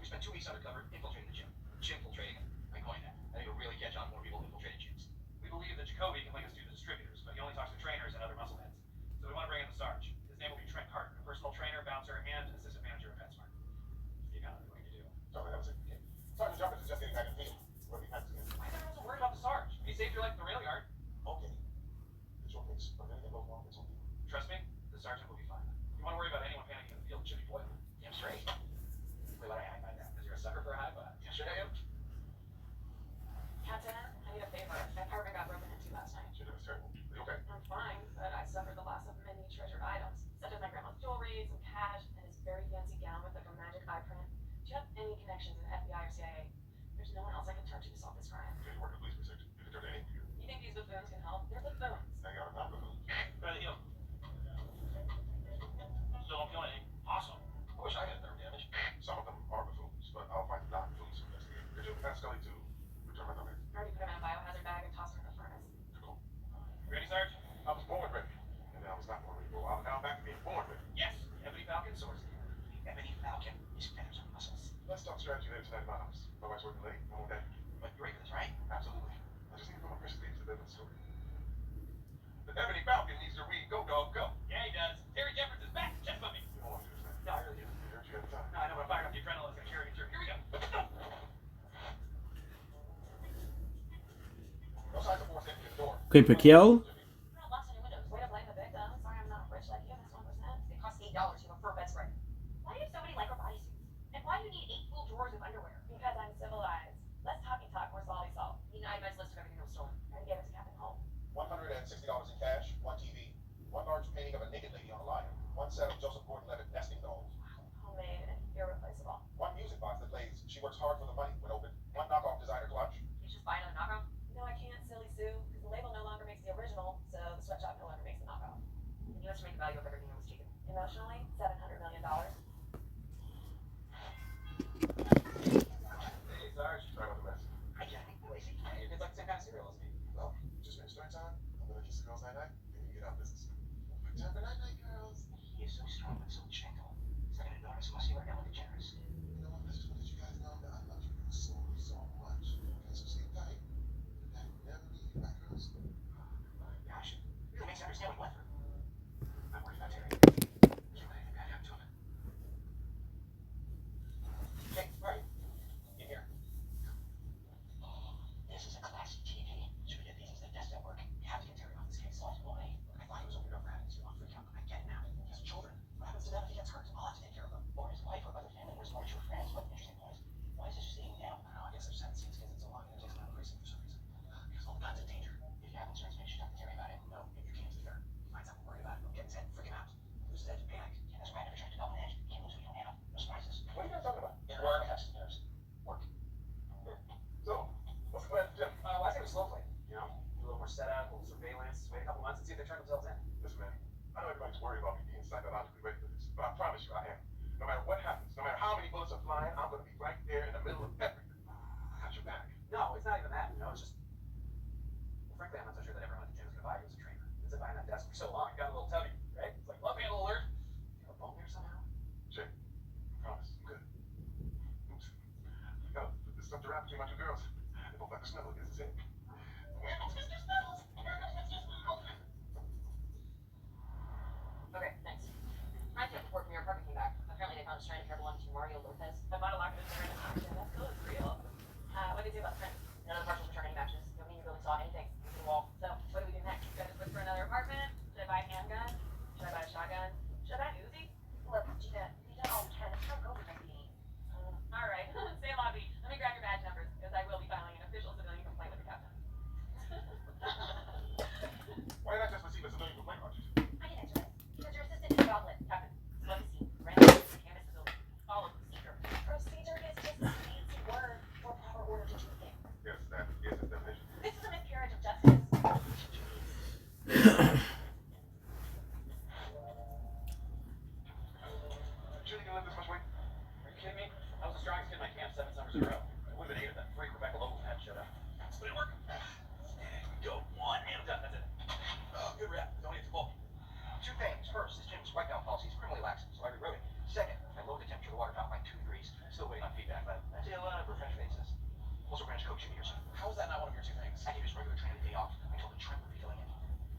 We spent 2 weeks undercover infiltrating the gym. Gymfiltrating it. I coined that. I think it'll really catch on more people infiltrating gyms. We believe that Jacoby can link us to the distributors, but he only talks to trainers and other muscle heads. So we want to bring in the Sarge. His name will be Trent Carter, a personal trainer, bouncer, and assistant manager of PetSmart. Steve, how are you do? Sorry, that was it. Okay. Sergeant Jumpers is just getting back in the field. What do you have to get? I never was worried about the Sarge. He saved your life at the rail yard. Okay. It's your case. But if anything goes wrong, it's on you. Trust me, the sergeant will be fine. If you want to worry about anyone panicking in the field, it should be Boyle. Damn straight. Wait, why do I hang by that? Because you're a sucker for a high five. Yes, sure I am. Captain, I need a favor. My apartment got broken into last night. Shit, that was terrible. Are you okay? I'm fine, but I suffered the loss of many treasured items, such as my grandma's jewelry, some cash, and this very fancy gown with like a magic eye print. Do you have any connections in the FBI or CIA? There's no one else I can turn to solve this crime. You work in the police precinct. You can turn to any computer. You think these buffoons can help? They're buffoons. Hang on, I'm looking. Ready to heal. Still don't feel anything. Awesome. I wish I had nerve damage. Some of them are buffoons, but I'll find the non-buffoons to investigate. Could you ask Scully to return my number? I already put him in a biohazard bag and tossed him in the furnace. Cool. Ready, Sarge? I was born ready. And then I was not born ready. Well, I'm now back to being born ready. Yes! Ebony Falcon swords. Ebony Falcon is feathers on muscles. Let's talk strategy later tonight in my house. My wife's working late. I want that. But you're ready for this, right? Absolutely. I just need to put my precious things to bed with the story. The Ebony Falcon needs to read Go Dog Go. Yeah, he does. Terry Jeffords is back. Chest bumping. You Paper kill. You're not locks on your windows. Way to blame the victim. Sorry, I'm not rich like you. That's 1%. It costs $8 to have a fur bedspread. Why do you have so many Lycra bodysuits? And why do you need 8 full drawers of underwear? Because I'm civilized. Less talking talk, more solving solve. You know, I have a nice list of everything that was stolen. And give it to Captain Holt. $160 in cash, 1 TV, 1 large painting of a naked lady on a lion, 1 set of Joseph Gordon-Levitt nesting dolls, Homemade and irreplaceable. 1 music box that plays She Works Hard for the Money when open, 1 knockoff designer clutch. You just buy another knockoff? No, I can't, silly Sue, because the label no longer makes the original, so the sweatshop no longer makes the knockoff. And you estimate the value of everything that was taken. Emotionally, $700 million. Hey, sorry about the mess. I can't. Your kid's like the same kind of cereal as me. Well, just finished story time. I'm gonna kiss the girls night-night, and you get out of business. Time for night-night, girls. He is so strong but so gentle. He's like an enormous muscular Ellen DeGeneres. You know what? I just want to let you guys know that I love you so, so much. Okay, so stay tight. But that never leave you, right, girls? Gosh, it really makes you understand what he went through. I'm worried about Terry. Can't let anything bad happen to him. Hey, where are you? In here. This is a classic TV. Should we get these instead of desk at work? You have to get Terry off this case. Why? I thought he was a weirdo for having to freak out. I get it now. He has children. What happens to them if he gets hurt? I'll have to take care of them. Or his wife or other family members or your friends. But the interesting point is, why is this just sitting down? I don't know. I guess I just haven't seen his kids in so long. It takes them out of racing for some reason. Because all the guns in danger. If you have concerns, maybe you should talk to Terry about it. No, if you can't either. He finds out we're worried about it. Get his head, freak him out. Lose his edge, panic. That's why I never tried to double edge. Can't lose what you don't have. No surprises. What are you guys talking about? Work. Nerves. Work. So, what's the plan for Jim? I think we slow play. You know, do a little more setup, a little surveillance, wait a couple months and see if they turn themselves in. Listen, man, I know everybody's worried about me being psychologically ready for this, but I promise you I am. No matter what happens, no matter how many bullets are flying, I'm going to be right there in the middle of everything. I got your back. No, it's not even that. You know, it's just. Well, frankly, I'm not so sure that everyone at the gym is going to buy you as a trainer. It's been behind that desk for so long, it got a little tubby, right? It's like love handle alert. You have a bone there somehow? Jay, I promise, I'm good. Oops. I got this stuff to wrap between my 2 girls. They both like to snuggle against the sink. Okay, thanks. My tip report from your apartment came back. Apparently they found a stranded hair belonging to Mario Lopez. I bought a locket of there. That's cool. It's real. What did they do about the print? None of the parcels returned any matches. Nobody in your building saw anything. Into the wall. So, what do we do next? Should I just look for another apartment? Should I buy a handgun? Should I buy a shotgun? Should I buy an Uzi? Look, Gina, we done all we can. It's time to go over everything. Alright, stay lobby. Let me grab your badge numbers, because I will be filing an official civilian complaint with the captain. Why not just receive a civilian complaint, Archie? I can answer this. Because your assistant is a goblet, Captain. Flood the scene. Random. Canvas the building. Follow procedure. Procedure is just a fancy word for proper order to do a thing. Yes, that is its definition. This is a miscarriage of justice. Sure you can lift this much weight? Are you kidding me? I was the strongest kid in my camp 7 summers in a row. I would have been 8 of them. 3 Rebecca locals had showed up. But it worked. Go 1 and I'm done. That's it. Good rep. Don't need to bulk. 2 things. First, this gym's wipe-down policy is criminally lax, so I rewrote it. Second, I lowered the temperature of the water top by 2 degrees. Still waiting on feedback, but I see a lot of refresh faces. Also, branch coaching me or something. How is that not one of your 2 things? I gave his regular trainer the day off. I told him Trent would be filling in.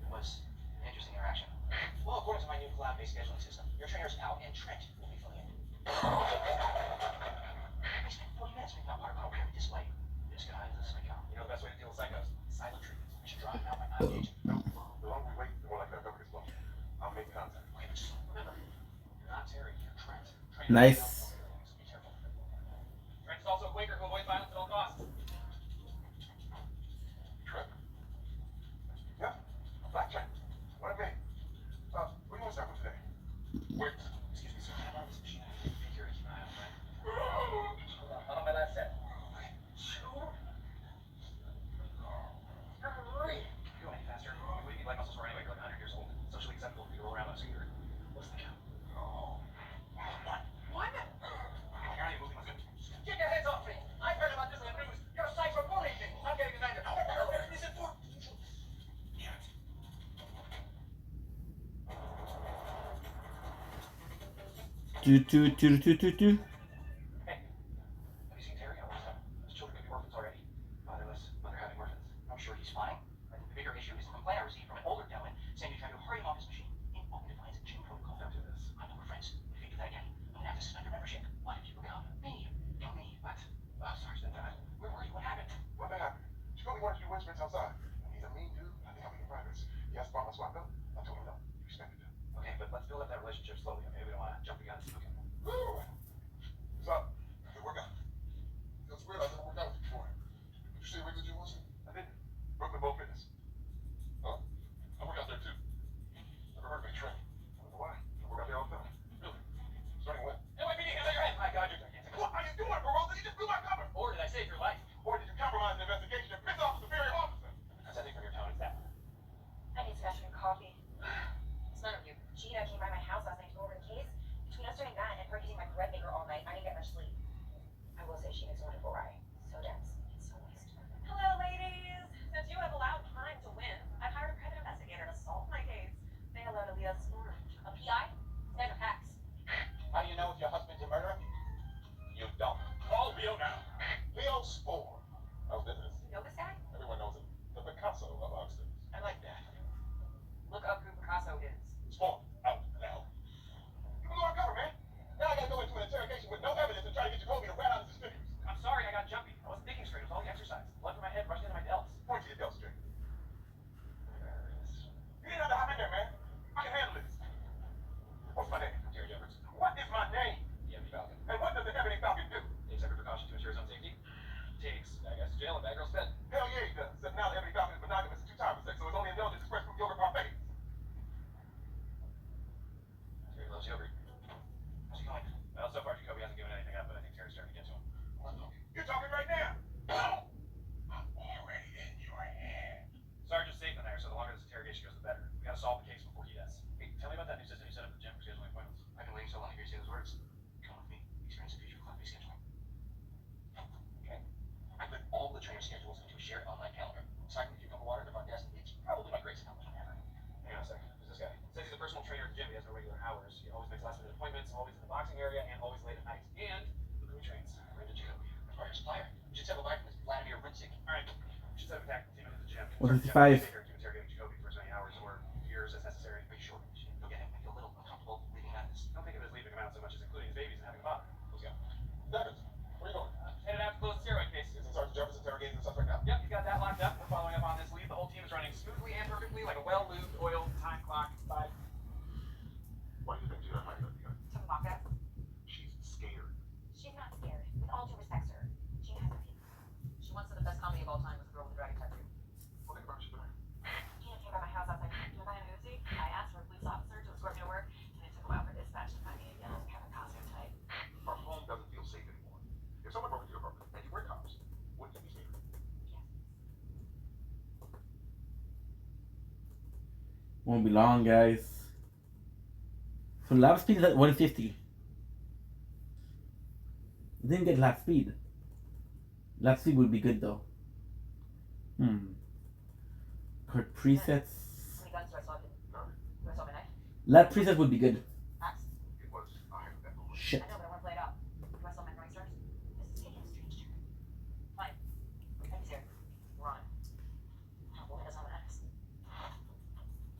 It was an interesting interaction. Well, according to my new cloud-based scheduling system, your trainer's out and Trent will be filling in. We spent 40 minutes making out part of our pyramid display. This guy is a psycho. You know the best way to deal with psychos? Silent treatment. We should drive him out by not engaging. The longer we wait, the more likely our cover gets blown. I'll make contact. Okay, but just remember, you're not Terry, you're Trent. Nice. Be careful. Trent's also a Quaker who avoids violence at all costs. Trent. Yeah, Black Trent. What a man. What do you want to start with today? Wait. Excuse me, sir. Can I borrow this machine? I think you're keeping an eye on Trent. Hold on, not on my last set. Okay. Sure. Go any faster. What do you need leg muscles for anyway? You're like 100 years old. Socially acceptable for you to roll around on a scooter. What's the count? One. One? You're not even moving. Let's go. Get your hands off me! I heard about this on the news. You're a cypher bullying me. I'm getting indicted. Is it for? Damn it. Do. Hey, have you seen Terry? His children could be orphans already. Fatherless, mother having orphans. I'm sure he's fine. I think the bigger issue is the complaint I received from an older gentleman saying you tried to hurry him off his machine in open defiance of gym protocol. Don't do this. I know we're friends. If you do that again, I'm gonna have to suspend your membership. Why did you become me? Tell me. What? Sergeant, where were you? What happened? What happened? She only wanted to do wind sprints outside. And he's a mean dude. I think I'm 7 tactical team into the gym. 155. Stay here to interrogate Jacoby for as many hours or years as necessary. Be sure. You'll get him. I feel a little uncomfortable leaving him out of this. Don't think of it as leaving him out so much as including his babies and having a father. Let's go. Davis, where you going? Headed out to close the steroid case. Isn't Sergeant Jefferson interrogating the suspect now? Yep, you got that locked up. We're following up on this lead. The whole team is running smoothly and perfectly like a well-lubed, oiled time clock. 5. Why do you think Gina hired that guy? Took a vodka. She's scared. She's not scared. With all due respect, sir. She has her feelings. She wants to the best comedy of all time with the girl with the dragon tattoo. What think about you doing? Tina came by my house outside. Do I buy an Uzi? I asked for a police officer to escort me to work, and they took him out for dispatch to find me a yellow kind of costume type. Our home doesn't feel safe anymore. If someone broke into your apartment and you were cops, wouldn't you be scared? Won't be long, guys. So lap speed is at 150. Didn't get lap speed. Lap speed would be good though. Card presets. How many guns do I still have? Do I still have my knife? Lap preset would be good. Axe? It was a hypothetical. Shit. I know, but I want to play it out. Do I still have my throwing stars? This is taking a strange turn. Fine. Eddie's here. We're on it. Oh, boy, doesn't have an axe.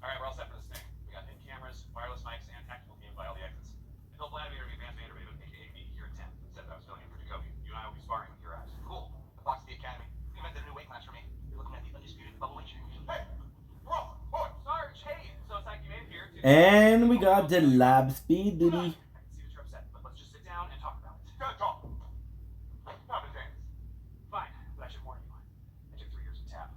All right, we're all set for this thing. We got in cameras, wireless mics, and tactical teams by all the exits. I told Vladimir to be Vance Vanderbilt, aka me, here at 10. Said that I was filling in for Jacoby. You and I will be sparring with your eyes. Cool. The Fox of the Academy. We invented a new weight class for me. You're looking at the undisputed bubble weight change. Hey! Ross! Boy! Sarge, hey! So it's like you made it here to... And we got the lap speed, duty. I can see that you're upset, but let's just sit down and talk about it. Gotta talk. Not the chance. Fine, but I should warn you. I took 3 years of tab.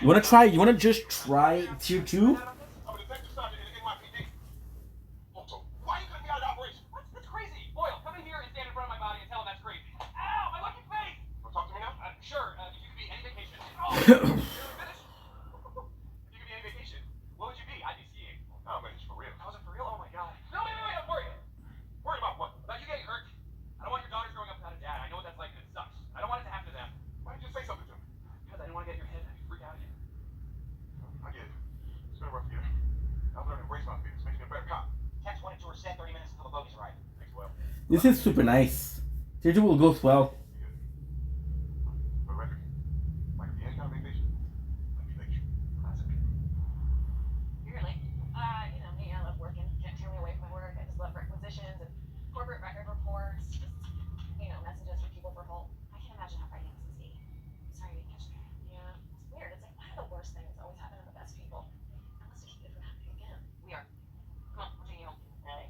You wanna try? You wanna just try tier 2? I'm a detective sergeant in the NYPD. Also, why you couldn't be out of operation? What? That's crazy! Boyle, come in here and stand in front of my body and tell him that's crazy. Ow! My lucky face! Wanna talk to me now? Sure, if you could be any vacation. Oh! You're finished? If you could be any vacation, what would you be? I'd be skiing. No, man, it's for real. I wasn't for real? Oh my god. No, wait, I'm worried. Worried about what? About you getting hurt. I don't want your daughters growing up without a dad. I know what that's like and it sucks. I don't want it to happen to them. Why didn't you say something to me? Because I didn't want to get in your head and freak out again. I get it. It's been a rough year. I've learned to embrace my fears. Makes me a better cop. 10, 22 are set 30 minutes until the bogies arrive. Thanks, well. This is super nice. Tier 2 will go swell. But record, like if you ain't got a vacation, let me make you. Classic. You're late. You know me, I love working. Can't turn me away from my work. I just love requisitions and corporate record reports. Just, you know, messages from people for help. I can't imagine how frightening this must be. Sorry you didn't catch me. Yeah, it's weird. It's like, why do the worst things always happen to the best people? Unless to keep it from happening again. We are. Come on, we're taking you home. Really?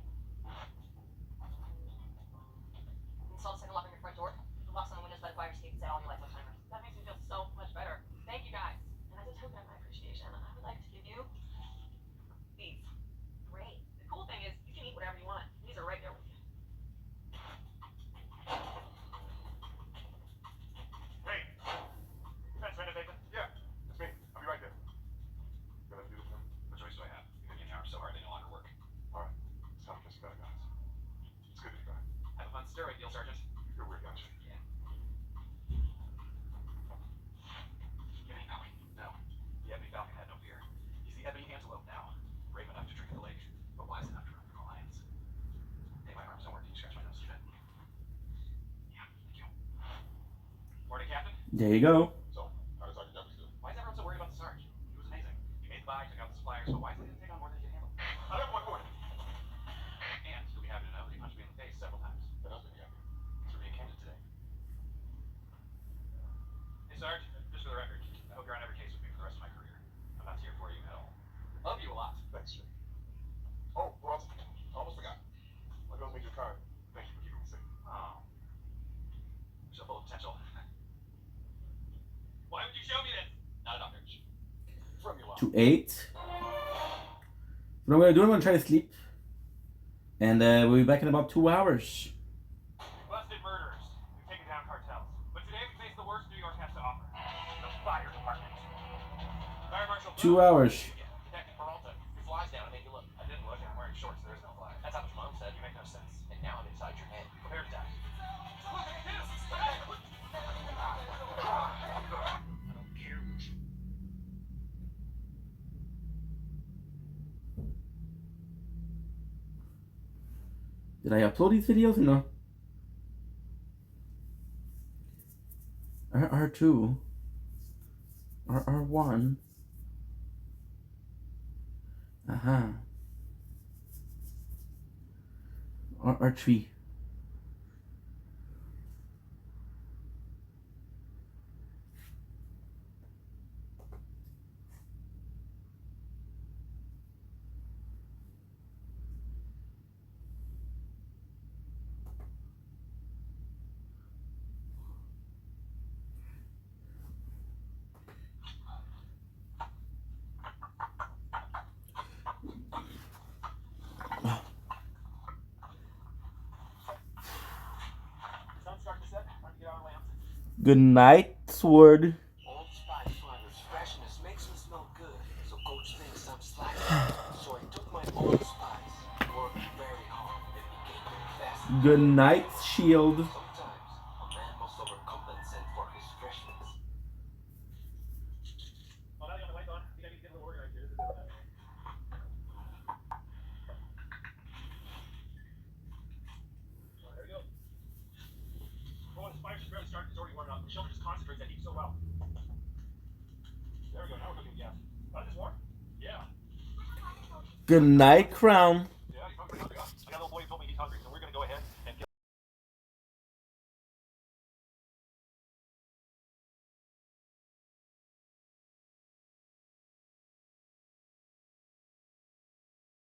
Install the signal lock on your front door. The locks on the windows by the fire escape set all your lights on timers. That makes me feel so much better. Thank you guys. And as a token of my appreciation, I would like to give you these. Great. The cool thing is you can eat whatever you want. These are right there with you. Hey! Defense Vanderbilt? Yeah, it's me. I'll be right there. Gonna do this now? What choice do I have? You've been getting hours so hard they no longer work. Alright. It's time to get some better guys. It's good to be back. Have a fun steroid deal, Sergeant. You're weird, gotcha. Yeah. Ebony Falcon. No. The Ebony Falcon had no fear. He's the Ebony Antelope now. Brave enough to drink the lake, but wise enough to run from the lions. Hey, my arms don't work. Can you scratch my nose a bit? Yeah, thank you. Morning, Captain. There you go. So, how does Sergeant Jeffries do? Why is everyone so worried about the Sarge? He was amazing. He made the buy, took out the suppliers, but wisely didn't take on more than he could handle. I have one point. And you'll be happy to know that he punched me in the face several times. That does make me happy. Thanks for being candid today. Hey, Sarge, just for the record, I hope you're on every case with me for the rest of my career. I'm not here for you at all. Love you a lot. Thanks, Jim. Oh, Ross, I almost forgot. My girls made you a card. Thank you for keeping me safe. Oh. You're so full of potential. Why would you show me this? Not enough, Rich. From your To 8. What I'm gonna do, I'm gonna try to sleep. And we'll be back in about 2 hours. We busted murderers. We've taken down cartels. But today we face the worst New York has to offer. The fire department. Fire Marshal 2 hours. Detective Peralta, your fly's down. I made you look. I didn't look. I'm wearing shorts. There's no fly. That's not what your mom said. You make no sense. And now I'm inside your head. Prepare to die. I don't care, Lucian. Did I upload these videos or no? R2. Or R1. Or R3. Good night, Sword. Old Spice Slider's freshness makes me smell good, so Coach thinks I'm slacking. So I took my Old Spice, worked very hard, and became the best. Good night, Shield. Sometimes a man must overcompensate for his freshness. Oh, now you got the lights on. You gotta get a little organized here. There we go. Oh, the spice is barely started. It's already warming up. The shelter just concentrates that heat so well. There we go. Now we're cooking gas. Is this warm? Yeah. Good night, Crown.